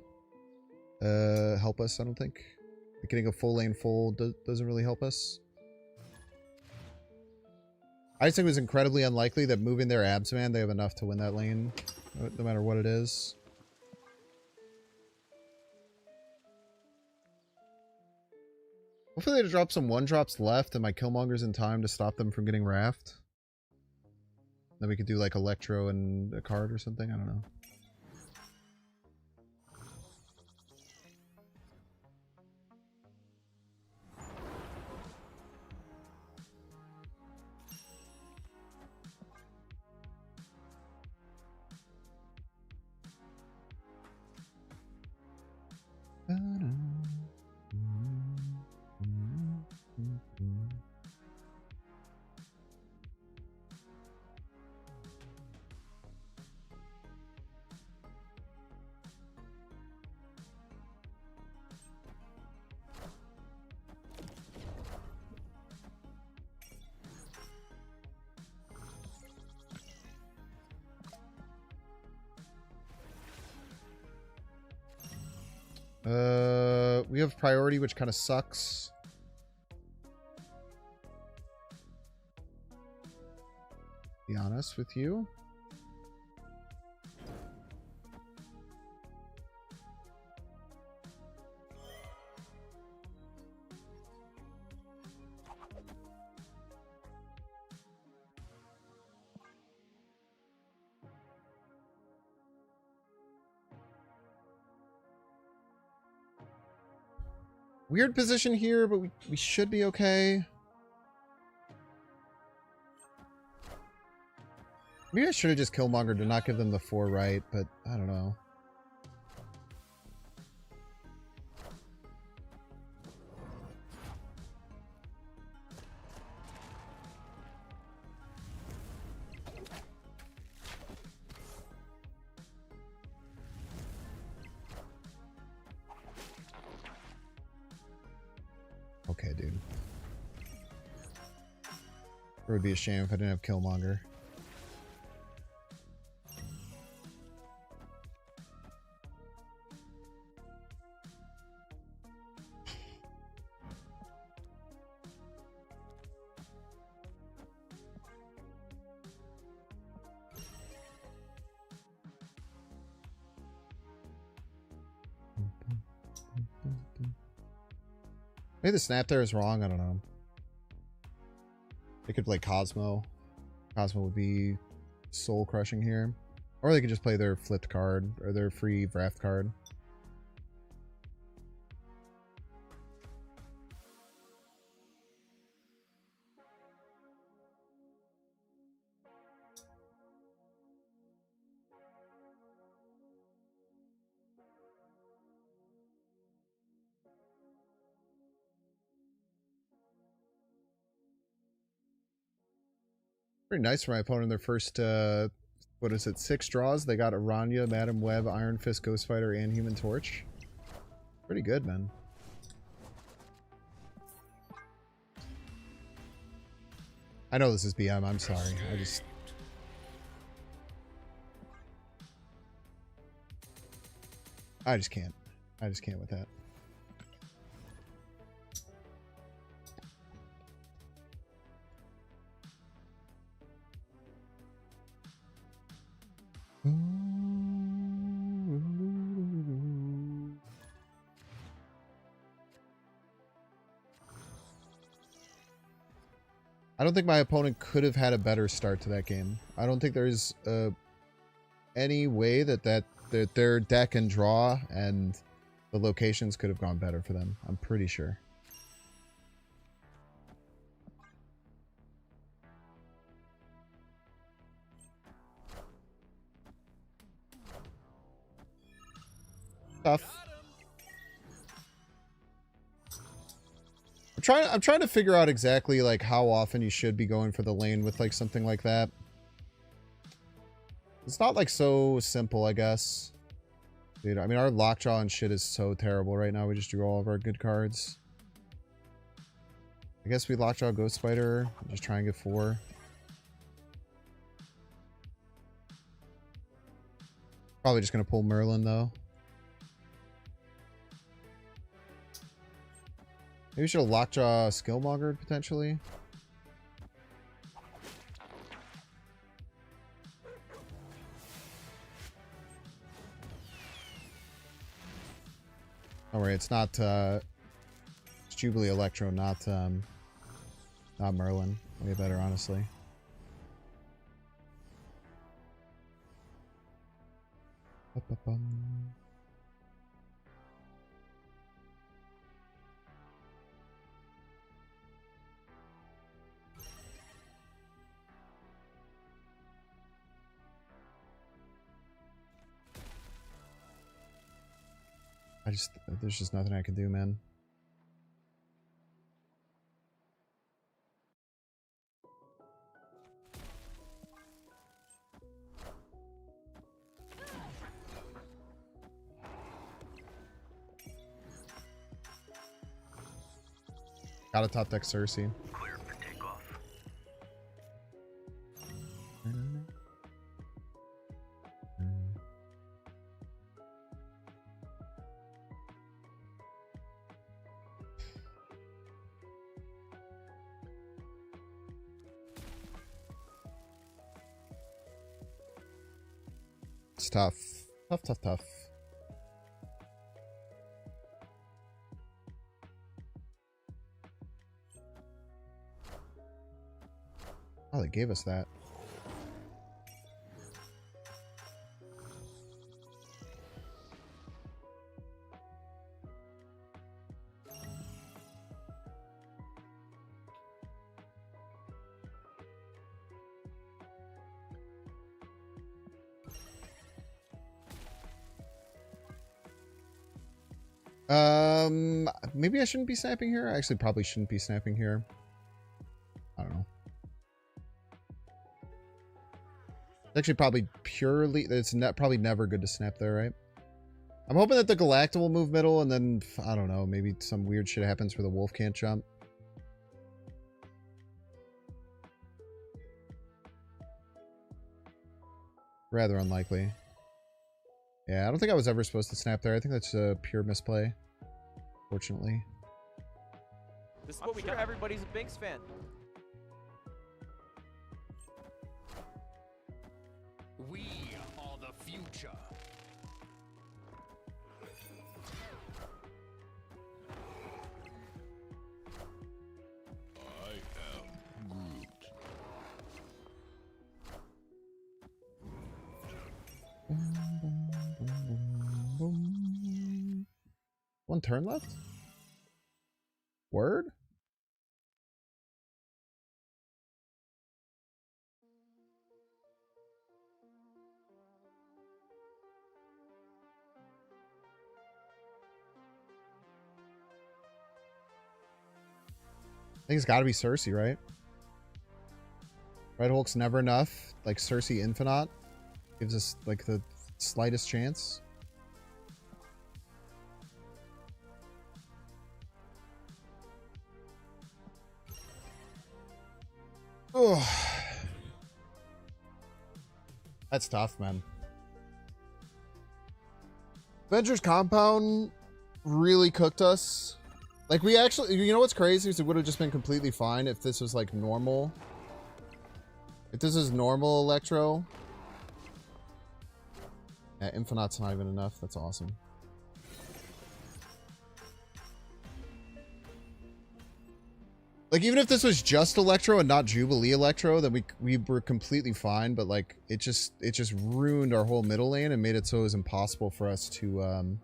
A: help us, I don't think. Getting a full lane full doesn't really help us. I just think it was incredibly unlikely that moving their abs man, they have enough to win that lane, no matter what it is. Hopefully they drop some 1-drops left and my Killmonger's in time to stop them from getting Raft. Then we could do like Electro and a card or something, I don't know. We have priority, which kind of sucks. Be honest with you. Weird position here, but we should be okay. Maybe I should have just Killmonger to not give them the 4 right, but I don't know. Okay, dude. It would be a shame if I didn't have Killmonger. Maybe the snap there is wrong. I don't know. They could play Cosmo. Cosmo would be soul crushing here. Or they could just play their flipped card or their free draft card. Pretty nice for my opponent. Their first, what is it, 6 draws. They got Aranya, Madam Web, Iron Fist, Ghost Fighter, and Human Torch. Pretty good, man. I know this is BM. I'm sorry. I just can't. I just can't with that. I don't think my opponent could have had a better start to that game. I don't think there's any way that their deck and draw and the locations could have gone better for them. I'm pretty sure. Tough. I'm trying to figure out exactly like how often you should be going for the lane with like something like that. It's not like so simple, I guess. Dude, I mean our Lockjaw and shit is so terrible right now. We just drew all of our good cards. I guess we Lockjaw Ghost Spider. Just try and get 4. Probably just gonna pull Merlin though. Maybe we should have Lockjaw Skillmongered potentially. Don't worry, it's not it's Jubilee Electro, not Merlin. Way better, honestly. There's just nothing I can do, man. Got a top deck Cersei.
H: Clear for takeoff.
A: It's tough. Tough. Oh, they gave us that. Maybe I shouldn't be snapping here. I actually probably shouldn't be snapping here. I don't know. It's actually probably purely, it's probably never good to snap there, right? I'm hoping that the Galacta will move middle and then, I don't know, maybe some weird shit happens where the wolf can't jump. Rather unlikely. Yeah, I don't think I was ever supposed to snap there. I think that's a pure misplay. Fortunately.
F: This is what we got. Everybody's a Binks fan.
C: We are the future.
A: One turn left? Word? I think it's gotta be Cersei, right? Red Hulk's never enough. Like Cersei Infinite gives us like the slightest chance. Oh, that's tough, man. Avengers Compound really cooked us. Like, we actually, you know what's crazy is it would have just been completely fine if this was like normal. If this is normal Electro. Yeah, Infinite's not even enough. That's awesome. Like, even if this was just Electro and not Jubilee Electro, then we were completely fine. But like, it just ruined our whole middle lane and made it so it was impossible for us to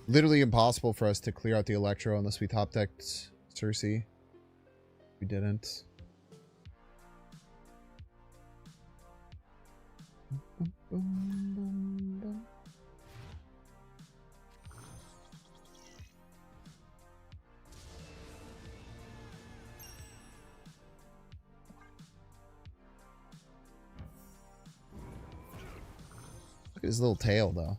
A: literally impossible for us to clear out the Electro unless we top decked Cersei. We didn't. Look at his little tail, though.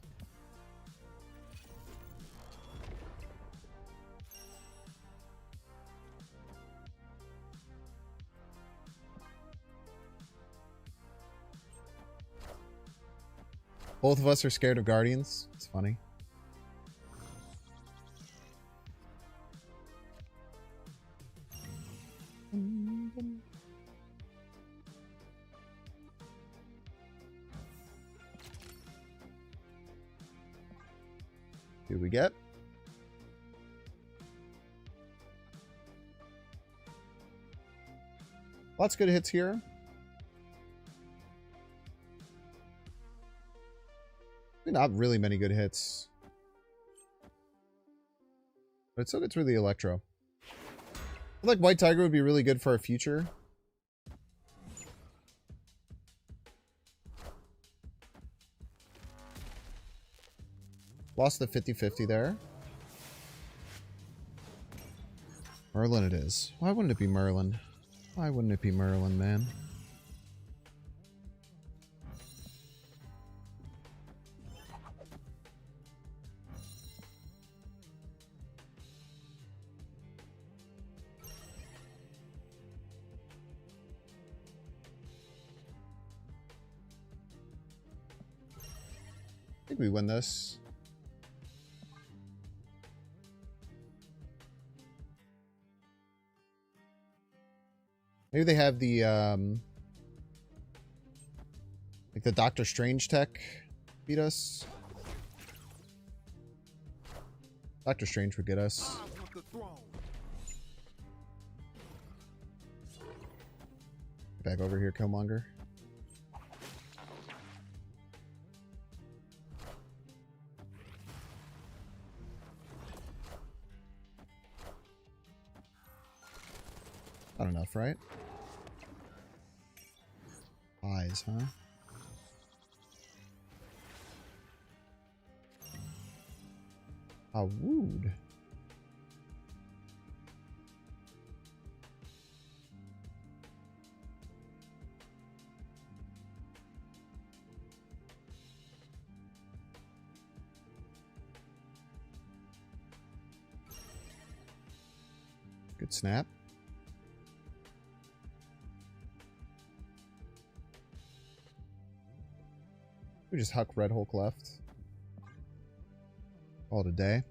A: Both of us are scared of Guardians. It's funny. Who we get? Lots of good hits here. Not really many good hits. But it still gets through the Electro. I feel like White Tiger would be really good for our future. Lost the 50-50 there. Merlin it is. Why wouldn't it be Merlin? Why wouldn't it be Merlin, man? I think we win this. Maybe they have the like the Doctor Strange tech beat us. Doctor Strange would get us. Back over here, Killmonger. Not enough, right? Eyes, huh? Ah, wooed. Good snap. We just huck Red Hulk left. All today.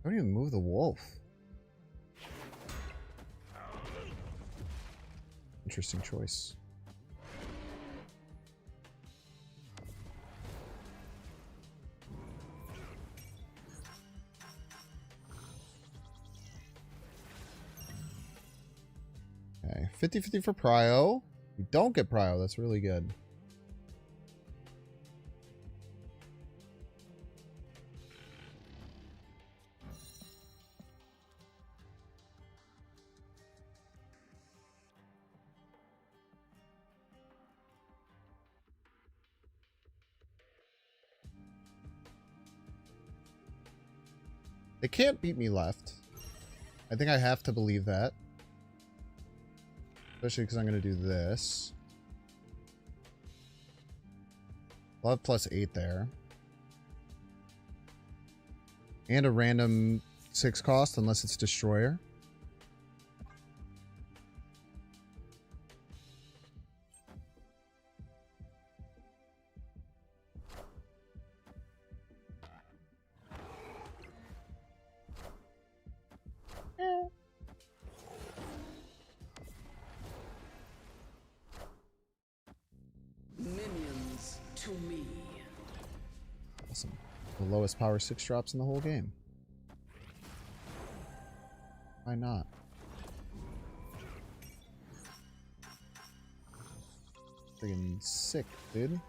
A: Don't even move the wolf. Interesting choice. Okay, 50-50 for Prio. We don't get prio. That's really good. They can't beat me left. I think I have to believe that. Especially because I'm going to do this. I'll have +8 there. And a random 6 cost unless it's Destroyer.
H: Minions to me.
A: Awesome. The lowest power 6 drops in the whole game. Why not? Friggin' sick, dude.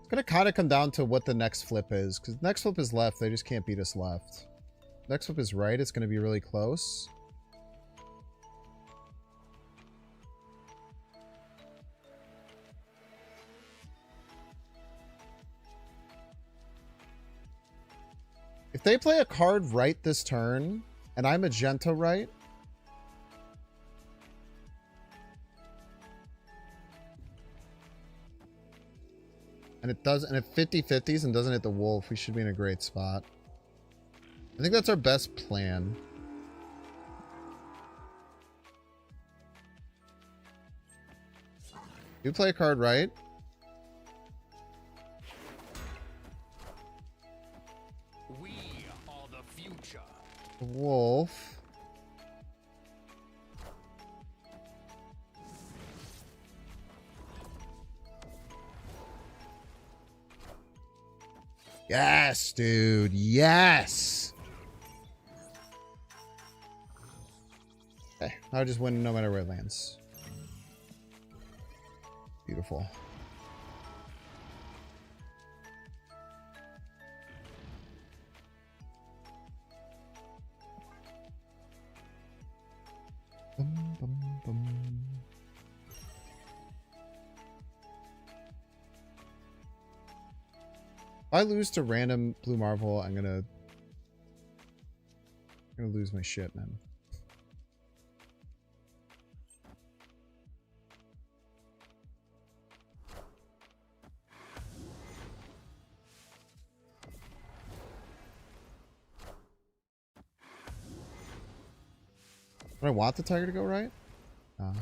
A: It's gonna kind of come down to what the next flip is, because next flip is left, they just can't beat us left. Next flip is right, it's gonna be really close. If they play a card right this turn, and I'm magenta right, and it does, and if 50-50s and doesn't hit the wolf, we should be in a great spot. I think that's our best plan. You play a card right.
C: We are the future.
A: The wolf. Yes, dude. Yes. Okay, I'll just win no matter where it lands. Beautiful. Bum, bum, bum. If I lose to random Blue Marvel, I'm gonna lose my shit, man. Do I want the tiger to go right? I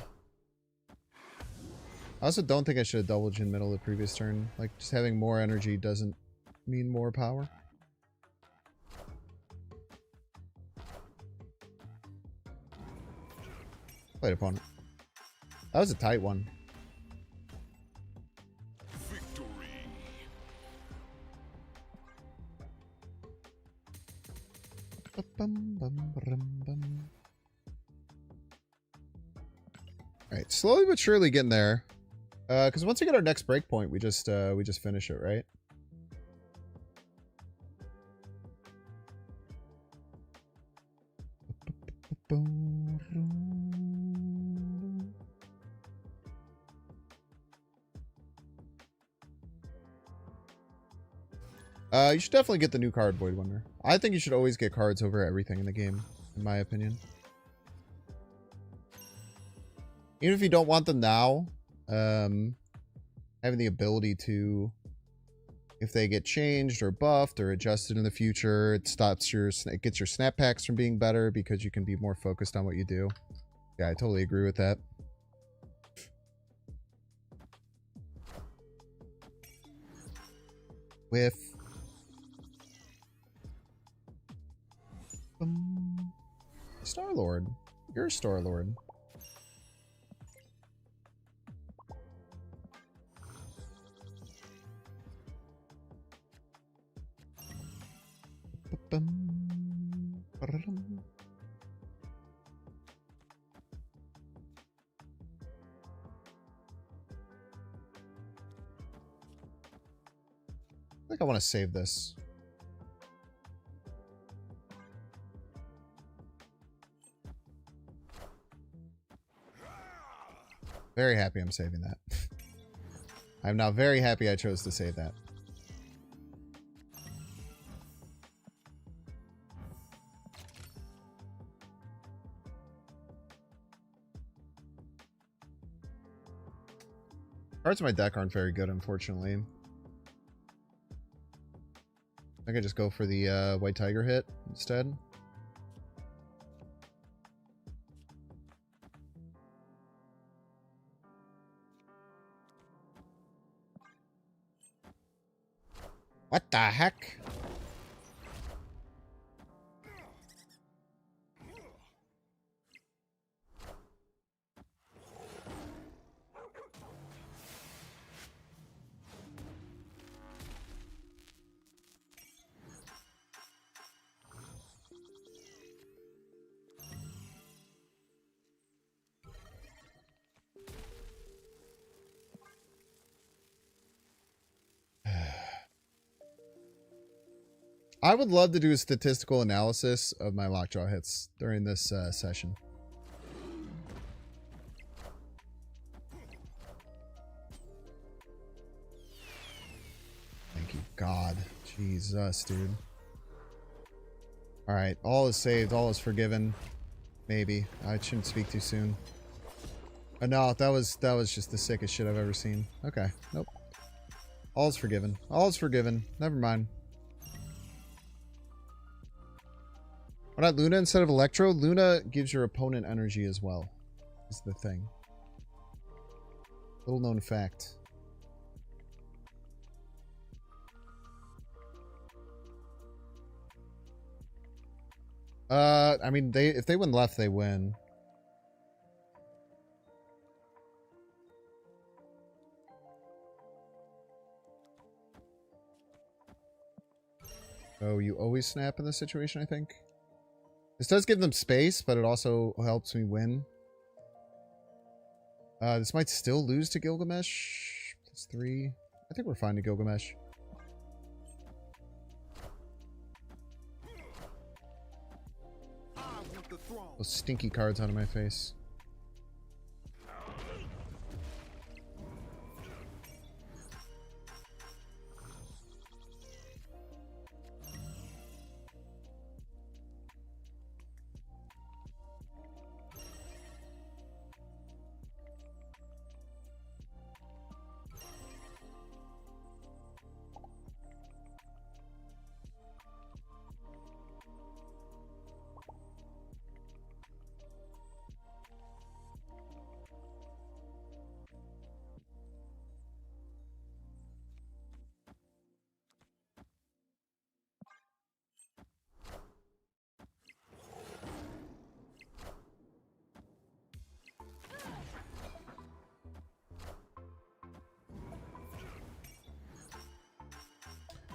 A: also don't think I should have doubled in middle of the previous turn. Like, just having more energy doesn't mean more power. Played opponent. That was a tight one.
G: Victory. Alright, slowly but surely getting there. Because once we get our next breakpoint, we just finish it, right? You should definitely get the new card, Void Wonder. I think you should always get cards over everything in the game, in my opinion. Even if you don't want them now, having the ability to if they get changed or buffed or adjusted in the future, it stops your, it gets your snap packs from being better because you can be more focused on what you do. Yeah, I totally agree with that. With Star-Lord. You're Star-Lord. I think I want to save this. Very happy I'm saving that. I'm now very happy I chose to save that. Cards in my deck aren't very good, unfortunately. I could just go for the White Tiger hit instead. What the heck? I would love to do a statistical analysis of my Lockjaw hits during this session. Thank you, God. Jesus, dude. Alright, all is saved, all is forgiven. Maybe. I shouldn't speak too soon. No, that was just the sickest shit I've ever seen. Okay, nope. All is forgiven. All is forgiven. Never mind. Why not Luna instead of Electro? Luna gives your opponent energy as well. Is the thing. Little known fact. I mean, if they win left, they win. Oh, you always snap in this situation, I think. This does give them space, but it also helps me win. This might still lose to Gilgamesh. +3. I think we're fine to Gilgamesh. Those stinky cards out of my face.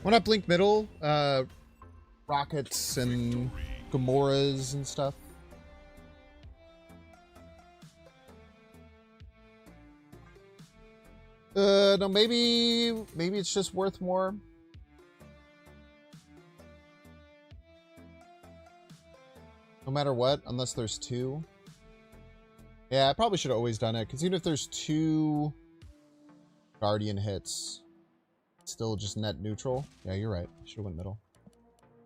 G: Why not blink middle? Rockets and Gamoras and stuff. No, maybe it's just worth more. No matter what, unless there's two. Yeah, I probably should have always done it, because even if there's two Guardian hits, it's still just net neutral. Yeah, you're right. Should have went middle.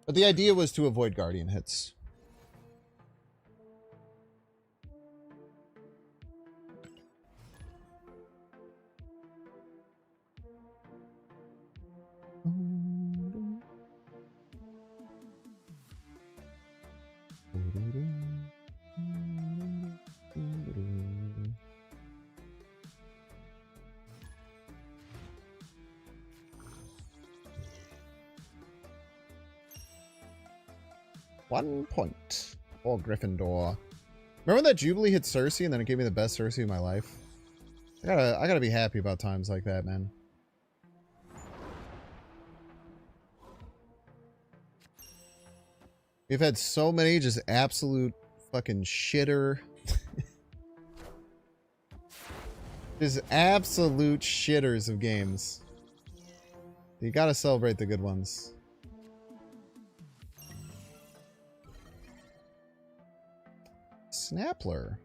G: But the idea was to avoid Guardian hits.
A: 1 point. Oh, Gryffindor. Remember when that Jubilee hit Cersei and then it gave me the best Cersei of my life? I gotta be happy about times like that, man. We've had so many just absolute fucking shitter. Just absolute shitters of games. You gotta celebrate the good ones. Snappler.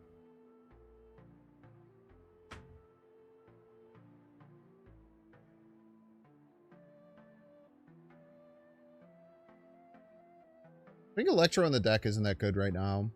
A: I think Electro on the deck isn't that good right now.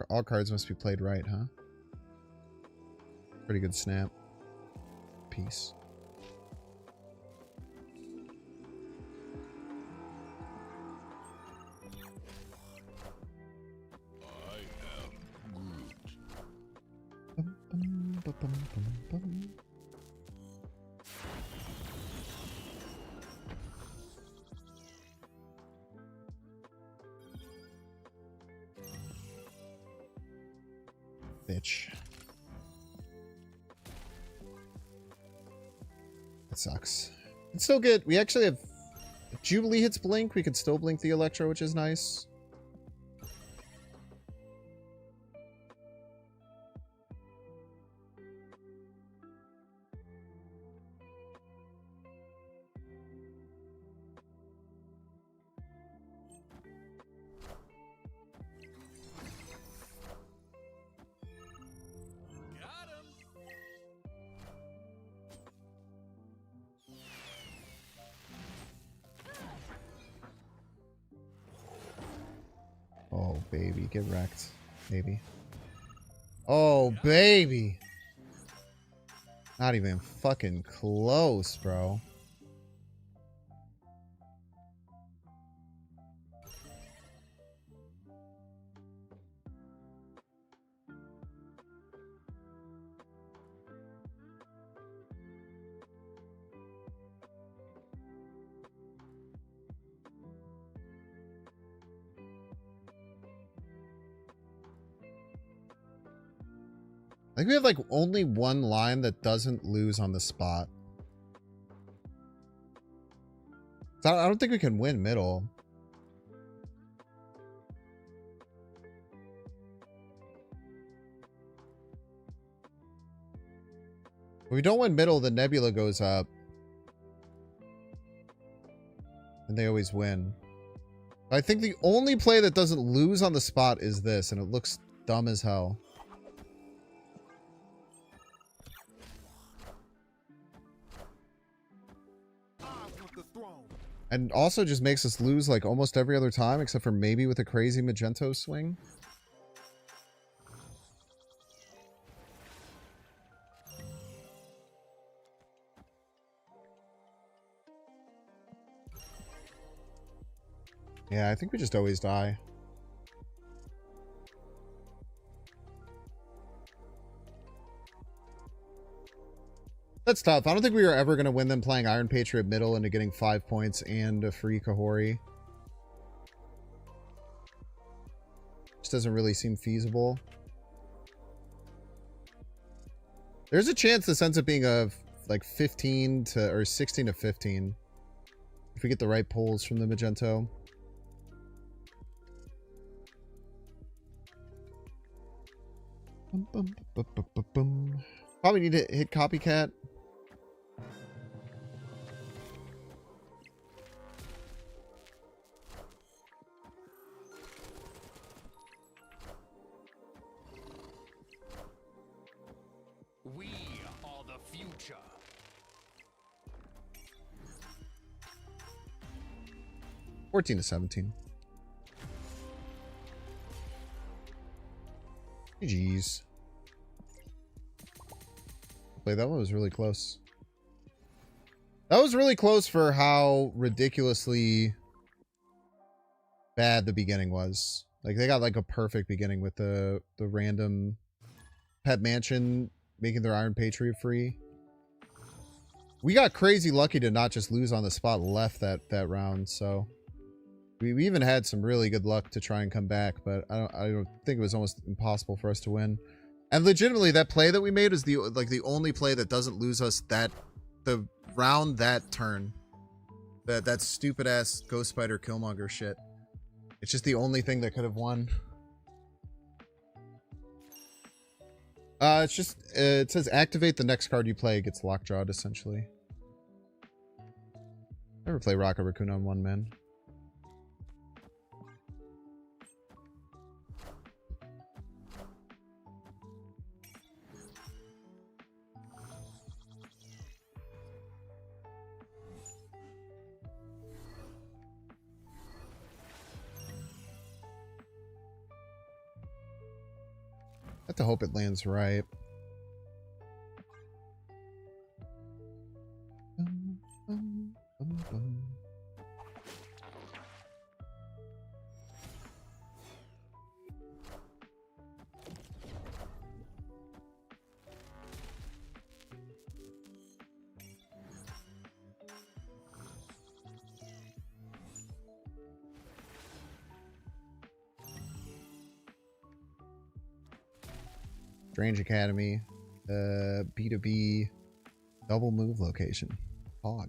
A: All cards must be played right, huh? Pretty good snap. Peace. Bitch. That sucks. It's still good. We actually have... If Jubilee hits Blink, we can still blink the Electro, which is nice. Oh, baby. Get wrecked. Baby. Oh, baby. Not even fucking close, bro. I think we have like only one line that doesn't lose on the spot. So I don't think we can win middle. If we don't win middle, the Nebula goes up. And they always win. I think the only play that doesn't lose on the spot is this, and it looks dumb as hell. And also just makes us lose like almost every other time, except for maybe with a crazy Magento swing. Yeah, I think we just always die. That's tough. I don't think we were ever going to win them playing Iron Patriot middle into getting 5 points and a free Kahori. Just doesn't really seem feasible. There's a chance this ends up being a like 15 to or 16 to 15 if we get the right pulls from the Magento. Probably need to hit Copycat.
C: We are the future.
A: $14 to 17. GG's. Play that one was really close.
G: That was really close for how ridiculously bad the beginning was. Like, they got like a perfect beginning with the random pet mansion making their Iron Patriot free. We got crazy lucky to not just lose on the spot left that round, so we even had some really good luck to try and come back, but I don't think it was almost impossible for us to win. And legitimately, that play that we made is the only play that doesn't lose us the round that turn. That stupid ass Ghost Spider Killmonger shit. It's just the only thing that could have won. It's just it says activate the next card you play gets lockjawed essentially. Never play Rocket Raccoon on one man. I have to hope it lands right. Strange Academy, B2B, double move location, Hog.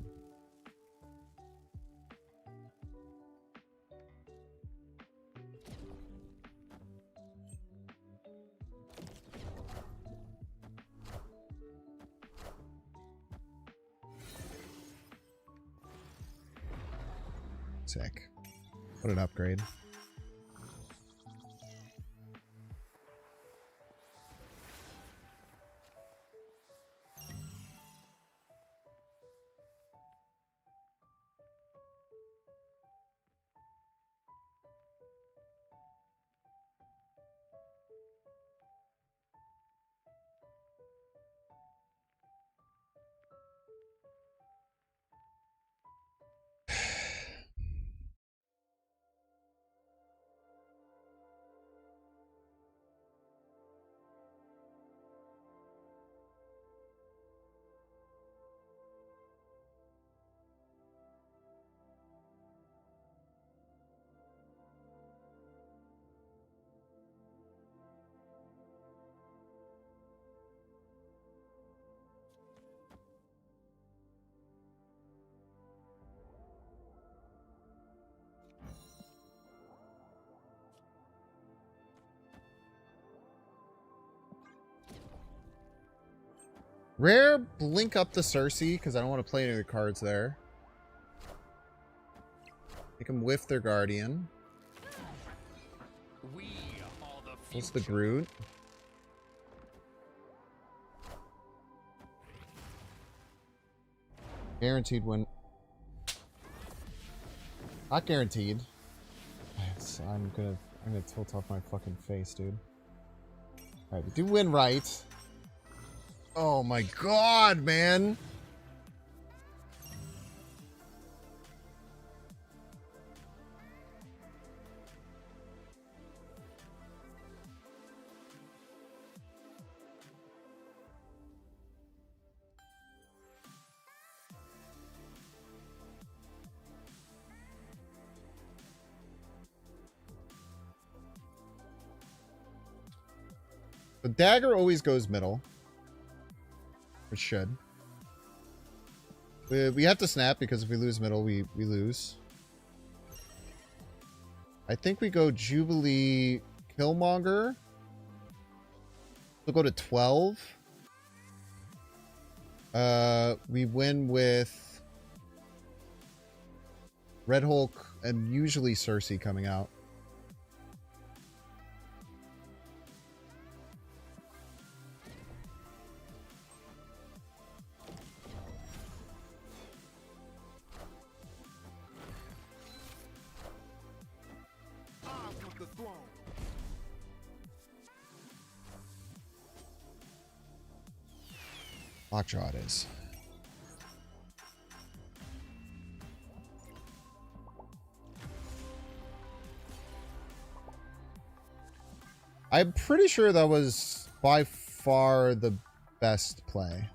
G: Sick. What an upgrade. Rare blink up the Cersei, because I don't want to play any of the cards there. Make them whiff their Guardian.
C: We are the future.
G: What's the Groot? Guaranteed win. Not guaranteed. I'm gonna tilt off my fucking face, dude. Alright, we do win right. Oh my god, man. The dagger always goes middle. It should. We have to snap because if we lose middle, we lose. I think we go Jubilee Killmonger. We'll go to 12. We win with Red Hulk and usually Cersei coming out. Lockjaw it is. I'm pretty sure that was by far the best play.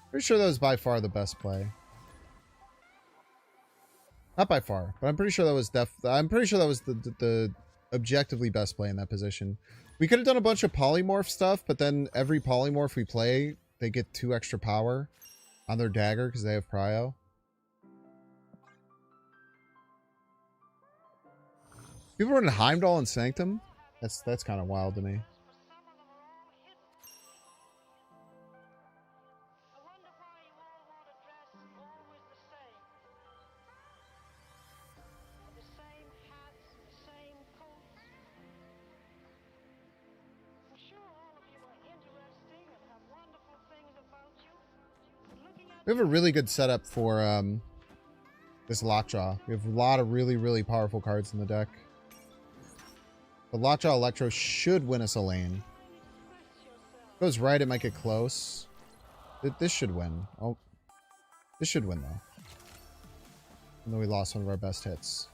G: Pretty sure that was by far the best play. Not by far, but I'm pretty sure that was I'm pretty sure that was the objectively best play in that position. We could have done a bunch of polymorph stuff, but then every polymorph we play, they get 2 extra power on their dagger because they have prio. People running Heimdall and Sanctum? That's kind of wild to me. We have a really good setup for this Lockjaw. We have a lot of really, really powerful cards in the deck. The Lockjaw Electro should win us a lane. If it goes right, it might get close. This should win. Oh, this should win, though. Even though we lost one of our best hits.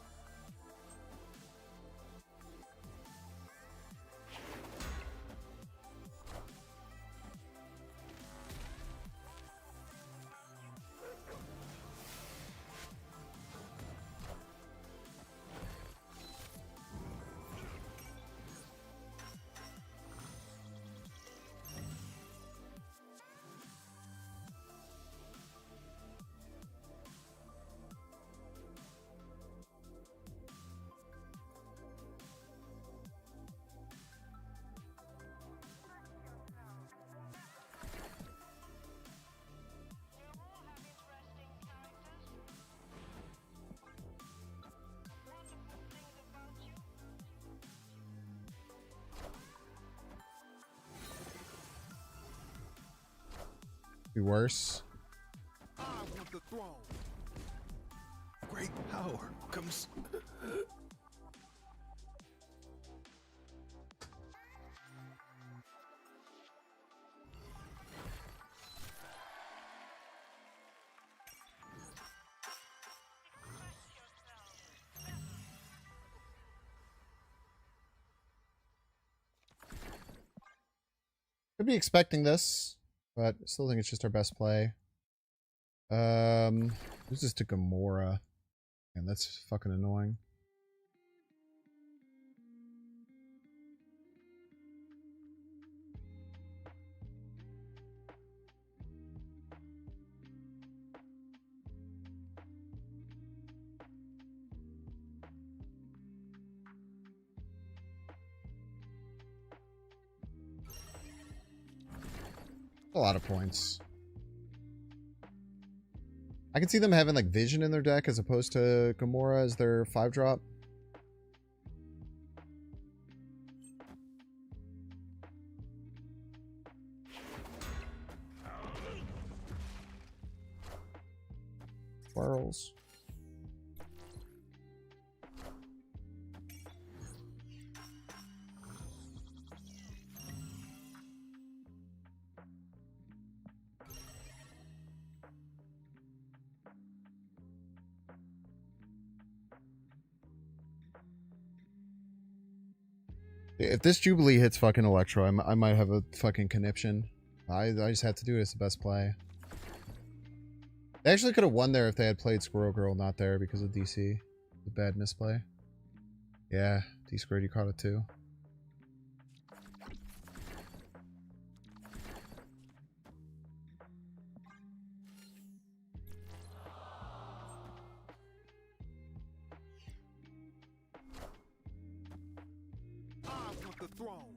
G: Be worse.
H: I want the throne. Great power comes.
G: Could be expecting this, but I still think it's just our best play. Who's this to Gamora? Man, that's fucking annoying. A lot of points. I can see them having like Vision in their deck as opposed to Gamora as their 5-drop. Squirrels. If this Jubilee hits fucking Electro, I might have a fucking conniption. I just have to do it as the best play. They actually could have won there if they had played Squirrel Girl not there because of DC. The bad misplay. Yeah, D-squared, you caught it too.
H: The throne.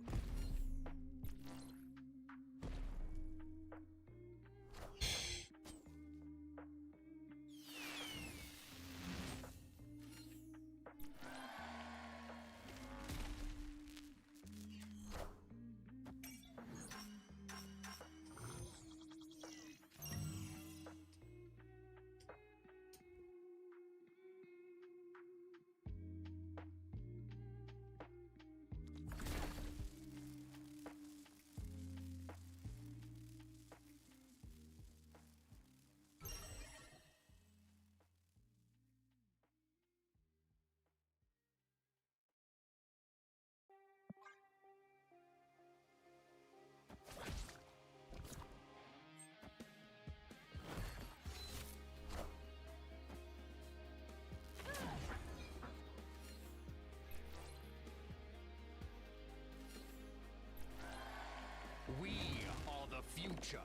C: future.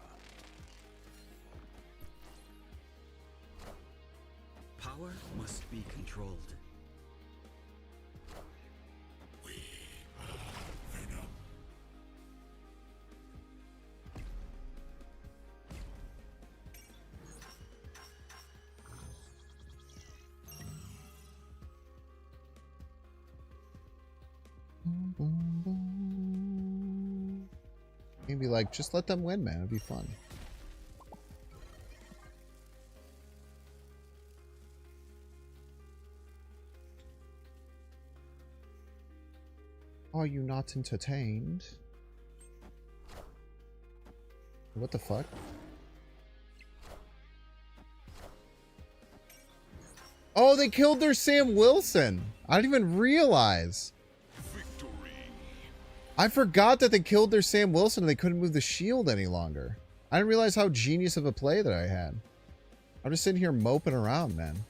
I: Power must be controlled.
G: Maybe like, just let them win, man. It'd be fun. Are you not entertained? What the fuck? Oh, they killed their Sam Wilson. I didn't even realize. I forgot that they killed their Sam Wilson and they couldn't move the shield any longer. I didn't realize how genius of a play that I had. I'm just sitting here moping around, man.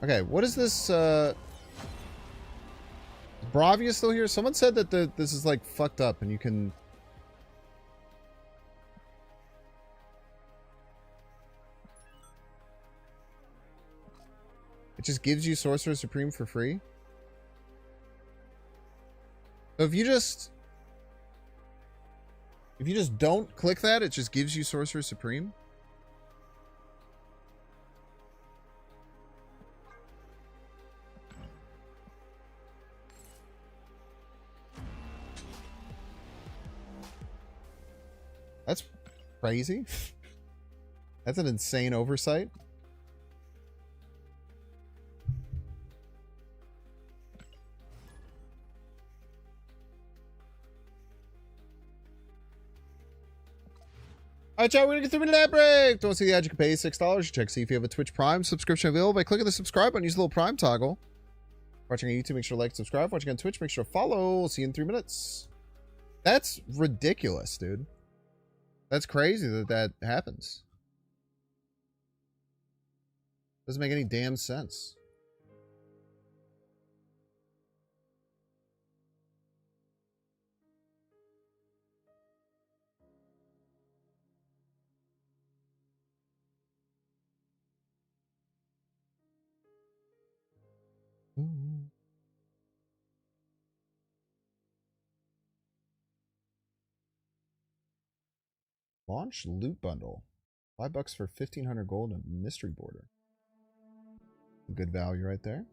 G: Okay, what is this, Bravia still here? Someone said that this is, like, fucked up and you can... It just gives you Sorcerer Supreme for free? So if you just don't click that, it just gives you Sorcerer Supreme? That's crazy. That's an insane oversight. Alright, chat, we're gonna get through that break. Don't see the ad, you can pay $6. Check see if you have a Twitch Prime subscription available by clicking the subscribe button. Use the little Prime toggle. Watching on YouTube, make sure to like, subscribe. Watching on Twitch, make sure to follow. We'll see you in 3 minutes. That's ridiculous, dude. That's crazy that that happens. Doesn't make any damn sense. Launch loot bundle. $5 for 1,500 gold and mystery border. Good value right there.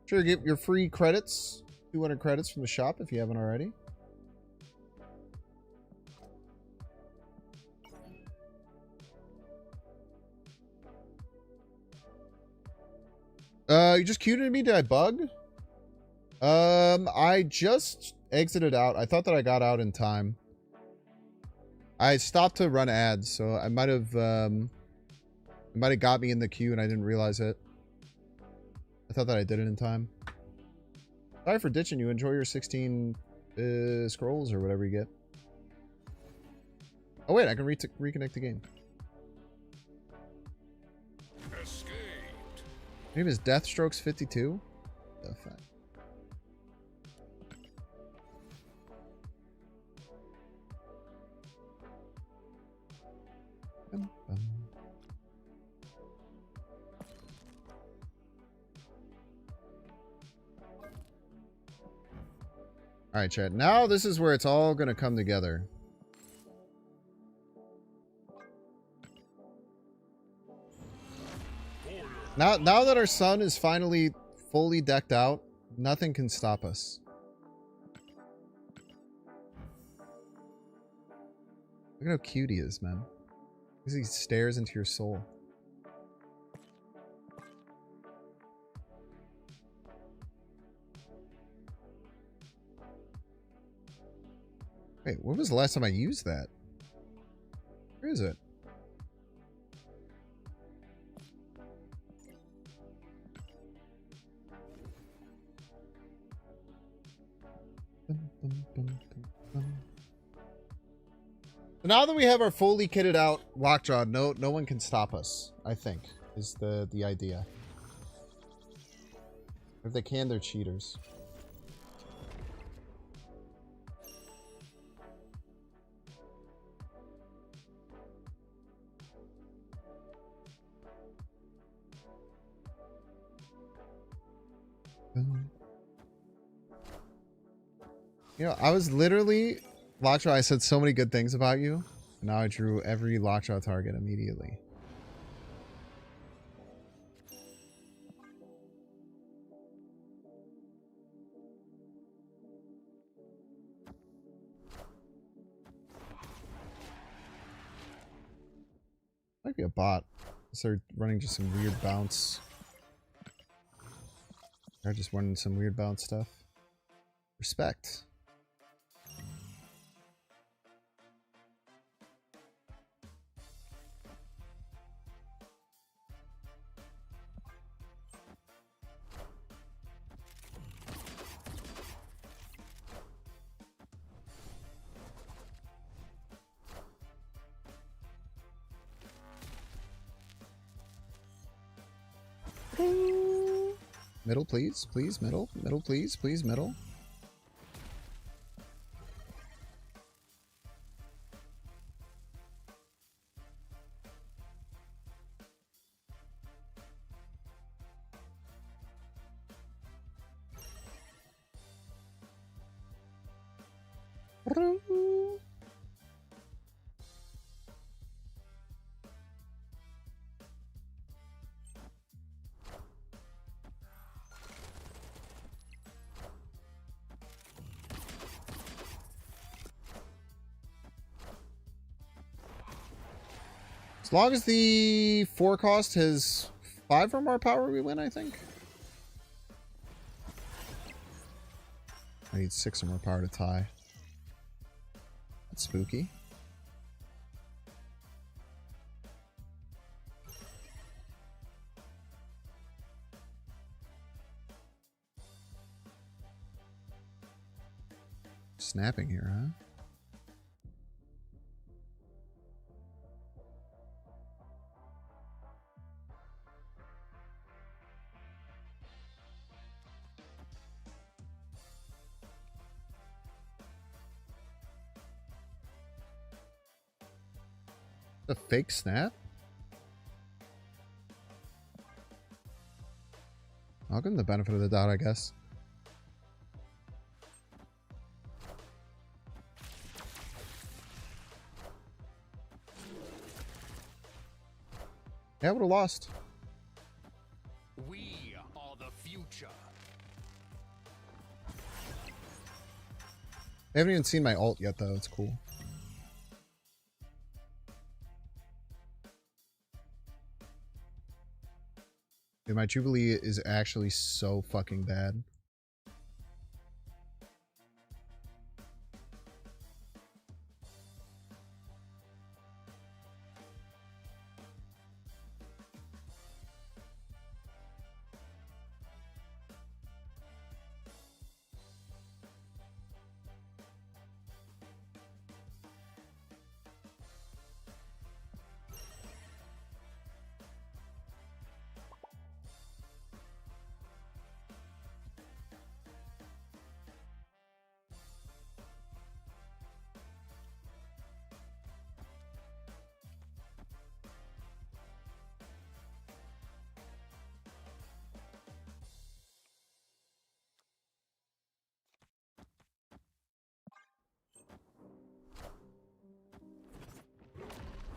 G: Sure, get your free credits. 200 credits from the shop if you haven't already. You just queued me. Did I bug? I just exited out. I thought that I got out in time. I stopped to run ads, so I might have got me in the queue and I didn't realize it. I thought that I did it in time. Sorry for ditching you. Enjoy your 16 scrolls or whatever you get. Oh wait, I can reconnect the game.
D: Escaped.
G: Your name is Deathstrokes 52? The fuck? Alright, chat. Now this is where it's all going to come together. Now that our sun is finally fully decked out, nothing can stop us. Look at how cute he is, man. Because he stares into your soul. Wait, when was the last time I used that? Where is it? So now that we have our fully kitted out Lockjaw, no one can stop us, I think, is the idea. If they can, they're cheaters. You know, I was literally... Lockjaw, I said so many good things about you. And now I drew every Lockjaw target immediately. Might be a bot. Start running just some weird bounce. Or just running some weird bounce stuff. Respect. Middle, please. Please, middle. Middle, please. Please, middle. As long as the 4 cost has 5 or more power, we win, I think. I need 6 or more power to tie. That's spooky. Snapping here, huh? A fake snap? I'll give him the benefit of the doubt, I guess. Yeah, I would have lost.
C: We are the future.
G: I haven't even seen my ult yet, though. It's cool. Dude, my Jubilee is actually so fucking bad.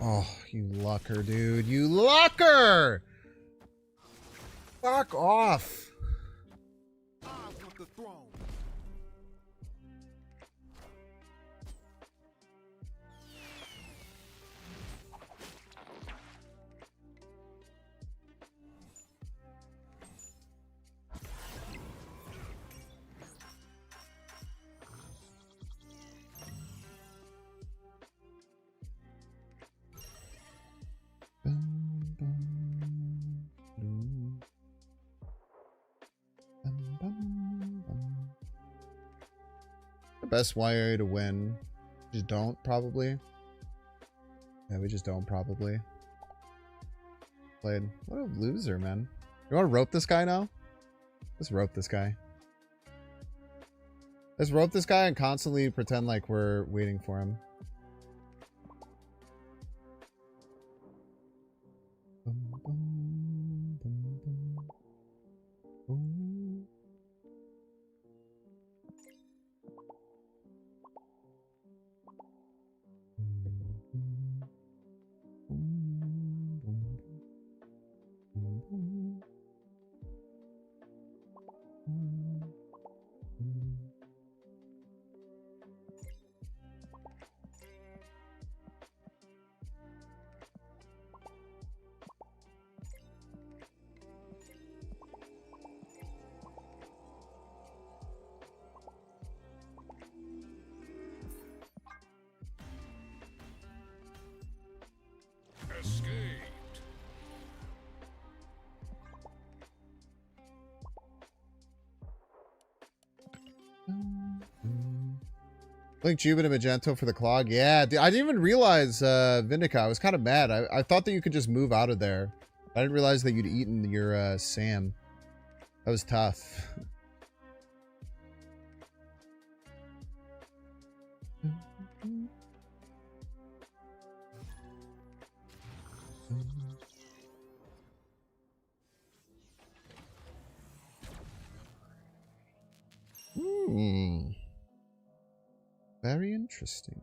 G: Oh, you lucker, dude. You lucker! Fuck off.
H: I want the throne.
G: best way to win? Just don't, probably. Yeah, we just don't, probably. Played. What a loser, man. You want to rope this guy now? Let's rope this guy. Let's rope this guy and constantly pretend like we're waiting for him.
D: Escaped.
G: Link Jubin and Magento for the clog. Yeah, I didn't even realize, Vindica. I was kind of mad. I thought that you could just move out of there. I didn't realize that you'd eaten your, Sam. That was tough. Very interesting.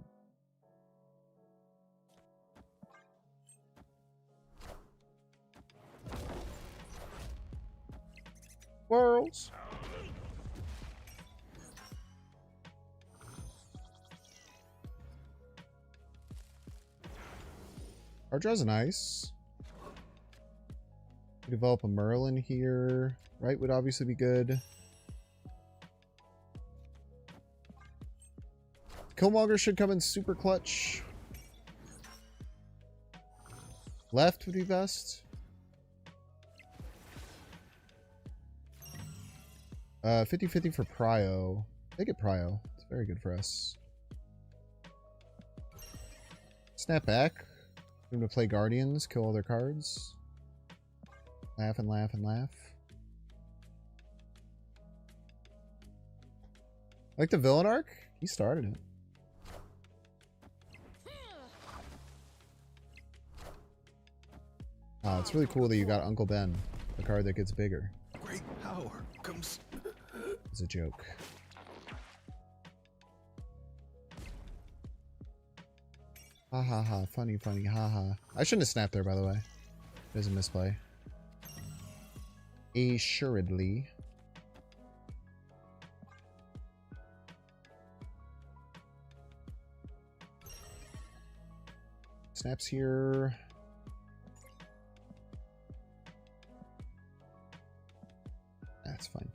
G: Worlds. Ardra's nice. We develop a Merlin here. Right would obviously be good. Killmonger should come in super clutch. Left would be best. 50-50 for Prio. Make it Prio. It's very good for us. Snap back. We're going to play Guardians, kill all their cards. Laugh and laugh and laugh. Like the villain arc? He started it. It's really cool that you got Uncle Ben, the card that gets bigger.
H: Great power comes.
G: It's a joke. Ha ha ha. Funny, funny. Ha ha. I shouldn't have snapped there, by the way. It is a misplay. Assuredly. Snaps here. That's fine.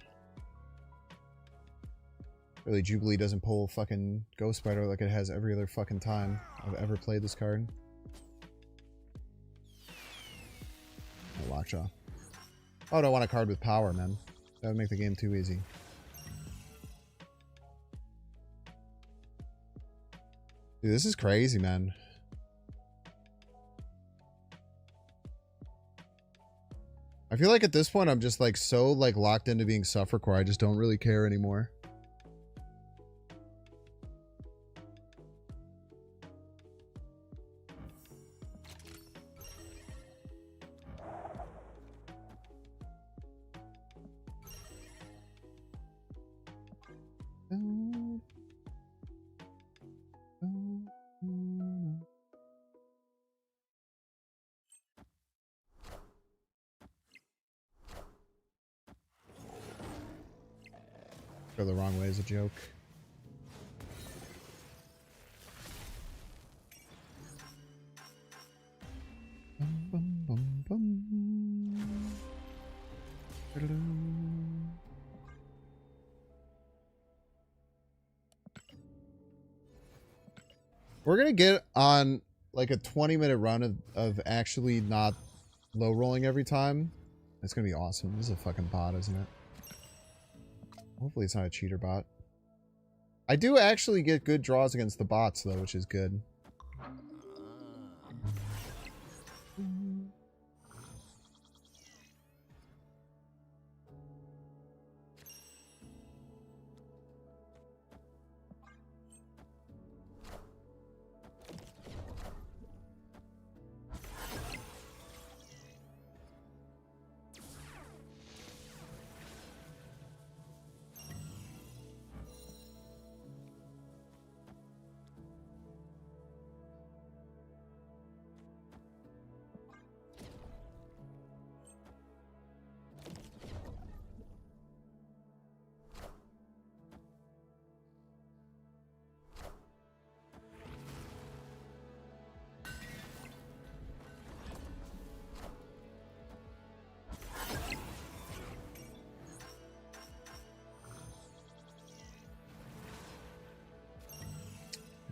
G: Really, Jubilee doesn't pull fucking Ghost Spider like it has every other fucking time I've ever played this card. Oh, Lockjaw. Oh, I don't want a card with power, man. That would make the game too easy. Dude, this is crazy, man. I feel like at this point I'm just like so like locked into being Suffercore, I just don't really care anymore. Go the wrong way is a joke. Bum, bum, bum, bum. We're gonna get on like a 20-minute run of actually not low rolling every time. It's gonna be awesome. This is a fucking bot, isn't it? Hopefully it's not a cheater bot. I do actually get good draws against the bots, though, which is good.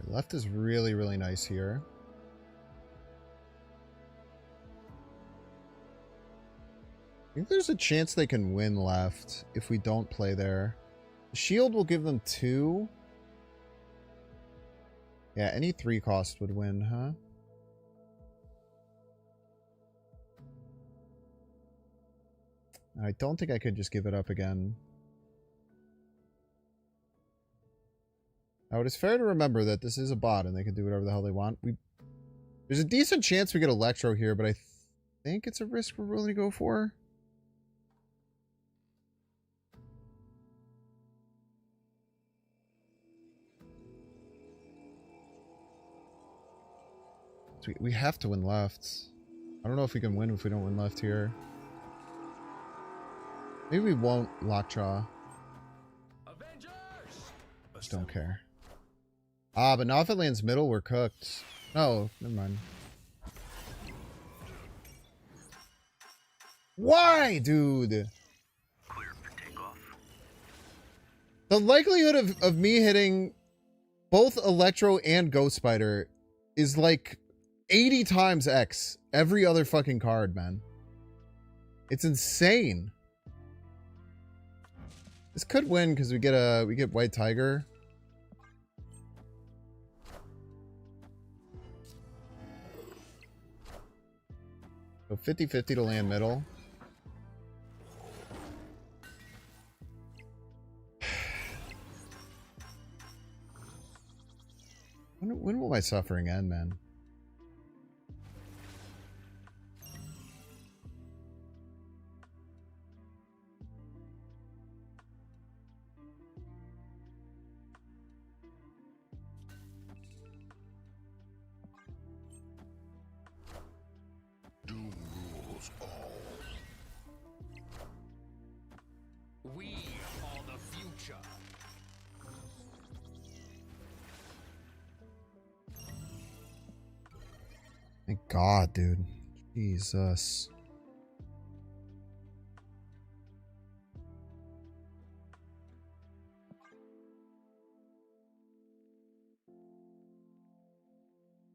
G: Left is really, really nice here. I think there's a chance they can win left if we don't play there. The shield will give them 2. Yeah, any 3 cost would win, huh? I don't think I could just give it up again. Now, it is fair to remember that this is a bot and they can do whatever the hell they want. There's a decent chance we get Electro here, but I think it's a risk we're willing to go for. So we have to win left. I don't know if we can win if we don't win left here. Maybe we won't Lockjaw. Just don't care. Ah, but now if it lands middle, we're cooked. No, never mind. Why, dude? The likelihood of me hitting both Electro and Ghost Spider is like 80 times X every other fucking card, man. It's insane. This could win because we get White Tiger. So 50-50 to land middle. When will my suffering end, man?
B: Doom rules all.
C: We are the future.
G: Thank God, dude. Jesus.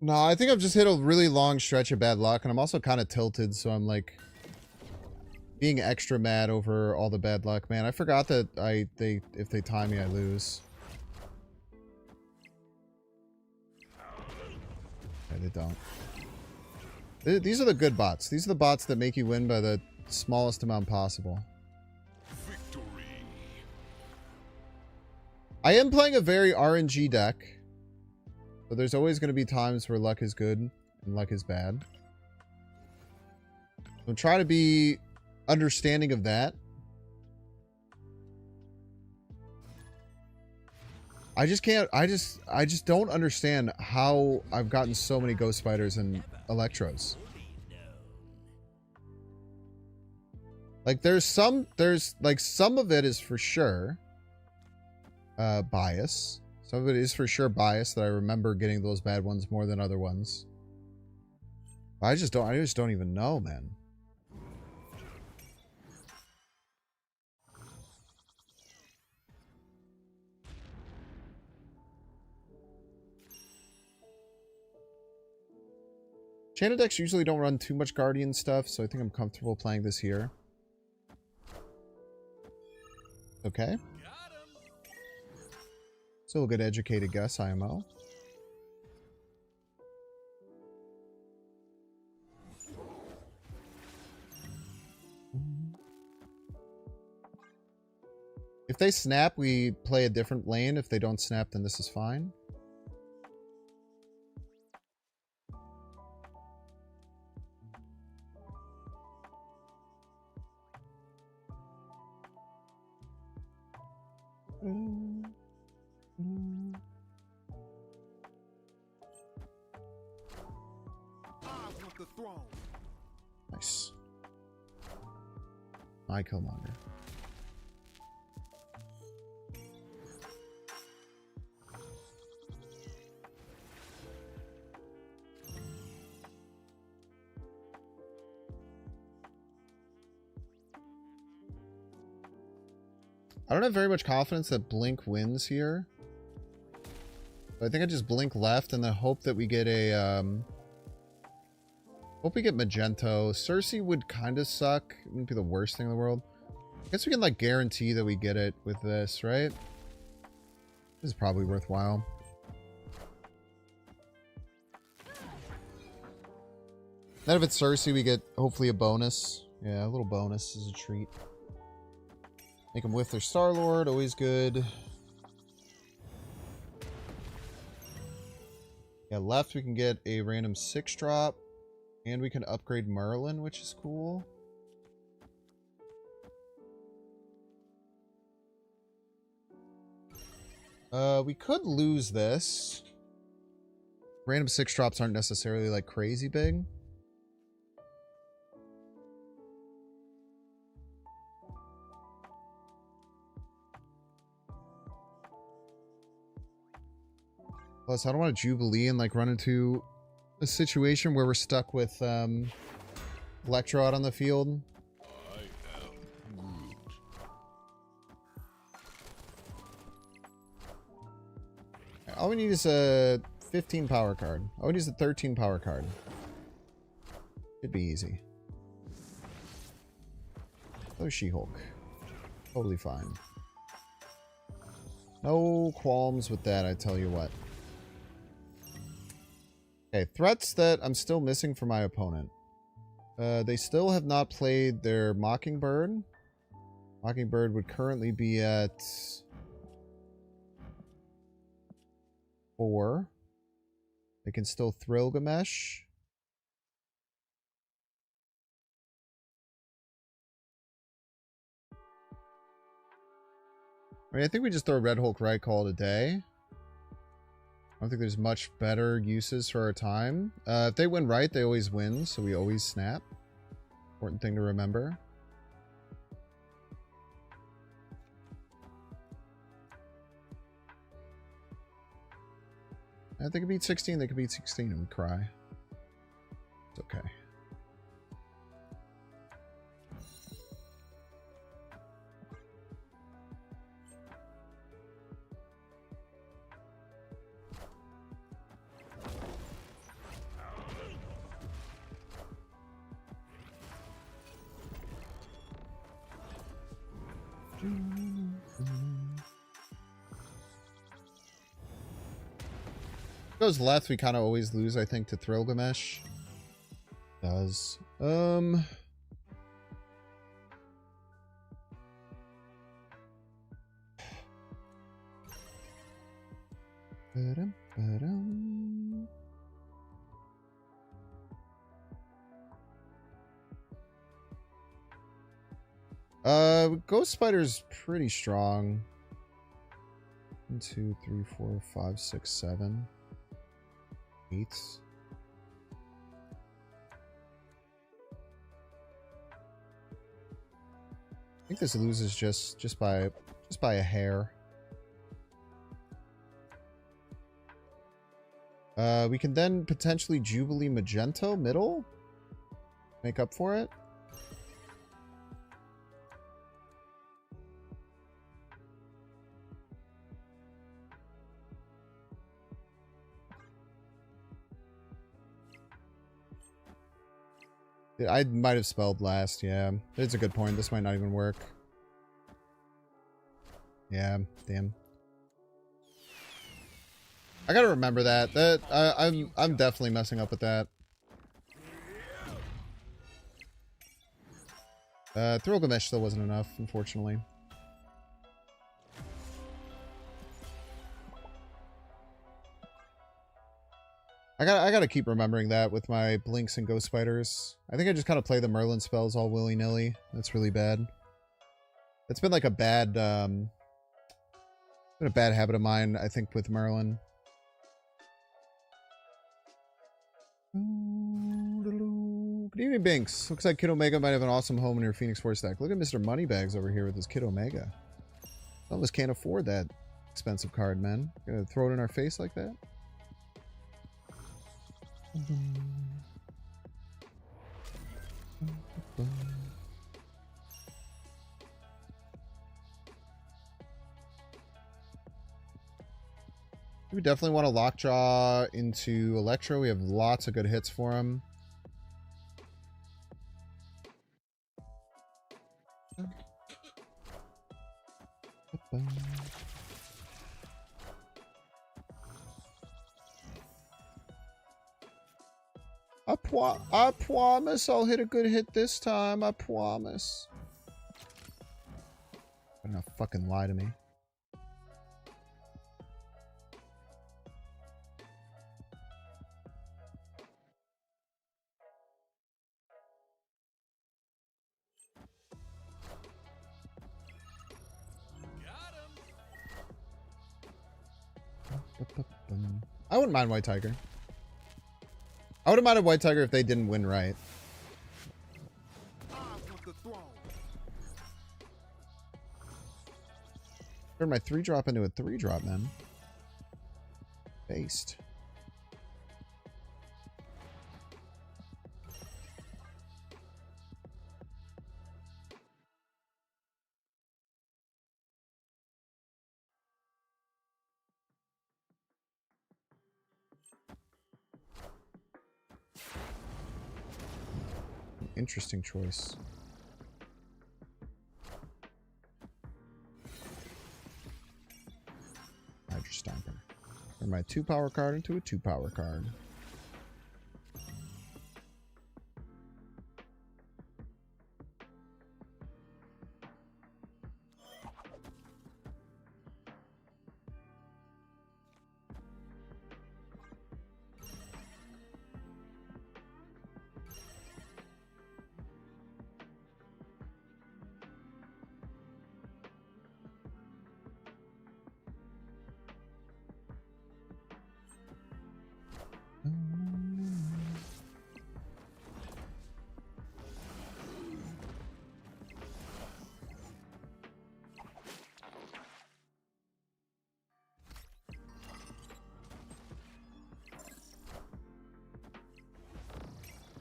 G: No, I think I've just hit a really long stretch of bad luck, and I'm also kind of tilted, so I'm like being extra mad over all the bad luck. Man, I forgot that if they tie me, I lose. Okay, they don't. These are the good bots. These are the bots that make you win by the smallest amount possible.
B: Victory.
G: I am playing a very RNG deck. So there's always going to be times where luck is good and luck is bad. So try to be understanding of that. I just can't, I just don't understand how I've gotten so many Ghost Spiders and Electros. Like there's like some of it is for sure bias. Some of it is for sure bias that I remember getting those bad ones more than other ones. I just don't even know, man. Channel decks usually don't run too much Guardian stuff, so I think I'm comfortable playing this here. Okay. Still a good educated guess, IMO. If they snap, we play a different lane. If they don't snap, then this is fine. Nice. My Killmonger. I don't have very much confidence that Blink wins here. But I think I just blink left and then hope that we get a, hope we get Magento. Cersei would kind of suck. It wouldn't be the worst thing in the world. I guess we can, like, guarantee that we get it with this, right? This is probably worthwhile. Then if it's Cersei, we get, hopefully, a bonus. Yeah, a little bonus is a treat. Make them whiff their Star-Lord, always good. Yeah, left we can get a random 6-drop. And we can upgrade Merlin, which is cool. We could lose this. Random 6-drops aren't necessarily, like, crazy big. Plus, I don't want to Jubilee and, like, run into a situation where we're stuck with, Electro out on the field. All we need is a 15 power card. All we need is a 13 power card. Should be easy. Oh, She-Hulk. Totally fine. No qualms with that, I tell you what. Okay, threats that I'm still missing for my opponent. They still have not played their Mockingbird. Mockingbird would currently be at 4. They can still Thrilgamesh. I mean, I think we just throw Red Hulk right, call it a day. I don't think there's much better uses for our time. If they win right, they always win, so we always snap. Important thing to remember. If they could beat 16, they could beat 16 and we cry. It's okay. Goes left, we kind of always lose, I think, to Thrilgamesh. Does. Ghost Spider's pretty strong. 1, 2, 3, 4, 5, 6, 7. 8. I think this loses just by a hair. We can then potentially Jubilee Magento middle. Make up for it. I might have spelled last, yeah. It's a good point. This might not even work. Yeah, damn. I gotta remember that. I'm definitely messing up with that. Thrilgamesh still wasn't enough, unfortunately. I gotta keep remembering that with my Blinks and Ghost Spiders. I think I just kind of play the Merlin spells all willy-nilly. That's really bad. It's been like a bad, been a bad habit of mine, I think, with Merlin. Good evening, Binks. Looks like Kid Omega might have an awesome home in your Phoenix Force deck. Look at Mr. Moneybags over here with his Kid Omega. Some of us can't afford that expensive card, man. Gonna throw it in our face like that? We definitely want to Lockjaw into Electro. We have lots of good hits for him. I promise I'll hit a good hit this time. I promise. Better not fucking lie to me. I wouldn't mind White Tiger. I wouldn't mind a White Tiger if they didn't win right. Turn my 3-drop into a 3-drop, man. Based. Interesting choice. Hydra Stomper. Turn my 2-power card into a 2-power card.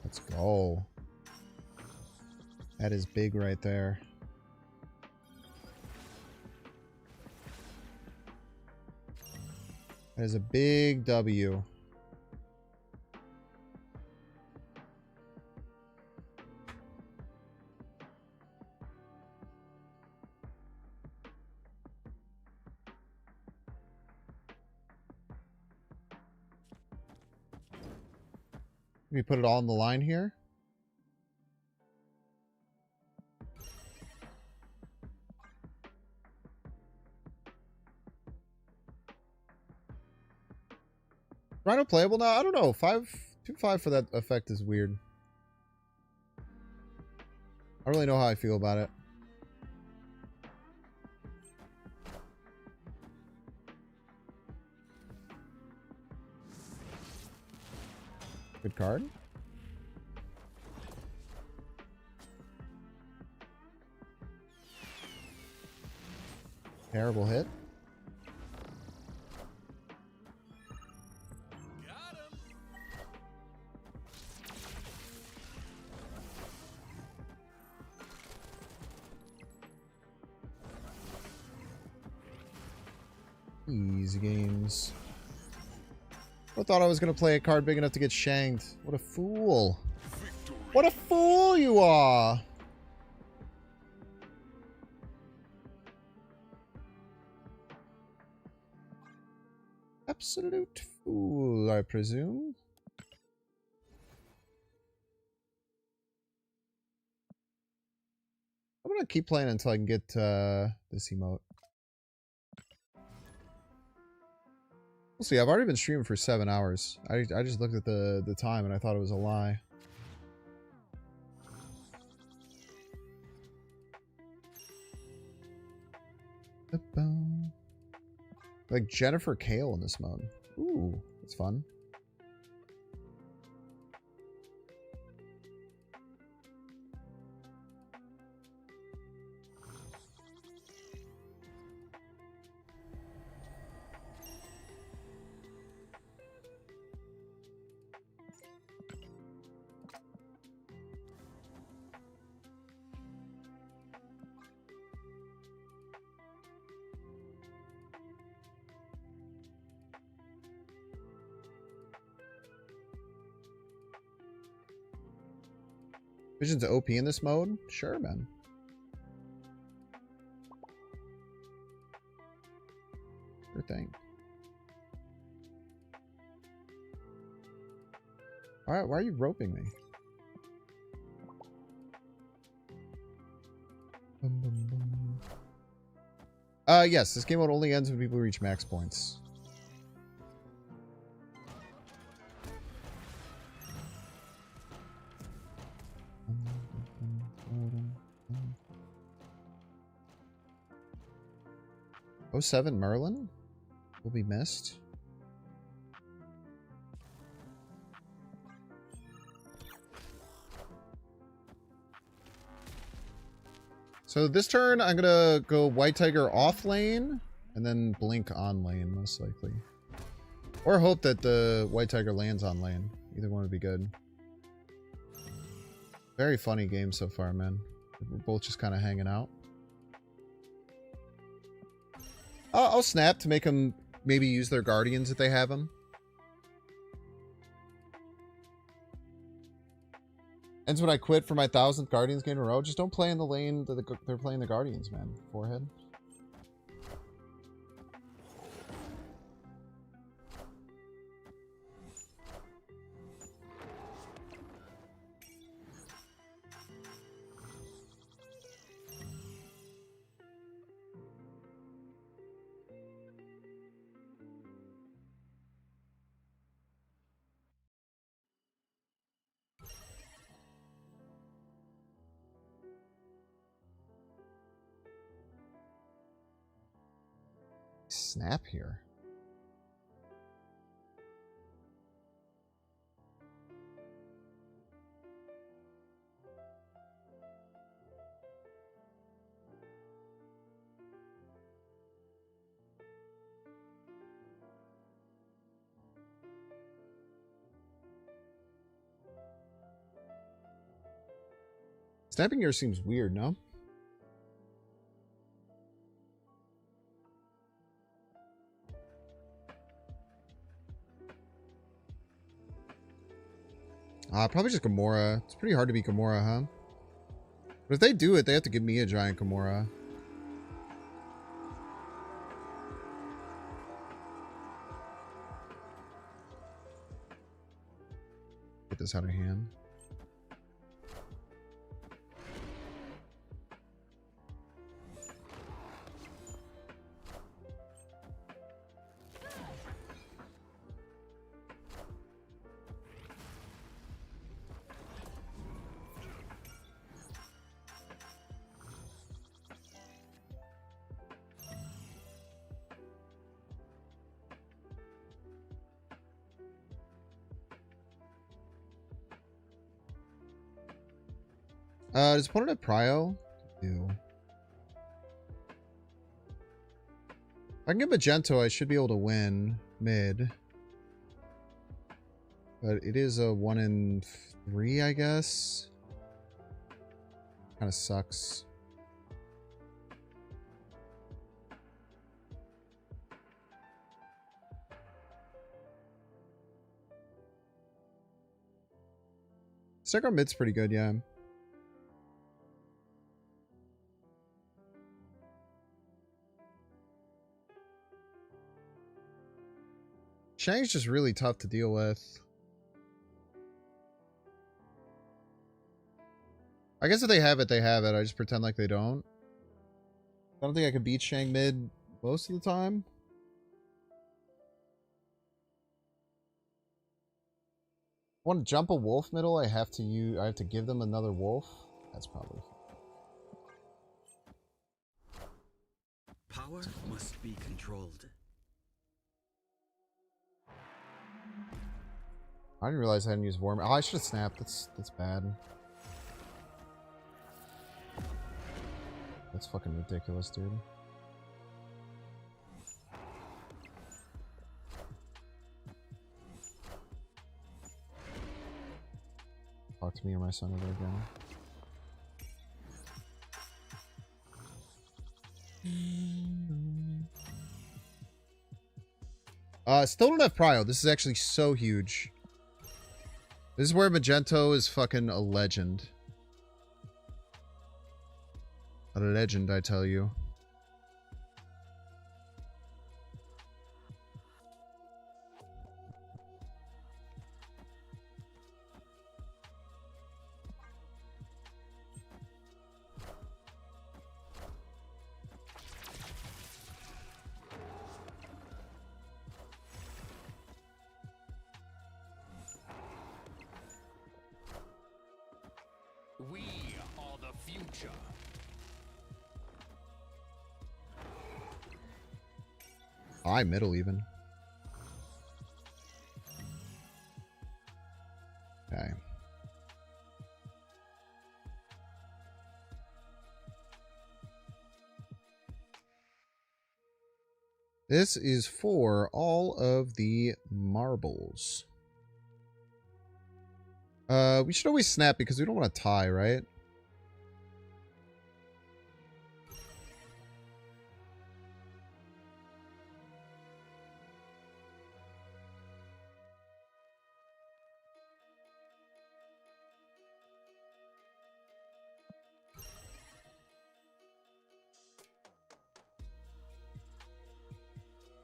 G: Let's go. That is big right there. That is a big W. We put it all on the line here. Rhino playable now? I don't know. 2/5 for that effect is weird. I don't really know how I feel about it. Good card. Terrible hit. Easy games. I thought I was going to play a card big enough to get shanked. What a fool. What a fool you are. absolute fool, I presume. I'm gonna keep playing until I can get this emote. We'll see. I've already been streaming for 7 hours. I just looked at the time and I thought it was a lie. Like Jennifer Kale in this mode. Ooh, that's fun. Vision's OP in this mode? Sure, man. Sure thing. Alright, why are you roping me? Yes, this game mode only ends when people reach max points. Oh, 07 Merlin will be missed. So this turn, I'm gonna go White Tiger off lane, and then Blink on lane, most likely. Or hope that the White Tiger lands on lane. Either one would be good. Very funny game so far, man. We're both just kind of hanging out. I'll snap to make them maybe use their Guardians if they have them. Ends when I quit for my 1000th Guardians game in a row. Just don't play in the lane that they're playing the Guardians, man. Forehead. Snap here. Snapping here seems weird, no? Probably just Gamora. It's pretty hard to beat Gamora, huh? But if they do it, they have to give me a giant Gamora. Get this out of hand. Does opponent have Prio? Do. If I can get Magento, I should be able to win mid. But it is a 1 in 3, I guess. Kind of sucks. Second mid's pretty good, yeah. Shang's just really tough to deal with. I guess if they have it, they have it. I just pretend like they don't. I don't think I could beat Shang mid most of the time. Want to jump a wolf middle? I have to give them another wolf. That's probably
I: Power must be controlled.
G: I didn't realize I hadn't used Worm. Oh, I should have snapped. That's bad. That's fucking ridiculous, dude. Talk to me or my son over again. Still don't have Prio. This is actually so huge. This is where Magento is fucking a legend. A legend, I tell you.
C: We are the future.
G: High middle even. Okay. This is for all of the marbles. We should always snap because we don't want to tie, right?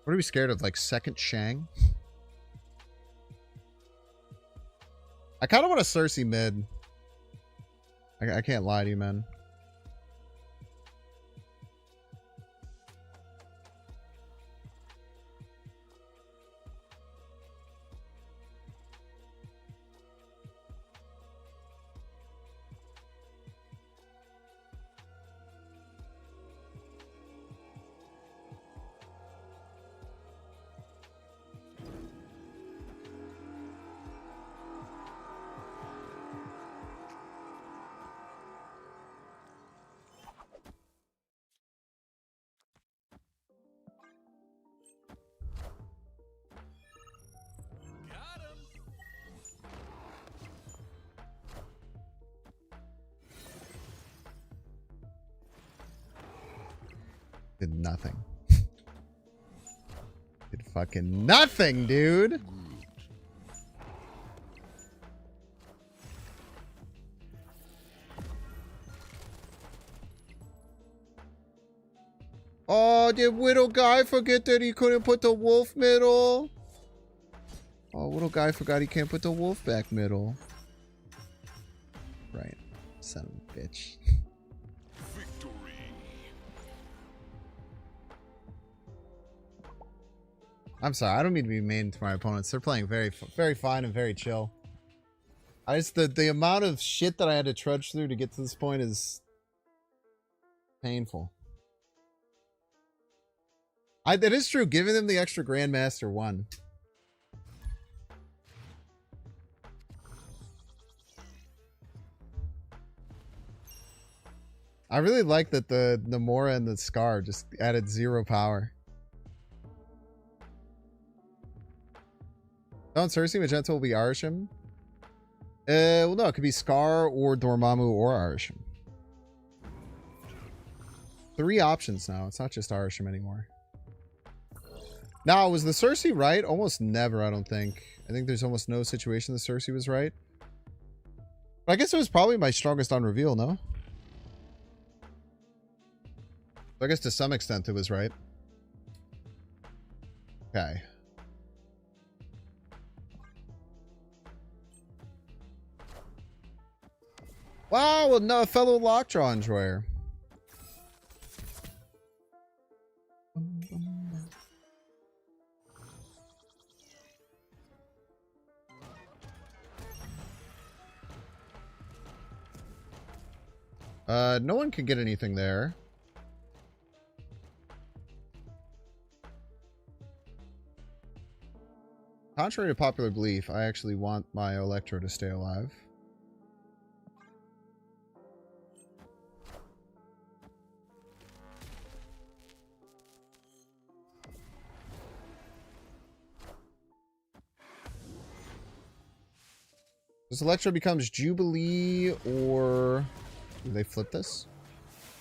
G: What are we scared of? Like second Shang? I kind of want a Cersei mid. I can't lie to you, man. Did nothing. Did fucking nothing, dude. Oh, did Widow Guy forget that he couldn't put the wolf middle? Oh, Widow Guy forgot he can't put the wolf back middle. Right. Son of a bitch. I'm sorry, I don't mean to be mean to my opponents. They're playing very fine and very chill. I just the amount of shit that I had to trudge through to get to this point is painful. That is true. Giving them the extra Grandmaster won. I really like that the Mora and the Scar just added 0 power. Don't Cersei Magenta will be Arisham? Well, no, it could be Scar or Dormammu or Arisham. 3 options now. It's not just Arisham anymore. Now, was the Cersei right? Almost never, I don't think. I think there's almost no situation the Cersei was right. But I guess it was probably my strongest on reveal, no? I guess to some extent it was right. Okay. Wow, well, no, a fellow Lockjaw enjoyer. No one can get anything there. Contrary to popular belief, I actually want my Electro to stay alive. This Electro becomes Jubilee, or do they flip this?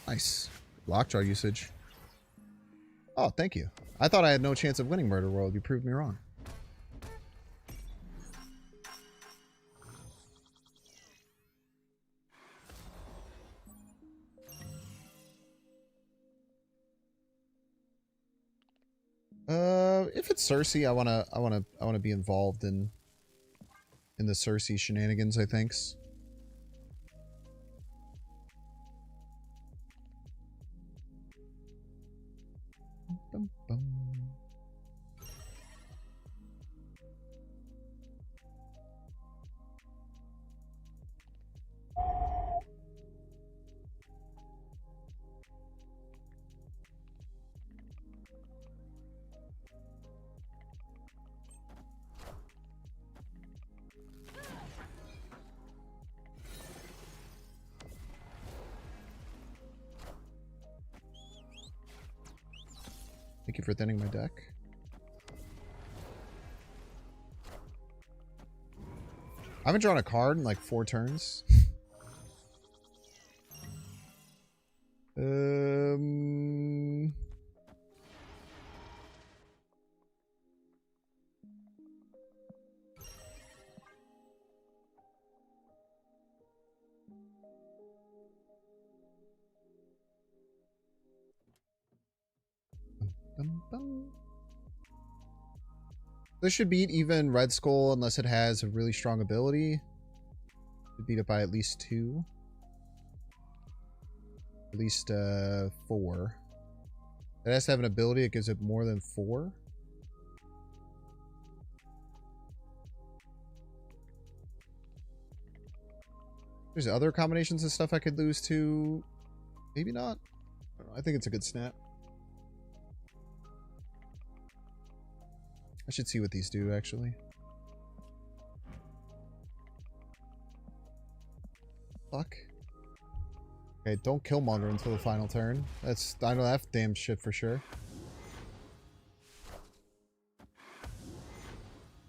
G: Nice. Lockjaw usage. Oh, thank you. I thought I had no chance of winning Murder World. You proved me wrong. If it's Cersei, I wanna be involved in the Cersei shenanigans, I think. Bum, bum. Thank you for thinning my deck. I haven't drawn a card in like 4 turns. This should beat even Red Skull unless it has a really strong ability. Should beat it by at least 2. At least 4. It has to have an ability that gives it more than 4. There's other combinations of stuff I could lose to. Maybe not. I don't know. I think it's a good snap. I should see what these do, actually. Fuck. Okay, don't Killmonger until the final turn. I know that damn shit for sure.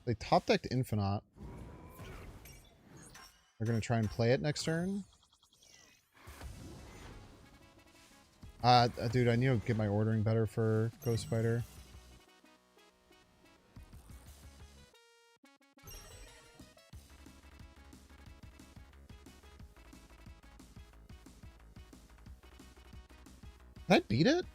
G: They top decked Infinite. They're gonna try and play it next turn. Dude, I need to get my ordering better for Ghost Spider. Did I beat it?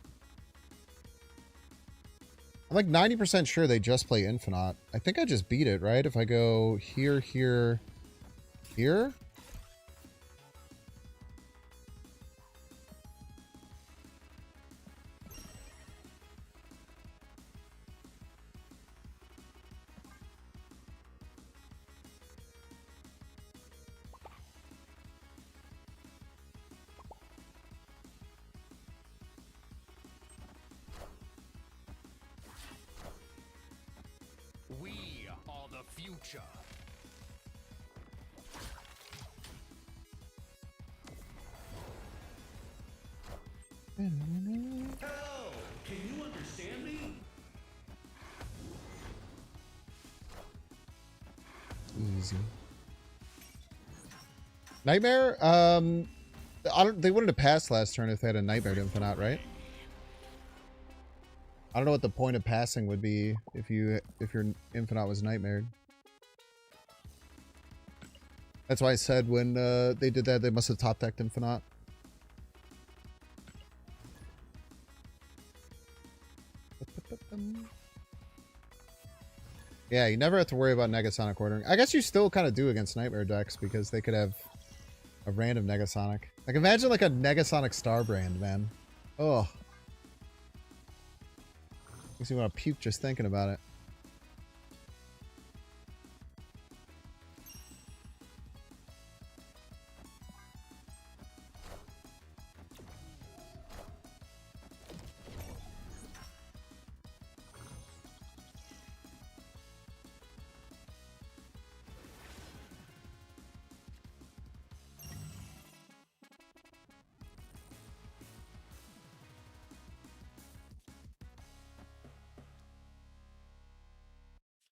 G: I'm like 90% sure they just play Infinite. I think I just beat it, right? If I go here, here, here?
C: We are the future.
H: Hell, can you understand me?
G: Easy. Nightmare? They wouldn't have passed last turn if they had a Nightmare Infinite, right? I don't know what the point of passing would be if your Infinite was Nightmared. That's why I said when they did that, they must have top decked Infinite. Yeah, you never have to worry about Negasonic ordering. I guess you still kind of do against Nightmare decks because they could have A random Negasonic. Like, imagine like a Negasonic Star brand, man. Oh. Makes me want to puke just thinking about it.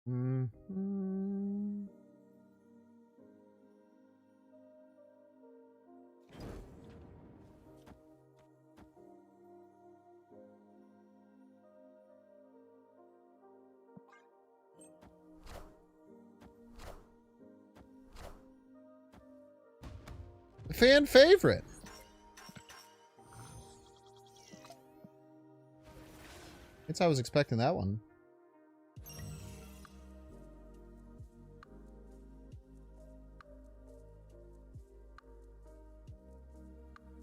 G: Mm-hmm. Fan favorite. Guess I was expecting that one.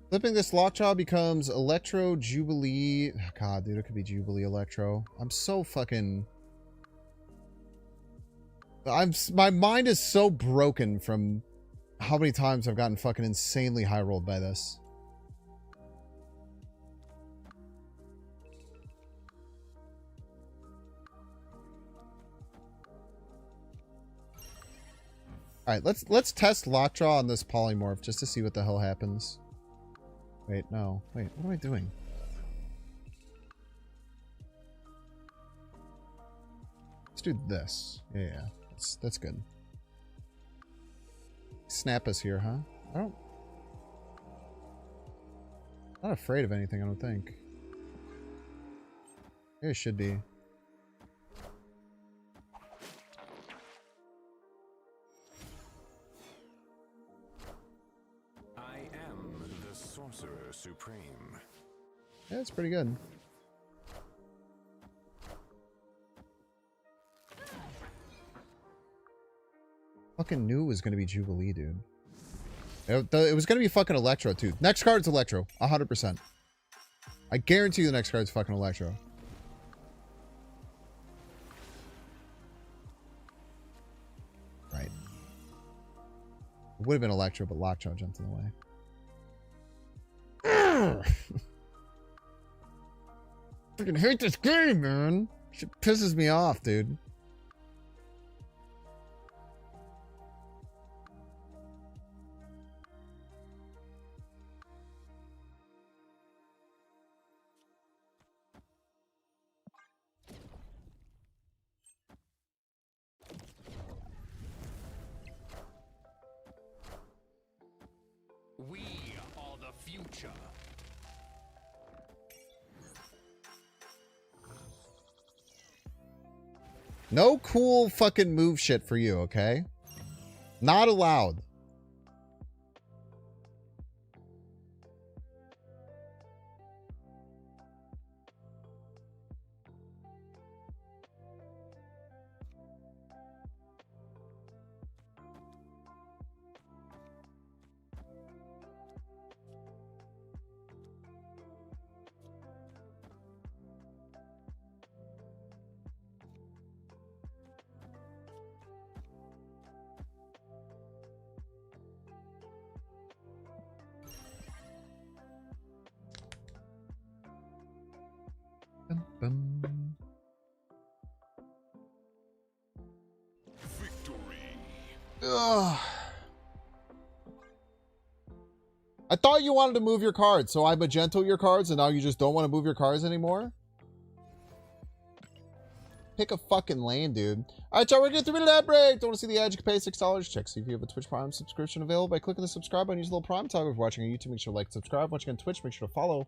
G: Flipping this Lockjaw becomes Electro Jubilee. God, dude, it could be Jubilee Electro. I'm so fucking... My mind is so broken from how many times I've gotten fucking insanely high rolled by this. All right, let's test Lockjaw on this polymorph just to see what the hell happens. Wait, no. Wait, what am I doing? Let's do this. Yeah, that's good. Snap us here, huh? I'm not afraid of anything, I don't think. Maybe it should be.
D: Sorcerer Supreme.
G: Yeah, it's pretty good. Fucking knew it was gonna be Jubilee, dude. It was gonna be fucking Electro, too. Next card's Electro. 100%. I guarantee you the next card's fucking Electro. Right. It would have been Electro, but Lockjaw jumped in the way. Freaking hate this game, man. Shit pisses me off, dude.
C: We are the future.
G: No cool fucking move shit for you, okay? Not allowed. Ugh. I thought you wanted to move your cards, so I magento your cards, and now you just don't want to move your cards anymore? Pick a fucking lane, dude. Alright, y'all, we're getting 3 minute ad break. Don't want to see the ad? You can pay $6. Check see if you have a Twitch Prime subscription available by clicking the subscribe button. Use a little Prime time. If you're watching on YouTube, make sure to like, subscribe. Watching on Twitch, make sure to follow.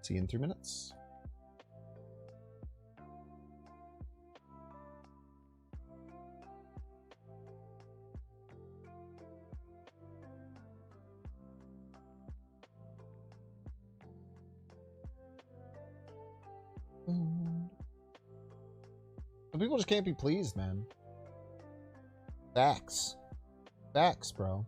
G: See you in 3 minutes. Some people just can't be pleased, man. Facts. Facts, bro.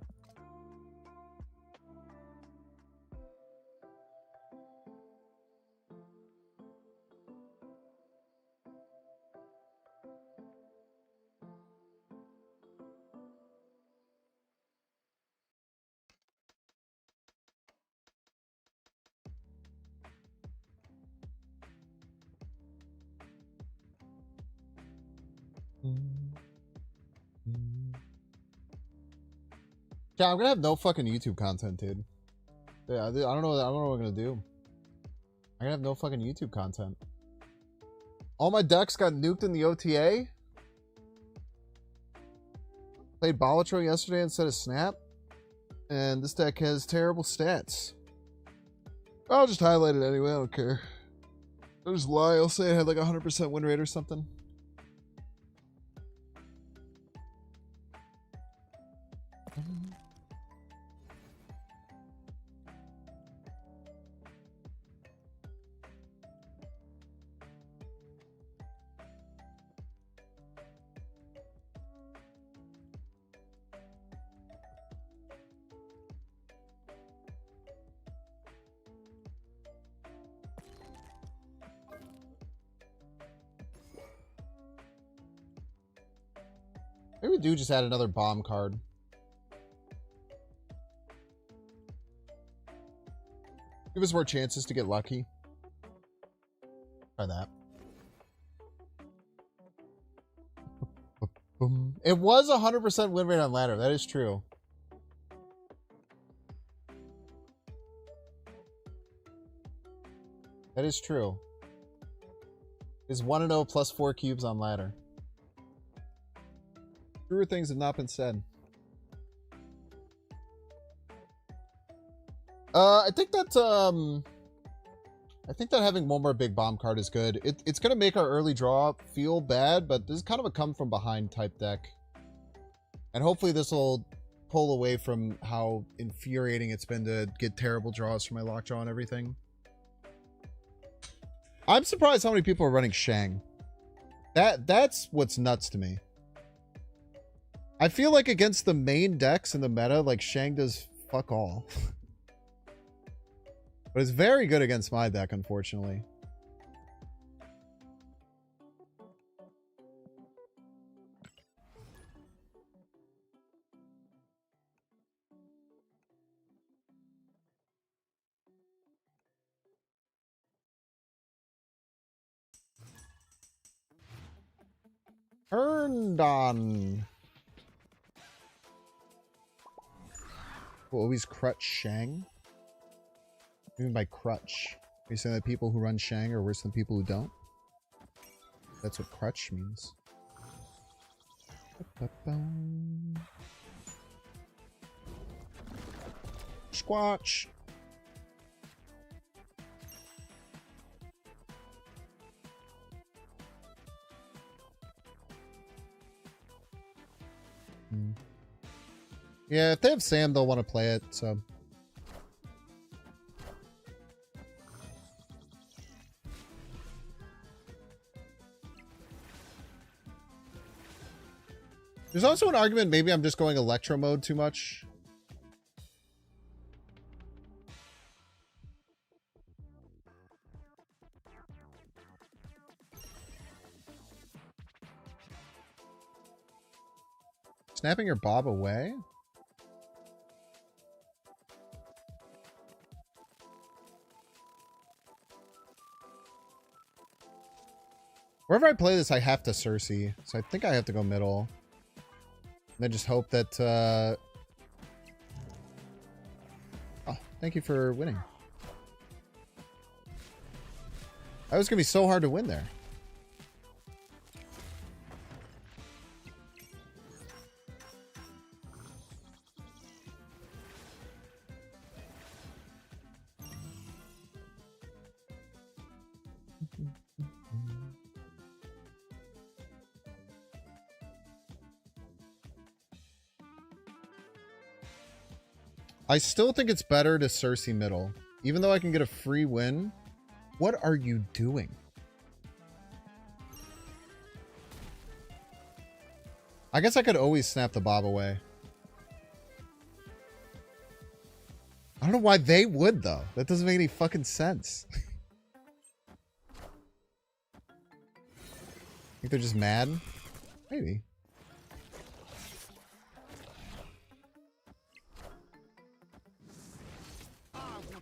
G: Yeah, I'm gonna have no fucking YouTube content, dude. Yeah, I don't know. I don't know what I'm gonna do. I'm gonna have no fucking YouTube content. All my decks got nuked in the OTA. Played Balatro yesterday instead of Snap. And this deck has terrible stats. I'll just highlight it anyway. I don't care. I'll just lie. I'll say it had like 100% win rate or something. Maybe we do just add another bomb card. Give us more chances to get lucky. Try that. It was 100% win rate on ladder. That is true. That is true. Is 1-0 plus 4 cubes on ladder. Truer things have not been said. I think that having one more big bomb card is good. It's gonna make our early draw feel bad, but this is kind of a come from behind type deck. And hopefully this will pull away from how infuriating it's been to get terrible draws from my Lockjaw and everything. I'm surprised how many people are running Shang. That's what's nuts to me. I feel like against the main decks in the meta, like Shang does fuck all. But it's very good against my deck, unfortunately. Turned on. Will always crutch Shang? What do you mean by crutch? Are you saying that people who run Shang are worse than people who don't? That's what crutch means. Squatch! Yeah, if they have Sam, they'll want to play it, so. There's also an argument, maybe I'm just going electro mode too much. Snapping your Bob away? Wherever I play this, I have to Cersei. So I think I have to go middle. And then just hope that... Oh, thank you for winning. That was going to be so hard to win there. I still think it's better to Cersei middle. Even though I can get a free win. What are you doing? I guess I could always snap the Bob away. I don't know why they would, though. That doesn't make any fucking sense. Think they're just mad? Maybe.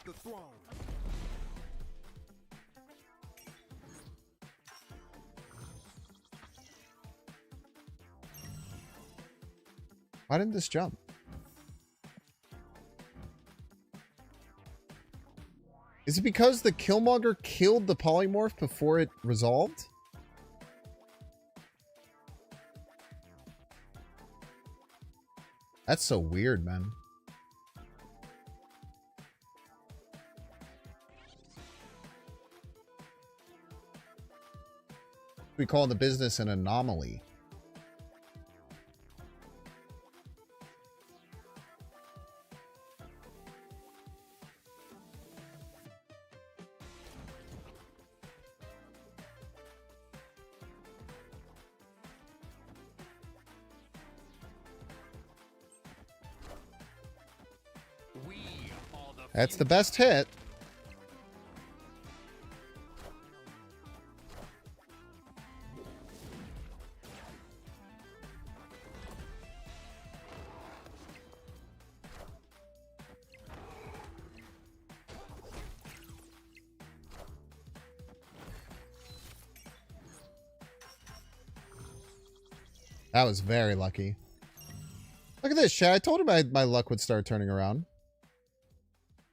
B: The throne.
G: Why didn't this jump? Is it because the Killmonger killed the polymorph before it resolved? That's so weird, man. We call in the business an anomaly. That's the best hit. That was very lucky. Look at this, chat. I told him my luck would start turning around.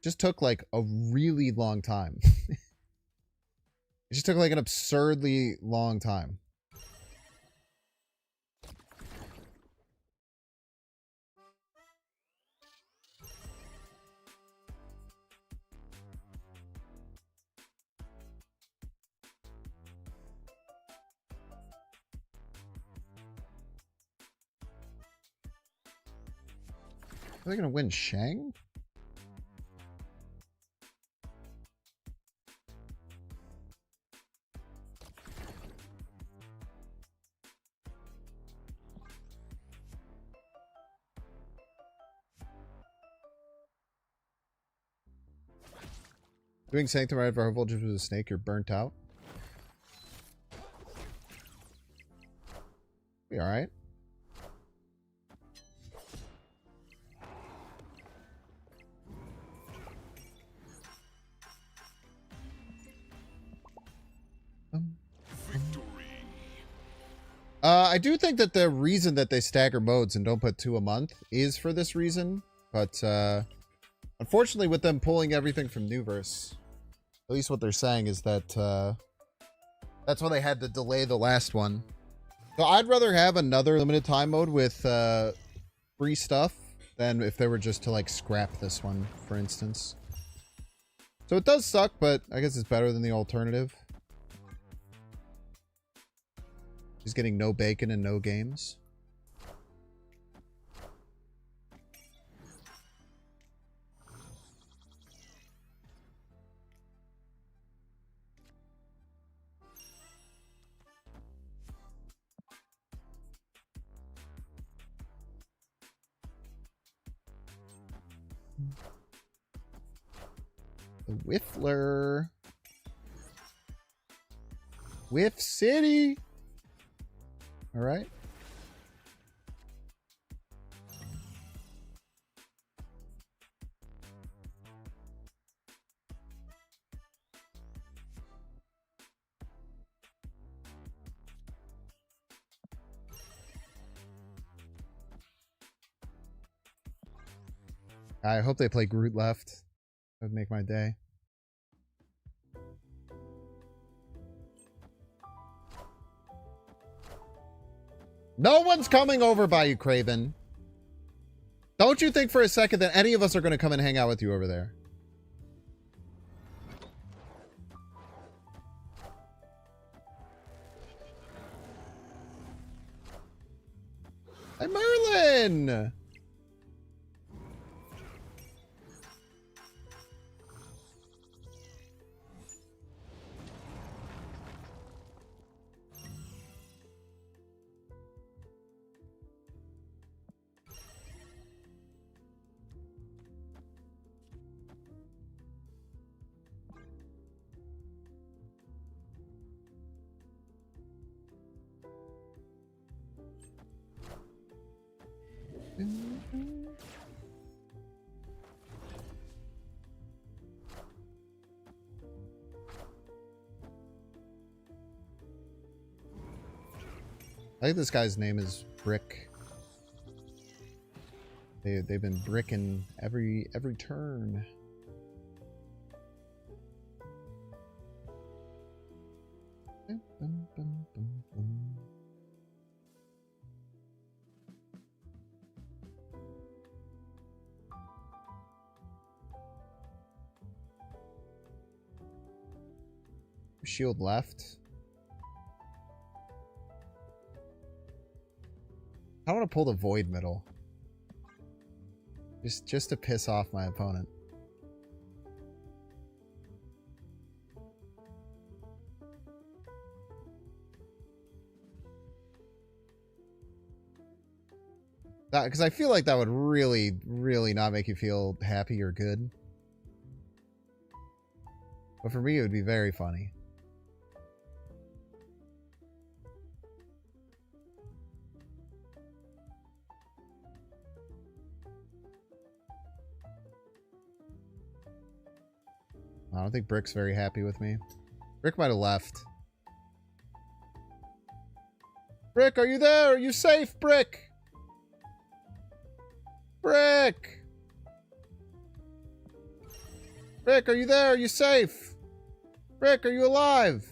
G: Just took like a really long time. It just took like an absurdly long time. Are they gonna win Shang? Doing Sanctum right for voltage with a snake, you're burnt out. Be alright. I do think that the reason that they stagger modes and don't put 2 a month is for this reason, but unfortunately with them pulling everything from Newverse, at least what they're saying is that that's why they had to delay the last one. So I'd rather have another limited time mode with free stuff than if they were just to like scrap this one, for instance. So it does suck, but I guess it's better than the alternative. He's getting no bacon and no games. The Whiffler. Whiff City. All right. I hope they play Groot left. That would make my day. No one's coming over by you, Craven. Don't you think for a second that any of us are going to come and hang out with you over there? Hey, Merlin! I think this guy's name is Brick. They've been bricking every turn. Shield left. I want to pull the void middle. Just to piss off my opponent. Because I feel like that would really, really not make you feel happy or good. But for me, it would be very funny. I don't think Brick's very happy with me. Brick might have left. Brick, are you there? Are you safe, Brick? Brick! Brick, are you there? Are you safe? Brick, are you alive?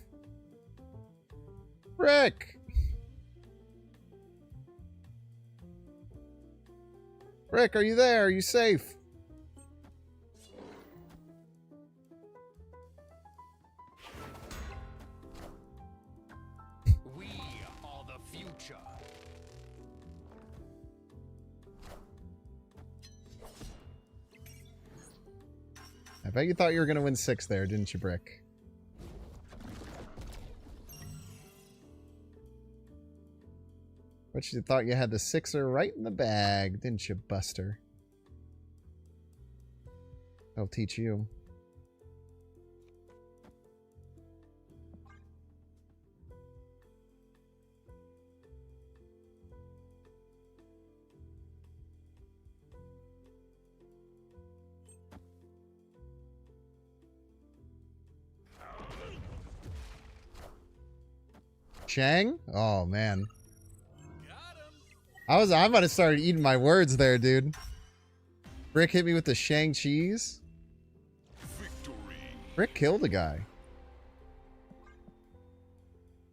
G: Brick! Brick, are you there? Are you safe?
C: We are the future.
G: I bet you thought you were going to win 6 there, didn't you, Brick? But you thought you had the 6er right in the bag, didn't you, Buster? I'll teach you. Chang? Oh, man. I'm about to start eating my words there, dude. Brick hit me with the Shang cheese. Brick killed a guy.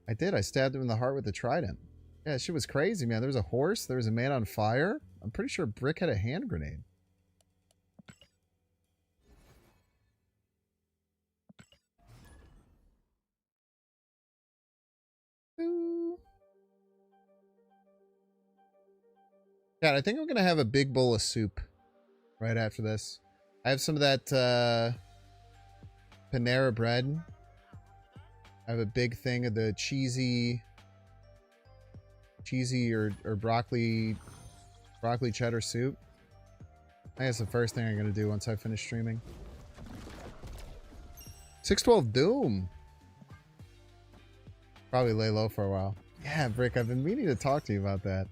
G: I did. I stabbed him in the heart with the trident. Yeah, that shit was crazy, man. There was a horse. There was a man on fire. I'm pretty sure Brick had a hand grenade. God, I think I'm going to have a big bowl of soup right after this. I have some of that Panera bread. I have a big thing of the cheesy or broccoli cheddar soup. I think that's the first thing I'm going to do once I finish streaming. 612 Doom. Probably lay low for a while. Yeah, Brick, I've been meaning to talk to you about that.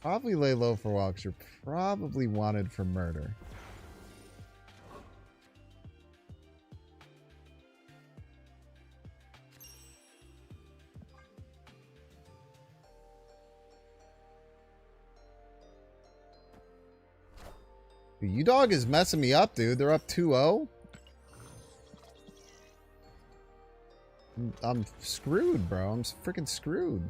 G: Probably lay low for a while because you're probably wanted for murder. Dude, U-Dog is messing me up, dude. They're up 2-0. I'm screwed, bro. I'm freaking screwed.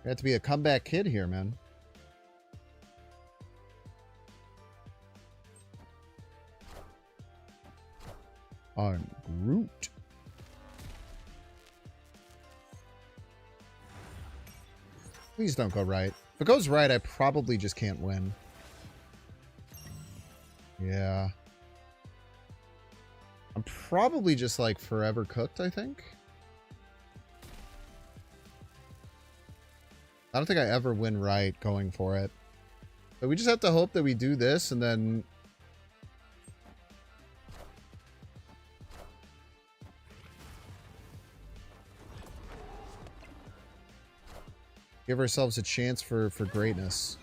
G: You have to be a comeback kid here, man. I'm Groot. Please don't go right. If it goes right, I probably just can't win. Yeah. I'm probably just like forever cooked, I think. I don't think I ever win right going for it. But we just have to hope that we do this and then... give ourselves a chance for greatness.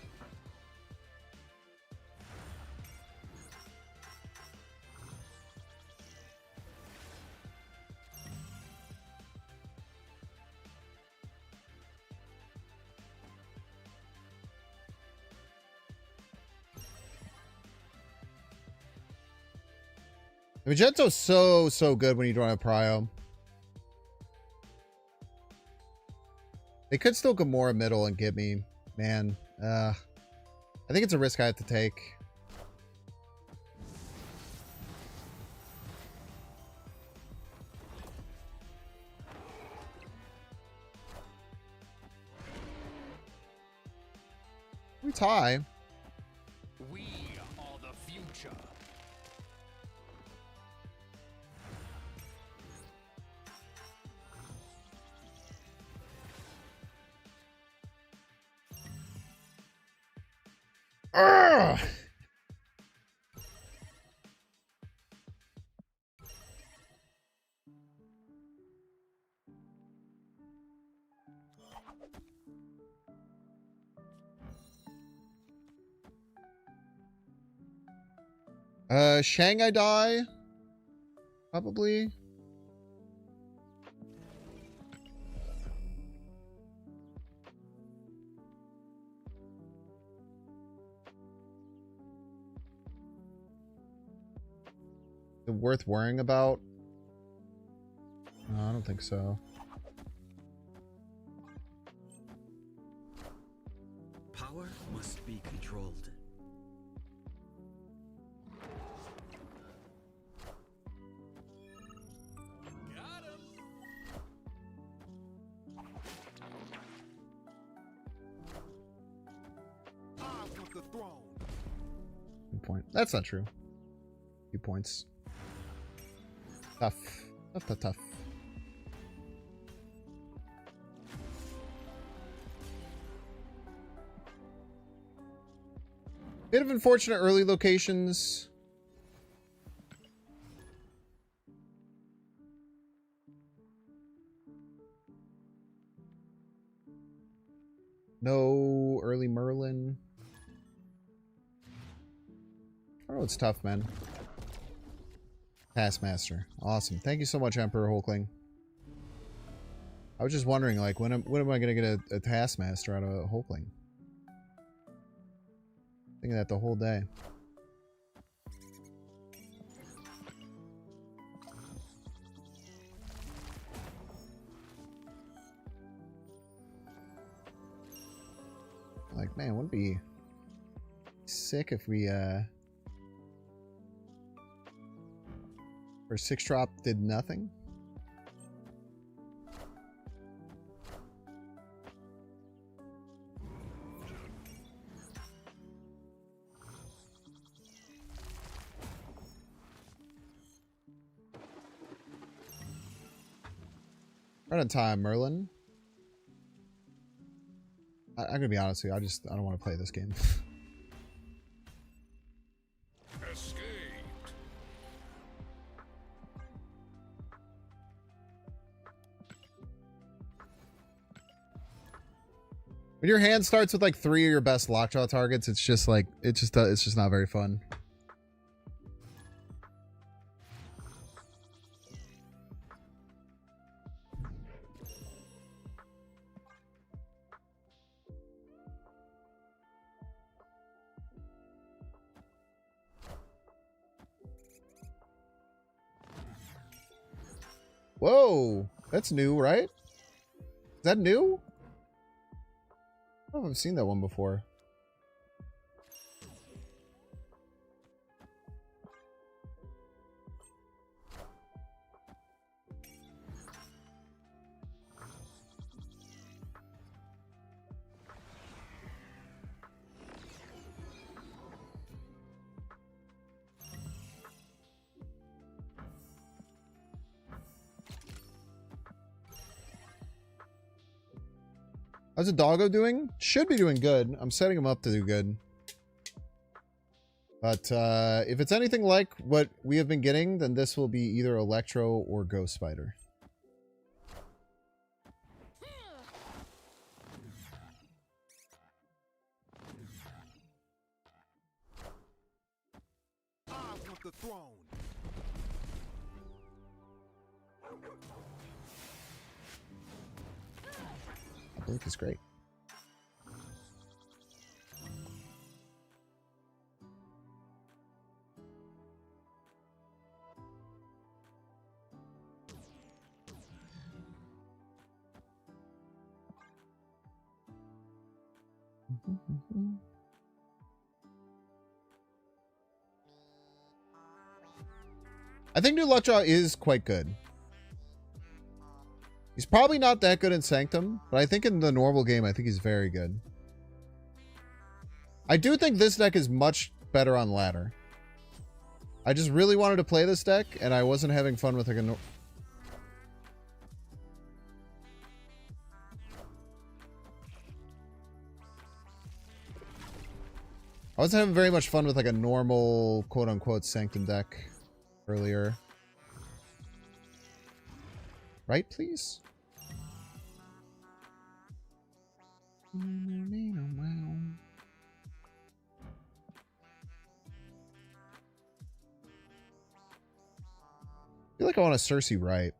G: Magento's so good when you don't have Prio. They could still Gamora middle and get me. Man, I think it's a risk I have to take. We tie.
C: We are the future.
G: Urgh! Shanghai die? Probably. Is it worth worrying about? No, I don't think so.
I: Power must be controlled.
G: Good point. That's not true. Few points. Tough. Tough. Bit of unfortunate early locations. No early Merlin. Oh, it's tough, man. Taskmaster. Awesome. Thank you so much, Emperor Hulkling. I was just wondering, like, when am I going to get a Taskmaster out of a Hulkling? Thinking that the whole day. Like, man, wouldn't it be sick if we, for 6-drop did nothing? Right on time, Merlin. I'm gonna be honest with you, I don't want to play this game.
D: Escaped.
G: When your hand starts with like 3 of your best Lockjaw targets, it's just like it's just not very fun. Whoa, that's new, right? Is that new? I don't know if I've seen that one before. How's the doggo doing? Should be doing good. I'm setting him up to do good. But if it's anything like what we have been getting, then this will be either Electro or Ghost Spider.
H: I want the throne.
G: Blink is great.
A: I think new Lockjaw is quite good. He's probably not that good in Sanctum, but I think in the normal game, I think he's very good. I do think this deck is much better on ladder. I just really wanted to play this deck, and I wasn't having fun with like a... I wasn't having very much fun with like a normal quote-unquote Sanctum deck earlier. Right, please? I feel like I want a Cersei right.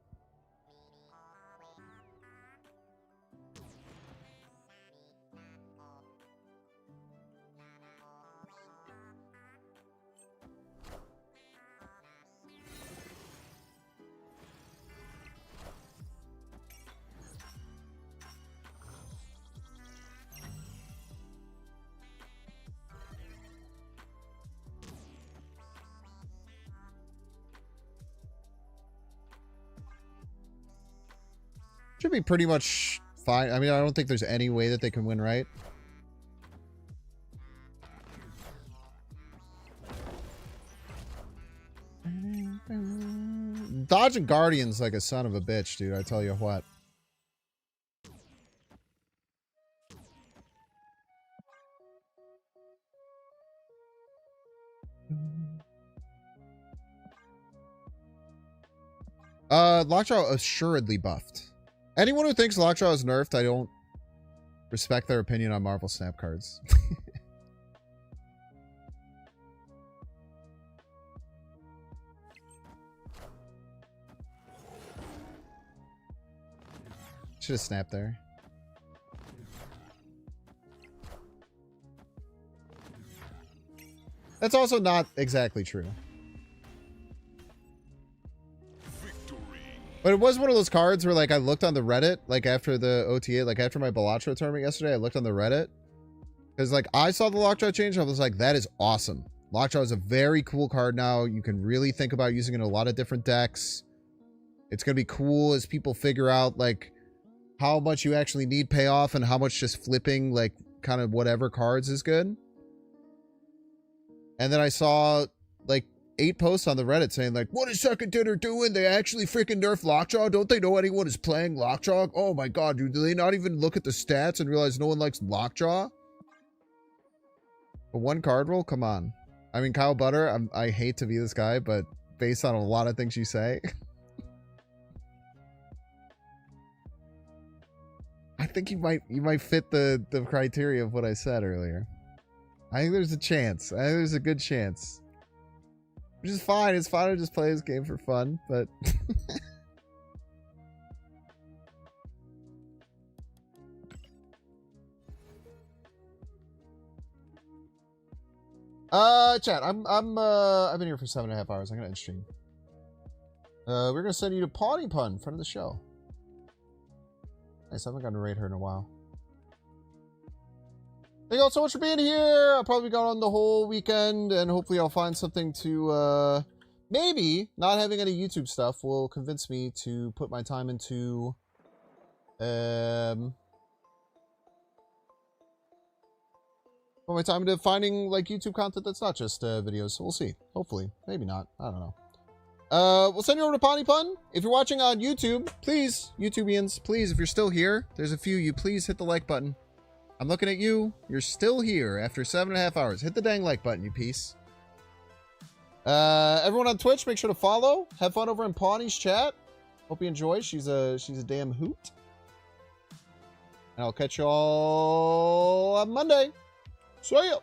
A: Should be pretty much fine. I mean, I don't think there's any way that they can win, right? Dodging Guardian's like a son of a bitch, dude. I tell you what. Lockjaw assuredly buffed. Anyone who thinks Lockjaw is nerfed, I don't respect their opinion on Marvel Snap cards. Should have snapped there. That's also not exactly true. But it was one of those cards where, like, I looked on the Reddit, like, after the OTA, like, after my Balatro tournament yesterday, I looked on the Reddit. Because, like, I saw the Lockjaw change, I was like, that is awesome. Lockjaw is a very cool card now. You can really think about using it in a lot of different decks. It's going to be cool as people figure out, like, how much you actually need payoff and how much just flipping, like, kind of whatever cards is good. And then I saw, like, 8 posts on the Reddit saying, like, what is Second Dinner doing? They actually freaking nerf Lockjaw? Don't they know anyone is playing Lockjaw? Oh my god, dude, do they not even look at the stats and realize no one likes Lockjaw? But one card roll? Come on. I mean, Kyle Butter, I hate to be this guy, but based on a lot of things you say, I think you might fit the criteria of what I said earlier. I think there's a chance. I think there's a good chance. Which is fine. It's fine to just play this game for fun, but... chat, I've been here for 7.5 hours. I'm gonna end stream. We're gonna send you to Pawnee Pun, friend of the show. Nice, I haven't gotten to raid her in a while. Thank you all so much for being here. I'll probably be gone on the whole weekend, and hopefully I'll find something to, maybe not having any YouTube stuff will convince me to put my time into, put my time into finding, like, YouTube content that's not just, videos. So we'll see. Hopefully. Maybe not. I don't know. We'll send you over to Pawnee Pun. If you're watching on YouTube, please, YouTubians, please, if you're still here, there's a few, you please hit the like button. I'm looking at you. You're still here after 7.5 hours. Hit the dang like button, you piece. Everyone on Twitch, make sure to follow. Have fun over in Pawnee's chat. Hope you enjoy. She's a damn hoot. And I'll catch y'all on Monday. See ya.